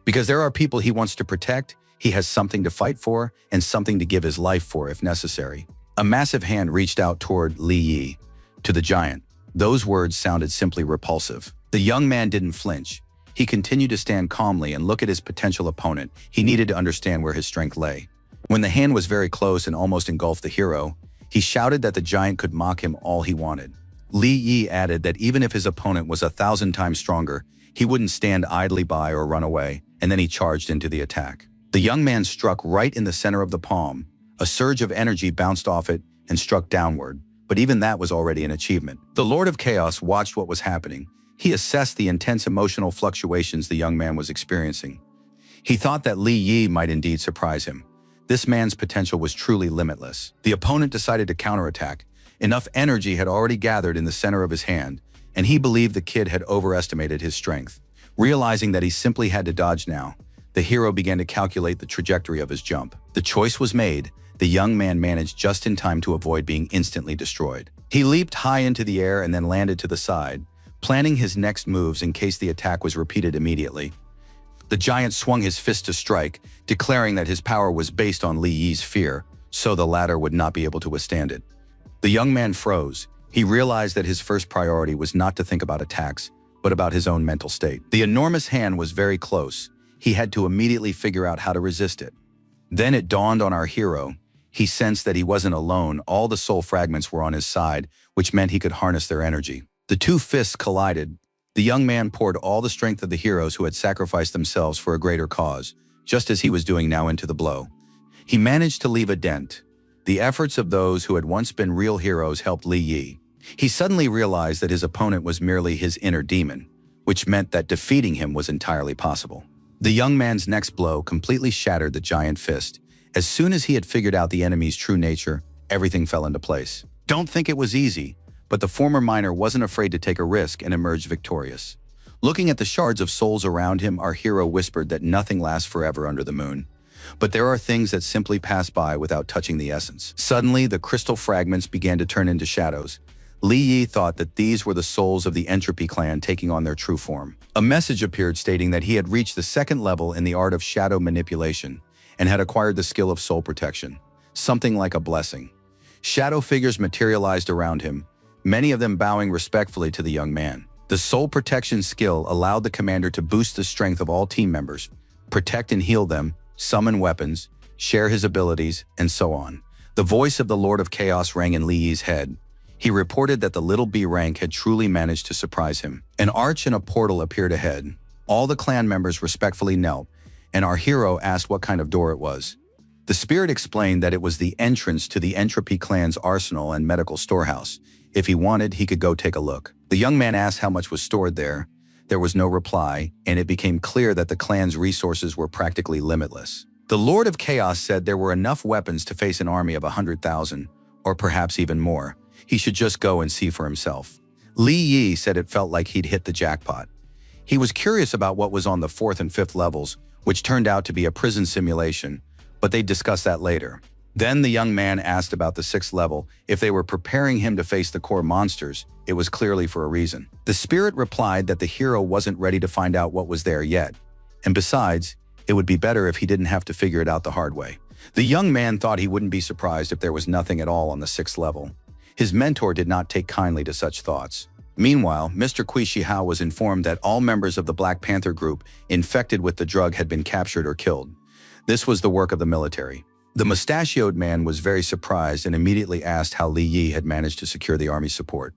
Because there are people he wants to protect, he has something to fight for, and something to give his life for if necessary. A massive hand reached out toward Li Yi, to the giant. Those words sounded simply repulsive. The young man didn't flinch. He continued to stand calmly and look at his potential opponent. He needed to understand where his strength lay. When the hand was very close and almost engulfed the hero, he shouted that the giant could mock him all he wanted. Li Yi added that even if his opponent was 1,000 times stronger, he wouldn't stand idly by or run away, and then he charged into the attack. The young man struck right in the center of the palm. A surge of energy bounced off it and struck downward, but even that was already an achievement. The Lord of Chaos watched what was happening. He assessed the intense emotional fluctuations the young man was experiencing. He thought that Li Yi might indeed surprise him. This man's potential was truly limitless. The opponent decided to counterattack. Enough energy had already gathered in the center of his hand, and he believed the kid had overestimated his strength. Realizing that he simply had to dodge now, the hero began to calculate the trajectory of his jump. The choice was made. The young man managed just in time to avoid being instantly destroyed. He leaped high into the air and then landed to the side, planning his next moves in case the attack was repeated immediately. The giant swung his fist to strike, declaring that his power was based on Li Yi's fear, so the latter would not be able to withstand it. The young man froze. He realized that his first priority was not to think about attacks, but about his own mental state. The enormous hand was very close. He had to immediately figure out how to resist it. Then it dawned on our hero. He sensed that he wasn't alone. All the soul fragments were on his side, which meant he could harness their energy. The two fists collided. The young man poured all the strength of the heroes who had sacrificed themselves for a greater cause, just as he was doing now into the blow. He managed to leave a dent. The efforts of those who had once been real heroes helped Li Yi. He suddenly realized that his opponent was merely his inner demon, which meant that defeating him was entirely possible. The young man's next blow completely shattered the giant fist. As soon as he had figured out the enemy's true nature, everything fell into place. Don't think it was easy, but the former miner wasn't afraid to take a risk and emerged victorious. Looking at the shards of souls around him, our hero whispered that nothing lasts forever under the moon. But there are things that simply pass by without touching the essence. Suddenly, the crystal fragments began to turn into shadows. Li Yi thought that these were the souls of the Entropy clan taking on their true form. A message appeared stating that he had reached the second level in the art of shadow manipulation and had acquired the skill of soul protection, something like a blessing. Shadow figures materialized around him, many of them bowing respectfully to the young man. The soul protection skill allowed the commander to boost the strength of all team members, protect and heal them, summon weapons, share his abilities, and so on. The voice of the Lord of Chaos rang in Li Yi's head. He reported that the little B rank had truly managed to surprise him. An arch and a portal appeared ahead. All the clan members respectfully knelt, and our hero asked what kind of door it was. The spirit explained that it was the entrance to the Entropy clan's arsenal and medical storehouse. If he wanted, he could go take a look. The young man asked how much was stored there. There was no reply, and it became clear that the clan's resources were practically limitless. The Lord of Chaos said there were enough weapons to face an army of 100,000, or perhaps even more. He should just go and see for himself. Li Yi said it felt like he'd hit the jackpot. He was curious about what was on the 4th and 5th levels, which turned out to be a prison simulation, but they'd discuss that later. Then the young man asked about the 6th level. If they were preparing him to face the core monsters, it was clearly for a reason. The spirit replied that the hero wasn't ready to find out what was there yet, and besides, it would be better if he didn't have to figure it out the hard way. The young man thought he wouldn't be surprised if there was nothing at all on the 6th level. His mentor did not take kindly to such thoughts. Meanwhile, Mr. Kui Shihao was informed that all members of the Black Panther group infected with the drug had been captured or killed. This was the work of the military. The mustachioed man was very surprised and immediately asked how Li Yi had managed to secure the army's support.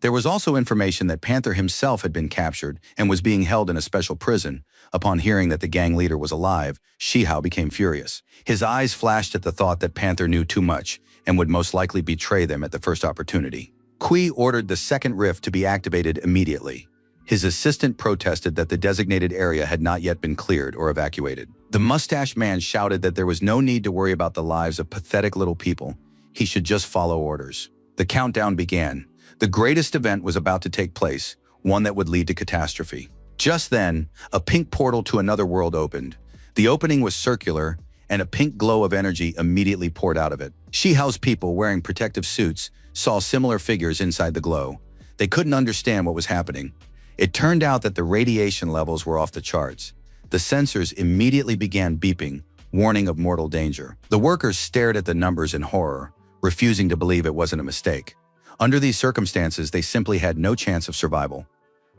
There was also information that Panther himself had been captured and was being held in a special prison. Upon hearing that the gang leader was alive, Shihao became furious. His eyes flashed at the thought that Panther knew too much and would most likely betray them at the first opportunity. Kui ordered the second rift to be activated immediately. His assistant protested that the designated area had not yet been cleared or evacuated. The mustache man shouted that there was no need to worry about the lives of pathetic little people. He should just follow orders. The countdown began. The greatest event was about to take place, one that would lead to catastrophe. Just then, a pink portal to another world opened. The opening was circular, and a pink glow of energy immediately poured out of it. Shihao's people, wearing protective suits, saw similar figures inside the glow. They couldn't understand what was happening. It turned out that the radiation levels were off the charts. The sensors immediately began beeping, warning of mortal danger. The workers stared at the numbers in horror, refusing to believe it wasn't a mistake. Under these circumstances, they simply had no chance of survival.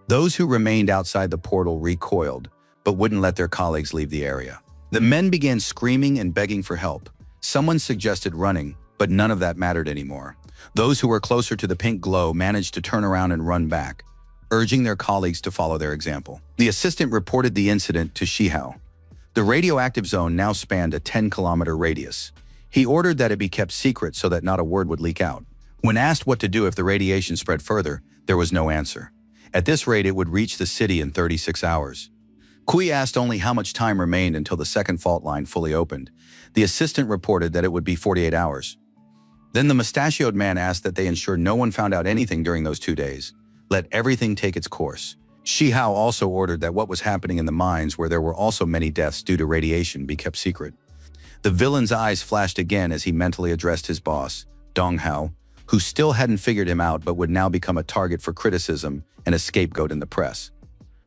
Those who remained outside the portal recoiled, but wouldn't let their colleagues leave the area. The men began screaming and begging for help. Someone suggested running, but none of that mattered anymore. Those who were closer to the pink glow managed to turn around and run back, urging their colleagues to follow their example. The assistant reported the incident to Shihao. The radioactive zone now spanned a 10-kilometer radius. He ordered that it be kept secret so that not a word would leak out. When asked what to do if the radiation spread further, there was no answer. At this rate, it would reach the city in 36 hours. Kui asked only how much time remained until the second fault line fully opened. The assistant reported that it would be 48 hours. Then the mustachioed man asked that they ensure no one found out anything during those 2 days. Let everything take its course. Shihao also ordered that what was happening in the mines, where there were also many deaths due to radiation, be kept secret. The villain's eyes flashed again as he mentally addressed his boss, Dong Hao, who still hadn't figured him out but would now become a target for criticism and a scapegoat in the press.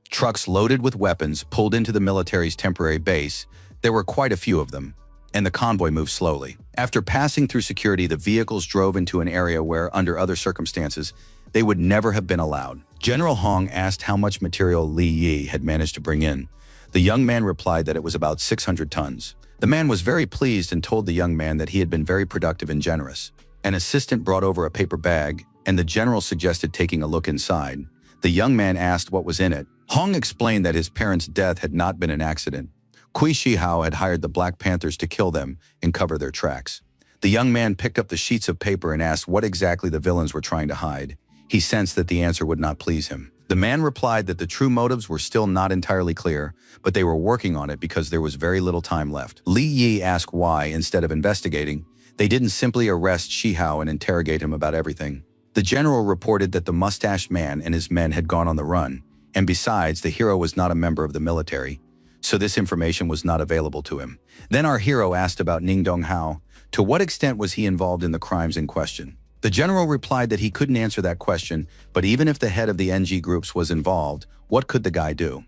Trucks loaded with weapons pulled into the military's temporary base. There were quite a few of them, and the convoy moved slowly. After passing through security, the vehicles drove into an area where, under other circumstances, they would never have been allowed. General Hong asked how much material Li Yi had managed to bring in. The young man replied that it was about 600 tons. The man was very pleased and told the young man that he had been very productive and generous. An assistant brought over a paper bag, and the general suggested taking a look inside. The young man asked what was in it. Hong explained that his parents' death had not been an accident. Kui Shihao had hired the Black Panthers to kill them and cover their tracks. The young man picked up the sheets of paper and asked what exactly the villains were trying to hide. He sensed that the answer would not please him. The man replied that the true motives were still not entirely clear, but they were working on it because there was very little time left. Li Yi asked why, instead of investigating, they didn't simply arrest Shihao and interrogate him about everything. The general reported that the mustached man and his men had gone on the run, and besides, the hero was not a member of the military, so this information was not available to him. Then our hero asked about Ning Donghao. To what extent was he involved in the crimes in question? The general replied that he couldn't answer that question, but even if the head of the NG groups was involved, what could the guy do?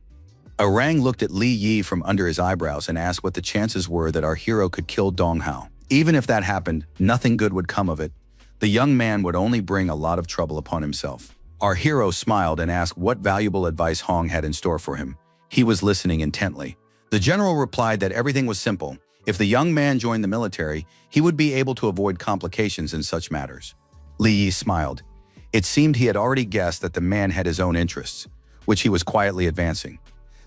Orang looked at Li Yi from under his eyebrows and asked what the chances were that our hero could kill Dong Hao. Even if that happened, nothing good would come of it. The young man would only bring a lot of trouble upon himself. Our hero smiled and asked what valuable advice Hong had in store for him. He was listening intently. The general replied that everything was simple. If the young man joined the military, he would be able to avoid complications in such matters. Li Yi smiled. It seemed he had already guessed that the man had his own interests, which he was quietly advancing.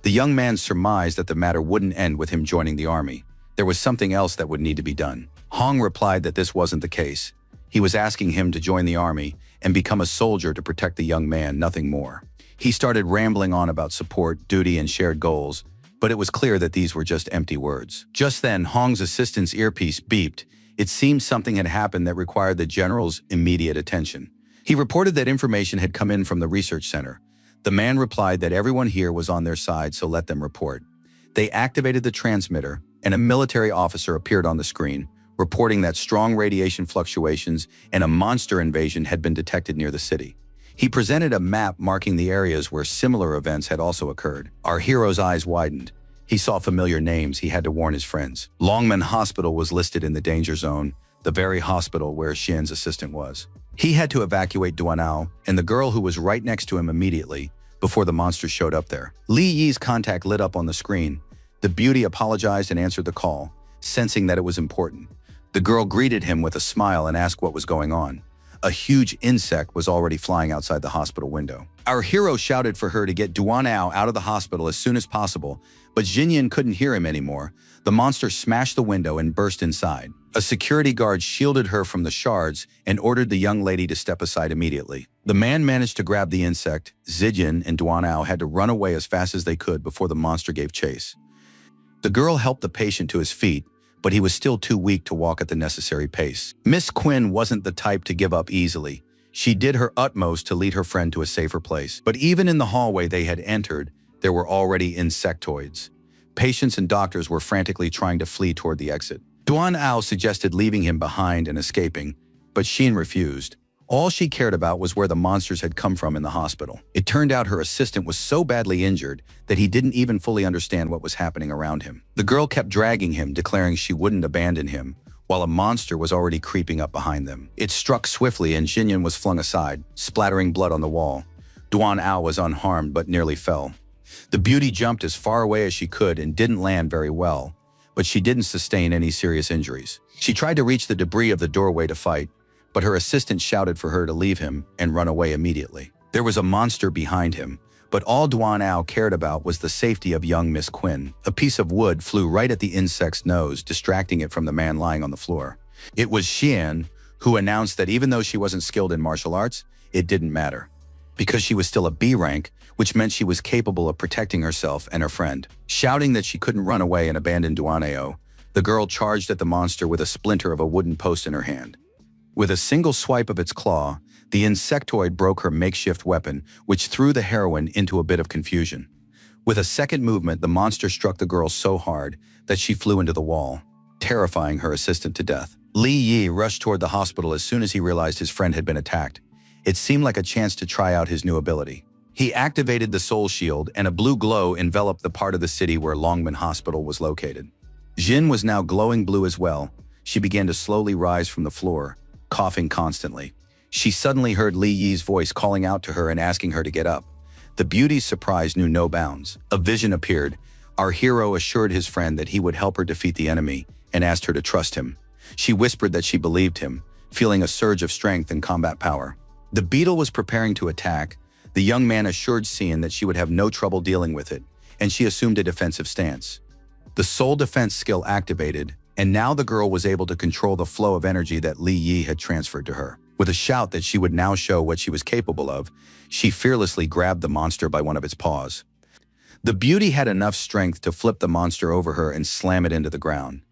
The young man surmised that the matter wouldn't end with him joining the army. There was something else that would need to be done. Hong replied that this wasn't the case. He was asking him to join the army and become a soldier to protect the young man, nothing more. He started rambling on about support, duty, and shared goals, but it was clear that these were just empty words. Just then, Hong's assistant's earpiece beeped. It seemed something had happened that required the general's immediate attention. He reported that information had come in from the research center. The man replied that everyone here was on their side, so let them report. They activated the transmitter, and a military officer appeared on the screen, reporting that strong radiation fluctuations and a monster invasion had been detected near the city. He presented a map marking the areas where similar events had also occurred. Our hero's eyes widened. He saw familiar names. He had to warn his friends. Longman Hospital was listed in the danger zone, the very hospital where Xian's assistant was. He had to evacuate Duanao and the girl who was right next to him immediately before the monster showed up there. Li Yi's contact lit up on the screen. The beauty apologized and answered the call, sensing that it was important. The girl greeted him with a smile and asked what was going on. A huge insect was already flying outside the hospital window. Our hero shouted for her to get Duanao out of the hospital as soon as possible, but Jinyan couldn't hear him anymore. The monster smashed the window and burst inside. A security guard shielded her from the shards and ordered the young lady to step aside immediately. The man managed to grab the insect. Zijin and Duanao had to run away as fast as they could before the monster gave chase. The girl helped the patient to his feet, but he was still too weak to walk at the necessary pace. Miss Quinn wasn't the type to give up easily. She did her utmost to lead her friend to a safer place. But even in the hallway they had entered, there were already insectoids. Patients and doctors were frantically trying to flee toward the exit. Duan Ao suggested leaving him behind and escaping, but Xin refused. All she cared about was where the monsters had come from in the hospital. It turned out her assistant was so badly injured that he didn't even fully understand what was happening around him. The girl kept dragging him, declaring she wouldn't abandon him, while a monster was already creeping up behind them. It struck swiftly and Jinyan was flung aside, splattering blood on the wall. Duan Ao was unharmed but nearly fell. The beauty jumped as far away as she could and didn't land very well, but she didn't sustain any serious injuries. She tried to reach the debris of the doorway to fight, but her assistant shouted for her to leave him and run away immediately. There was a monster behind him, but all Duan Ao cared about was the safety of young Miss Quinn. A piece of wood flew right at the insect's nose, distracting it from the man lying on the floor. It was Xian, who announced that even though she wasn't skilled in martial arts, it didn't matter, because she was still a B rank, which meant she was capable of protecting herself and her friend. Shouting that she couldn't run away and abandon Duan Ao, the girl charged at the monster with a splinter of a wooden post in her hand. With a single swipe of its claw, the insectoid broke her makeshift weapon, which threw the heroine into a bit of confusion. With a second movement, the monster struck the girl so hard that she flew into the wall, terrifying her assistant to death. Li Yi rushed toward the hospital as soon as he realized his friend had been attacked. It seemed like a chance to try out his new ability. He activated the soul shield, and a blue glow enveloped the part of the city where Longmen Hospital was located. Jin was now glowing blue as well. She began to slowly rise from the floor, coughing constantly. She suddenly heard Li Yi's voice calling out to her and asking her to get up. The beauty's surprise knew no bounds. A vision appeared. Our hero assured his friend that he would help her defeat the enemy and asked her to trust him. She whispered that she believed him, feeling a surge of strength and combat power. The beetle was preparing to attack. The young man assured Xian that she would have no trouble dealing with it, and she assumed a defensive stance. The soul defense skill activated, and now the girl was able to control the flow of energy that Li Yi had transferred to her. With a shout that she would now show what she was capable of, she fearlessly grabbed the monster by one of its paws. The beauty had enough strength to flip the monster over her and slam it into the ground.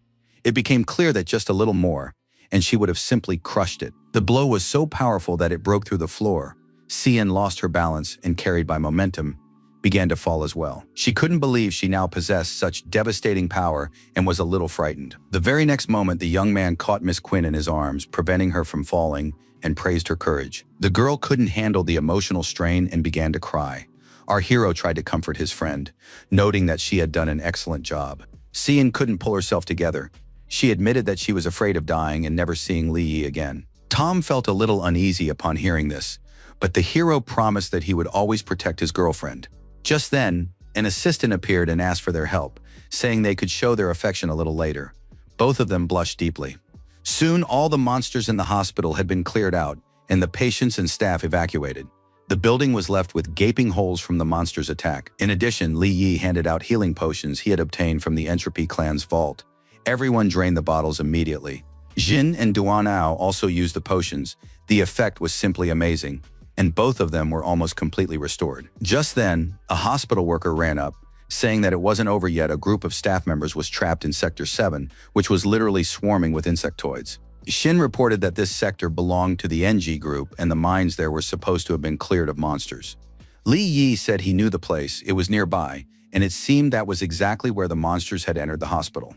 It became clear that just a little more, and she would have simply crushed it. The blow was so powerful that it broke through the floor. Xian lost her balance and, carried by momentum, began to fall as well. She couldn't believe she now possessed such devastating power and was a little frightened. The very next moment, the young man caught Miss Quinn in his arms, preventing her from falling, and praised her courage. The girl couldn't handle the emotional strain and began to cry. Our hero tried to comfort his friend, noting that she had done an excellent job. Xian couldn't pull herself together. She admitted that she was afraid of dying and never seeing Li Yi again. Tom felt a little uneasy upon hearing this, but the hero promised that he would always protect his girlfriend. Just then, an assistant appeared and asked for their help, saying they could show their affection a little later. Both of them blushed deeply. Soon, all the monsters in the hospital had been cleared out, and the patients and staff evacuated. The building was left with gaping holes from the monster's attack. In addition, Li Yi handed out healing potions he had obtained from the Entropy clan's vault. Everyone drained the bottles immediately. Jin and Duan Ao also used the potions. The effect was simply amazing, and both of them were almost completely restored. Just then, a hospital worker ran up, saying that it wasn't over yet. A group of staff members was trapped in Sector 7, which was literally swarming with insectoids. Shin reported that this sector belonged to the NG group and the mines there were supposed to have been cleared of monsters. Li Yi said he knew the place, it was nearby, and it seemed that was exactly where the monsters had entered the hospital.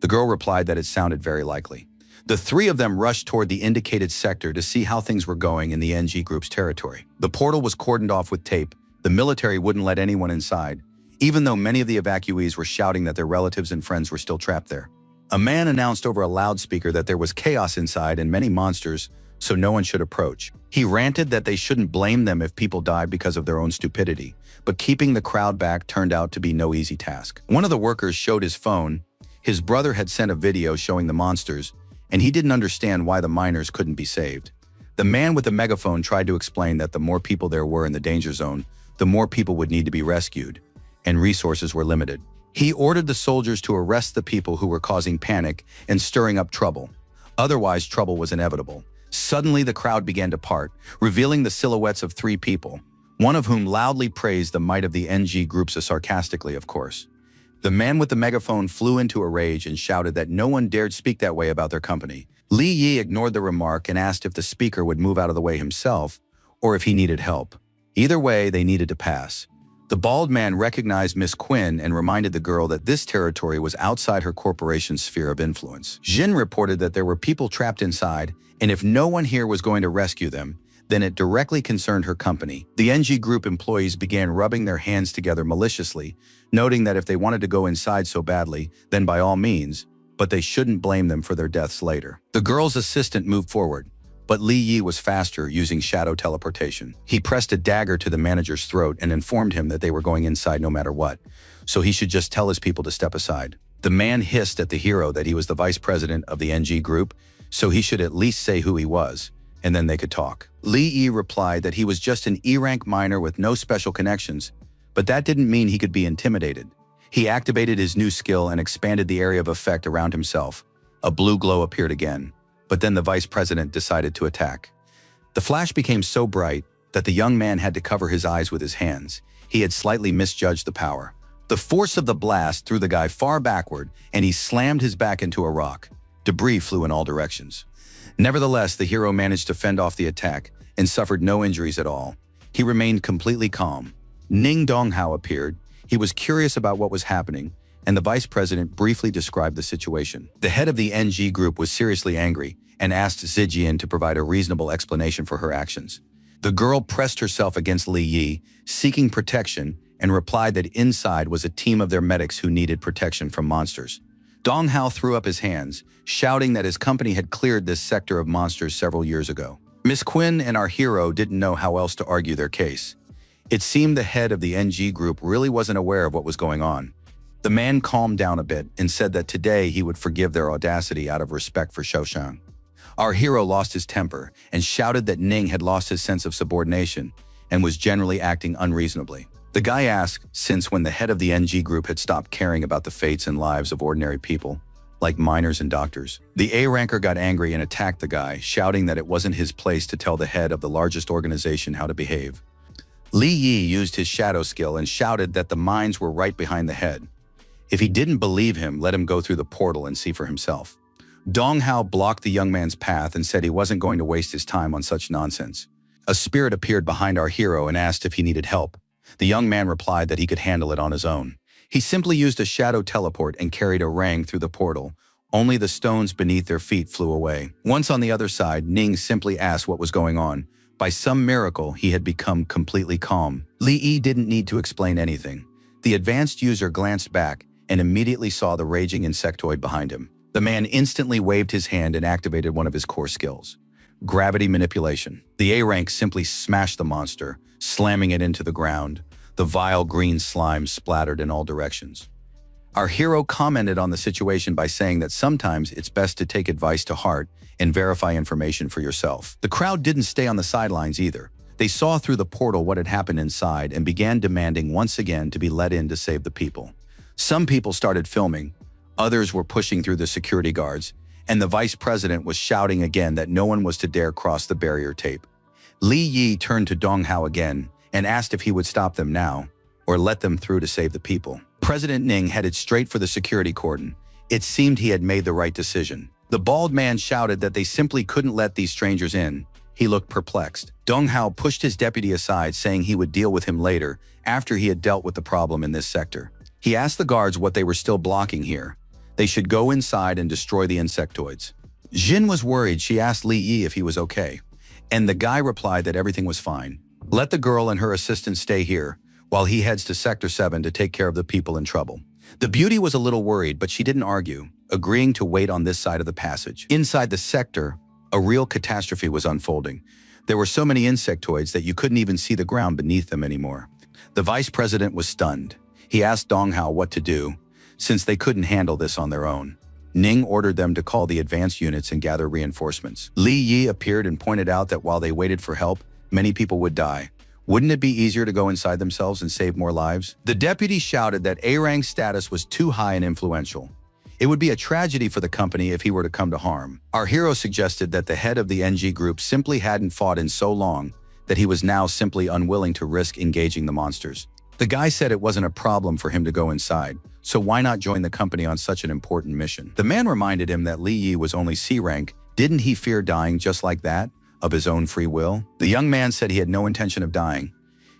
The girl replied that it sounded very likely. The three of them rushed toward the indicated sector to see how things were going in the NG group's territory. The portal was cordoned off with tape. The military wouldn't let anyone inside, even though many of the evacuees were shouting that their relatives and friends were still trapped there. A man announced over a loudspeaker that there was chaos inside and many monsters, so no one should approach. He ranted that they shouldn't blame them if people died because of their own stupidity, but keeping the crowd back turned out to be no easy task. One of the workers showed his phone. His brother had sent a video showing the monsters, and he didn't understand why the miners couldn't be saved. The man with the megaphone tried to explain that the more people there were in the danger zone, the more people would need to be rescued, and resources were limited. He ordered the soldiers to arrest the people who were causing panic and stirring up trouble. Otherwise, trouble was inevitable. Suddenly, the crowd began to part, revealing the silhouettes of three people, one of whom loudly praised the might of the NG groups, sarcastically, of course. The man with the megaphone flew into a rage and shouted that no one dared speak that way about their company. Li Yi ignored the remark and asked if the speaker would move out of the way himself or if he needed help. Either way, they needed to pass. The bald man recognized Miss Quinn and reminded the girl that this territory was outside her corporation's sphere of influence. Jin reported that there were people trapped inside, and if no one here was going to rescue them, then it directly concerned her company. The NG Group employees began rubbing their hands together maliciously, noting that if they wanted to go inside so badly, then by all means, but they shouldn't blame them for their deaths later. The girl's assistant moved forward, but Li Yi was faster using shadow teleportation. He pressed a dagger to the manager's throat and informed him that they were going inside no matter what, so he should just tell his people to step aside. The man hissed at the hero that he was the vice president of the NG Group, so he should at least say who he was, and then they could talk. Li Yi replied that he was just an E-rank miner with no special connections, but that didn't mean he could be intimidated. He activated his new skill and expanded the area of effect around himself. A blue glow appeared again, but then the vice president decided to attack. The flash became so bright that the young man had to cover his eyes with his hands. He had slightly misjudged the power. The force of the blast threw the guy far backward, and he slammed his back into a rock. Debris flew in all directions. Nevertheless, the hero managed to fend off the attack and suffered no injuries at all. He remained completely calm. Ning Donghao appeared. He was curious about what was happening, and the vice president briefly described the situation. The head of the NG Group was seriously angry and asked Zijian to provide a reasonable explanation for her actions. The girl pressed herself against Li Yi, seeking protection, and replied that inside was a team of their medics who needed protection from monsters. Donghao threw up his hands, shouting that his company had cleared this sector of monsters several years ago. Miss Quinn and our hero didn't know how else to argue their case. It seemed the head of the NG Group really wasn't aware of what was going on. The man calmed down a bit and said that today he would forgive their audacity out of respect for Shoushang. Our hero lost his temper and shouted that Ning had lost his sense of subordination and was generally acting unreasonably. The guy asked, since when the head of the NG Group had stopped caring about the fates and lives of ordinary people, like miners and doctors. The A-ranker got angry and attacked the guy, shouting that it wasn't his place to tell the head of the largest organization how to behave. Li Yi used his shadow skill and shouted that the mines were right behind the head. If he didn't believe him, let him go through the portal and see for himself. Donghao blocked the young man's path and said he wasn't going to waste his time on such nonsense. A spirit appeared behind our hero and asked if he needed help. The young man replied that he could handle it on his own. He simply used a shadow teleport and carried a rang through the portal. Only the stones beneath their feet flew away. Once on the other side, Ning simply asked what was going on. By some miracle, he had become completely calm. Li Yi didn't need to explain anything. The advanced user glanced back and immediately saw the raging insectoid behind him. The man instantly waved his hand and activated one of his core skills, gravity manipulation. The A-rank simply smashed the monster, slamming it into the ground. The vile green slime splattered in all directions. Our hero commented on the situation by saying that sometimes it's best to take advice to heart and verify information for yourself. The crowd didn't stay on the sidelines either. They saw through the portal what had happened inside and began demanding once again to be let in to save the people. Some people started filming, others were pushing through the security guards, and the vice president was shouting again that no one was to dare cross the barrier tape. Li Yi turned to Donghao again and asked if he would stop them now or let them through to save the people. President Ning headed straight for the security cordon. It seemed he had made the right decision. The bald man shouted that they simply couldn't let these strangers in. He looked perplexed. Donghao pushed his deputy aside, saying he would deal with him later after he had dealt with the problem in this sector. He asked the guards what they were still blocking here. They should go inside and destroy the insectoids. Jin was worried. She asked Li Yi if he was okay, and the guy replied that everything was fine. Let the girl and her assistant stay here while he heads to Sector 7 to take care of the people in trouble. The beauty was a little worried, but she didn't argue, agreeing to wait on this side of the passage. Inside the sector, a real catastrophe was unfolding. There were so many insectoids that you couldn't even see the ground beneath them anymore. The vice president was stunned. He asked Donghao what to do, since they couldn't handle this on their own. Ning ordered them to call the advanced units and gather reinforcements. Li Yi appeared and pointed out that while they waited for help, many people would die. Wouldn't it be easier to go inside themselves and save more lives? The deputy shouted that A-Rang's status was too high and influential. It would be a tragedy for the company if he were to come to harm. Our hero suggested that the head of the NG Group simply hadn't fought in so long that he was now simply unwilling to risk engaging the monsters. The guy said it wasn't a problem for him to go inside, so why not join the company on such an important mission? The man reminded him that Li Yi was only C-rank. Didn't he fear dying just like that, of his own free will? The young man said he had no intention of dying.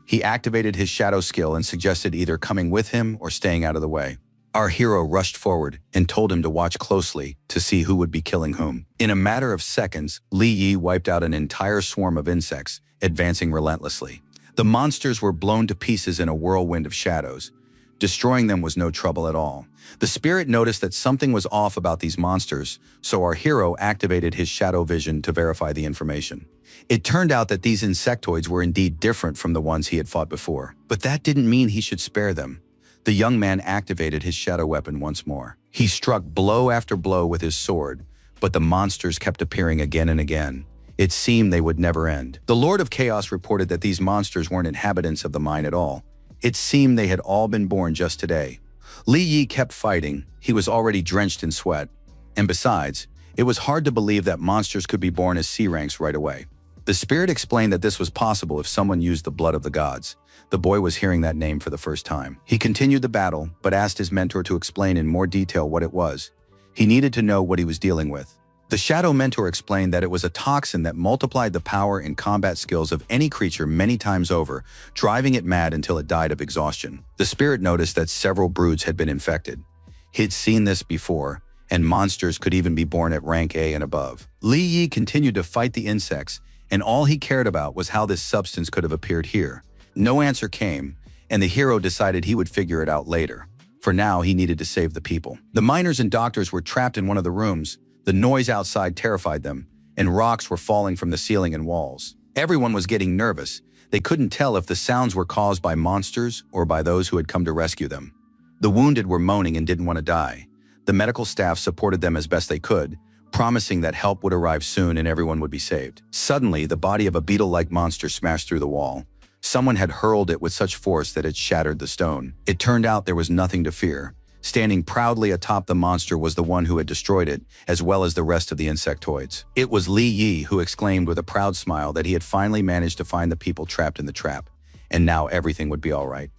He activated his shadow skill and suggested either coming with him or staying out of the way. Our hero rushed forward and told him to watch closely to see who would be killing whom. In a matter of seconds, Li Yi wiped out an entire swarm of insects, advancing relentlessly. The monsters were blown to pieces in a whirlwind of shadows. Destroying them was no trouble at all. The spirit noticed that something was off about these monsters, so our hero activated his shadow vision to verify the information. It turned out that these insectoids were indeed different from the ones he had fought before. But that didn't mean he should spare them. The young man activated his shadow weapon once more. He struck blow after blow with his sword, but the monsters kept appearing again and again. It seemed they would never end. The Lord of Chaos reported that these monsters weren't inhabitants of the mine at all. It seemed they had all been born just today. Li Yi kept fighting. He was already drenched in sweat. And besides, it was hard to believe that monsters could be born as C ranks right away. The spirit explained that this was possible if someone used the blood of the gods. The boy was hearing that name for the first time. He continued the battle, but asked his mentor to explain in more detail what it was. He needed to know what he was dealing with. The shadow mentor explained that it was a toxin that multiplied the power and combat skills of any creature many times over, driving it mad until it died of exhaustion. The spirit noticed that several broods had been infected. He'd seen this before, and monsters could even be born at rank A and above. Li Yi continued to fight the insects, and all he cared about was how this substance could have appeared here. No answer came, and the hero decided he would figure it out later. For now, he needed to save the people. The miners and doctors were trapped in one of the rooms. The noise outside terrified them, and rocks were falling from the ceiling and walls. Everyone was getting nervous. They couldn't tell if the sounds were caused by monsters or by those who had come to rescue them. The wounded were moaning and didn't want to die. The medical staff supported them as best they could, promising that help would arrive soon and everyone would be saved. Suddenly, the body of a beetle-like monster smashed through the wall. Someone had hurled it with such force that it shattered the stone. It turned out there was nothing to fear. Standing proudly atop the monster was the one who had destroyed it, as well as the rest of the insectoids. It was Li Yi who exclaimed with a proud smile that he had finally managed to find the people trapped in the trap, and now everything would be all right.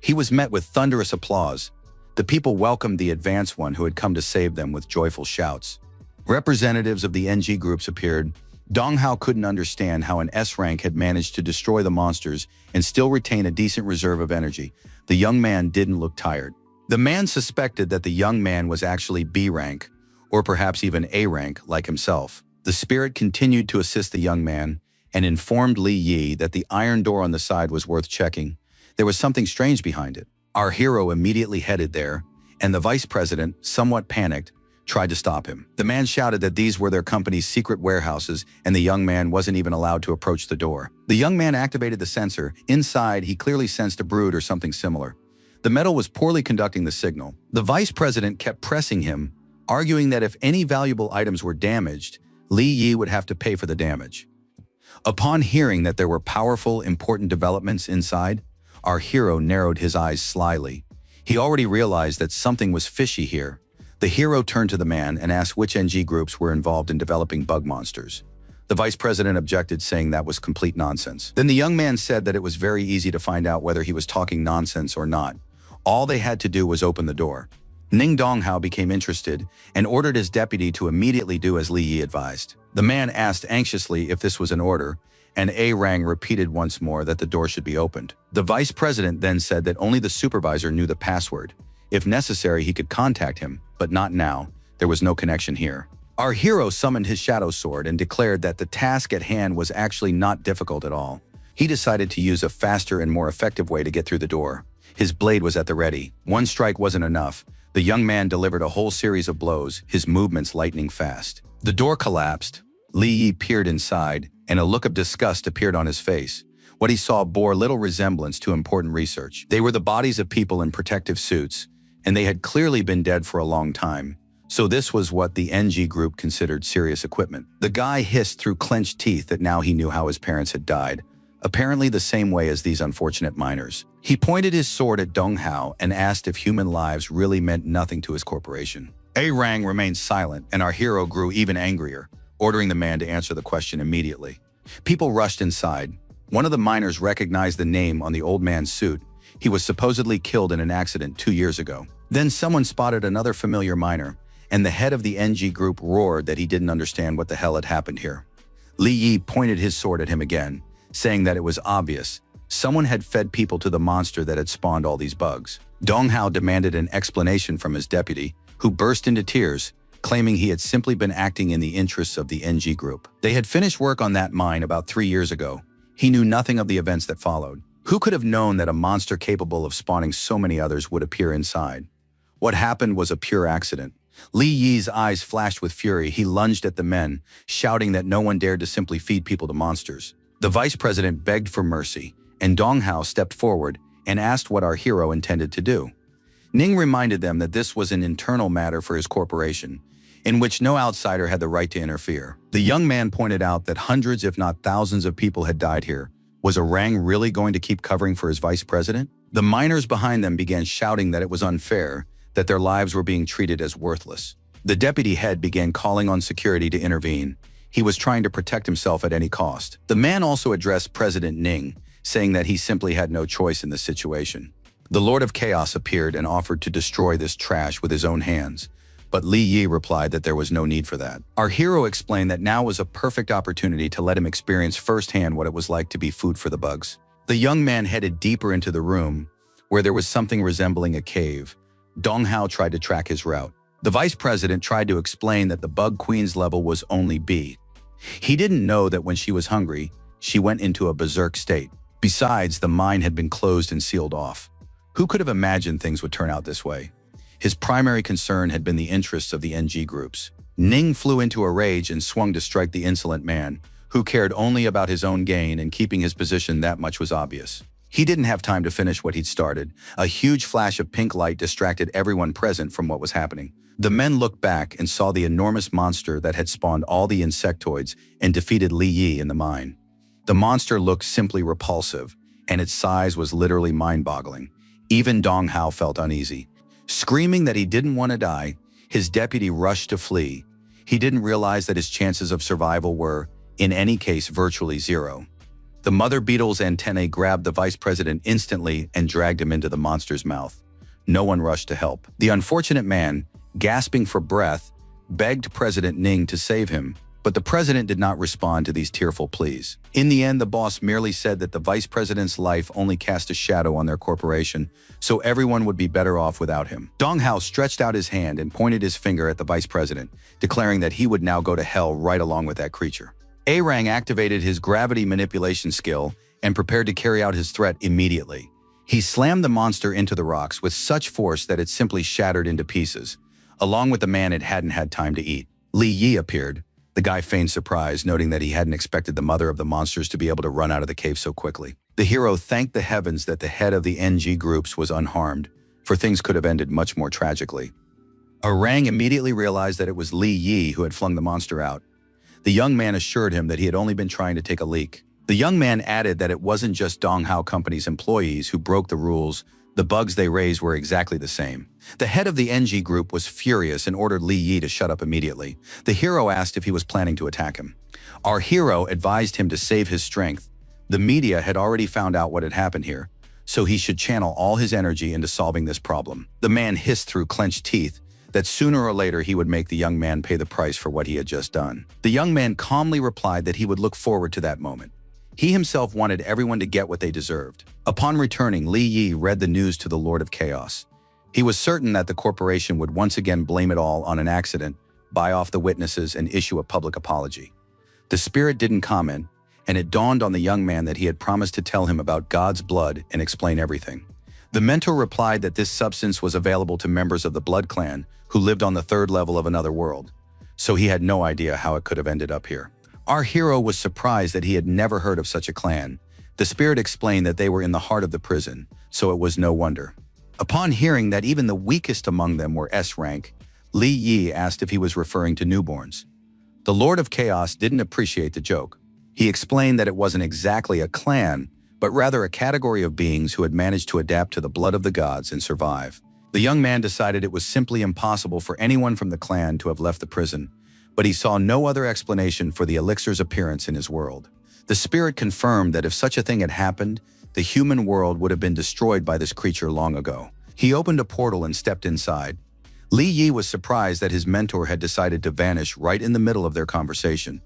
He was met with thunderous applause. The people welcomed the advanced one who had come to save them with joyful shouts. Representatives of the NG groups appeared. Dong Hao couldn't understand how an S rank had managed to destroy the monsters and still retain a decent reserve of energy. The young man didn't look tired. The man suspected that the young man was actually B rank, or perhaps even A rank like himself. The spirit continued to assist the young man and informed Li Yi that the iron door on the side was worth checking. There was something strange behind it. Our hero immediately headed there, and the vice president, somewhat panicked, tried to stop him. The man shouted that these were their company's secret warehouses, and the young man wasn't even allowed to approach the door. The young man activated the sensor. Inside, he clearly sensed a brood or something similar. The metal was poorly conducting the signal. The vice president kept pressing him, arguing that if any valuable items were damaged, Li Yi would have to pay for the damage. Upon hearing that there were powerful, important developments inside, our hero narrowed his eyes slyly. He already realized that something was fishy here. The hero turned to the man and asked which NG groups were involved in developing bug monsters. The vice president objected, saying that was complete nonsense. Then the young man said that it was very easy to find out whether he was talking nonsense or not. All they had to do was open the door. Ning Donghao became interested and ordered his deputy to immediately do as Li Yi advised. The man asked anxiously if this was an order, and A Rang repeated once more that the door should be opened. The vice president then said that only the supervisor knew the password. If necessary, he could contact him, but not now. There was no connection here. Our hero summoned his shadow sword and declared that the task at hand was actually not difficult at all. He decided to use a faster and more effective way to get through the door. His blade was at the ready. One strike wasn't enough. The young man delivered a whole series of blows, his movements lightning fast. The door collapsed. Li Yi peered inside, and a look of disgust appeared on his face. What he saw bore little resemblance to important research. They were the bodies of people in protective suits, and they had clearly been dead for a long time. So this was what the NG group considered serious equipment. The guy hissed through clenched teeth that now he knew how his parents had died, apparently the same way as these unfortunate miners. He pointed his sword at Dong Hao and asked if human lives really meant nothing to his corporation. A Rang remained silent, and our hero grew even angrier, ordering the man to answer the question immediately. People rushed inside. One of the miners recognized the name on the old man's suit. He was supposedly killed in an accident 2 years ago. Then someone spotted another familiar miner, and the head of the NG group roared that he didn't understand what the hell had happened here. Li Yi pointed his sword at him again, saying that it was obvious. Someone had fed people to the monster that had spawned all these bugs. Dong Hao demanded an explanation from his deputy, who burst into tears, claiming he had simply been acting in the interests of the NG group. They had finished work on that mine about 3 years ago. He knew nothing of the events that followed. Who could have known that a monster capable of spawning so many others would appear inside? What happened was a pure accident. Li Yi's eyes flashed with fury. He lunged at the men, shouting that no one dared to simply feed people to monsters. The vice president begged for mercy, and Dong Hao stepped forward and asked what our hero intended to do. Ning reminded them that this was an internal matter for his corporation, in which no outsider had the right to interfere. The young man pointed out that hundreds, if not thousands of people had died here. Was Orang really going to keep covering for his vice president? The miners behind them began shouting that it was unfair, that their lives were being treated as worthless. The deputy head began calling on security to intervene. He was trying to protect himself at any cost. The man also addressed President Ning, saying that he simply had no choice in this situation. The Lord of Chaos appeared and offered to destroy this trash with his own hands, but Li Yi replied that there was no need for that. Our hero explained that now was a perfect opportunity to let him experience firsthand what it was like to be food for the bugs. The young man headed deeper into the room, where there was something resembling a cave. Dong Hao tried to track his route. The vice president tried to explain that the bug queen's level was only B. He didn't know that when she was hungry, she went into a berserk state. Besides, the mine had been closed and sealed off. Who could have imagined things would turn out this way? His primary concern had been the interests of the NG groups. Ning flew into a rage and swung to strike the insolent man, who cared only about his own gain, and keeping his position that much was obvious. He didn't have time to finish what he'd started. A huge flash of pink light distracted everyone present from what was happening. The men looked back and saw the enormous monster that had spawned all the insectoids and defeated Li Yi in the mine. The monster looked simply repulsive, and its size was literally mind-boggling. Even Dong Hao felt uneasy. Screaming that he didn't want to die, his deputy rushed to flee. He didn't realize that his chances of survival were, in any case, virtually zero. The mother beetle's antennae grabbed the vice president instantly and dragged him into the monster's mouth. No one rushed to help. The unfortunate man, gasping for breath, begged President Ning to save him, but the president did not respond to these tearful pleas. In the end, the boss merely said that the vice president's life only cast a shadow on their corporation, so everyone would be better off without him. Dong Hao stretched out his hand and pointed his finger at the vice president, declaring that he would now go to hell right along with that creature. Arang activated his gravity manipulation skill and prepared to carry out his threat immediately. He slammed the monster into the rocks with such force that it simply shattered into pieces. Along with the man, it hadn't had time to eat. Li Yi appeared. The guy feigned surprise, noting that he hadn't expected the mother of the monsters to be able to run out of the cave so quickly. The hero thanked the heavens that the head of the NG groups was unharmed, for things could have ended much more tragically. Orang immediately realized that it was Li Yi who had flung the monster out. The young man assured him that he had only been trying to take a leak. The young man added that it wasn't just Dong Hao Company's employees who broke the rules. The bugs they raised were exactly the same. The head of the NG group was furious and ordered Li Yi to shut up immediately. The hero asked if he was planning to attack him. Our hero advised him to save his strength. The media had already found out what had happened here, so he should channel all his energy into solving this problem. The man hissed through clenched teeth that sooner or later he would make the young man pay the price for what he had just done. The young man calmly replied that he would look forward to that moment. He himself wanted everyone to get what they deserved. Upon returning, Li Yi read the news to the Lord of Chaos. He was certain that the corporation would once again blame it all on an accident, buy off the witnesses, and issue a public apology. The spirit didn't comment, and it dawned on the young man that he had promised to tell him about God's blood and explain everything. The mentor replied that this substance was available to members of the Blood Clan who lived on the third level of another world, so he had no idea how it could have ended up here. Our hero was surprised that he had never heard of such a clan. The spirit explained that they were in the heart of the prison, so it was no wonder. Upon hearing that even the weakest among them were S rank, Li Yi asked if he was referring to newborns. The Lord of Chaos didn't appreciate the joke. He explained that it wasn't exactly a clan, but rather a category of beings who had managed to adapt to the blood of the gods and survive. The young man decided it was simply impossible for anyone from the clan to have left the prison, but he saw no other explanation for the elixir's appearance in his world. The spirit confirmed that if such a thing had happened, the human world would have been destroyed by this creature long ago. He opened a portal and stepped inside. Li Yi was surprised that his mentor had decided to vanish right in the middle of their conversation,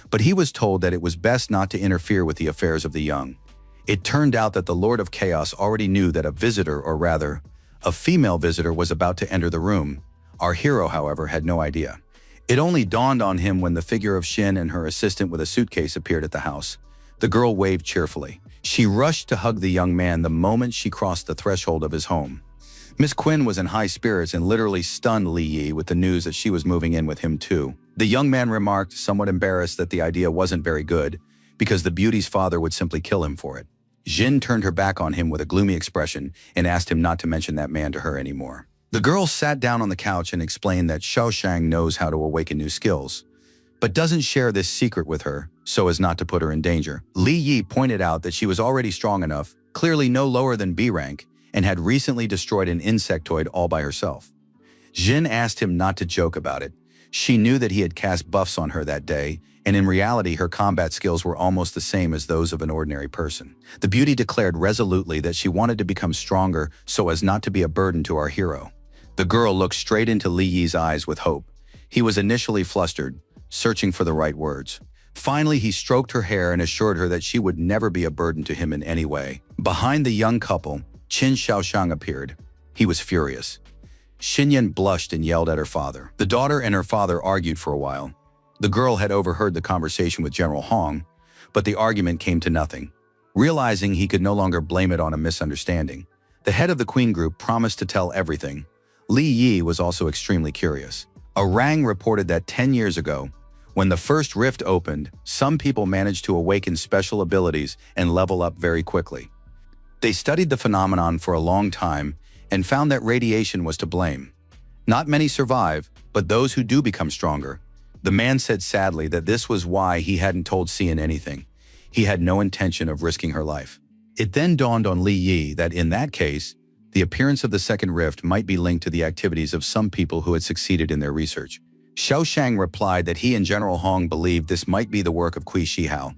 but he was told that it was best not to interfere with the affairs of the young. It turned out that the Lord of Chaos already knew that a visitor, or rather, a female visitor, was about to enter the room. Our hero, however, had no idea. It only dawned on him when the figure of Shin and her assistant with a suitcase appeared at the house. The girl waved cheerfully. She rushed to hug the young man the moment she crossed the threshold of his home. Miss Quinn was in high spirits and literally stunned Li Yi with the news that she was moving in with him too. The young man remarked, somewhat embarrassed, that the idea wasn't very good, because the beauty's father would simply kill him for it. Jin turned her back on him with a gloomy expression and asked him not to mention that man to her anymore. The girl sat down on the couch and explained that Xiaoshang knows how to awaken new skills, but doesn't share this secret with her so as not to put her in danger. Li Yi pointed out that she was already strong enough, clearly no lower than B rank, and had recently destroyed an insectoid all by herself. Jin asked him not to joke about it. She knew that he had cast buffs on her that day, and in reality her combat skills were almost the same as those of an ordinary person. The beauty declared resolutely that she wanted to become stronger so as not to be a burden to our hero. The girl looked straight into Li Yi's eyes with hope. He was initially flustered, searching for the right words. Finally, he stroked her hair and assured her that she would never be a burden to him in any way. Behind the young couple, Qin Xiaoshang appeared. He was furious. Xinyan blushed and yelled at her father. The daughter and her father argued for a while. The girl had overheard the conversation with General Hong, but the argument came to nothing. Realizing he could no longer blame it on a misunderstanding, the head of the Queen group promised to tell everything. Li Yi was also extremely curious. A Rang reported that 10 years ago, when the first rift opened, some people managed to awaken special abilities and level up very quickly. They studied the phenomenon for a long time and found that radiation was to blame. Not many survive, but those who do become stronger. The man said sadly that this was why he hadn't told Xian anything. He had no intention of risking her life. It then dawned on Li Yi that in that case, the appearance of the second rift might be linked to the activities of some people who had succeeded in their research. Xiaoshang replied that he and General Hong believed this might be the work of Kui Shihao,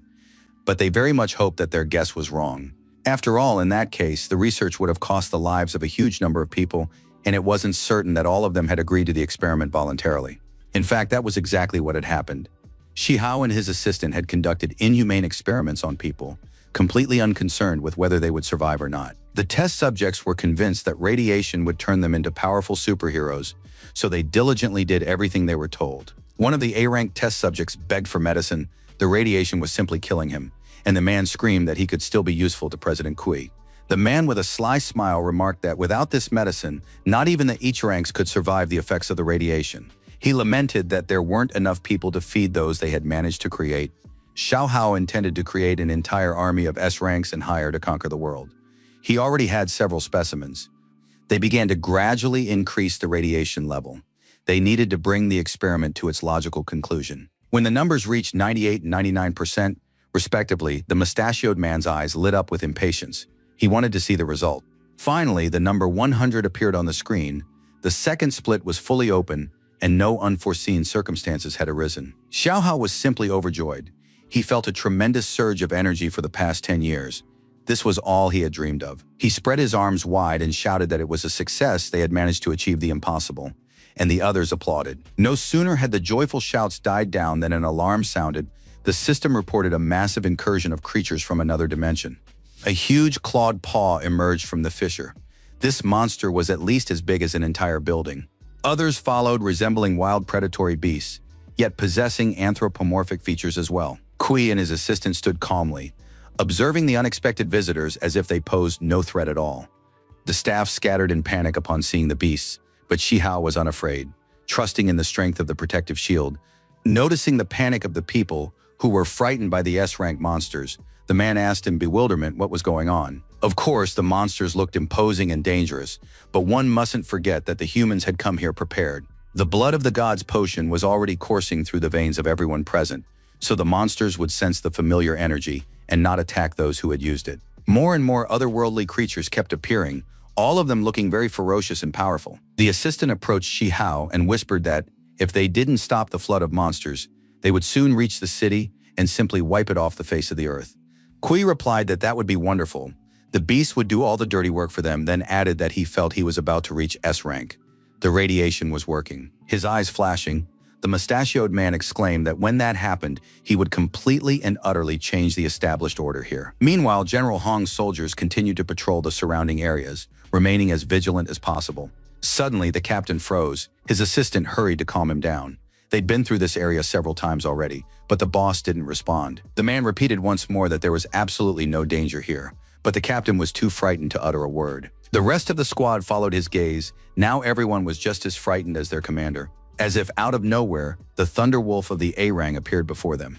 but they very much hoped that their guess was wrong. After all, in that case, the research would have cost the lives of a huge number of people, and it wasn't certain that all of them had agreed to the experiment voluntarily. In fact, that was exactly what had happened. Shihao and his assistant had conducted inhumane experiments on people, completely unconcerned with whether they would survive or not. The test subjects were convinced that radiation would turn them into powerful superheroes, so they diligently did everything they were told. One of the A-rank test subjects begged for medicine. The radiation was simply killing him, and the man screamed that he could still be useful to President Kui. The man with a sly smile remarked that without this medicine, not even the H-ranks could survive the effects of the radiation. He lamented that there weren't enough people to feed those they had managed to create. Xiao Hao intended to create an entire army of S-ranks and higher to conquer the world. He already had several specimens. They began to gradually increase the radiation level. They needed to bring the experiment to its logical conclusion. When the numbers reached 98 and 99%, respectively, the mustachioed man's eyes lit up with impatience. He wanted to see the result. Finally, the number 100 appeared on the screen. The second split was fully open, and no unforeseen circumstances had arisen. Xiao Hao was simply overjoyed. He felt a tremendous surge of energy for the past 10 years. This was all he had dreamed of. He spread his arms wide and shouted that it was a success. They had managed to achieve the impossible, and the others applauded. No sooner had the joyful shouts died down than an alarm sounded. The system reported a massive incursion of creatures from another dimension. A huge clawed paw emerged from the fissure. This monster was at least as big as an entire building. Others followed, resembling wild predatory beasts, yet possessing anthropomorphic features as well. Kui and his assistant stood calmly, observing the unexpected visitors as if they posed no threat at all. The staff scattered in panic upon seeing the beasts, but Shihao was unafraid, trusting in the strength of the protective shield. Noticing the panic of the people, who were frightened by the S-rank monsters, the man asked in bewilderment what was going on. Of course, the monsters looked imposing and dangerous, but one mustn't forget that the humans had come here prepared. The blood of the gods potion was already coursing through the veins of everyone present, so the monsters would sense the familiar energy and not attack those who had used it. More and more otherworldly creatures kept appearing, all of them looking very ferocious and powerful. The assistant approached Shihao and whispered that, if they didn't stop the flood of monsters, they would soon reach the city and simply wipe it off the face of the earth. Kui replied that that would be wonderful. The beast would do all the dirty work for them, then added that he felt he was about to reach S rank. The radiation was working. His eyes flashing, The mustachioed man exclaimed that when that happened, he would completely and utterly change the established order here. Meanwhile, General Hong's soldiers continued to patrol the surrounding areas, remaining as vigilant as possible. Suddenly, the captain froze. His assistant hurried to calm him down. They'd been through this area several times already, but the boss didn't respond. The man repeated once more that there was absolutely no danger here, but the captain was too frightened to utter a word. The rest of the squad followed his gaze. Now everyone was just as frightened as their commander. As if out of nowhere, the thunderwolf of the A-Rang appeared before them.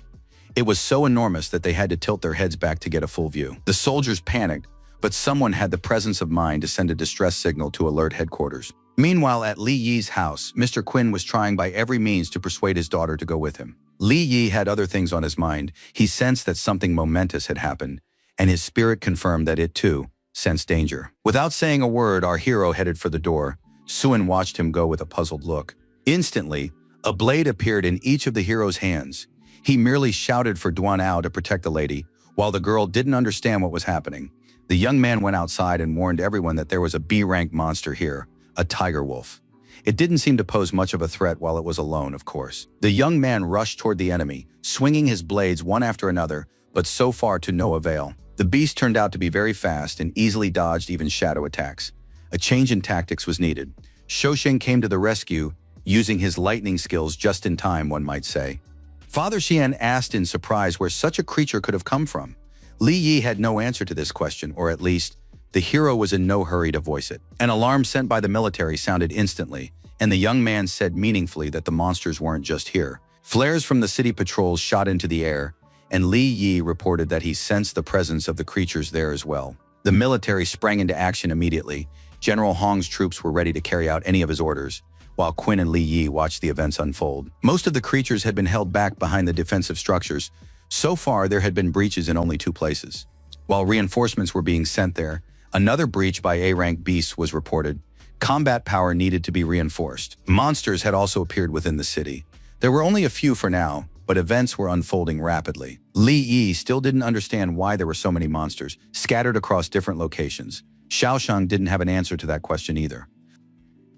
It was so enormous that they had to tilt their heads back to get a full view. The soldiers panicked, but someone had the presence of mind to send a distress signal to alert headquarters. Meanwhile, at Li Yi's house, Mr. Quinn was trying by every means to persuade his daughter to go with him. Li Yi had other things on his mind. He sensed that something momentous had happened, and his spirit confirmed that it, too, sensed danger. Without saying a word, our hero headed for the door. Suin watched him go with a puzzled look. Instantly, a blade appeared in each of the hero's hands. He merely shouted for Duan Ao to protect the lady, while the girl didn't understand what was happening. The young man went outside and warned everyone that there was a B-rank monster here, a tiger wolf. It didn't seem to pose much of a threat while it was alone, of course. The young man rushed toward the enemy, swinging his blades one after another, but so far to no avail. The beast turned out to be very fast and easily dodged even shadow attacks. A change in tactics was needed. Shousheng came to the rescue, using his lightning skills just in time, one might say. Father Xian asked in surprise where such a creature could have come from. Li Yi had no answer to this question, or at least, the hero was in no hurry to voice it. An alarm sent by the military sounded instantly, and the young man said meaningfully that the monsters weren't just here. Flares from the city patrols shot into the air, and Li Yi reported that he sensed the presence of the creatures there as well. The military sprang into action immediately. General Hong's troops were ready to carry out any of his orders, while Quinn and Li Yi watched the events unfold. Most of the creatures had been held back behind the defensive structures. So far, there had been breaches in only 2 places. While reinforcements were being sent there, another breach by A-rank beasts was reported. Combat power needed to be reinforced. Monsters had also appeared within the city. There were only a few for now, but events were unfolding rapidly. Li Yi still didn't understand why there were so many monsters, scattered across different locations. Xiaoshang didn't have an answer to that question either.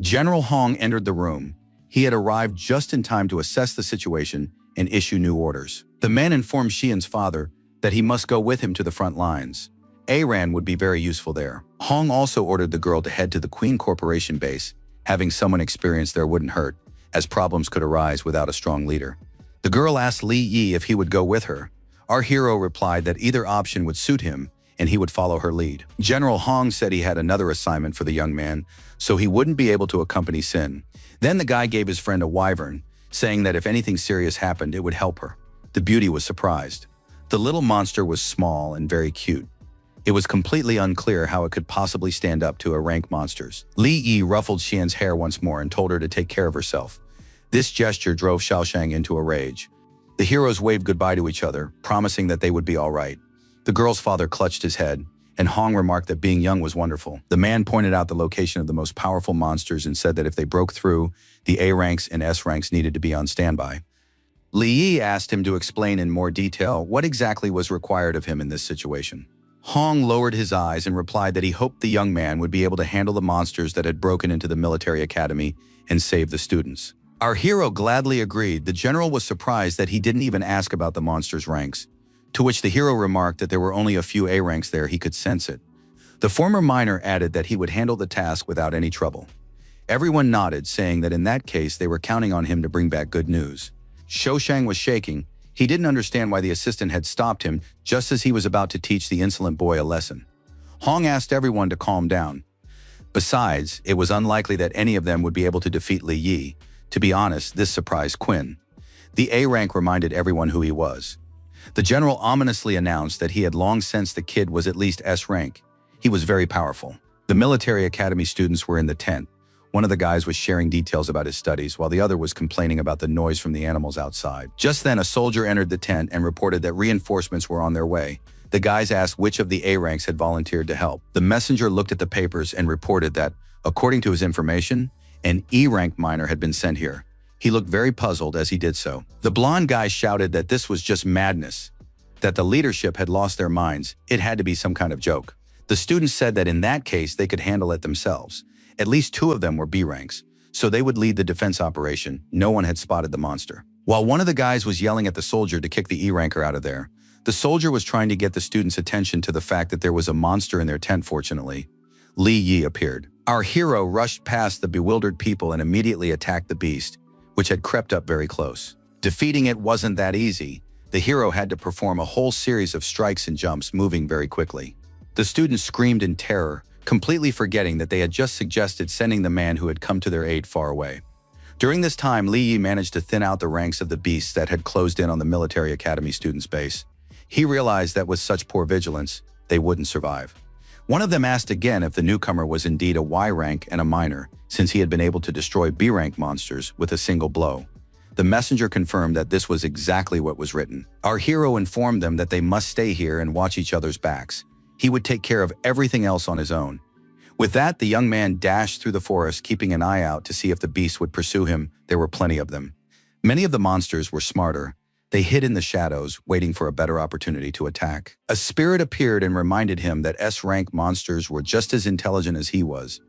General Hong entered the room. He had arrived just in time to assess the situation and issue new orders. The man informed Xian's father that he must go with him to the front lines. Aran would be very useful there. Hong also ordered the girl to head to the Queen Corporation base. Having someone experienced there wouldn't hurt, as problems could arise without a strong leader. The girl asked Li Yi if he would go with her. Our hero replied that either option would suit him, and he would follow her lead. General Hong said he had another assignment for the young man, so he wouldn't be able to accompany Sin. Then the guy gave his friend a wyvern, saying that if anything serious happened, it would help her. The beauty was surprised. The little monster was small and very cute. It was completely unclear how it could possibly stand up to A-rank monsters. Li Yi ruffled Xian's hair once more and told her to take care of herself. This gesture drove Xiaoshang into a rage. The heroes waved goodbye to each other, promising that they would be all right. The girl's father clutched his head, and Hong remarked that being young was wonderful. The man pointed out the location of the most powerful monsters and said that if they broke through, the A ranks and S ranks needed to be on standby. Li Yi asked him to explain in more detail what exactly was required of him in this situation. Hong lowered his eyes and replied that he hoped the young man would be able to handle the monsters that had broken into the military academy and save the students. Our hero gladly agreed. The general was surprised that he didn't even ask about the monsters' ranks, to which the hero remarked that there were only a few A ranks there, he could sense it. The former miner added that he would handle the task without any trouble. Everyone nodded, saying that in that case they were counting on him to bring back good news. Shoushang was shaking. He didn't understand why the assistant had stopped him just as he was about to teach the insolent boy a lesson. Hong asked everyone to calm down. Besides, it was unlikely that any of them would be able to defeat Li Yi. To be honest, this surprised Quinn. The A rank reminded everyone who he was. The general ominously announced that he had long sensed the kid was at least S rank. He was very powerful. The military academy students were in the tent. One of the guys was sharing details about his studies, while the other was complaining about the noise from the animals outside. Just then, a soldier entered the tent and reported that reinforcements were on their way. The guys asked which of the A ranks had volunteered to help. The messenger looked at the papers and reported that, according to his information, an E rank miner had been sent here. He looked very puzzled as he did so. The blonde guy shouted that this was just madness, that the leadership had lost their minds. It had to be some kind of joke. The students said that in that case they could handle it themselves. At least 2 of them were B ranks. so they would lead the defense operation. No one had spotted the monster. While one of the guys was yelling at the soldier to kick the E-ranker out of there, the soldier was trying to get the students' attention to the fact that there was a monster in their tent. Fortunately, Li Yi appeared. Our hero rushed past the bewildered people and immediately attacked the beast, which had crept up very close. Defeating it wasn't that easy. The hero had to perform a whole series of strikes and jumps, moving very quickly. The students screamed in terror, completely forgetting that they had just suggested sending the man who had come to their aid far away. During this time, Li Yi managed to thin out the ranks of the beasts that had closed in on the military academy students' base. He realized that with such poor vigilance, they wouldn't survive. One of them asked again if the newcomer was indeed a Y rank and a minor, since he had been able to destroy B rank monsters with a single blow. The messenger confirmed that this was exactly what was written. Our hero informed them that they must stay here and watch each other's backs. He would take care of everything else on his own. With that, the young man dashed through the forest, keeping an eye out to see if the beasts would pursue him. There were plenty of them. Many of the monsters were smarter. They hid in the shadows, waiting for a better opportunity to attack. A spirit appeared and reminded him that S-rank monsters were just as intelligent as he was.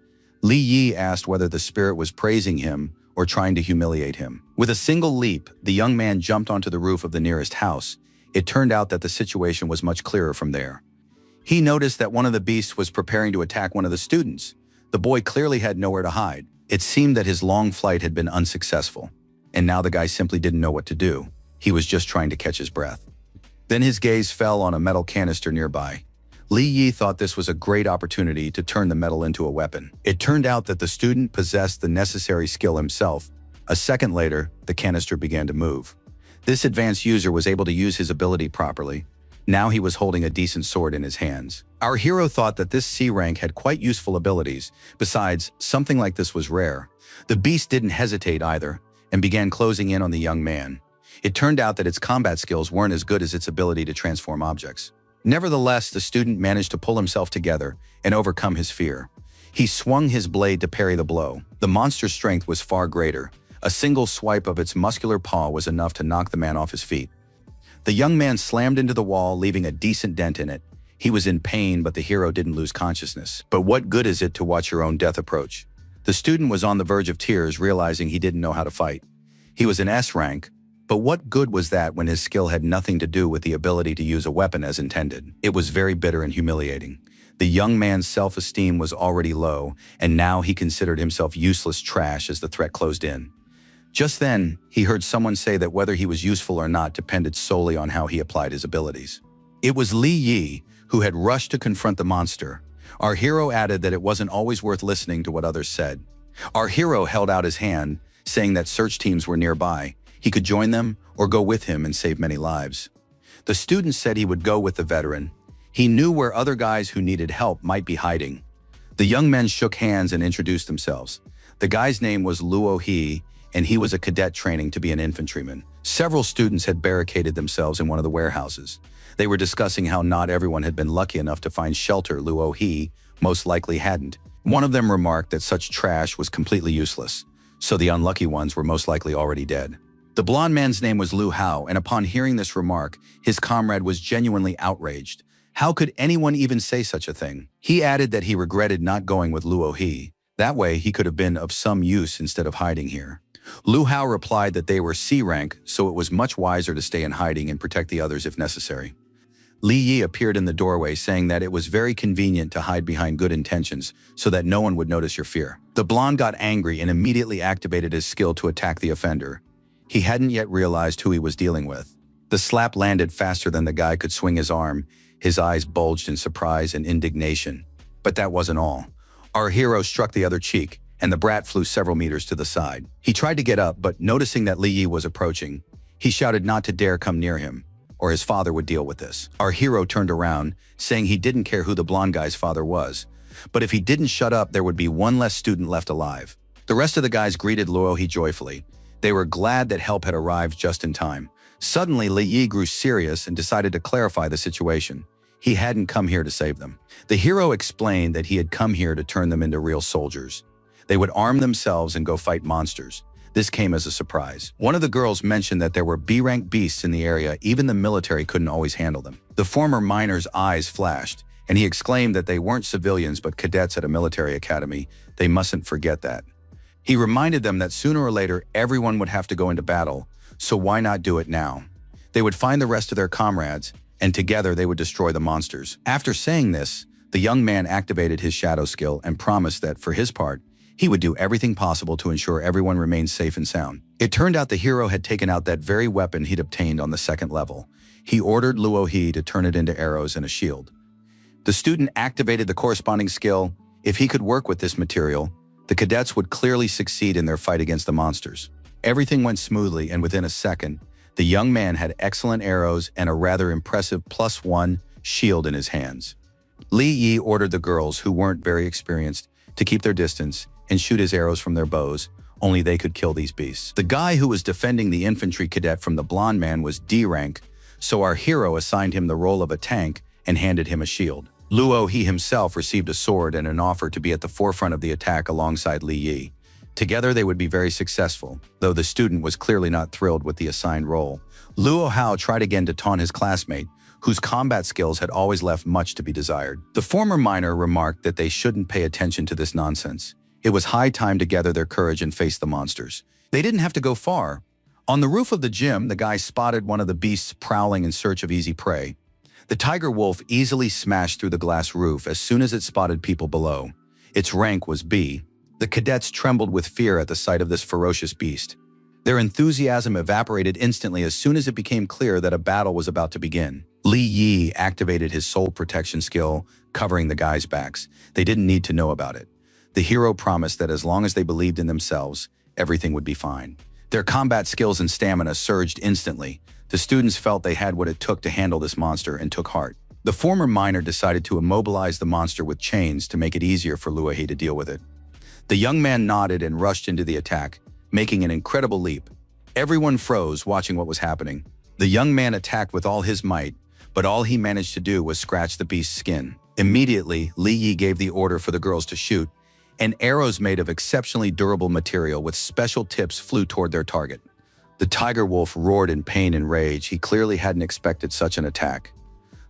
Li Yi asked whether the spirit was praising him or trying to humiliate him. With a single leap, the young man jumped onto the roof of the nearest house. It turned out that the situation was much clearer from there. He noticed that one of the beasts was preparing to attack one of the students. The boy clearly had nowhere to hide. It seemed that his long flight had been unsuccessful, and now the guy simply didn't know what to do. He was just trying to catch his breath. Then his gaze fell on a metal canister nearby. Li Yi thought this was a great opportunity to turn the metal into a weapon. It turned out that the student possessed the necessary skill himself. A second later, the canister began to move. This advanced user was able to use his ability properly. Now he was holding a decent sword in his hands. Our hero thought that this C rank had quite useful abilities. Besides, something like this was rare. The beast didn't hesitate either, and began closing in on the young man. It turned out that its combat skills weren't as good as its ability to transform objects. Nevertheless, the student managed to pull himself together and overcome his fear. He swung his blade to parry the blow. The monster's strength was far greater. A single swipe of its muscular paw was enough to knock the man off his feet. The young man slammed into the wall, leaving a decent dent in it. He was in pain, but the hero didn't lose consciousness. But what good is it to watch your own death approach? The student was on the verge of tears, realizing he didn't know how to fight. He was an S rank, but what good was that when his skill had nothing to do with the ability to use a weapon as intended? It was very bitter and humiliating. The young man's self-esteem was already low, and now he considered himself useless trash as the threat closed in. Just then, he heard someone say that whether he was useful or not depended solely on how he applied his abilities. It was Li Yi, who had rushed to confront the monster. Our hero added that it wasn't always worth listening to what others said. Our hero held out his hand, saying that search teams were nearby. He could join them or go with him and save many lives. The student said he would go with the veteran. He knew where other guys who needed help might be hiding. The young men shook hands and introduced themselves. The guy's name was Luo He, and he was a cadet training to be an infantryman. Several students had barricaded themselves in one of the warehouses. They were discussing how not everyone had been lucky enough to find shelter. Luo He most likely hadn't. One of them remarked that such trash was completely useless, so the unlucky ones were most likely already dead. The blonde man's name was Lu Hao, and upon hearing this remark, his comrade was genuinely outraged. How could anyone even say such a thing? He added that he regretted not going with Luo He. That way, he could have been of some use instead of hiding here. Lu Hao replied that they were C rank, so it was much wiser to stay in hiding and protect the others if necessary. Li Yi appeared in the doorway, saying that it was very convenient to hide behind good intentions so that no one would notice your fear. The blonde got angry and immediately activated his skill to attack the offender. He hadn't yet realized who he was dealing with. The slap landed faster than the guy could swing his arm. His eyes bulged in surprise and indignation. But that wasn't all. Our hero struck the other cheek, and the brat flew several meters to the side. He tried to get up, but noticing that Li Yi was approaching, he shouted not to dare come near him, or his father would deal with this. Our hero turned around, saying he didn't care who the blonde guy's father was, but if he didn't shut up, there would be one less student left alive. The rest of the guys greeted Luo He joyfully. They were glad that help had arrived just in time. Suddenly, Li Yi grew serious and decided to clarify the situation. He hadn't come here to save them. The hero explained that he had come here to turn them into real soldiers. They would arm themselves and go fight monsters. This came as a surprise. One of the girls mentioned that there were B-rank beasts in the area. Even the military couldn't always handle them. The former miner's eyes flashed, and he exclaimed that they weren't civilians but cadets at a military academy. They mustn't forget that. He reminded them that sooner or later everyone would have to go into battle, so why not do it now? They would find the rest of their comrades, and together they would destroy the monsters. After saying this, the young man activated his shadow skill and promised that, for his part, he would do everything possible to ensure everyone remained safe and sound. It turned out the hero had taken out that very weapon he'd obtained on the second level. He ordered Luo-hee to turn it into arrows and a shield. The student activated the corresponding skill. If he could work with this material, the cadets would clearly succeed in their fight against the monsters. Everything went smoothly, and within a second, the young man had excellent arrows and a rather impressive +1 shield in his hands. Li Yi ordered the girls, who weren't very experienced, to keep their distance and shoot his arrows from their bows. Only they could kill these beasts. The guy who was defending the infantry cadet from the blonde man was D rank, so our hero assigned him the role of a tank and handed him a shield. Luo-hee himself received a sword and an offer to be at the forefront of the attack alongside Li Yi. Together they would be very successful, though the student was clearly not thrilled with the assigned role. Luo Hao tried again to taunt his classmate, whose combat skills had always left much to be desired. The former miner remarked that they shouldn't pay attention to this nonsense. It was high time to gather their courage and face the monsters. They didn't have to go far. On the roof of the gym, the guy spotted one of the beasts prowling in search of easy prey. The tiger wolf easily smashed through the glass roof as soon as it spotted people below. Its rank was B. The cadets trembled with fear at the sight of this ferocious beast. Their enthusiasm evaporated instantly as soon as it became clear that a battle was about to begin. Li Yi activated his soul protection skill, covering the guys' backs. They didn't need to know about it. The hero promised that as long as they believed in themselves, everything would be fine. Their combat skills and stamina surged instantly. The students felt they had what it took to handle this monster and took heart. The former miner decided to immobilize the monster with chains to make it easier for Luo-hee to deal with it. The young man nodded and rushed into the attack, making an incredible leap. Everyone froze watching what was happening. The young man attacked with all his might, but all he managed to do was scratch the beast's skin. Immediately, Li Yi gave the order for the girls to shoot, and arrows made of exceptionally durable material with special tips flew toward their target. The tiger wolf roared in pain and rage. He clearly hadn't expected such an attack.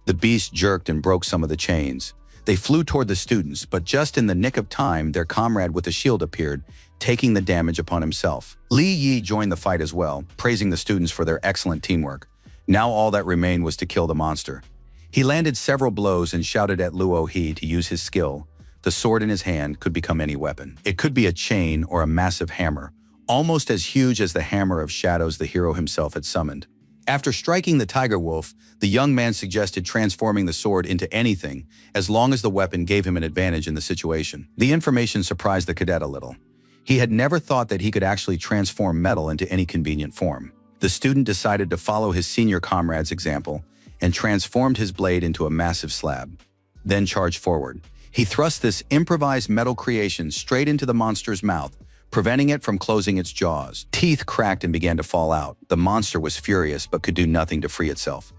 The beast jerked and broke some of the chains. They flew toward the students, but just in the nick of time, their comrade with the shield appeared, taking the damage upon himself. Li Yi joined the fight as well, praising the students for their excellent teamwork. Now all that remained was to kill the monster. He landed several blows and shouted at Luo-hee to use his skill. The sword in his hand could become any weapon. It could be a chain or a massive hammer, almost as huge as the hammer of shadows the hero himself had summoned. After striking the tiger wolf, the young man suggested transforming the sword into anything, as long as the weapon gave him an advantage in the situation. The information surprised the cadet a little. He had never thought that he could actually transform metal into any convenient form. The student decided to follow his senior comrade's example and transformed his blade into a massive slab, then charged forward. He thrust this improvised metal creation straight into the monster's mouth, preventing it from closing its jaws. Teeth cracked and began to fall out. The monster was furious but could do nothing to free itself.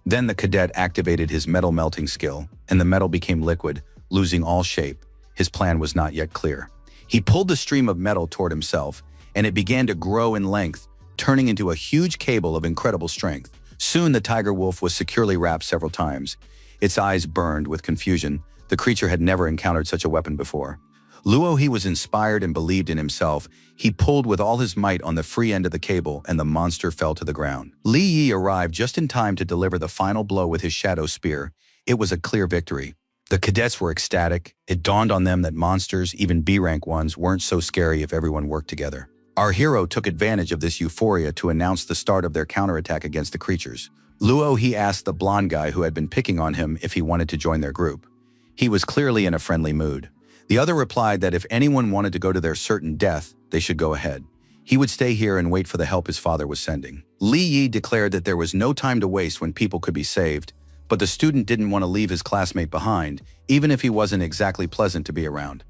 Then the cadet activated his metal melting skill, and the metal became liquid, losing all shape. His plan was not yet clear. He pulled the stream of metal toward himself, and it began to grow in length, turning into a huge cable of incredible strength. Soon the tiger wolf was securely wrapped several times. Its eyes burned with confusion. The creature had never encountered such a weapon before. Luo-hee was inspired and believed in himself. He pulled with all his might on the free end of the cable, and the monster fell to the ground. Li Yi arrived just in time to deliver the final blow with his shadow spear. It was a clear victory. The cadets were ecstatic. It dawned on them that monsters, even B-rank ones, weren't so scary if everyone worked together. Our hero took advantage of this euphoria to announce the start of their counterattack against the creatures. Luo-hee asked the blonde guy who had been picking on him if he wanted to join their group. He was clearly in a friendly mood. The other replied that if anyone wanted to go to their certain death, they should go ahead. He would stay here and wait for the help his father was sending. Li Yi declared that there was no time to waste when people could be saved, but the student didn't want to leave his classmate behind, even if he wasn't exactly pleasant to be around.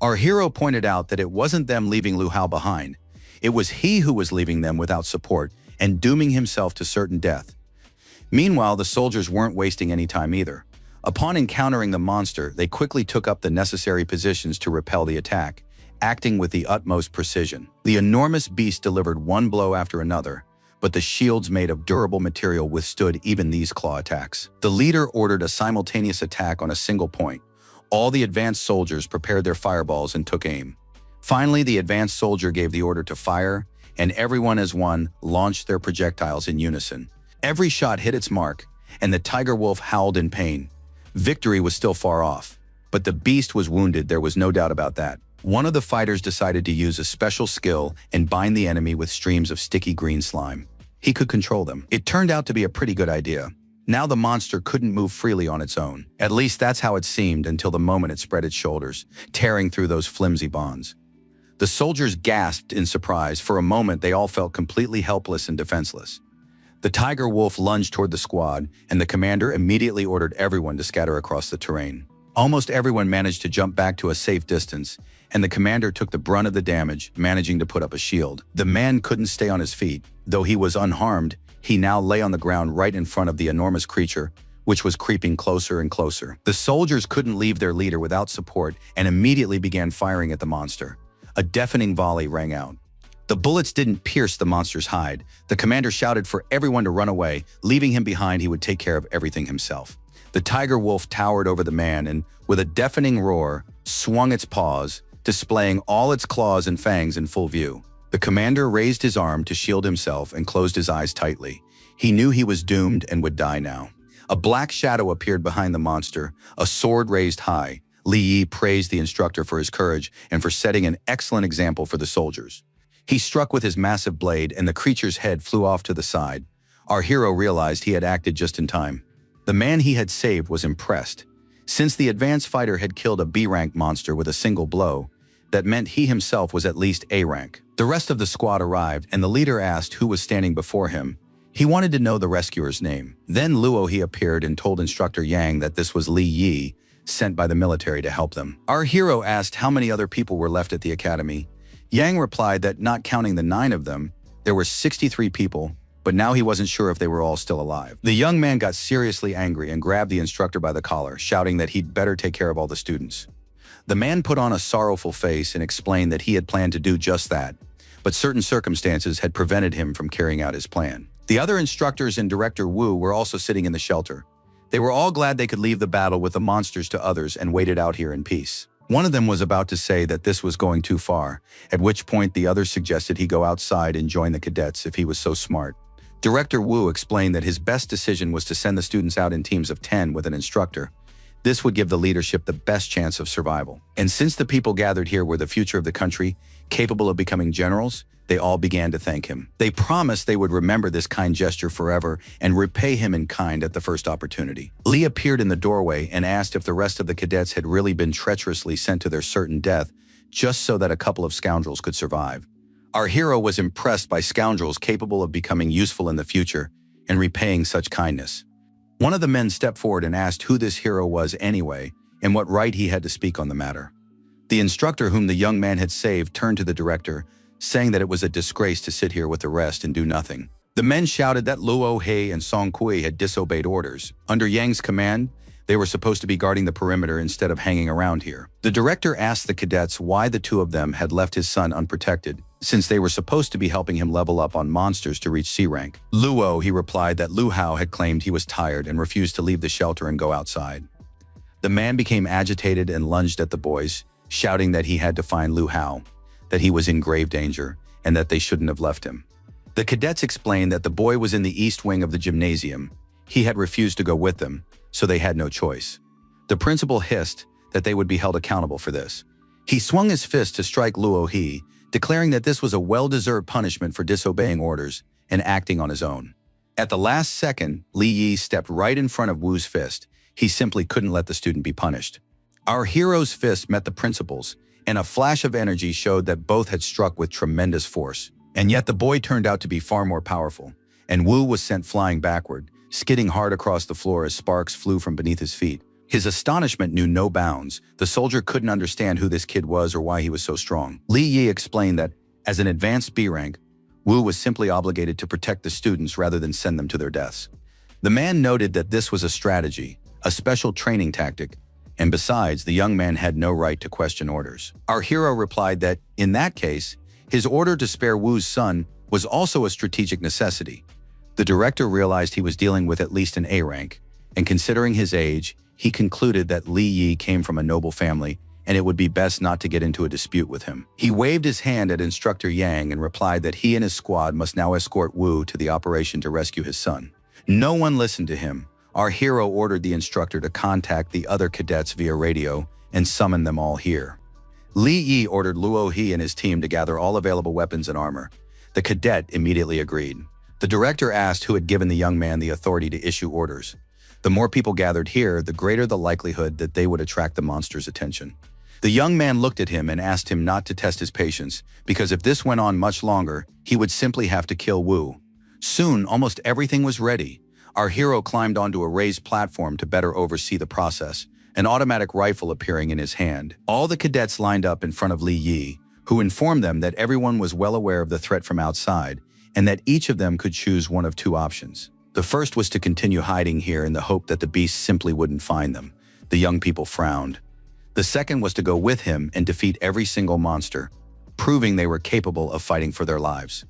Our hero pointed out that it wasn't them leaving Lu Hao behind. It was he who was leaving them without support and dooming himself to certain death. Meanwhile, the soldiers weren't wasting any time either. Upon encountering the monster, they quickly took up the necessary positions to repel the attack, acting with the utmost precision. The enormous beast delivered one blow after another, but the shields made of durable material withstood even these claw attacks. The leader ordered a simultaneous attack on a single point. All the advanced soldiers prepared their fireballs and took aim. Finally, the advanced soldier gave the order to fire, and everyone as one launched their projectiles in unison. Every shot hit its mark, and the tiger wolf howled in pain. Victory was still far off, but the beast was wounded, there was no doubt about that. One of the fighters decided to use a special skill and bind the enemy with streams of sticky green slime. He could control them. It turned out to be a pretty good idea. Now the monster couldn't move freely on its own. At least that's how it seemed until the moment it spread its shoulders, tearing through those flimsy bonds. The soldiers gasped in surprise. For a moment, they all felt completely helpless and defenseless. The tiger wolf lunged toward the squad, and the commander immediately ordered everyone to scatter across the terrain. Almost everyone managed to jump back to a safe distance, and the commander took the brunt of the damage, managing to put up a shield. The man couldn't stay on his feet. Though he was unharmed, he now lay on the ground right in front of the enormous creature, which was creeping closer and closer. The soldiers couldn't leave their leader without support and immediately began firing at the monster. A deafening volley rang out. The bullets didn't pierce the monster's hide. The commander shouted for everyone to run away. Leaving him behind, he would take care of everything himself. The tiger wolf towered over the man and, with a deafening roar, swung its paws, displaying all its claws and fangs in full view. The commander raised his arm to shield himself and closed his eyes tightly. He knew he was doomed and would die now. A black shadow appeared behind the monster, a sword raised high. Li Yi praised the instructor for his courage and for setting an excellent example for the soldiers. He struck with his massive blade and the creature's head flew off to the side. Our hero realized he had acted just in time. The man he had saved was impressed. Since the advanced fighter had killed a B-rank monster with a single blow, that meant he himself was at least A rank. The rest of the squad arrived, and the leader asked who was standing before him. He wanted to know the rescuer's name. Then Luo He appeared and told instructor Yang that this was Li Yi, sent by the military to help them. Our hero asked how many other people were left at the academy. Yang replied that not counting the 9 of them, there were 63 people, but now he wasn't sure if they were all still alive. The young man got seriously angry and grabbed the instructor by the collar, shouting that he'd better take care of all the students. The man put on a sorrowful face and explained that he had planned to do just that, but certain circumstances had prevented him from carrying out his plan. The other instructors and Director Wu were also sitting in the shelter. They were all glad they could leave the battle with the monsters to others and waited out here in peace. One of them was about to say that this was going too far, at which point the others suggested he go outside and join the cadets if he was so smart. Director Wu explained that his best decision was to send the students out in teams of 10 with an instructor. This would give the leadership the best chance of survival. And since the people gathered here were the future of the country, capable of becoming generals, they all began to thank him. They promised they would remember this kind gesture forever and repay him in kind at the first opportunity. Li appeared in the doorway and asked if the rest of the cadets had really been treacherously sent to their certain death just so that a couple of scoundrels could survive. Our hero was impressed by scoundrels capable of becoming useful in the future and repaying such kindness. One of the men stepped forward and asked who this hero was anyway and what right he had to speak on the matter. The instructor whom the young man had saved turned to the director, saying that it was a disgrace to sit here with the rest and do nothing. The men shouted that Luo He and Song Kui had disobeyed orders. Under Yang's command, they were supposed to be guarding the perimeter instead of hanging around here. The director asked the cadets why the 2 of them had left his son unprotected, since they were supposed to be helping him level up on monsters to reach C rank. Luo, he replied that Lu Hao had claimed he was tired and refused to leave the shelter and go outside. The man became agitated and lunged at the boys, shouting that he had to find Lu Hao, that he was in grave danger, and that they shouldn't have left him. The cadets explained that the boy was in the east wing of the gymnasium. He had refused to go with them, so they had no choice. The principal hissed that they would be held accountable for this. He swung his fist to strike Luo He, declaring that this was a well-deserved punishment for disobeying orders and acting on his own. At the last second, Li Yi stepped right in front of Wu's fist. He simply couldn't let the student be punished. Our hero's fist met the principal's, and a flash of energy showed that both had struck with tremendous force. And yet the boy turned out to be far more powerful, and Wu was sent flying backward, skidding hard across the floor as sparks flew from beneath his feet. His astonishment knew no bounds. The soldier couldn't understand who this kid was or why he was so strong. Li Yi explained that, as an advanced B rank, Wu was simply obligated to protect the students rather than send them to their deaths. The man noted that this was a strategy, a special training tactic, and besides, the young man had no right to question orders. Our hero replied that, in that case, his order to spare Wu's son was also a strategic necessity. The director realized he was dealing with at least an A rank, and considering his age, he concluded that Li Yi came from a noble family and it would be best not to get into a dispute with him. He waved his hand at Instructor Yang and replied that he and his squad must now escort Wu to the operation to rescue his son. No one listened to him. Our hero ordered the instructor to contact the other cadets via radio and summon them all here. Li Yi ordered Luo He and his team to gather all available weapons and armor. The cadet immediately agreed. The director asked who had given the young man the authority to issue orders. The more people gathered here, the greater the likelihood that they would attract the monster's attention. The young man looked at him and asked him not to test his patience, because if this went on much longer, he would simply have to kill Wu. Soon, almost everything was ready. Our hero climbed onto a raised platform to better oversee the process, an automatic rifle appearing in his hand. All the cadets lined up in front of Li Yi, who informed them that everyone was well aware of the threat from outside, and that each of them could choose one of two options. The first was to continue hiding here in the hope that the beast simply wouldn't find them. The young people frowned. The second was to go with him and defeat every single monster, proving they were capable of fighting for their lives.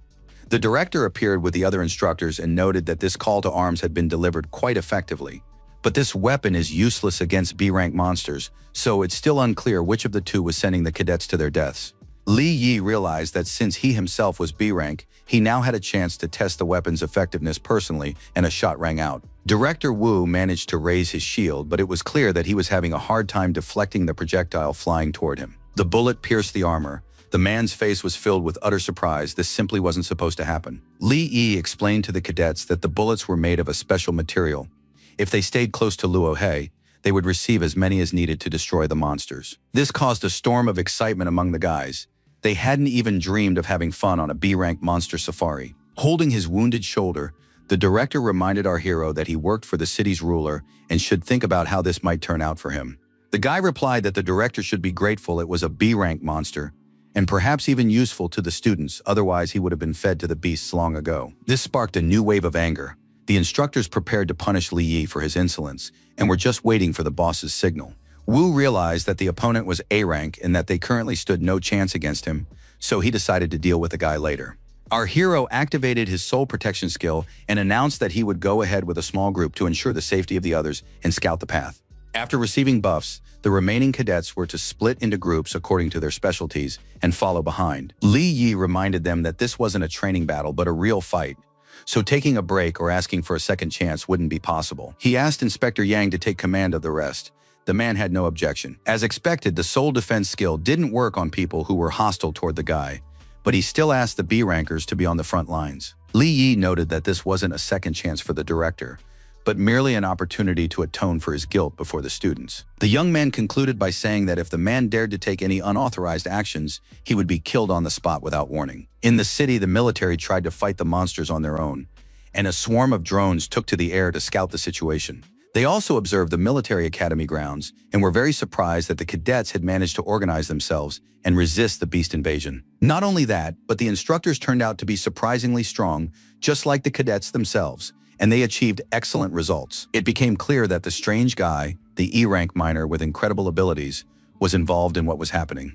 The director appeared with the other instructors and noted that this call to arms had been delivered quite effectively. But this weapon is useless against B-rank monsters, so it's still unclear which of the two was sending the cadets to their deaths. Li Yi realized that since he himself was B-rank, he now had a chance to test the weapon's effectiveness personally, and a shot rang out. Director Wu managed to raise his shield, but it was clear that he was having a hard time deflecting the projectile flying toward him. The bullet pierced the armor. The man's face was filled with utter surprise. This simply wasn't supposed to happen. Li Yi explained to the cadets that the bullets were made of a special material. If they stayed close to Luo He, they would receive as many as needed to destroy the monsters. This caused a storm of excitement among the guys. They hadn't even dreamed of having fun on a B-rank monster safari. Holding his wounded shoulder, the director reminded our hero that he worked for the city's ruler and should think about how this might turn out for him. The guy replied that the director should be grateful it was a B-rank monster, and perhaps even useful to the students, otherwise he would have been fed to the beasts long ago. This sparked a new wave of anger. The instructors prepared to punish Li Yi for his insolence, and were just waiting for the boss's signal. Wu realized that the opponent was A-rank and that they currently stood no chance against him, so he decided to deal with the guy later. Our hero activated his soul protection skill and announced that he would go ahead with a small group to ensure the safety of the others and scout the path. After receiving buffs, the remaining cadets were to split into groups according to their specialties and follow behind. Li Yi reminded them that this wasn't a training battle but a real fight, so taking a break or asking for a second chance wouldn't be possible. He asked Inspector Yang to take command of the rest. The man had no objection. As expected, the soul defense skill didn't work on people who were hostile toward the guy, but he still asked the B-rankers to be on the front lines. Li Yi noted that this wasn't a second chance for the director, but merely an opportunity to atone for his guilt before the students. The young man concluded by saying that if the man dared to take any unauthorized actions, he would be killed on the spot without warning. In the city, the military tried to fight the monsters on their own, and a swarm of drones took to the air to scout the situation. They also observed the military academy grounds and were very surprised that the cadets had managed to organize themselves and resist the beast invasion. Not only that, but the instructors turned out to be surprisingly strong, just like the cadets themselves, and they achieved excellent results. It became clear that the strange guy, the E-rank miner with incredible abilities, was involved in what was happening.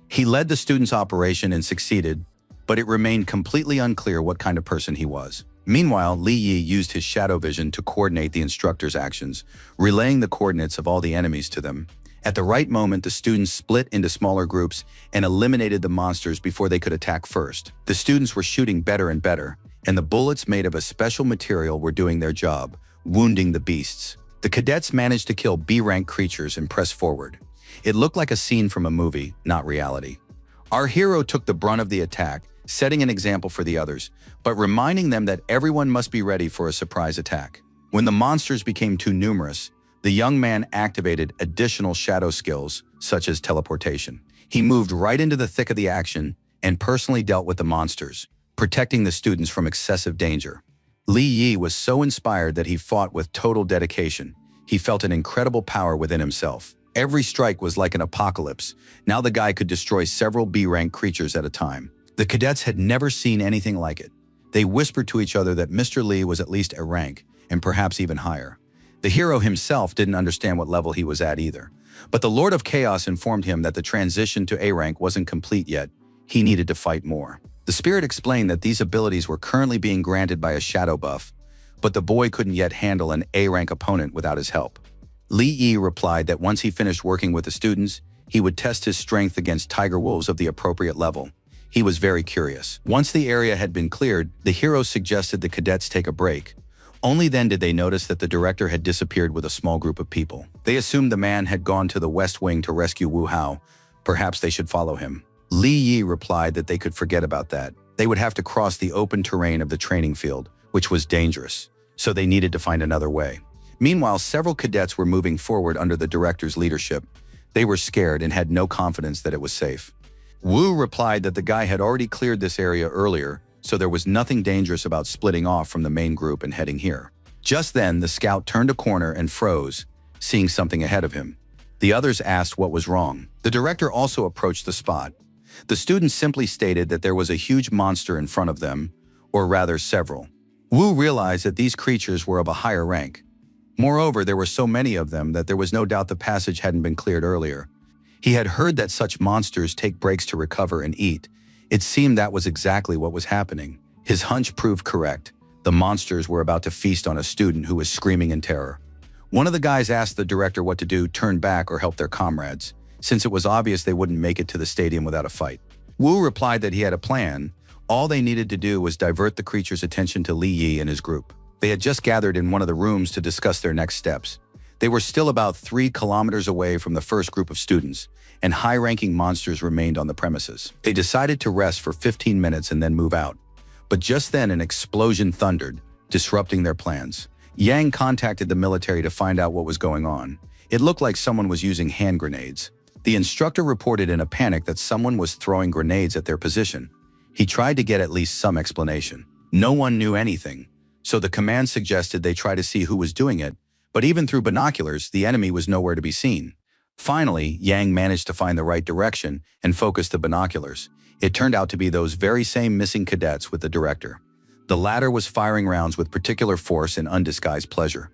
He led the students' operation and succeeded, but it remained completely unclear what kind of person he was. Meanwhile, Li Yi used his shadow vision to coordinate the instructors' actions, relaying the coordinates of all the enemies to them. At the right moment, the students split into smaller groups and eliminated the monsters before they could attack first. The students were shooting better and better, and the bullets made of a special material were doing their job, wounding the beasts. The cadets managed to kill B-rank creatures and press forward. It looked like a scene from a movie, not reality. Our hero took the brunt of the attack, setting an example for the others, but reminding them that everyone must be ready for a surprise attack. When the monsters became too numerous, the young man activated additional shadow skills, such as teleportation. He moved right into the thick of the action and personally dealt with the monsters, protecting the students from excessive danger. Li Yi was so inspired that he fought with total dedication. He felt an incredible power within himself. Every strike was like an apocalypse. Now the guy could destroy several B-rank creatures at a time. The cadets had never seen anything like it. They whispered to each other that Mr. Li was at least a rank, and perhaps even higher. The hero himself didn't understand what level he was at either. But the Lord of Chaos informed him that the transition to A rank wasn't complete yet. He needed to fight more. The spirit explained that these abilities were currently being granted by a shadow buff, but the boy couldn't yet handle an A rank opponent without his help. Li Yi replied that once he finished working with the students, he would test his strength against tiger wolves of the appropriate level. He was very curious. Once the area had been cleared, the hero suggested the cadets take a break. Only then did they notice that the director had disappeared with a small group of people. They assumed the man had gone to the West Wing to rescue Wu Hao. Perhaps they should follow him. Li Yi replied that they could forget about that. They would have to cross the open terrain of the training field, which was dangerous, so they needed to find another way. Meanwhile, several cadets were moving forward under the director's leadership. They were scared and had no confidence that it was safe. Wu replied that the guy had already cleared this area earlier, so there was nothing dangerous about splitting off from the main group and heading here. Just then, the scout turned a corner and froze, seeing something ahead of him. The others asked what was wrong. The director also approached the spot. The students simply stated that there was a huge monster in front of them, or rather several. Wu realized that these creatures were of a higher rank. Moreover, there were so many of them that there was no doubt the passage hadn't been cleared earlier. He had heard that such monsters take breaks to recover and eat. It seemed that was exactly what was happening. His hunch proved correct. The monsters were about to feast on a student who was screaming in terror. One of the guys asked the director what to do, turn back or help their comrades, since it was obvious they wouldn't make it to the stadium without a fight. Wu replied that he had a plan. All they needed to do was divert the creature's attention to Li Yi and his group. They had just gathered in one of the rooms to discuss their next steps. They were still about 3 kilometers away from the first group of students, and high-ranking monsters remained on the premises. They decided to rest for 15 minutes and then move out. But just then an explosion thundered, disrupting their plans. Yang contacted the military to find out what was going on. It looked like someone was using hand grenades. The instructor reported in a panic that someone was throwing grenades at their position. He tried to get at least some explanation. No one knew anything, so the command suggested they try to see who was doing it, but even through binoculars, the enemy was nowhere to be seen. Finally, Yang managed to find the right direction and focus the binoculars. It turned out to be those very same missing cadets with the director. The latter was firing rounds with particular force and undisguised pleasure.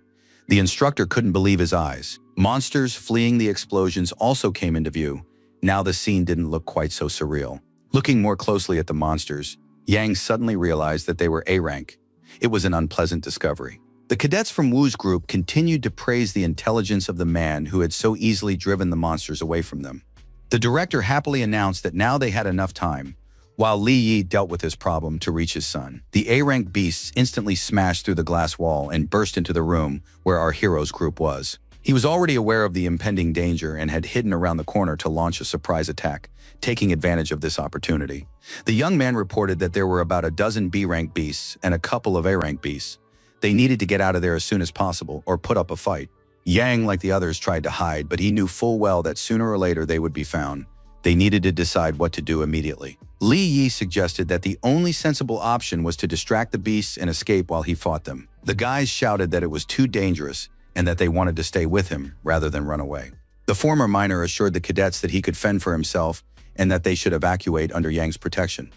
The instructor couldn't believe his eyes. Monsters fleeing the explosions also came into view. Now the scene didn't look quite so surreal. Looking more closely at the monsters, Yang suddenly realized that they were A rank. It was an unpleasant discovery. The cadets from Wu's group continued to praise the intelligence of the man who had so easily driven the monsters away from them. The director happily announced that now they had enough time, while Li Yi dealt with his problem, to reach his son. The A-rank beasts instantly smashed through the glass wall and burst into the room where our hero's group was. He was already aware of the impending danger and had hidden around the corner to launch a surprise attack, taking advantage of this opportunity. The young man reported that there were about a dozen B-rank beasts and a couple of A-rank beasts. They needed to get out of there as soon as possible or put up a fight. Yang, like the others, tried to hide, but he knew full well that sooner or later they would be found. They needed to decide what to do immediately. Li Yi suggested that the only sensible option was to distract the beasts and escape while he fought them. The guys shouted that it was too dangerous and that they wanted to stay with him rather than run away. The former miner assured the cadets that he could fend for himself and that they should evacuate under Yang's protection.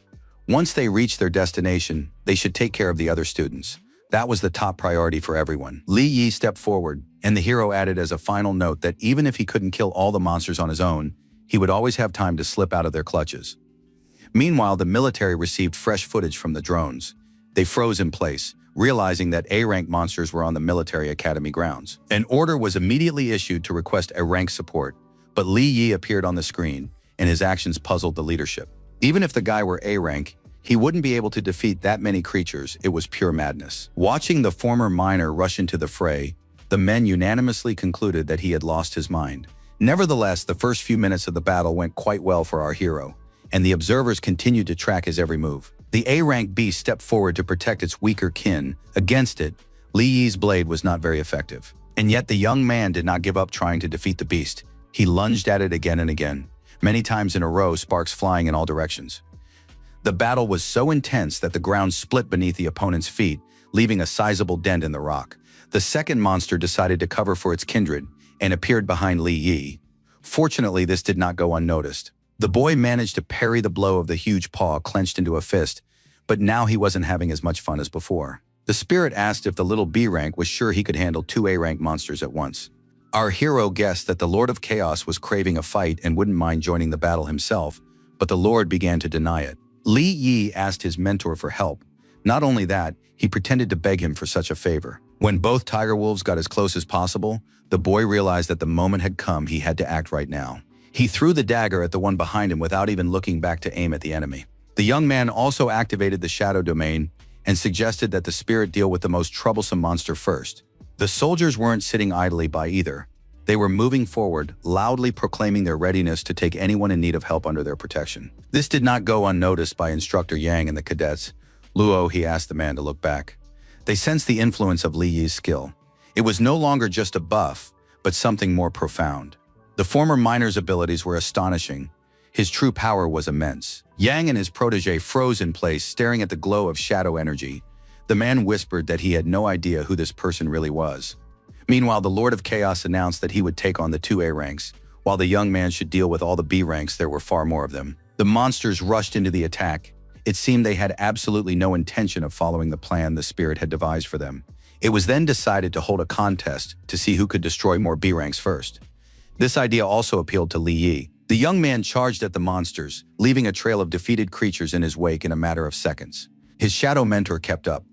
Once they reached their destination, they should take care of the other students. That was the top priority for everyone. Li Yi stepped forward, and the hero added as a final note that even if he couldn't kill all the monsters on his own, he would always have time to slip out of their clutches. Meanwhile, the military received fresh footage from the drones. They froze in place, realizing that A-rank monsters were on the military academy grounds. An order was immediately issued to request A-rank support, but Li Yi appeared on the screen, and his actions puzzled the leadership. Even if the guy were A-rank, he wouldn't be able to defeat that many creatures. It was pure madness. Watching the former miner rush into the fray, the men unanimously concluded that he had lost his mind. Nevertheless, the first few minutes of the battle went quite well for our hero, and the observers continued to track his every move. The A-rank beast stepped forward to protect its weaker kin. Against it, Li Yi's blade was not very effective. And yet the young man did not give up trying to defeat the beast. He lunged at it again and again, many times in a row, sparks flying in all directions. The battle was so intense that the ground split beneath the opponent's feet, leaving a sizable dent in the rock. The second monster decided to cover for its kindred and appeared behind Li Yi. Fortunately, this did not go unnoticed. The boy managed to parry the blow of the huge paw clenched into a fist, but now he wasn't having as much fun as before. The spirit asked if the little B-rank was sure he could handle 2 A-rank monsters at once. Our hero guessed that the Lord of Chaos was craving a fight and wouldn't mind joining the battle himself, but the Lord began to deny it. Li Yi asked his mentor for help. Not only that, he pretended to beg him for such a favor. When both tiger wolves got as close as possible, the boy realized that the moment had come. He had to act right now. He threw the dagger at the one behind him without even looking back to aim at the enemy. The young man also activated the shadow domain and suggested that the spirit deal with the most troublesome monster first. The soldiers weren't sitting idly by either. They were moving forward, loudly proclaiming their readiness to take anyone in need of help under their protection. This did not go unnoticed by Instructor Yang and the cadets. Luo, he asked the man to look back. They sensed the influence of Li Yi's skill. It was no longer just a buff, but something more profound. The former miner's abilities were astonishing. His true power was immense. Yang and his protege froze in place, staring at the glow of shadow energy. The man whispered that he had no idea who this person really was. Meanwhile, the Lord of Chaos announced that he would take on the 2 A ranks. While the young man should deal with all the B ranks, there were far more of them. The monsters rushed into the attack. It seemed they had absolutely no intention of following the plan the spirit had devised for them. It was then decided to hold a contest to see who could destroy more B ranks first. This idea also appealed to Li Yi. The young man charged at the monsters, leaving a trail of defeated creatures in his wake in a matter of seconds. His shadow mentor kept up.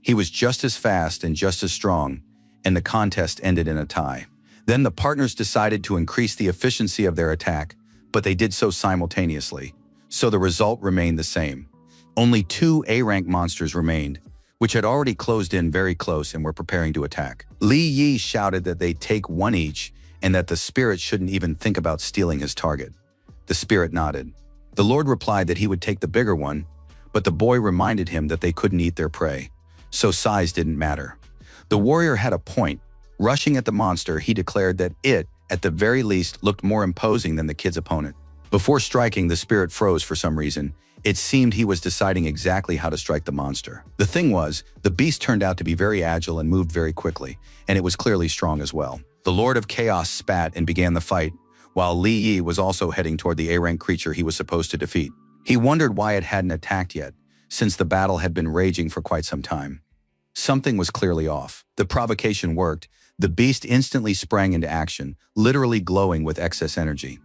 He was just as fast and just as strong, and the contest ended in a tie. Then the partners decided to increase the efficiency of their attack, but they did so simultaneously, so the result remained the same. Only 2 A-rank monsters remained, which had already closed in very close and were preparing to attack. Li Yi shouted that they'd take 1 each and that the spirit shouldn't even think about stealing his target. The spirit nodded. The Lord replied that he would take the bigger one, but the boy reminded him that they couldn't eat their prey, so size didn't matter. The warrior had a point. Rushing at the monster, he declared that it, at the very least, looked more imposing than the kid's opponent. Before striking, the spirit froze for some reason. It seemed he was deciding exactly how to strike the monster. The thing was, the beast turned out to be very agile and moved very quickly, and it was clearly strong as well. The Lord of Chaos spat and began the fight, while Li Yi was also heading toward the A-rank creature he was supposed to defeat. He wondered why it hadn't attacked yet, since the battle had been raging for quite some time. Something was clearly off. The provocation worked. The beast instantly sprang into action, literally glowing with excess energy.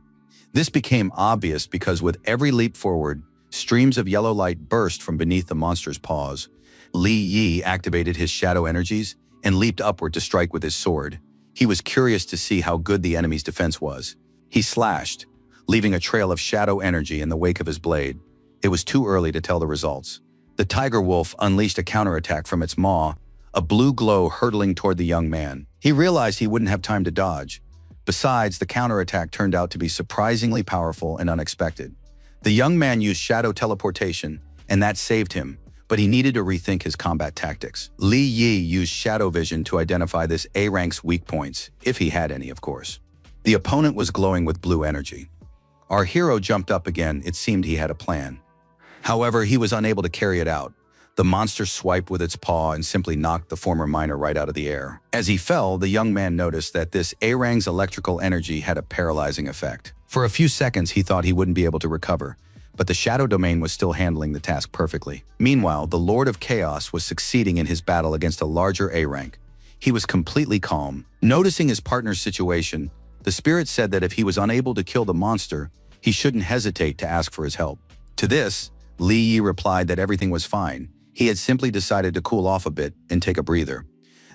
This became obvious because with every leap forward, streams of yellow light burst from beneath the monster's paws. Li Yi activated his shadow energies and leaped upward to strike with his sword. He was curious to see how good the enemy's defense was. He slashed, leaving a trail of shadow energy in the wake of his blade. It was too early to tell the results. The tiger wolf unleashed a counterattack from its maw, a blue glow hurtling toward the young man. He realized he wouldn't have time to dodge. Besides, the counterattack turned out to be surprisingly powerful and unexpected. The young man used shadow teleportation, and that saved him, but he needed to rethink his combat tactics. Li Yi used shadow vision to identify this A-rank's weak points, if he had any, of course. The opponent was glowing with blue energy. Our hero jumped up again. It seemed he had a plan. However, he was unable to carry it out. The monster swiped with its paw and simply knocked the former miner right out of the air. As he fell, the young man noticed that this A-rank's electrical energy had a paralyzing effect. For a few seconds, he thought he wouldn't be able to recover, but the shadow domain was still handling the task perfectly. Meanwhile, the Lord of Chaos was succeeding in his battle against a larger A-rank. He was completely calm. Noticing his partner's situation, the spirit said that if he was unable to kill the monster, he shouldn't hesitate to ask for his help. To this, Li Yi replied that everything was fine. He had simply decided to cool off a bit and take a breather.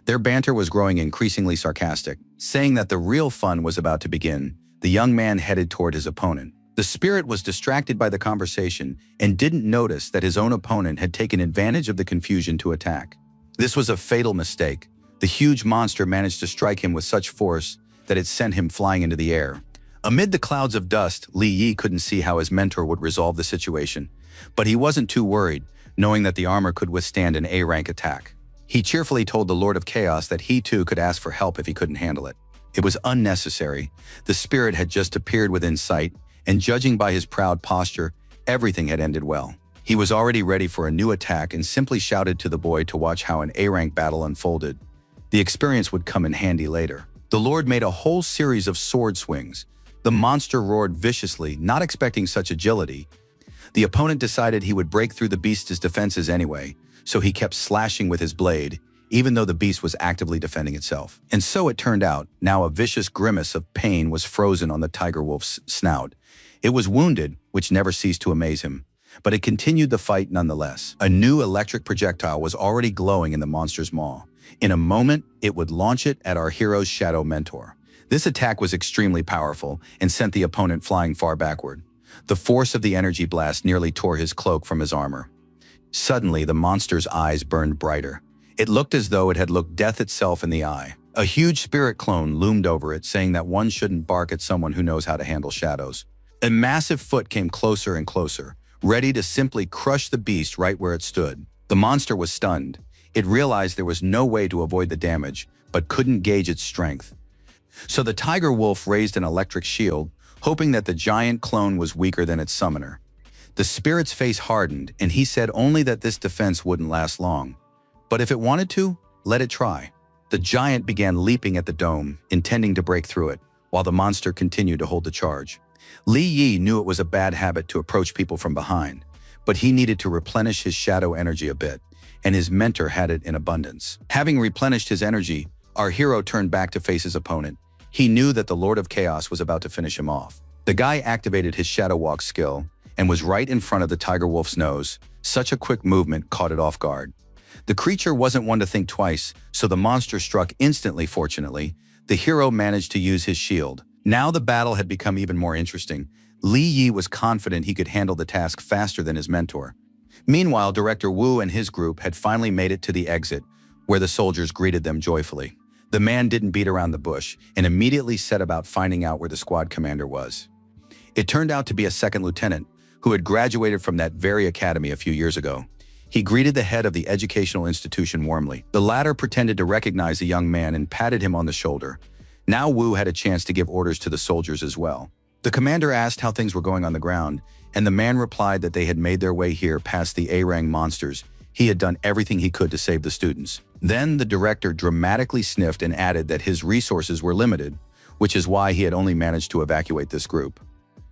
Their banter was growing increasingly sarcastic. Saying that the real fun was about to begin, the young man headed toward his opponent. The spirit was distracted by the conversation and didn't notice that his own opponent had taken advantage of the confusion to attack. This was a fatal mistake. The huge monster managed to strike him with such force that it sent him flying into the air. Amid the clouds of dust, Li Yi couldn't see how his mentor would resolve the situation, but he wasn't too worried, knowing that the armor could withstand an A-rank attack. He cheerfully told the Lord of Chaos that he too could ask for help if he couldn't handle it. It was unnecessary. The spirit had just appeared within sight, and judging by his proud posture, everything had ended well. He was already ready for a new attack and simply shouted to the boy to watch how an A-rank battle unfolded. The experience would come in handy later. The Lord made a whole series of sword swings. The monster roared viciously, not expecting such agility. The opponent decided he would break through the beast's defenses anyway, so he kept slashing with his blade, even though the beast was actively defending itself. And so it turned out. Now a vicious grimace of pain was frozen on the tiger wolf's snout. It was wounded, which never ceased to amaze him, but it continued the fight nonetheless. A new electric projectile was already glowing in the monster's maw. In a moment, it would launch it at our hero's shadow mentor. This attack was extremely powerful and sent the opponent flying far backward. The force of the energy blast nearly tore his cloak from his armor. Suddenly, the monster's eyes burned brighter. It looked as though it had looked death itself in the eye. A huge spirit clone loomed over it, saying that one shouldn't bark at someone who knows how to handle shadows. A massive foot came closer and closer, ready to simply crush the beast right where it stood. The monster was stunned. It realized there was no way to avoid the damage, but couldn't gauge its strength. So the tiger wolf raised an electric shield, hoping that the giant clone was weaker than its summoner. The spirit's face hardened, and he said only that this defense wouldn't last long. But if it wanted to, let it try. The giant began leaping at the dome, intending to break through it, while the monster continued to hold the charge. Li Yi knew it was a bad habit to approach people from behind, but he needed to replenish his shadow energy a bit, and his mentor had it in abundance. Having replenished his energy, our hero turned back to face his opponent. He knew that the Lord of Chaos was about to finish him off. The guy activated his Shadow Walk skill and was right in front of the tiger wolf's nose. Such a quick movement caught it off guard. The creature wasn't one to think twice, so the monster struck instantly. Fortunately, the hero managed to use his shield. Now the battle had become even more interesting. Li Yi was confident he could handle the task faster than his mentor. Meanwhile, Director Wu and his group had finally made it to the exit, where the soldiers greeted them joyfully. The man didn't beat around the bush and immediately set about finding out where the squad commander was. It turned out to be a second lieutenant who had graduated from that very academy a few years ago. He greeted the head of the educational institution warmly. The latter pretended to recognize the young man and patted him on the shoulder. Now Wu had a chance to give orders to the soldiers as well. The commander asked how things were going on the ground, and the man replied that they had made their way here past the A-rank monsters. He had done everything he could to save the students. Then the director dramatically sniffed and added that his resources were limited, which is why he had only managed to evacuate this group.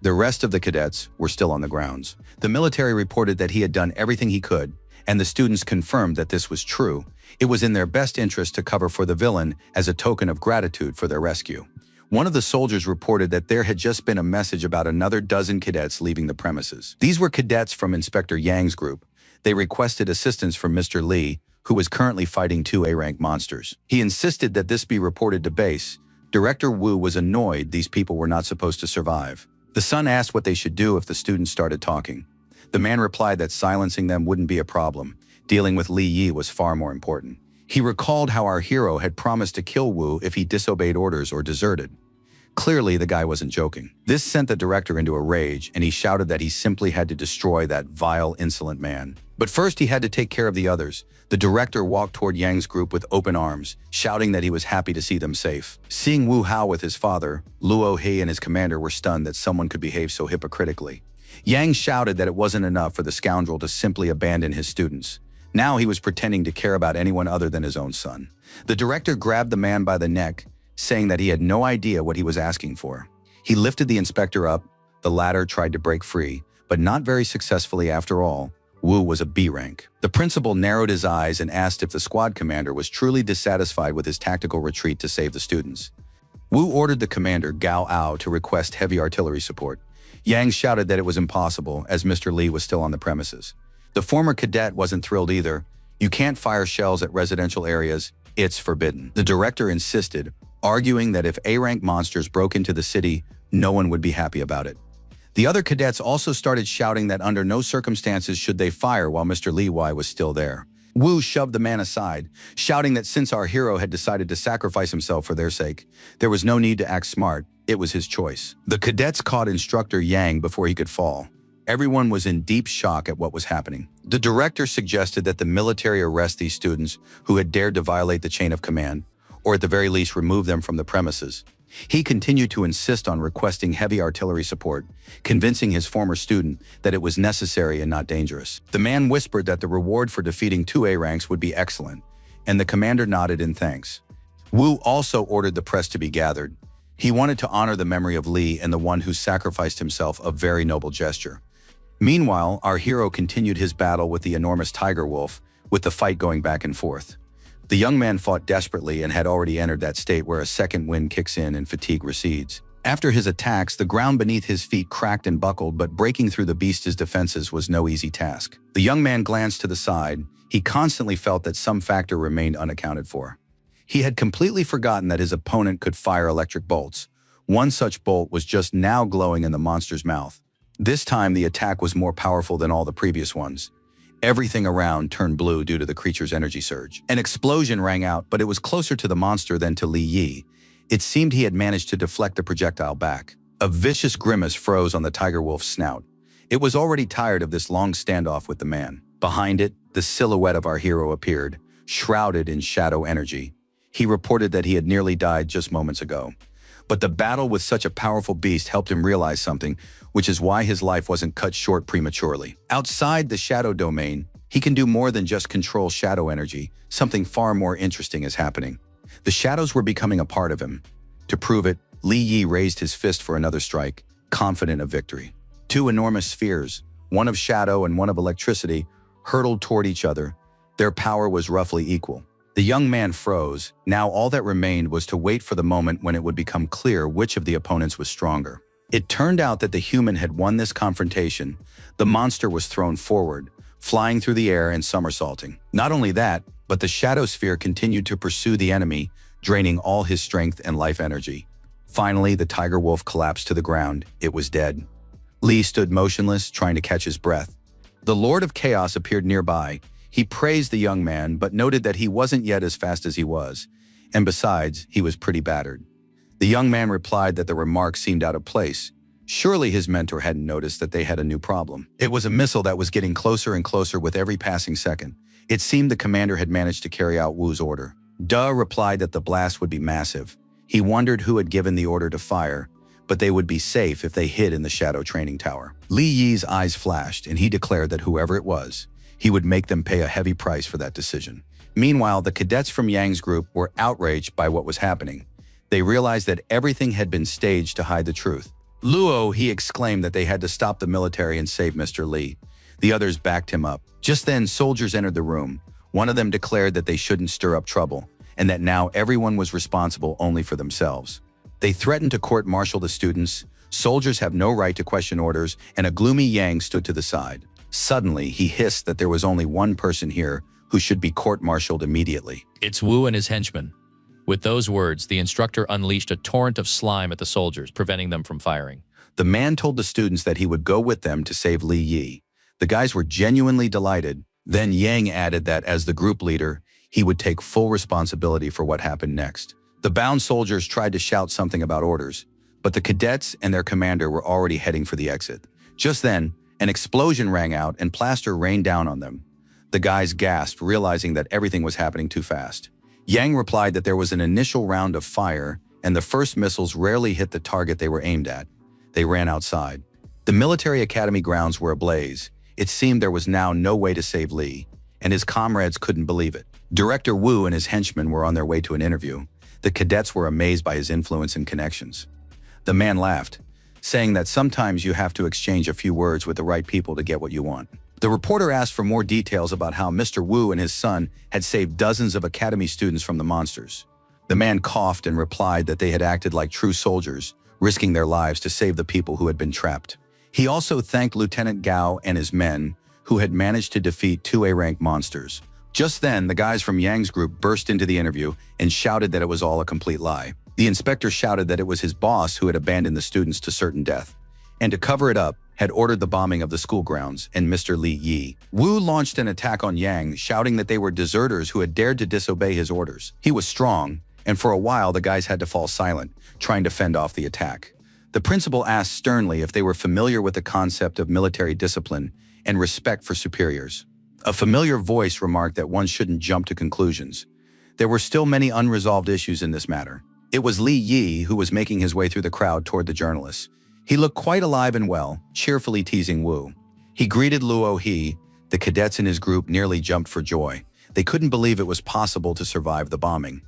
The rest of the cadets were still on the grounds. The military reported that he had done everything he could, and the students confirmed that this was true. It was in their best interest to cover for the villain as a token of gratitude for their rescue. One of the soldiers reported that there had just been a message about another dozen cadets leaving the premises. These were cadets from Inspector Yang's group. They requested assistance from Mr. Li, who was currently fighting 2 A-rank monsters. He insisted that this be reported to base. Director Wu was annoyed these people were not supposed to survive. The son asked what they should do if the students started talking. The man replied that silencing them wouldn't be a problem. Dealing with Li Yi was far more important. He recalled how our hero had promised to kill Wu if he disobeyed orders or deserted. Clearly, the guy wasn't joking. This sent the director into a rage, and he shouted that he simply had to destroy that vile, insolent man. But first, he had to take care of the others. The director walked toward Yang's group with open arms, shouting that he was happy to see them safe. Seeing Wu Hao with his father, Luo He and his commander were stunned that someone could behave so hypocritically. Yang shouted that it wasn't enough for the scoundrel to simply abandon his students. Now he was pretending to care about anyone other than his own son. The director grabbed the man by the neck, saying that he had no idea what he was asking for. He lifted the inspector up. The latter tried to break free, but not very successfully after all. Wu was a B rank. The principal narrowed his eyes and asked if the squad commander was truly dissatisfied with his tactical retreat to save the students. Wu ordered the commander, Gao Ao, to request heavy artillery support. Yang shouted that it was impossible, as Mr. Li was still on the premises. The former cadet wasn't thrilled either. You can't fire shells at residential areas. It's forbidden. The director insisted, arguing that if A-rank monsters broke into the city, no one would be happy about it. The other cadets also started shouting that under no circumstances should they fire while Mr. Li Wai was still there. Wu shoved the man aside, shouting that since our hero had decided to sacrifice himself for their sake, there was no need to act smart. It was his choice. The cadets caught Instructor Yang before he could fall. Everyone was in deep shock at what was happening. The director suggested that the military arrest these students who had dared to violate the chain of command, or at the very least remove them from the premises. He continued to insist on requesting heavy artillery support, convincing his former student that it was necessary and not dangerous. The man whispered that the reward for defeating 2 A-ranks would be excellent, and the commander nodded in thanks. Wu also ordered the press to be gathered. He wanted to honor the memory of Li and the one who sacrificed himself, a very noble gesture. Meanwhile, our hero continued his battle with the enormous tiger wolf, with the fight going back and forth. The young man fought desperately and had already entered that state where a second wind kicks in and fatigue recedes. After his attacks, the ground beneath his feet cracked and buckled, but breaking through the beast's defenses was no easy task. The young man glanced to the side. He constantly felt that some factor remained unaccounted for. He had completely forgotten that his opponent could fire electric bolts. One such bolt was just now glowing in the monster's mouth. This time, the attack was more powerful than all the previous ones. Everything around turned blue due to the creature's energy surge. An explosion rang out, but it was closer to the monster than to Li Yi. It seemed he had managed to deflect the projectile back. A vicious grimace froze on the tiger wolf's snout. It was already tired of this long standoff with the man. Behind it, the silhouette of our hero appeared, shrouded in shadow energy. He reported that he had nearly died just moments ago. But the battle with such a powerful beast helped him realize something, which is why his life wasn't cut short prematurely. Outside the shadow domain, he can do more than just control shadow energy. Something far more interesting is happening. The shadows were becoming a part of him. To prove it, Li Yi raised his fist for another strike, confident of victory. Two enormous spheres, one of shadow and one of electricity, hurtled toward each other. Their power was roughly equal. The young man froze. Now all that remained was to wait for the moment when it would become clear which of the opponents was stronger. It turned out that the human had won this confrontation. The monster was thrown forward, flying through the air and somersaulting. Not only that, but the shadow sphere continued to pursue the enemy, draining all his strength and life energy. Finally, the tiger wolf collapsed to the ground. It was dead. Li stood motionless, trying to catch his breath. The Lord of Chaos appeared nearby. He praised the young man, but noted that he wasn't yet as fast as he was. And besides, he was pretty battered. The young man replied that the remark seemed out of place. Surely his mentor hadn't noticed that they had a new problem. It was a missile that was getting closer and closer with every passing second. It seemed the commander had managed to carry out Wu's order. Da replied that the blast would be massive. He wondered who had given the order to fire, but they would be safe if they hid in the shadow training tower. Li Yi's eyes flashed, and he declared that whoever it was, he would make them pay a heavy price for that decision. Meanwhile, the cadets from Yang's group were outraged by what was happening. They realized that everything had been staged to hide the truth. Luo, he exclaimed that they had to stop the military and save Mr. Li. The others backed him up. Just then, soldiers entered the room. One of them declared that they shouldn't stir up trouble, and that now everyone was responsible only for themselves. They threatened to court-martial the students. Soldiers have no right to question orders, and a gloomy Yang stood to the side. Suddenly, he hissed that there was only one person here who should be court-martialed immediately. It's Wu and his henchmen. With those words, the instructor unleashed a torrent of slime at the soldiers, preventing them from firing. The man told the students that he would go with them to save Li Yi. The guys were genuinely delighted. Then Yang added that as the group leader, he would take full responsibility for what happened next. The bound soldiers tried to shout something about orders, but the cadets and their commander were already heading for the exit. Just then, an explosion rang out and plaster rained down on them. The guys gasped, realizing that everything was happening too fast. Yang replied that there was an initial round of fire, and the first missiles rarely hit the target they were aimed at. They ran outside. The military academy grounds were ablaze. It seemed there was now no way to save Li, and his comrades couldn't believe it. Director Wu and his henchmen were on their way to an interview. The cadets were amazed by his influence and connections. The man laughed, saying that sometimes you have to exchange a few words with the right people to get what you want. The reporter asked for more details about how Mr. Wu and his son had saved dozens of academy students from the monsters. The man coughed and replied that they had acted like true soldiers, risking their lives to save the people who had been trapped. He also thanked Lieutenant Gao and his men, who had managed to defeat two A-rank monsters. Just then, the guys from Yang's group burst into the interview and shouted that it was all a complete lie. The inspector shouted that it was his boss who had abandoned the students to certain death, and to cover it up, had ordered the bombing of the school grounds and Mr. Li Yi. Wu launched an attack on Yang, shouting that they were deserters who had dared to disobey his orders. He was strong, and for a while the guys had to fall silent, trying to fend off the attack. The principal asked sternly if they were familiar with the concept of military discipline and respect for superiors. A familiar voice remarked that one shouldn't jump to conclusions. There were still many unresolved issues in this matter. It was Li Yi who was making his way through the crowd toward the journalists. He looked quite alive and well, cheerfully teasing Wu. He greeted Luo He. The cadets in his group nearly jumped for joy. They couldn't believe it was possible to survive the bombing.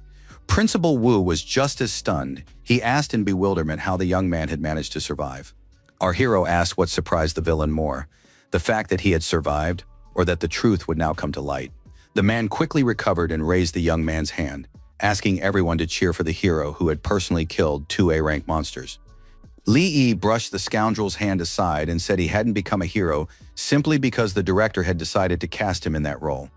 Principal Wu was just as stunned. He asked in bewilderment how the young man had managed to survive. Our hero asked what surprised the villain more, the fact that he had survived, or that the truth would now come to light. The man quickly recovered and raised the young man's hand, asking everyone to cheer for the hero who had personally killed two A-rank monsters. Li Yi brushed the scoundrel's hand aside and said he hadn't become a hero simply because the director had decided to cast him in that role.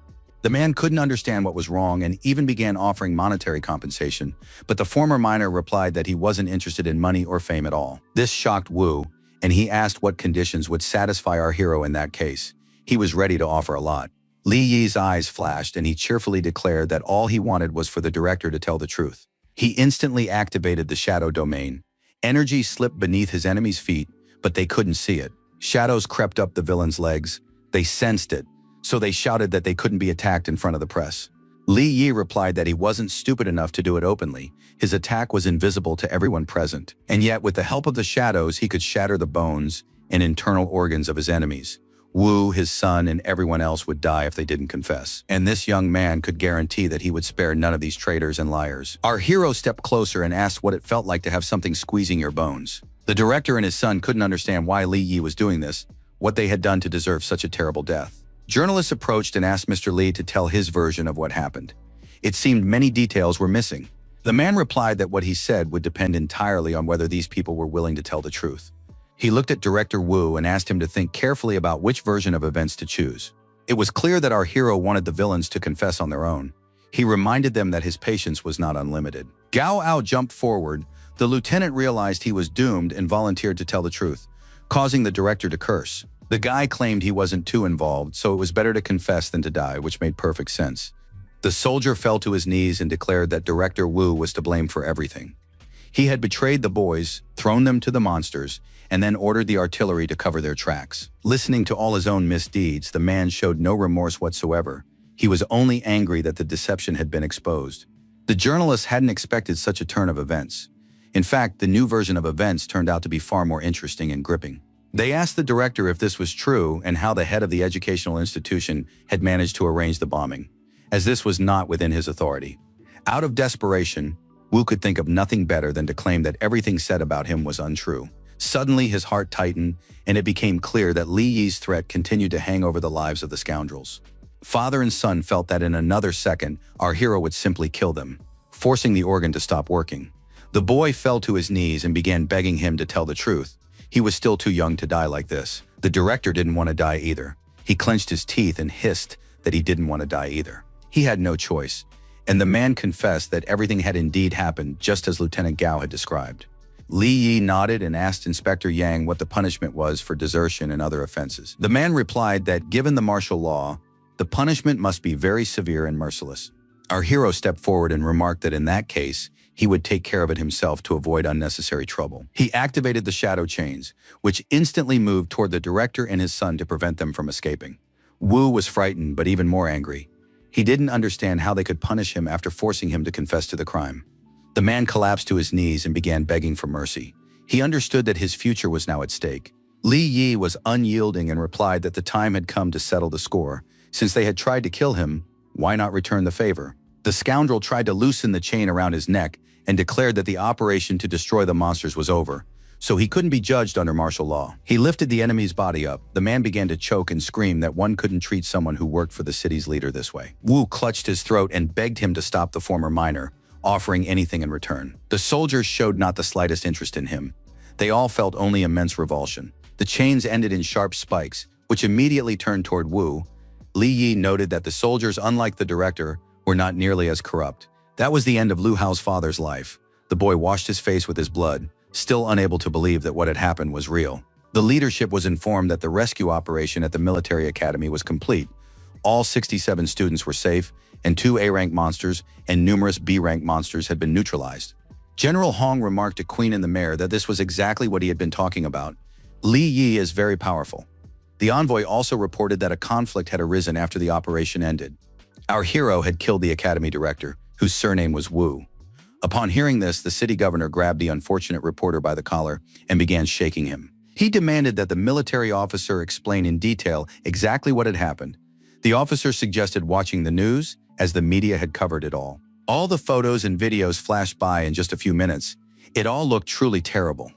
The man couldn't understand what was wrong and even began offering monetary compensation, but the former miner replied that he wasn't interested in money or fame at all. This shocked Wu, and he asked what conditions would satisfy our hero in that case. He was ready to offer a lot. Li Yi's eyes flashed and he cheerfully declared that all he wanted was for the director to tell the truth. He instantly activated the shadow domain. Energy slipped beneath his enemy's feet, but they couldn't see it. Shadows crept up the villain's legs. They sensed it, so they shouted that they couldn't be attacked in front of the press. Li Yi replied that he wasn't stupid enough to do it openly. His attack was invisible to everyone present, and yet with the help of the shadows he could shatter the bones and internal organs of his enemies. Wu, his son, and everyone else would die if they didn't confess. And this young man could guarantee that he would spare none of these traitors and liars. Our hero stepped closer and asked what it felt like to have something squeezing your bones. The director and his son couldn't understand why Li Yi was doing this, what they had done to deserve such a terrible death. Journalists approached and asked Mr. Li to tell his version of what happened. It seemed many details were missing. The man replied that what he said would depend entirely on whether these people were willing to tell the truth. He looked at Director Wu and asked him to think carefully about which version of events to choose. It was clear that our hero wanted the villains to confess on their own. He reminded them that his patience was not unlimited. Gao Ao jumped forward. The lieutenant realized he was doomed and volunteered to tell the truth, causing the director to curse. The guy claimed he wasn't too involved, so it was better to confess than to die, which made perfect sense. The soldier fell to his knees and declared that Director Wu was to blame for everything. He had betrayed the boys, thrown them to the monsters, and then ordered the artillery to cover their tracks. Listening to all his own misdeeds, the man showed no remorse whatsoever. He was only angry that the deception had been exposed. The journalists hadn't expected such a turn of events. In fact, the new version of events turned out to be far more interesting and gripping. They asked the director if this was true and how the head of the educational institution had managed to arrange the bombing, as this was not within his authority. Out of desperation, Wu could think of nothing better than to claim that everything said about him was untrue. Suddenly, his heart tightened, and it became clear that Li Yi's threat continued to hang over the lives of the scoundrels. Father and son felt that in another second, our hero would simply kill them, forcing the organ to stop working. The boy fell to his knees and began begging him to tell the truth. He was still too young to die like this. The director didn't want to die either. He clenched his teeth and hissed that he didn't want to die either. He had no choice, and the man confessed that everything had indeed happened just as Lieutenant Gao had described. Li Yi nodded and asked Inspector Yang what the punishment was for desertion and other offenses. The man replied that given the martial law, the punishment must be very severe and merciless. Our hero stepped forward and remarked that in that case, he would take care of it himself to avoid unnecessary trouble. He activated the shadow chains, which instantly moved toward the director and his son to prevent them from escaping. Wu was frightened, but even more angry. He didn't understand how they could punish him after forcing him to confess to the crime. The man collapsed to his knees and began begging for mercy. He understood that his future was now at stake. Li Yi was unyielding and replied that the time had come to settle the score. Since they had tried to kill him, why not return the favor? The scoundrel tried to loosen the chain around his neck and declared that the operation to destroy the monsters was over, so he couldn't be judged under martial law. He lifted the enemy's body up. The man began to choke and scream that one couldn't treat someone who worked for the city's leader this way. Wu clutched his throat and begged him to stop the former miner, offering anything in return. The soldiers showed not the slightest interest in him. They all felt only immense revulsion. The chains ended in sharp spikes, which immediately turned toward Wu. Li Yi noted that the soldiers, unlike the director, were not nearly as corrupt. That was the end of Lu Hao's father's life. The boy washed his face with his blood, still unable to believe that what had happened was real. The leadership was informed that the rescue operation at the military academy was complete. All 67 students were safe, and 2 A-rank monsters and numerous B-rank monsters had been neutralized. General Hong remarked to Queen and the mayor that this was exactly what he had been talking about. Li Yi is very powerful. The envoy also reported that a conflict had arisen after the operation ended. Our hero had killed the academy director, whose surname was Wu. Upon hearing this, the city governor grabbed the unfortunate reporter by the collar and began shaking him. He demanded that the military officer explain in detail exactly what had happened. The officer suggested watching the news, as the media had covered it all. All the photos and videos flashed by in just a few minutes. It all looked truly terrible.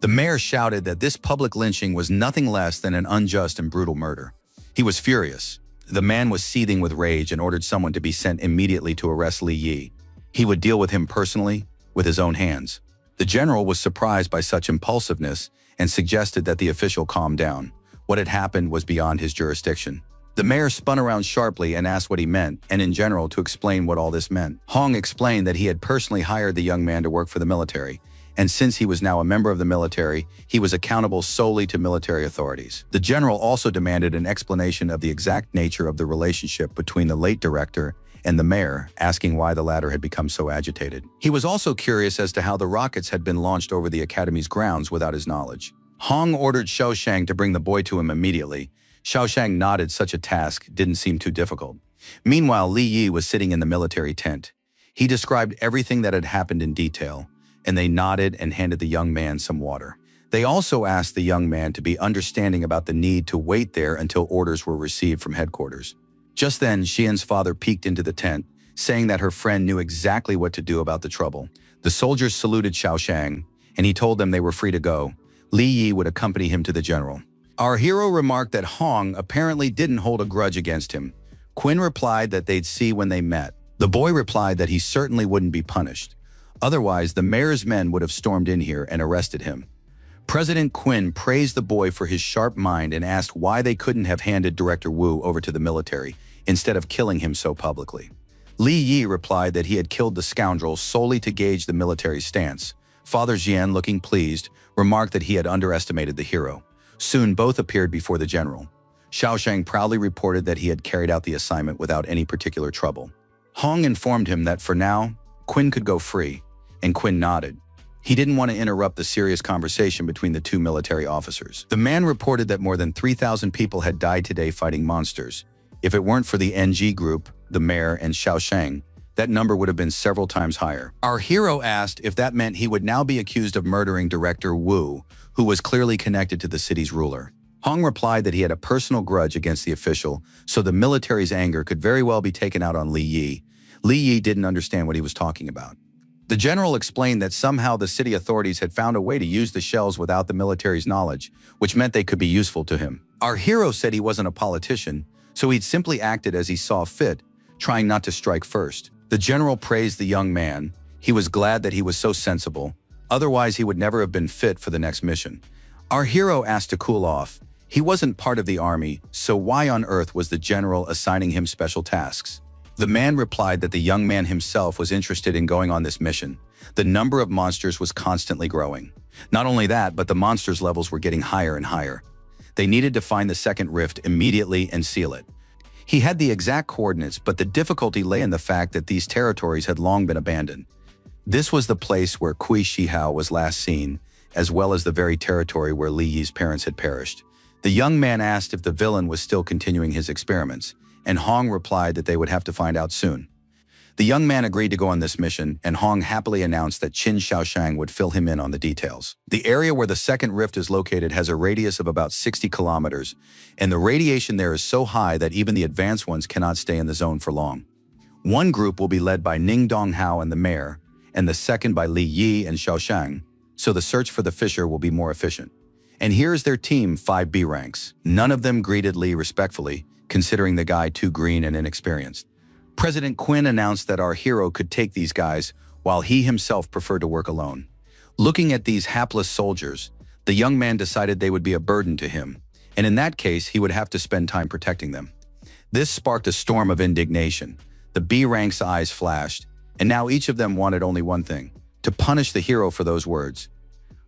The mayor shouted that this public lynching was nothing less than an unjust and brutal murder. He was furious. The man was seething with rage and ordered someone to be sent immediately to arrest Li Yi. He would deal with him personally, with his own hands. The general was surprised by such impulsiveness and suggested that the official calm down. What had happened was beyond his jurisdiction. The mayor spun around sharply and asked what he meant, and in general to explain what all this meant. Hong explained that he had personally hired the young man to work for the military, and since he was now a member of the military, he was accountable solely to military authorities. The general also demanded an explanation of the exact nature of the relationship between the late director and the mayor, asking why the latter had become so agitated. He was also curious as to how the rockets had been launched over the academy's grounds without his knowledge. Hong ordered Xiaoshang to bring the boy to him immediately. Xiaoshang nodded. Such a task didn't seem too difficult. Meanwhile, Li Yi was sitting in the military tent. He described everything that had happened in detail, and they nodded and handed the young man some water. They also asked the young man to be understanding about the need to wait there until orders were received from headquarters. Just then, Xian's father peeked into the tent, saying that her friend knew exactly what to do about the trouble. The soldiers saluted Xiaoshang, and he told them they were free to go. Li Yi would accompany him to the general. Our hero remarked that Hong apparently didn't hold a grudge against him. Quinn replied that they'd see when they met. The boy replied that he certainly wouldn't be punished. Otherwise, the mayor's men would have stormed in here and arrested him. President Quinn praised the boy for his sharp mind and asked why they couldn't have handed Director Wu over to the military instead of killing him so publicly. Li Yi replied that he had killed the scoundrel solely to gauge the military stance. Father Jian, looking pleased, remarked that he had underestimated the hero. Soon both appeared before the general. Xiaoshang proudly reported that he had carried out the assignment without any particular trouble. Hong informed him that for now, Quinn could go free, and Quinn nodded. He didn't want to interrupt the serious conversation between the two military officers. The man reported that more than 3,000 people had died today fighting monsters. If it weren't for the NG group, the mayor, and Xiaoshang, that number would have been several times higher. Our hero asked if that meant he would now be accused of murdering Director Wu, who was clearly connected to the city's ruler. Hong replied that he had a personal grudge against the official, so the military's anger could very well be taken out on Li Yi. Li Yi didn't understand what he was talking about. The general explained that somehow the city authorities had found a way to use the shells without the military's knowledge, which meant they could be useful to him. Our hero said he wasn't a politician, so he'd simply acted as he saw fit, trying not to strike first. The general praised the young man. He was glad that he was so sensible. Otherwise, he would never have been fit for the next mission. Our hero asked to cool off. He wasn't part of the army, so why on earth was the general assigning him special tasks? The man replied that the young man himself was interested in going on this mission. The number of monsters was constantly growing. Not only that, but the monsters' levels were getting higher and higher. They needed to find the second rift immediately and seal it. He had the exact coordinates, but the difficulty lay in the fact that these territories had long been abandoned. This was the place where Kui Shihao was last seen, as well as the very territory where Li Yi's parents had perished. The young man asked if the villain was still continuing his experiments, and Hong replied that they would have to find out soon. The young man agreed to go on this mission, and Hong happily announced that Qin Xiaoshang would fill him in on the details. The area where the second rift is located has a radius of about 60 kilometers, and the radiation there is so high that even the advanced ones cannot stay in the zone for long. One group will be led by Ning Donghao and the mayor, and the second by Li Yi and Xiaoshang, so the search for the fissure will be more efficient. And here's their team, 5 B ranks. None of them greeted Li respectfully, considering the guy too green and inexperienced. President Quinn announced that our hero could take these guys, while he himself preferred to work alone. Looking at these hapless soldiers, the young man decided they would be a burden to him, and in that case, he would have to spend time protecting them. This sparked a storm of indignation. The B rank's eyes flashed, and now each of them wanted only one thing: to punish the hero for those words.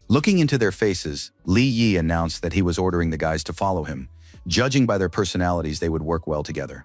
Looking into their faces, Li Yi announced that he was ordering the guys to follow him. Judging by their personalities, they would work well together.